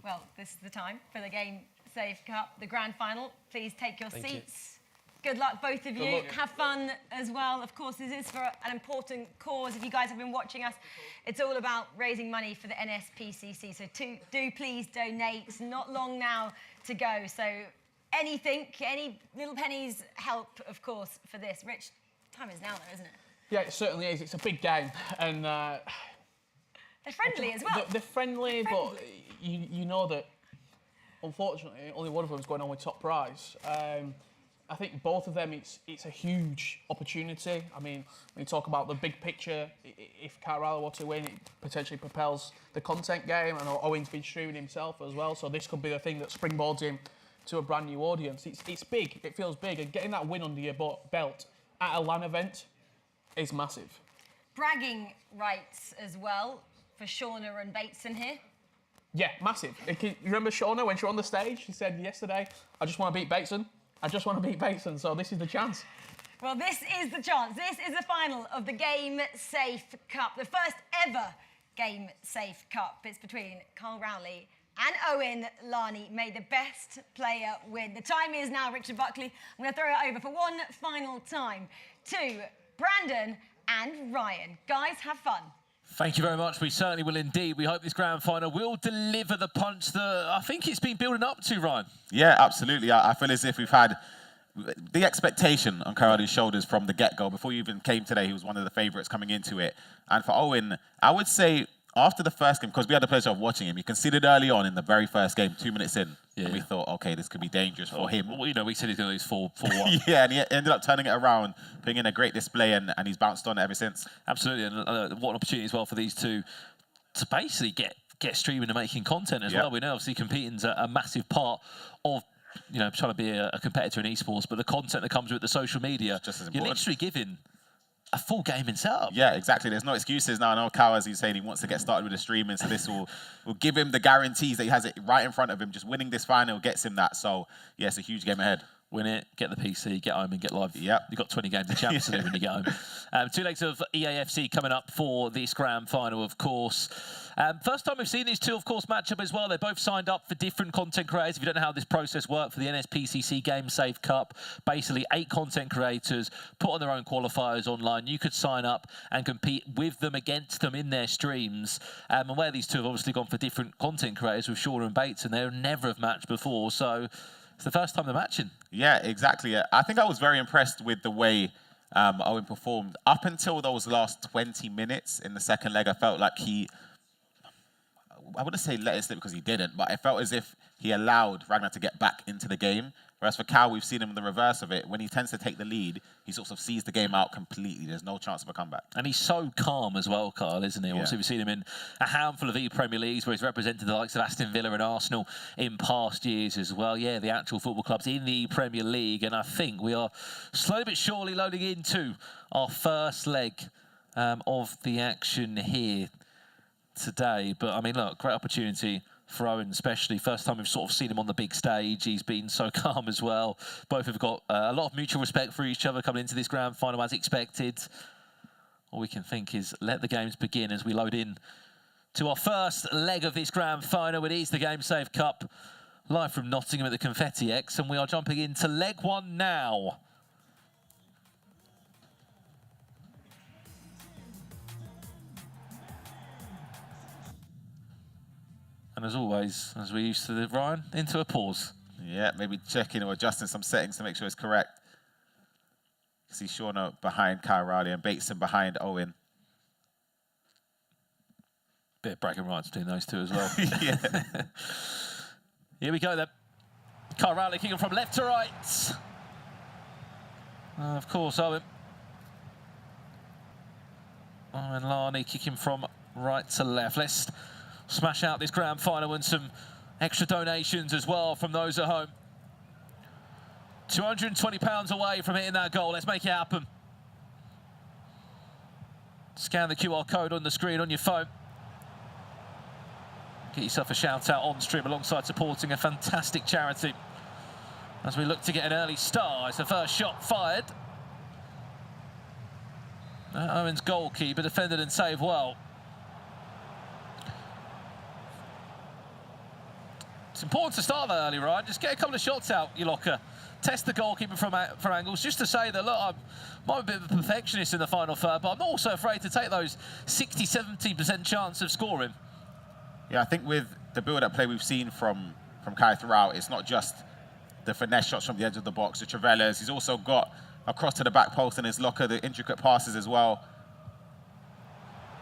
Well, this is the time for the Game Save Cup, the grand final. Please take your Thank you. seats. Good luck, both of Good you. luck. Have fun as well. Of course, this is for an important cause. If you guys have been watching us, it's all about raising money for the NSPCC. So do please donate. It's not long now to go. So anything, any little pennies help, of course, for this. Rich, time is now, though, isn't it? Yeah, it certainly is. It's a big game, and They're friendly as well. They're friendly, but you know that, unfortunately, only one of them's going on with top prize. I think both of them, it's a huge opportunity. I mean, when you talk about the big picture, if Kyle Riley were to win, it potentially propels the content game. I know Owen's been streaming himself as well, so this could be the thing that springboards him to a brand new audience. It's big, it feels big, and getting that win under your belt at a LAN event is massive. Bragging rights as well for Shauna and Bateson here. Yeah, massive. You remember Shauna when she was on the stage? She said yesterday, I just want to beat Bateson. I just want to beat Bateson, so this is the chance. Well, this is the chance. This is the final of the Game Safe Cup, the first ever Game Safe Cup. It's between Kyle Rowley and Owen Larney. May the best player win. The time is now, Richard Buckley. I'm going to throw it over for one final time to Brandon and Ryan. Guys, have fun. Thank you very much. We certainly will indeed. We hope this grand final will deliver the punch that I think it's been building up to, Ryan. Yeah, absolutely. I feel as if we've had the expectation on Karate's shoulders from the get-go. Before you even came today, he was one of the favourites coming into it. And for Owen, I would say after the first game, because we had the pleasure of watching him, he conceded early on in the very first game, 2 minutes in. Yeah. And we thought, okay, this could be dangerous for him. Well, you know, we said he's going to lose 4-1. Yeah, and he ended up turning it around, putting in a great display, and he's bounced on it ever since. Absolutely, and what an opportunity as well for these two to basically get streaming and making content as well. We know obviously competing's a massive part of, you know, trying to be a competitor in esports, but the content that comes with the social media, just as important. You're literally giving a full game in setup. Yeah, exactly. There's no excuses now. I know Kyle, as he's saying, he wants to get started with the streaming, so this will give him the guarantees that he has it right in front of him. Just winning this final gets him that. So, yeah, it's a huge game ahead. Win it, get the PC, get home and get live. Yep. You've got 20 games of champs to do when you get home. 2 legs of EAFC coming up for this grand final, of course. First time we've seen these two, of course, match up as well. They both signed up for different content creators. If you don't know how this process worked for the NSPCC Game Safe Cup, basically 8 content creators put on their own qualifiers online. You could sign up and compete with them, against them in their streams. And where these two have obviously gone for different content creators with Shauna and Bates, and they'll never have matched before. So it's the first time they're matching. Yeah, exactly. I think I was very impressed with the way Owen performed. Up until those last 20 minutes in the second leg, I felt like I wouldn't say let it slip because he didn't, but it felt as if he allowed Ragnar to get back into the game. Whereas for Cal, we've seen him in the reverse of it. When he tends to take the lead, he sort of sees the game out completely. There's no chance of a comeback. And he's so calm as well, Kyle, isn't he? Yeah. Also, we've seen him in a handful of E-Premier Leagues where he's represented the likes of Aston Villa and Arsenal in past years as well. Yeah, the actual football clubs in the Premier League. And I think we are slowly but surely loading into our first leg of the action here today. But, I mean, look, great opportunity for Owen, especially. First time we've sort of seen him on the big stage. He's been so calm as well. Both have got a lot of mutual respect for each other coming into this grand final as expected. All we can think is let the games begin as we load in to our first leg of this grand final. It is the Game Safe Cup, live from Nottingham at the Confetti X, and we are jumping into leg 1 now. And as always, as we used to do, Ryan, into a pause. Yeah, maybe checking or adjusting some settings to make sure it's correct. See Shauna behind Kyle Riley and Bateson behind Owen. Bit of bragging rights between those two as well. Yeah. Here we go then. Kyle Riley kicking from left to right. Of course, Owen Larney kicking from right to left. Let's smash out this grand final and some extra donations as well from those at home. £220 away from hitting that goal. Let's make it happen. Scan the QR code on the screen on your phone. Get yourself a shout out on stream alongside supporting a fantastic charity. As we look to get an early start, it's the first shot fired. Owen's goalkeeper defended and saved well. It's important to start that early, right? Just get a couple of shots out your locker. Test the goalkeeper from angles, just to say that, look, I'm a bit of a perfectionist in the final third, but I'm not also afraid to take those 60-70% chance of scoring. Yeah, I think with the build-up play we've seen from Kai throughout, it's not just the finesse shots from the edge of the box, the Travellas. He's also got across to the back post in his locker, the intricate passes as well.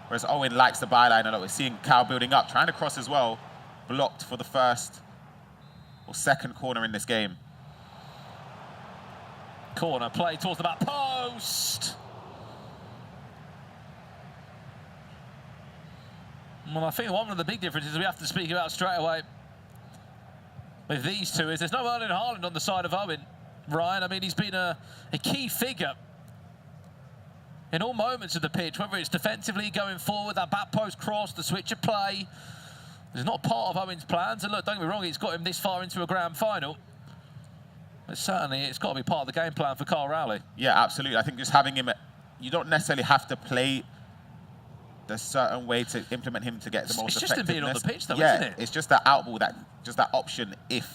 Whereas Owen likes the byline a lot. We're seeing Kyle building up, trying to cross as well. Blocked for the first or second corner in this game. Corner play towards the back post. Well, I think one of the big differences we have to speak about straight away with these two is there's no Erling Haaland on the side of Owen. Ryan, I mean, he's been a key figure in all moments of the pitch, whether it's defensively going forward, that back post cross, the switch of play. It's not part of Owen's plans. And look, don't get me wrong, it's got him this far into a grand final. But certainly, it's got to be part of the game plan for Kyle Rowley. Yeah, absolutely. I think just having him, you don't necessarily have to play the certain way to implement him to get the most effectiveness. It's just him being on the pitch, though, yeah, isn't it? It's just that outball, just that option. If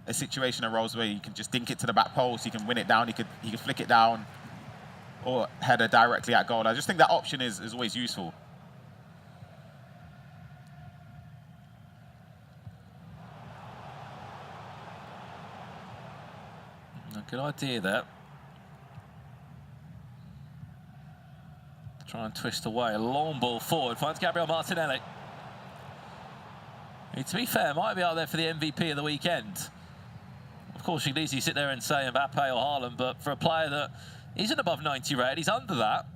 a situation arose where you can just dink it to the back post, you can win it down, he could flick it down, or header directly at goal. I just think that option is always useful. A good idea there. Try and twist away. A long ball forward. Finds Gabriel Martinelli. To be fair, might be out there for the MVP of the weekend. Of course, you can easily sit there and say Mbappe or Haaland, but for a player that isn't above 90 rated, he's under that.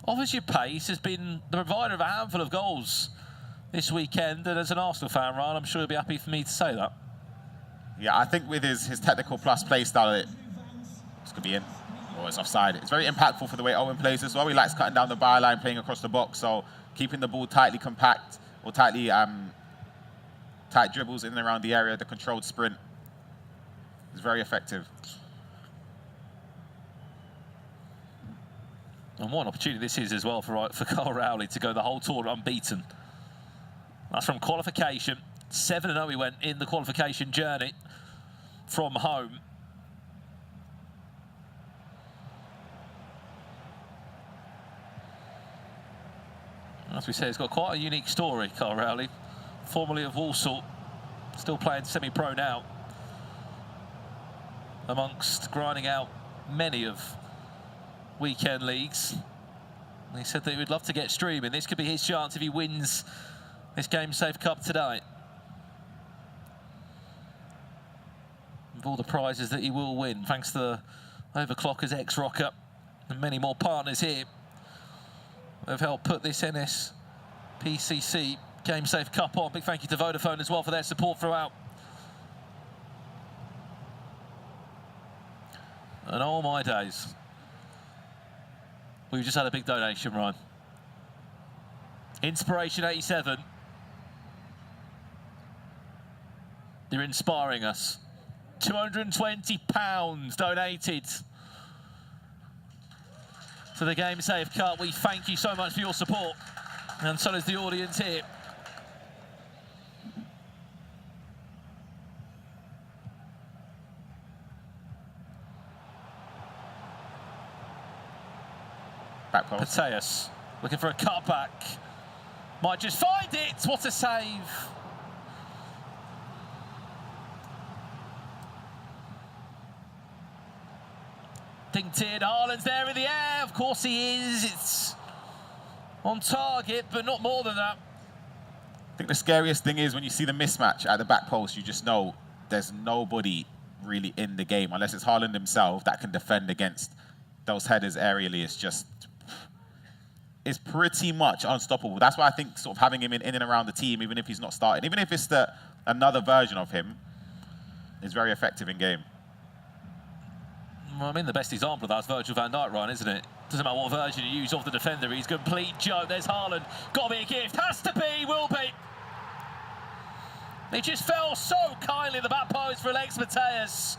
Offers you pace, has been the provider of a handful of goals this weekend, and as an Arsenal fan, Ryan, I'm sure he'll be happy for me to say that. Yeah, I think with his technical plus play style, it's going to be in, or it's offside. It's very impactful for the way Owen plays as well. He likes cutting down the byline, playing across the box, so keeping the ball tightly compact, or tightly tight dribbles in and around the area, the controlled sprint is very effective. And what an opportunity this is as well for Kyle Rowley to go the whole tour unbeaten. That's from qualification. 7-0 he went in the qualification journey from home. As we say, he's got quite a unique story, Kyle Rowley. Formerly of Walsall, still playing semi-pro now. Amongst grinding out many of weekend leagues. And he said that he would love to get streaming. This could be his chance if he wins this Game Safe Cup today. With all the prizes that he will win, thanks to the Overclockers X-Rocker and many more partners here have helped put this NSPCC Game Safe Cup on. Big thank you to Vodafone as well for their support throughout. And all my days, we've just had a big donation, Ryan. Inspiration 87. They're inspiring us. £220 donated to the Game Safe Cup. We thank you so much for your support, and so does the audience here. Mateus looking for a cutback. Might just find it. What a save. Dinked in. Haaland's there in the air. Of course he is. It's on target, but not more than that. I think the scariest thing is when you see the mismatch at the back post, you just know there's nobody really in the game, unless it's Haaland himself, that can defend against those headers aerially. It's pretty much unstoppable. That's why I think sort of having him in and around the team, even if he's not starting, even if it's another version of him, is very effective in game. Well, I mean, the best example of that is Virgil van Dijk, Ryan, isn't it? Doesn't matter what version you use of the defender, he's a complete joke. There's Haaland. Got to be a gift. Has to be, will be. He just fell so kindly in the back post for Alex Mateus.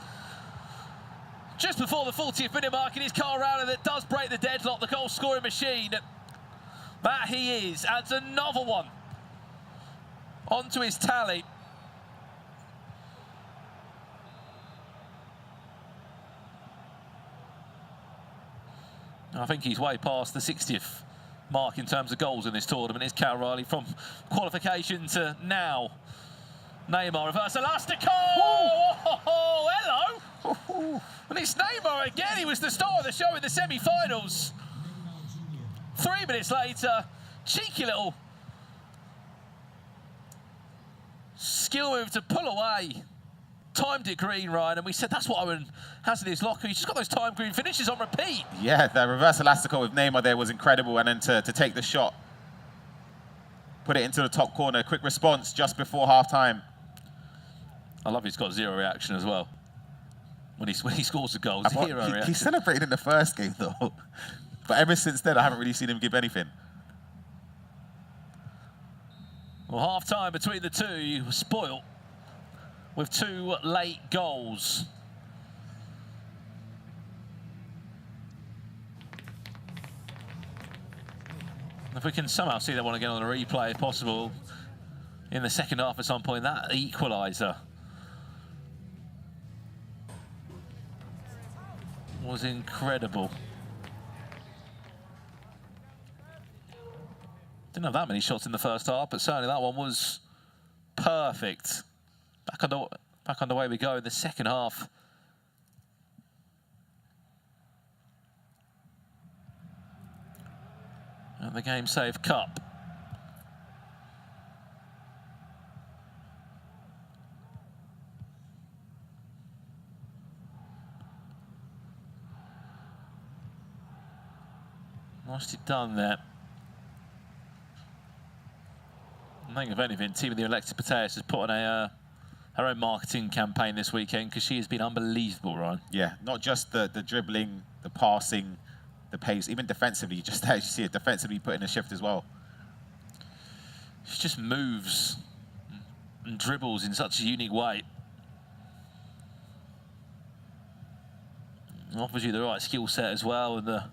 Just before the 40th minute mark, it is Kyle Rowley that does break the deadlock, the goal-scoring machine. That he is. Adds another one onto his tally. I think he's way past the 60th mark in terms of goals in this tournament. It's Kyle Rowley from qualification to now. Neymar reverse Elastico! Oh, hello! And it's Neymar again. He was the star of the show in the semi-finals. 3 minutes later, cheeky little skill move to pull away timed it green, Ryan, and we said that's what Owen has in his locker. He's just got those timed green finishes on repeat. Yeah, the reverse elastical with Neymar there was incredible, and then to take the shot, put it into the top corner. Quick response just before half-time. I love he's got zero reaction as well. When he scores a goal, He reaction. celebrated in the first game, though. But ever since then, I haven't really seen him give anything. Well, half-time between the two, you were spoiled with 2 late goals. If we can somehow see that one again on a replay, if possible, in the second half at some point, that equaliser was incredible. Didn't have that many shots in the first half, but certainly that one was perfect. Back underway we go in the second half. And the Game Save Cup. Nicely done there. I think, if anything, Team of the Elected Potatoes has put on her own marketing campaign this weekend, because she has been unbelievable, Ryan. Yeah, not just the dribbling, the passing, the pace, even defensively. Just as you see it, defensively put in a shift as well. She just moves and dribbles in such a unique way. And offers you the right skill set as well, and the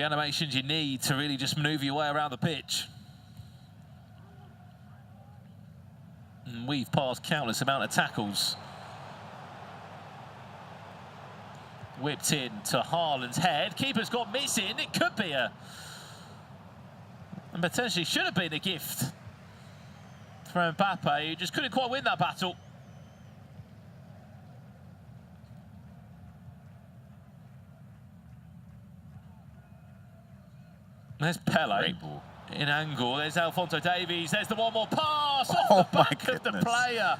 animations you need to really just maneuver your way around the pitch. And we've passed countless amount of tackles. Whipped in to Haaland's head. Keeper's got missing. It could be and potentially should have been a gift for Mbappe, who just couldn't quite win that battle. There's Pele in angle. There's Alphonso Davies. There's the one more pass off the back of the player.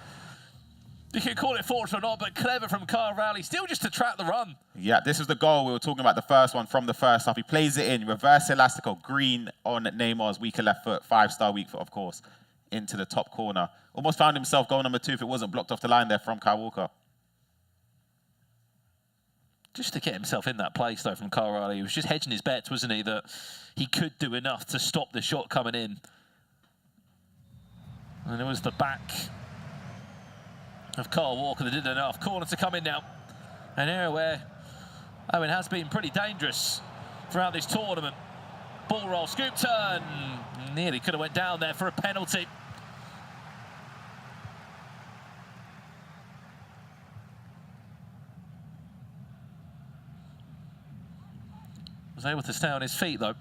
You can call it fortunate or not, but clever from Kyle Rowley. Still just to track the run. Yeah, this was the goal we were talking about, the first one from the first half. He plays it in, reverse elastical, green on Neymar's weaker left foot, 5-star weak foot, of course, into the top corner. Almost found himself goal number 2 if it wasn't blocked off the line there from Kyle Walker. Just to get himself in that place, though, from Kyle Rowley. He was just hedging his bets, wasn't he, that he could do enough to stop the shot coming in. And it was the back of Kyle Walker that did enough. Corner to come in now. An area where Owen has been pretty dangerous throughout this tournament. Ball roll, scoop turn. Nearly could have went down there for a penalty. Was able to stay on his feet, though.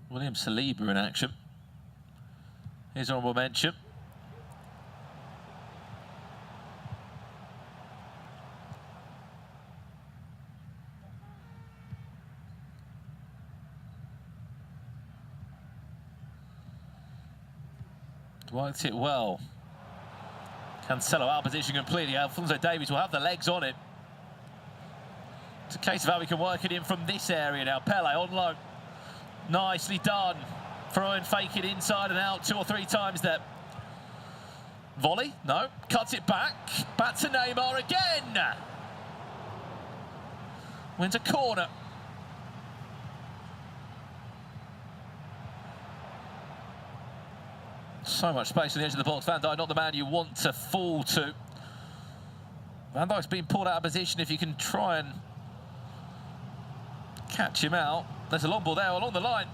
William Saliba in action. Here's honourable mention. Worked it well. Cancelo out of position completely. Alphonso Davies will have the legs on it. It's a case of how we can work it in from this area now. Pele on loan. Nicely done. Throwing, fake it inside and out 2 or 3 times there. Volley? No. Cuts it back. Back to Neymar again. Went a corner. So much space on the edge of the box. Van Dijk, not the man you want to fall to. Van Dijk's been pulled out of position. If you can try and catch him out. There's a long ball there along the line.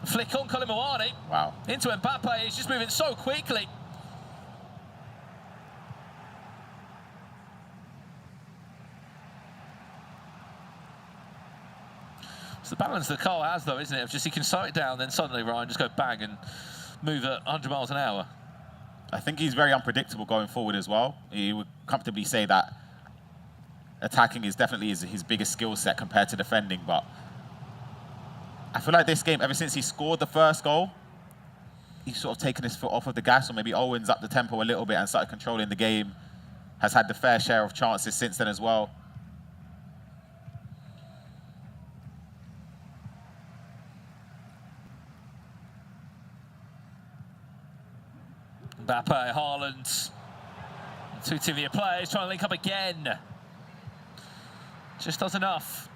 Flick on Colin Mawani. Wow. Into Mbappe. He's just moving so quickly. It's the balance that Carl has, though, isn't it? Of just he can slow it down, then suddenly Ryan just go bang and move at 100 miles an hour. I think he's very unpredictable going forward as well. He would comfortably say that attacking is definitely his biggest skill set compared to defending, but I feel like this game, ever since he scored the first goal, he's sort of taken his foot off of the gas, or maybe Owens upped the tempo a little bit and started controlling the game. Has had the fair share of chances since then as well. Mbappe, Haaland. Two Tivia players trying to link up again. Just does enough.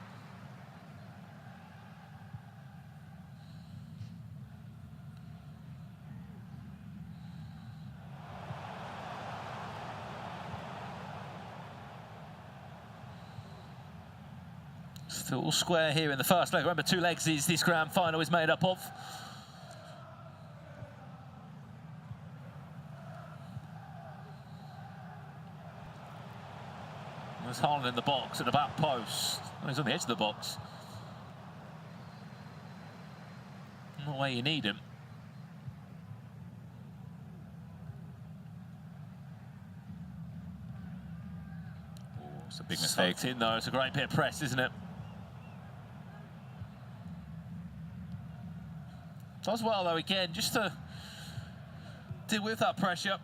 Still square here in the first leg. Remember, 2 legs is this grand final is made up of. There's Haaland in the box at the back post. Oh, he's on the edge of the box. Not where you need him. Oh, it's a big mistake. In though, it's a great bit of press, isn't it? Does well though again, just to deal with that pressure.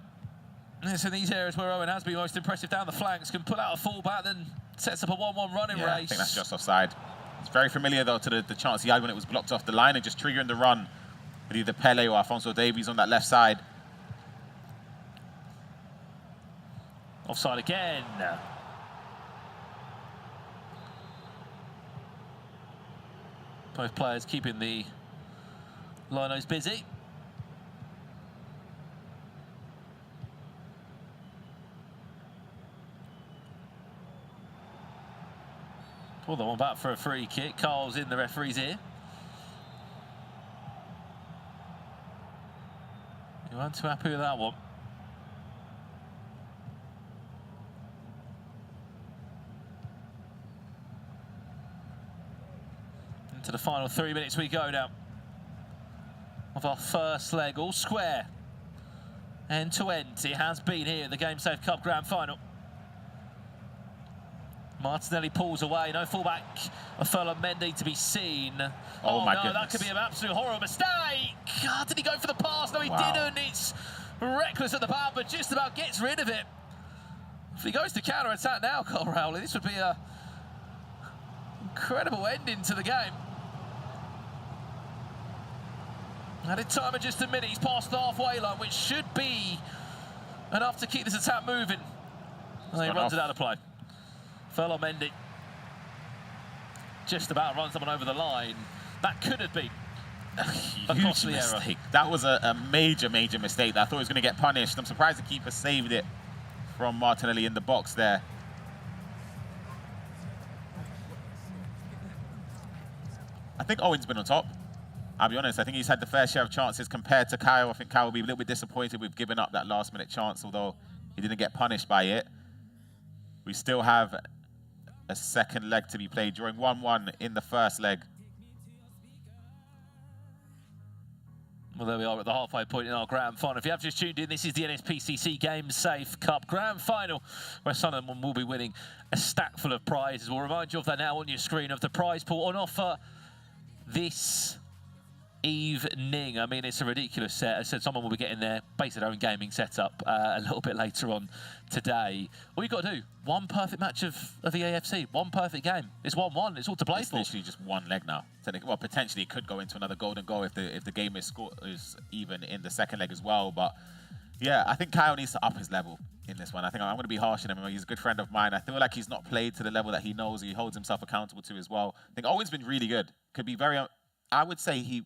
It's in these areas where Owen has been most impressive down the flanks, can pull out a fullback, then sets up a 1-1 running race. I think that's just offside. It's very familiar though to the chance he had when it was blocked off the line and just triggering the run with either Pele or Alphonso Davies on that left side. Offside again. Both players keeping the Linos busy. Pull that one back for a free kick. Carl's in the referee's ear. You weren't too happy with that one. Into the final 3 minutes we go now of our first leg, all square, end to end. It has been here in the Game Safe Cup Grand Final. Martinelli pulls away, no fullback of Ferland Mendy to be seen. Oh my no, goodness. that could be an absolute horrible mistake. God, did he go for the pass? No, he didn't. It's reckless at the back, but just about gets rid of it. If he goes to counter-attack now, Carl Rowley, this would be an incredible ending to the game. Added time of just a minute, he's past the halfway line, which should be enough to keep this attack moving. And he runs it out of play. Ferland Mendy just about runs someone over the line. That could have been a Huge costly mistake. error. That was a major mistake that I thought he was going to get punished. I'm surprised the keeper saved it from Martinelli in the box there. I think Owen's been on top. I'll be honest, I think he's had the fair share of chances compared to Kyle. I think Kyle will be a little bit disappointed with giving up that last-minute chance, although he didn't get punished by it. We still have a second leg to be played, drawing 1-1 in the first leg. Well, there we are at the halfway point in our grand final. If you have just tuned in, this is the NSPCC Game Safe Cup Grand Final, where Sunderland will be winning a stack full of prizes. We'll remind you of that now on your screen, of the prize pool on offer this evening. I mean, it's a ridiculous set. I said someone will be getting their basic own gaming setup a little bit later on today. All you've got to do, one perfect match of the AFC, one perfect game. It's 1-1. It's all to play for. It's literally just one leg now. Well, potentially it could go into another golden goal if the game is even in the second leg as well. But yeah, I think Kyle needs to up his level in this one. I think I'm going to be harsh on him. He's a good friend of mine. I feel like he's not played to the level that he knows he holds himself accountable to as well. I think Owen's been really good. Could be very, I would say he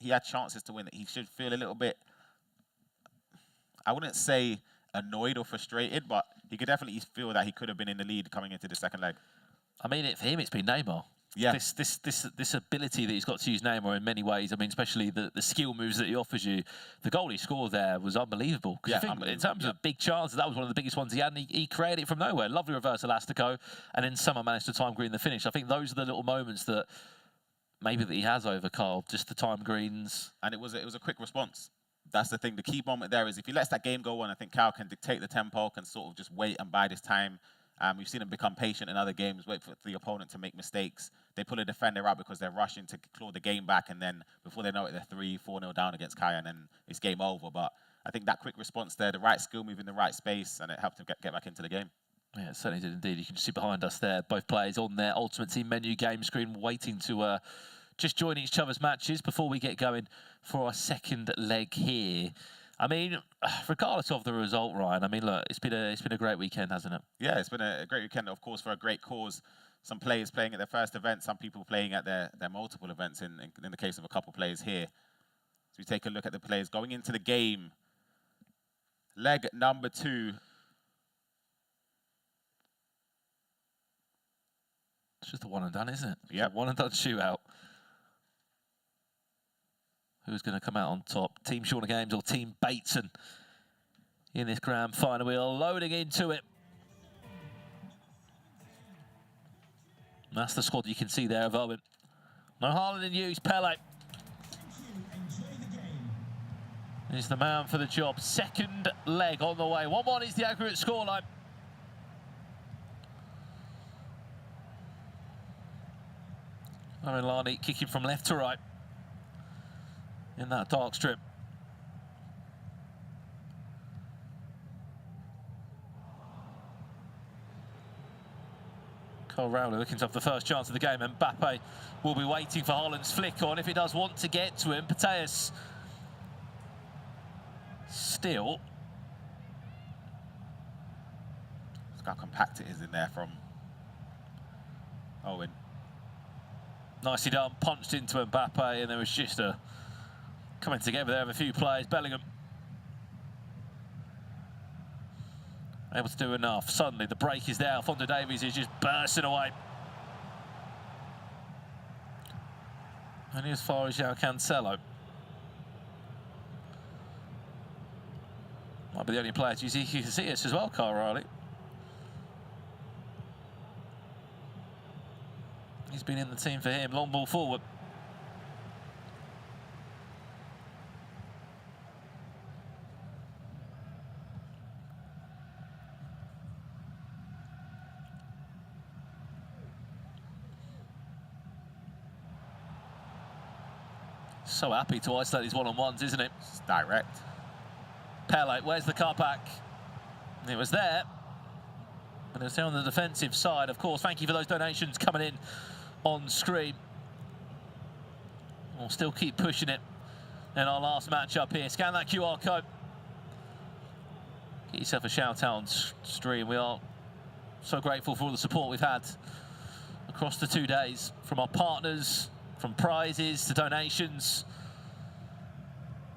had chances to win it. He should feel a little bit, I wouldn't say annoyed or frustrated, but he could definitely feel that he could have been in the lead coming into the second leg. I mean, for him, it's been Neymar. Yeah. This ability that he's got to use Neymar in many ways. I mean, especially the skill moves that he offers you. The goal he scored there was unbelievable. Yeah, in terms of big chances, that was one of the biggest ones he had, and he created it from nowhere. Lovely reverse elastico, and then someone managed to time green the finish. I think those are the little moments that maybe that he has over Carl, just the time greens. And it was a quick response. That's the thing. The key moment there is if he lets that game go on, I think Kyle can dictate the tempo, can sort of just wait and bide his time. We've seen them become patient in other games, wait for the opponent to make mistakes. They pull a defender out because they're rushing to claw the game back, and then before they know it, they're 3-4-0 down against Kaya, and then it's game over. But I think that quick response there, the right skill move in the right space, and it helped them get back into the game. Yeah, it certainly did indeed. You can see behind us there, both players on their Ultimate Team menu game screen, waiting to just join each other's matches before we get going for our second leg here. I mean, regardless of the result, Ryan, I mean, look, it's been a great weekend, hasn't it? Yeah, it's been a great weekend, of course, for a great cause. Some players playing at their first event, some people playing at their multiple events, in the case of a couple players here. So we take a look at the players going into the game. Leg number 2. It's just a one and done, isn't it? Yeah. One and done shootout. Who's going to come out on top? Team Shorter Games or Team Bateson in this grand final? We are loading into it. That's the squad you can see there of Owen. No Haaland in use, Pele. He's the man for the job. Second leg on the way. 1-1 is the aggregate scoreline. Owen Lani kicking from left to right in that dark strip. Cole Rowley looking to have the first chance of the game, and Mbappe will be waiting for Haaland's flick on if he does want to get to him. Pateus still. Look how compact it is in there from Owen. Nicely done, punched into Mbappe, and there was just a coming together there of a few players. Bellingham able to do enough. Suddenly the break is there. Alphonso Davies is just bursting away. Only as far as João Cancelo. Might be the only player you can see us as well, Kyle Riley. He's been in the team for him. Long ball forward. So happy to isolate these one-on-ones, isn't it? It's direct. Pele, where's the cut back? It was there. And it's on the defensive side, of course. Thank you for those donations coming in on screen. We'll still keep pushing it in our last match up here. Scan that QR code. Get yourself a shout out on stream. We are so grateful for all the support we've had across the 2 days, from our partners, from prizes to donations.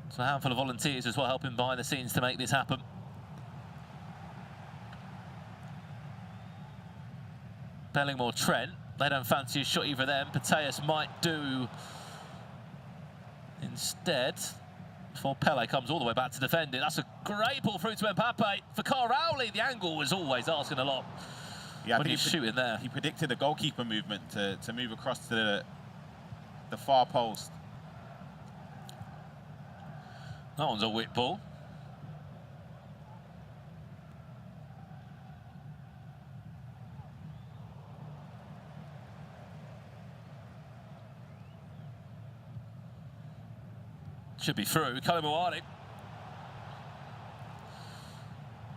So a handful of volunteers as well helping behind the scenes to make this happen. Bellingham or Trent, they don't fancy a shot either them. Pateus might do instead before Pele comes all the way back to defend it. That's a great ball through to Mbappe. For Kyle Rowley, the angle was always asking a lot. Yeah, when he's shooting there. He predicted the goalkeeper movement to move across to the far post. That one's a whip ball. Should be through. Koulibaly.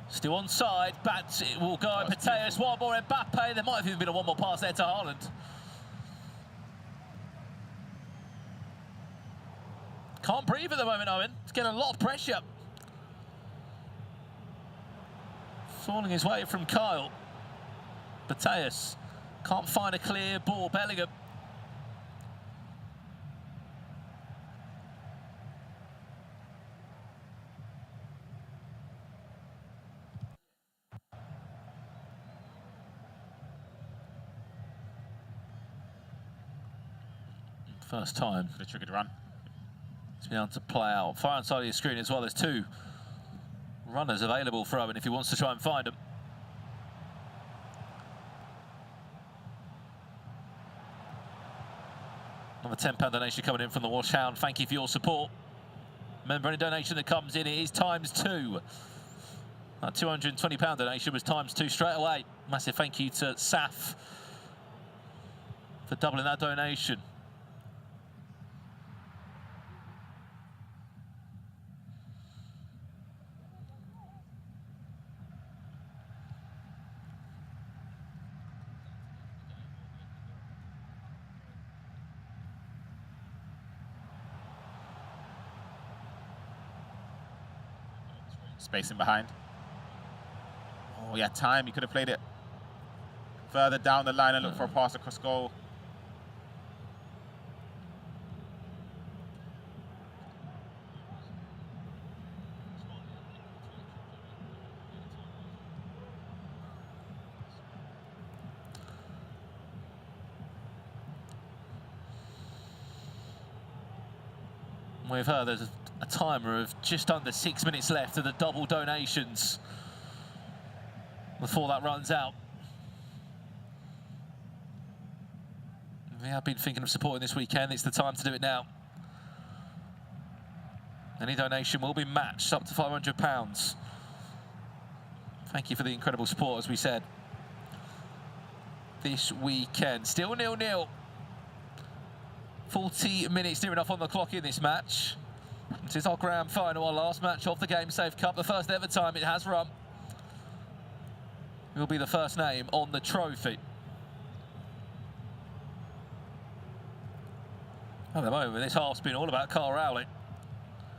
Still onside. Back it will go. Pateus. One more Mbappe. There might have even been a one more pass there to Haaland. Can't breathe at the moment, Owen. He's getting a lot of pressure. Falling his way from Kyle. Pateus can't find a clear ball. Bellingham. First time. The triggered run. He's been able to play out. Far outside of your screen as well. There's 2 runners available for Owen if he wants to try and find them. Another £10 donation coming in from the Wash Hound. Thank you for your support. Remember, any donation that comes in, it is ×2. That £220 donation was ×2 straight away. Massive thank you to Saf for doubling that donation. Spacing behind. Oh, yeah, time. He could have played it further down the line and looked for a pass across goal. We've heard there's a timer of just under 6 minutes left of the double donations before that runs out. We have been thinking of supporting this weekend. It's the time to do it now. Any donation will be matched up to £500. Thank you for the incredible support, as we said, this weekend. Still 0-0. 40 minutes near enough on the clock in this match. This is our grand final, our last match of the Game Safe Cup, the first ever time it has run. It will be the first name on the trophy. At the moment, this half's been all about Carl Rowley.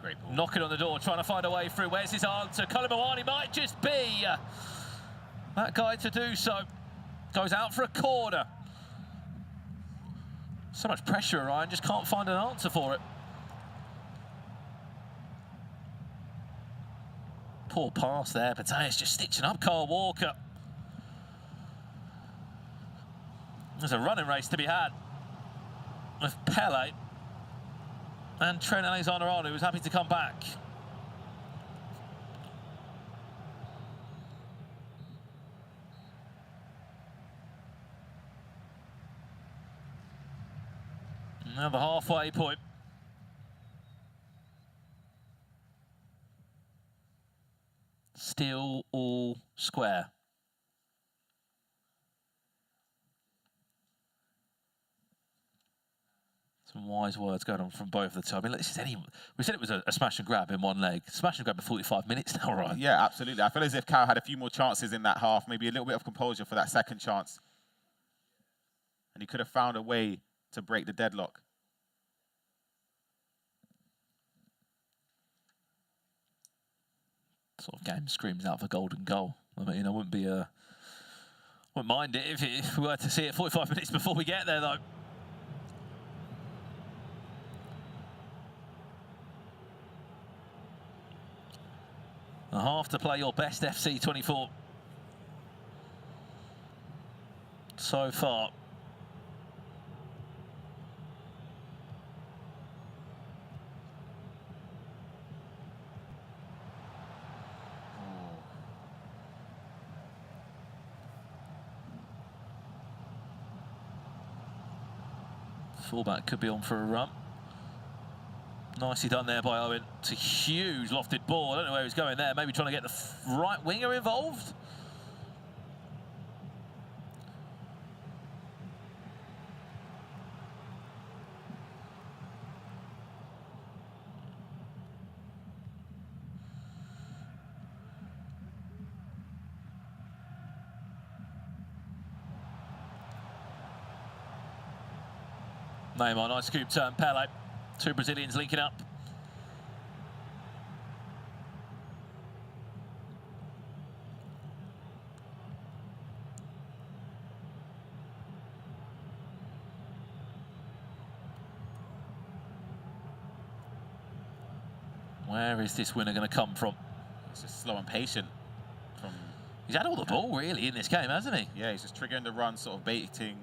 Great ball. Knocking on the door, trying to find a way through. Where's his answer? Colin Mawani might just be that guy to do so. Goes out for a corner. So much pressure, Ryan, just can't find an answer for it. Poor pass there, Mateus just stitching up Carl Walker. There's a running race to be had with Pele and Trent Alexander-Arnold, who's happy to come back. Now the halfway point. Still all square. Some wise words going on from both of the two. I mean, this is we said it was a smash and grab in one leg. Smash and grab for 45 minutes now, right? Yeah, absolutely. I feel as if Cal had a few more chances in that half, maybe a little bit of composure for that second chance. And he could have found a way to break the deadlock. Sort of game screams out for golden goal. I mean, I wouldn't mind it if we were to see it 45 minutes before we get there, though. A half to play your best FC 24 so far. Fullback could be on for a run. Nicely done there by Owen. It's a huge lofted ball. I don't know where he's going there. Maybe trying to get the right winger involved. Neymar, nice scoop turn. Pele. Two Brazilians linking up. Where is this winner going to come from? It's just slow and patient. He's had all the ball, really, in this game, hasn't he? Yeah, he's just triggering the run, sort of baiting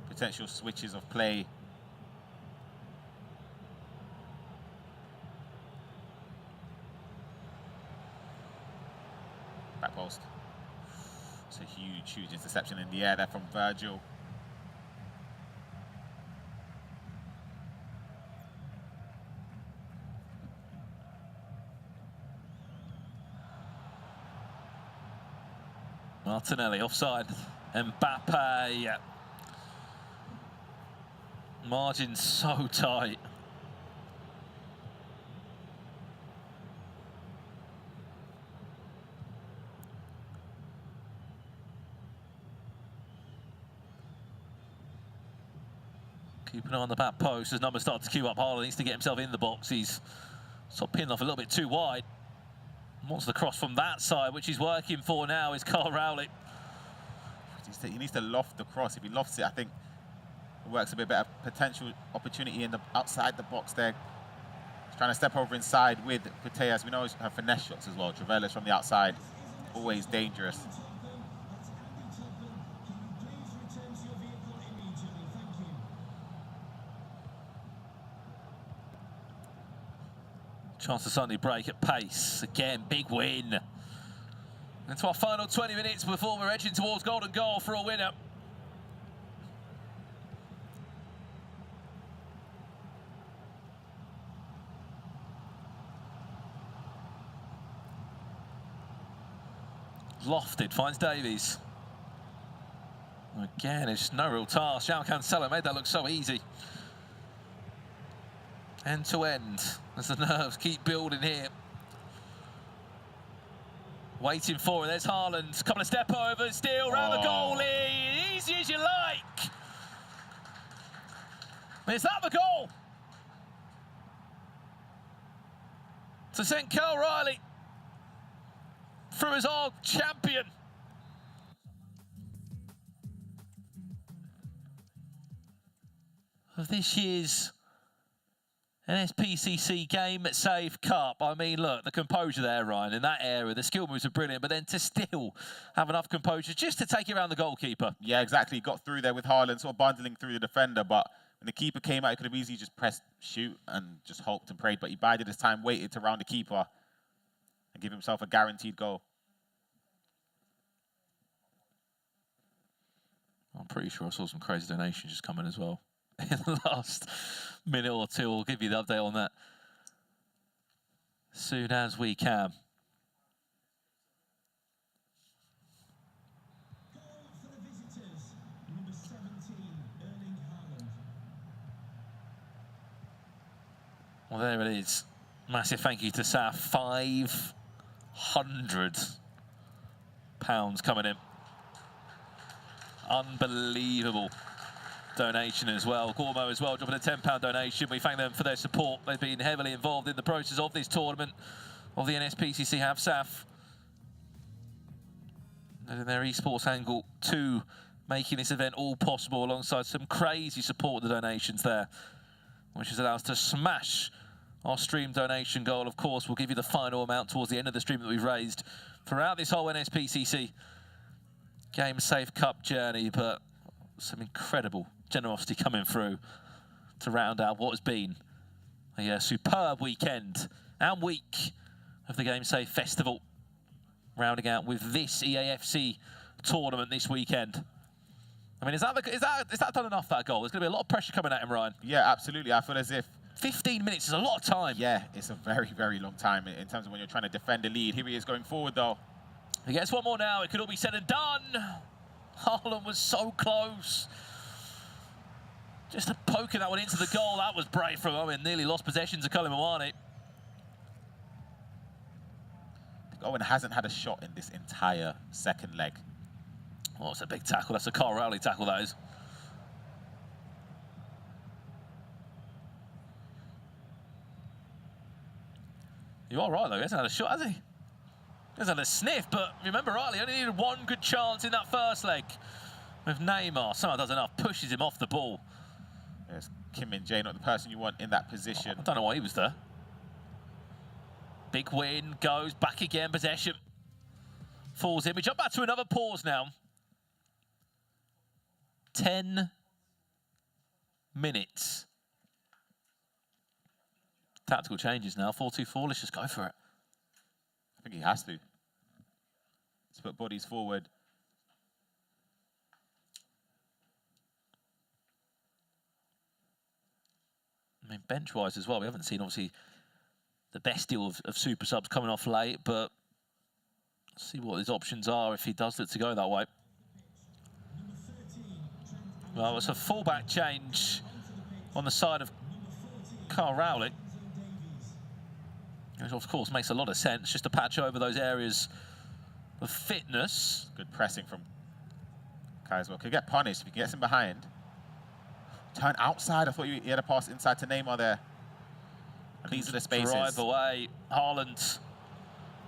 potential switches of play. Back post. It's a huge interception in the air there from Virgil. Martinelli offside. Mbappe. Margin so tight. Keep an eye on the back post as numbers start to queue up. Haaland needs to get himself in the box. He's sort of pinned off a little bit too wide. Wants the cross from that side, which he's working for now, is Carl Rowley. He needs to loft the cross. If he lofts it, I think it works a bit better. Potential opportunity in the outside the box there. He's trying to step over inside with Putellas. We know he's have finesse shots as well. Trevellas from the outside, always dangerous. Chance to suddenly break at pace. Again, big win. Into our final 20 minutes before we're edging towards golden goal for a winner. Lofted, finds Davies. Again, it's no real task. João Cancelo made that look so easy. End to end, as the nerves keep building here. Waiting for it, there's Haaland. Couple of step overs, still round the goalie. Easy as you like. Is that the goal? To send Kyle Riley through his old champion. Of this year's NSPCC Game Save Cup. I mean, look, the composure there, Ryan, in that area, the skill moves are brilliant, but then to still have enough composure just to take it around the goalkeeper. Yeah, exactly. Got through there with Haaland, sort of bundling through the defender, but when the keeper came out, he could have easily just pressed shoot and just hoped and prayed, but he bided his time, waited to round the keeper and give himself a guaranteed goal. I'm pretty sure I saw some crazy donations just coming as well in the last minute or two. We'll give you the update on that soon as we can. Well, there it is. Massive thank you to Saf. £500 coming in. Unbelievable donation as well. Gormo as well, dropping a £10 donation. We thank them for their support. They've been heavily involved in the process of this tournament of the NSPCC Have SAF. And in their esports angle too, making this event all possible alongside some crazy support with the donations there, which has allowed us to smash our stream donation goal. Of course, we'll give you the final amount towards the end of the stream that we've raised throughout this whole NSPCC Game Safe Cup journey, but some incredible generosity coming through to round out what has been a superb weekend and week of the Game Safe Festival, rounding out with this EAFC tournament this weekend. I mean, is that done enough, that goal? There's going to be a lot of pressure coming at him, Ryan. Yeah, absolutely. I feel as if 15 minutes is a lot of time. Yeah, it's a very, very long time in terms of when you're trying to defend a lead. Here he is going forward, though. He gets one more now. It could all be said and done. Haaland was so close. Just poking that one into the goal. That was brave from Owen. Nearly lost possession to Colin Mawani. Owen hasn't had a shot in this entire second leg. Oh, it's a big tackle. That's a Carl Rowley tackle, that is. You are right, though. He hasn't had a shot, has he? He hasn't had a sniff, but remember rightly, only needed one good chance in that first leg. With Neymar, somehow does enough, pushes him off the ball. Yes, Kim Min-jae, not the person you want in that position. I don't know why he was there. Big win, goes back again, possession. Falls in. We jump back to another pause now. 10 minutes. Tactical changes now. 4-2-4. Let's just go for it. I think he has to. Let's put bodies forward. I mean, bench-wise as well, we haven't seen, obviously, the best deal of super subs coming off late, but See what his options are if he does look to go that way. Well, it's a fullback change on the side of Kyle Rowley. Which, of course, makes a lot of sense, just to patch over those areas of fitness. Good pressing from Kaiswell. Could get punished if he gets him behind. Turn outside. I thought he had a pass inside to Neymar there. These are the spaces. Drive away. Haaland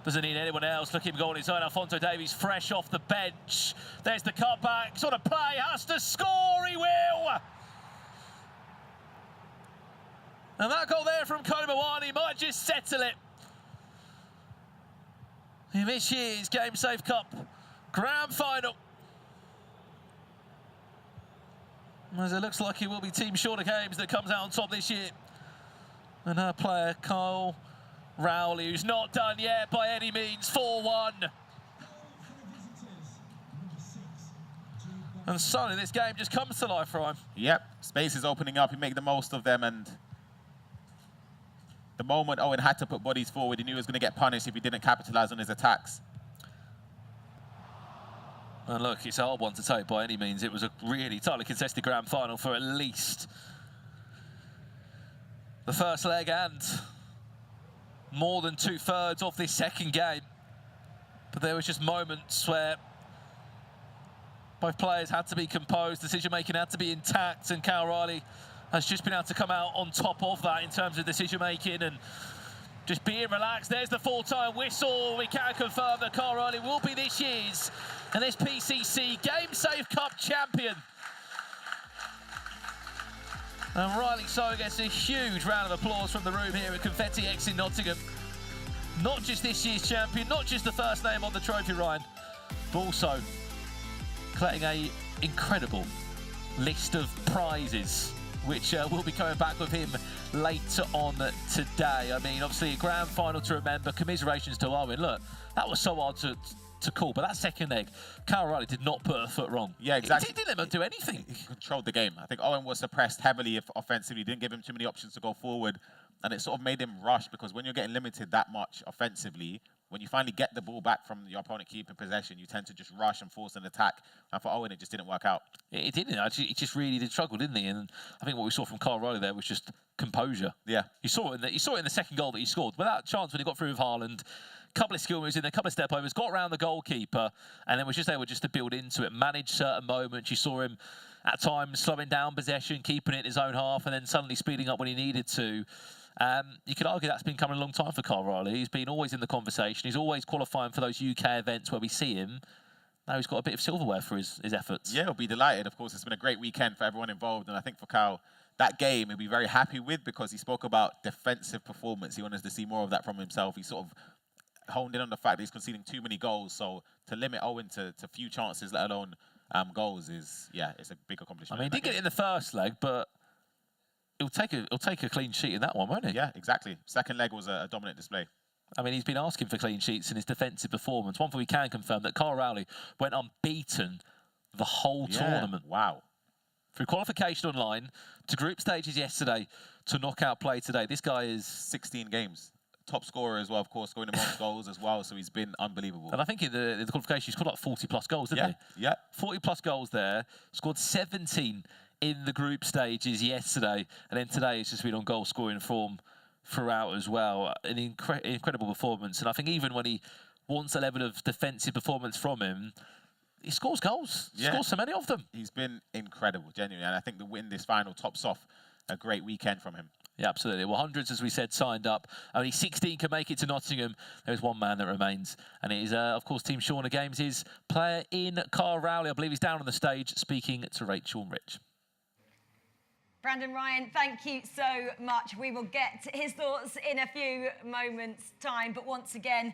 doesn't need anyone else. Look at him go on his own. Alphonso Davies fresh off the bench. There's the cutback. Sort of play. Has to score. He will. And that goal there from Kolo Muani might just settle it. In this year's Game Safe Cup Grand Final. As it looks like it will be Team Shorter Games that comes out on top this year. And her player, Kyle Rowley, who's not done yet by any means, 4-1. And suddenly this game just comes to life for him. Yep, space is opening up. He make the most of them, and the moment Owen had to put bodies forward, he knew he was going to get punished if he didn't capitalize on his attacks. And look, it's a hard one to take by any means. It was a really tightly contested grand final for at least the first leg and more than 2/3 of this second game. But there was just moments where both players had to be composed, decision-making had to be intact, and Kyle Rowley has just been able to come out on top of that in terms of decision-making and just being relaxed. There's the full-time whistle. We can confirm that Kyle Rowley will be this year's and this PCC Game Safe Cup champion. And Riley So gets a huge round of applause from the room here at Confetti X in Nottingham. Not just this year's champion, not just the first name on the trophy, Ryan, but also collecting an incredible list of prizes, which will be coming back with him later on today. I mean, obviously a grand final to remember. Commiserations to Owen. Look, that was so hard to call, but that second leg, Kyle Rowley did not put a foot wrong. Yeah, exactly. He didn't let him do anything. He controlled the game. I think Owen was suppressed heavily offensively, didn't give him too many options to go forward, and it sort of made him rush, because when you're getting limited that much offensively, when you finally get the ball back from your opponent keeping possession, you tend to just rush and force an attack. And for Owen, it just didn't work out. It didn't. Actually, he just really did struggle, didn't he? And I think what we saw from Kyle Rowley there was just composure. Yeah. You saw it in the second goal that he scored. Without chance when he got through with Haaland, couple of skill moves in there, a couple of step overs, got around the goalkeeper, and then was just able just to build into it, manage certain moments. You saw him at times slowing down possession, keeping it in his own half, and then suddenly speeding up when he needed to. You could argue that's been coming a long time for Kyle Rowley. He's been always in the conversation. He's always qualifying for those UK events where we see him. Now he's got a bit of silverware for his efforts. Yeah, he'll be delighted. Of course, it's been a great weekend for everyone involved, and I think for Kyle, that game he'll be very happy with, because he spoke about defensive performance. He wanted to see more of that from himself. He sort of honed in on the fact that he's conceding too many goals, so to limit Owen to few chances, let alone goals, is, yeah, it's a big accomplishment. I mean, he did get it in the first leg, but He'll take a clean sheet in that one, won't he? Yeah, exactly. Second leg was a dominant display. I mean, he's been asking for clean sheets in his defensive performance. One thing we can confirm, that Kyle Rowley went unbeaten the whole tournament. Wow. Through qualification online, to group stages yesterday, to knockout play today. This guy is 16 games. Top scorer as well, of course, going to most goals as well, so he's been unbelievable. And I think in the qualification, he scored like 40-plus goals, didn't he? Yeah. 40-plus goals there. Scored 17 in the group stages yesterday, and then today he's just been on goal scoring form throughout as well. An incredible performance, and I think even when he wants a level of defensive performance from him, he scores goals. Yeah. Scores so many of them. He's been incredible, genuinely, and I think the win this final tops off a great weekend from him. Yeah, absolutely. Well, hundreds, as we said, signed up. Only 16 can make it to Nottingham. There's one man that remains, and it is, of course, Team Shorter Games' player in Kyle Rowley. I believe he's down on the stage speaking to Rachel and Rich. Brandon Ryan, thank you so much. We will get his thoughts in a few moments' time. But once again,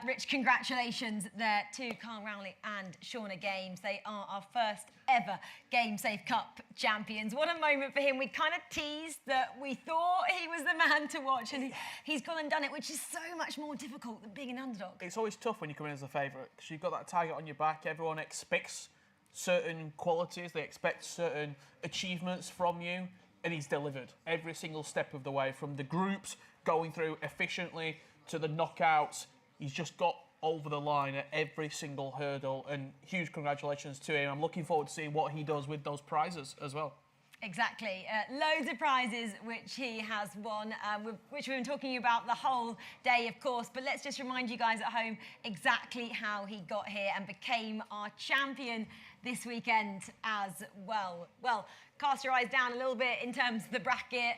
Rich, congratulations there to Kyle Rowley and Shorter Games. They are our first ever Game Safe Cup champions. What a moment for him. We kind of teased that we thought he was the man to watch, and he's gone and done it, which is so much more difficult than being an underdog. It's always tough when you come in as a favourite, because you've got that target on your back. Everyone expects certain qualities, they expect certain achievements from you, and he's delivered every single step of the way, from the groups going through efficiently to the knockouts. He's just got over the line at every single hurdle, and huge congratulations to him. I'm looking forward to seeing what he does with those prizes as well. Exactly. Loads of prizes which he has won, which we've been talking about the whole day, of course. But let's just remind you guys at home exactly how he got here and became our champion this weekend as well. Well, cast your eyes down a little bit in terms of the bracket.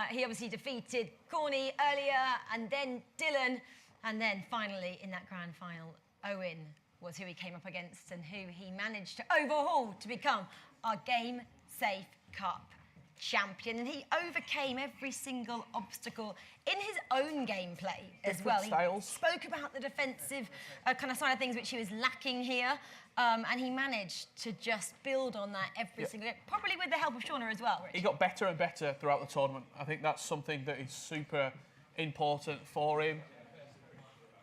He obviously defeated Corny earlier, and then Dylan, and then finally in that grand final, Owen was who he came up against and who he managed to overhaul to become our Game Safe Cup champion. And he overcame every single obstacle in his own gameplay as well. Styles. He spoke about the defensive kind of side of things which he was lacking here, and he managed to just build on that every single day, probably with the help of Shauna as well, Rich. He got better and better throughout the tournament. I think that's something that is super important for him.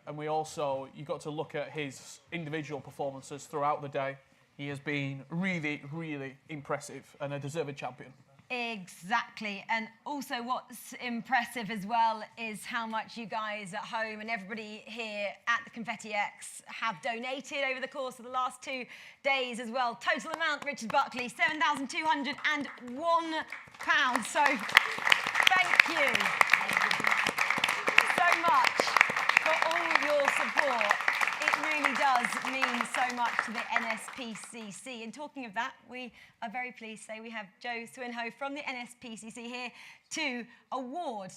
And you got to look at his individual performances throughout the day. He has been really, really impressive and a deserved champion. Exactly. And also what's impressive as well is how much you guys at home and everybody here at the Confetti X have donated over the course of the last 2 days as well. Total amount, Richard Buckley, £7,201. So thank you so much for all your support. It really does mean so much to the NSPCC. And talking of that, we are very pleased to say we have Joe Swinhoe from the NSPCC here to award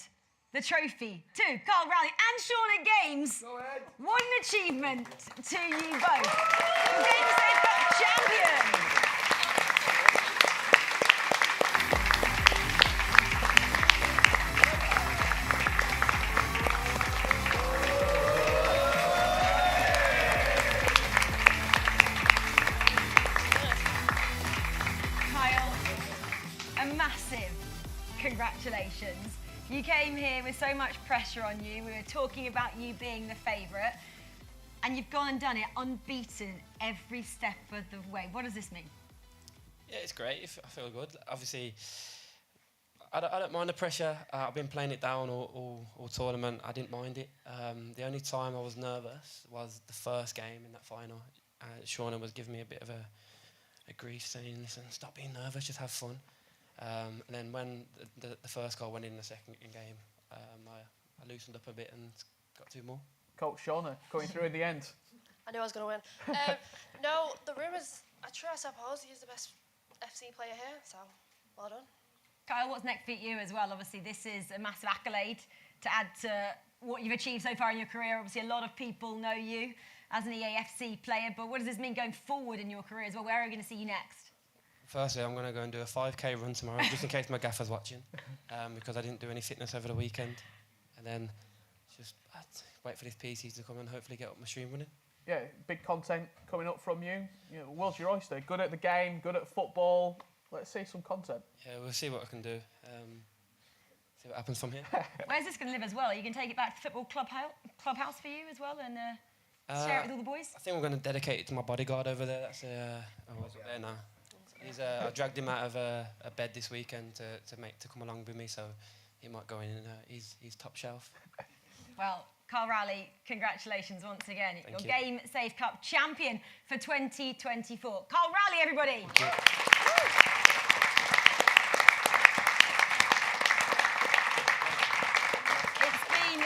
the trophy to Carl Rowley and Shauna Games. Go ahead. What an achievement to you both. Game Safe Cup champions. Congratulations. You came here with so much pressure on you. We were talking about you being the favourite, and you've gone and done it unbeaten every step of the way. What does this mean? Yeah, it's great. I feel good. Obviously, I don't mind the pressure. I've been playing it down all tournament. I didn't mind it. The only time I was nervous was the first game in that final. Shauna was giving me a bit of a grief, saying, listen, stop being nervous, just have fun. And then when the first goal went in the second game, I loosened up a bit and got 2 more. Coach Shauna going through in the end. I knew I was going to win. No, the rumours, I suppose he's the best FC player here, so well done. Kyle, what's next for you as well? Obviously, this is a massive accolade to add to what you've achieved so far in your career. Obviously, a lot of people know you as an EAFC player, but what does this mean going forward in your career as well? Where are we going to see you next? Firstly, I'm going to go and do a 5K run tomorrow, just in case my gaffer's watching, because I didn't do any fitness over the weekend. And then just wait for this PC to come and hopefully get up my stream running. Yeah, big content coming up from you. The world's your oyster. Good at the game, good at football. Let's see some content. Yeah, we'll see what I can do. See what happens from here. Where's this going to live as well? Are you going to take it back to the football clubhouse for you as well and share it with all the boys? I think we're going to dedicate it to my bodyguard over there. That's there now. I dragged him out of a bed this weekend to come along with me, so he might go in and he's top shelf. Well, Carl Rowley, congratulations once again. Thank you. Game Safe Cup champion for 2024. Carl Rowley, everybody. It's been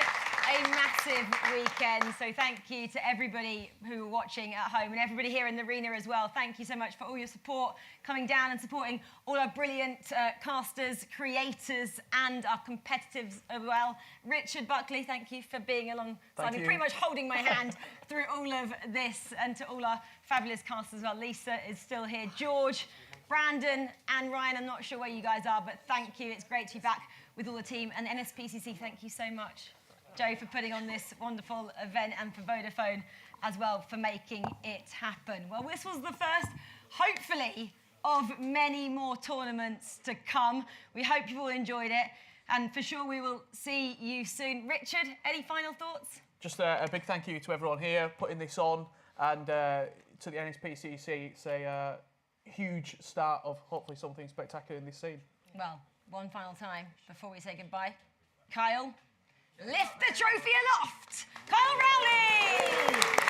a massive weekend, so thank you to everybody who are watching at home and everybody here in the arena as well. Thank you so much for all your support, coming down and supporting all our brilliant casters, creators and our competitors as well. Richard Buckley, thank you for being alongside me, pretty much holding my hand through all of this, and to all our fabulous casters as well. Lisa is still here, George, Brandon and Ryan. I'm not sure where you guys are, but thank you. It's great to be back with all the team. And NSPCC, thank you so much, Joe, for putting on this wonderful event, and for Vodafone as well for making it happen. Well, this was the first, hopefully, of many more tournaments to come. We hope you've all enjoyed it, and for sure we will see you soon. Richard, any final thoughts? Just a big thank you to everyone here putting this on, and to the NSPCC. It's a huge start of hopefully something spectacular in this scene. Well, one final time before we say goodbye. Kyle, lift the trophy aloft. Kyle Rowley!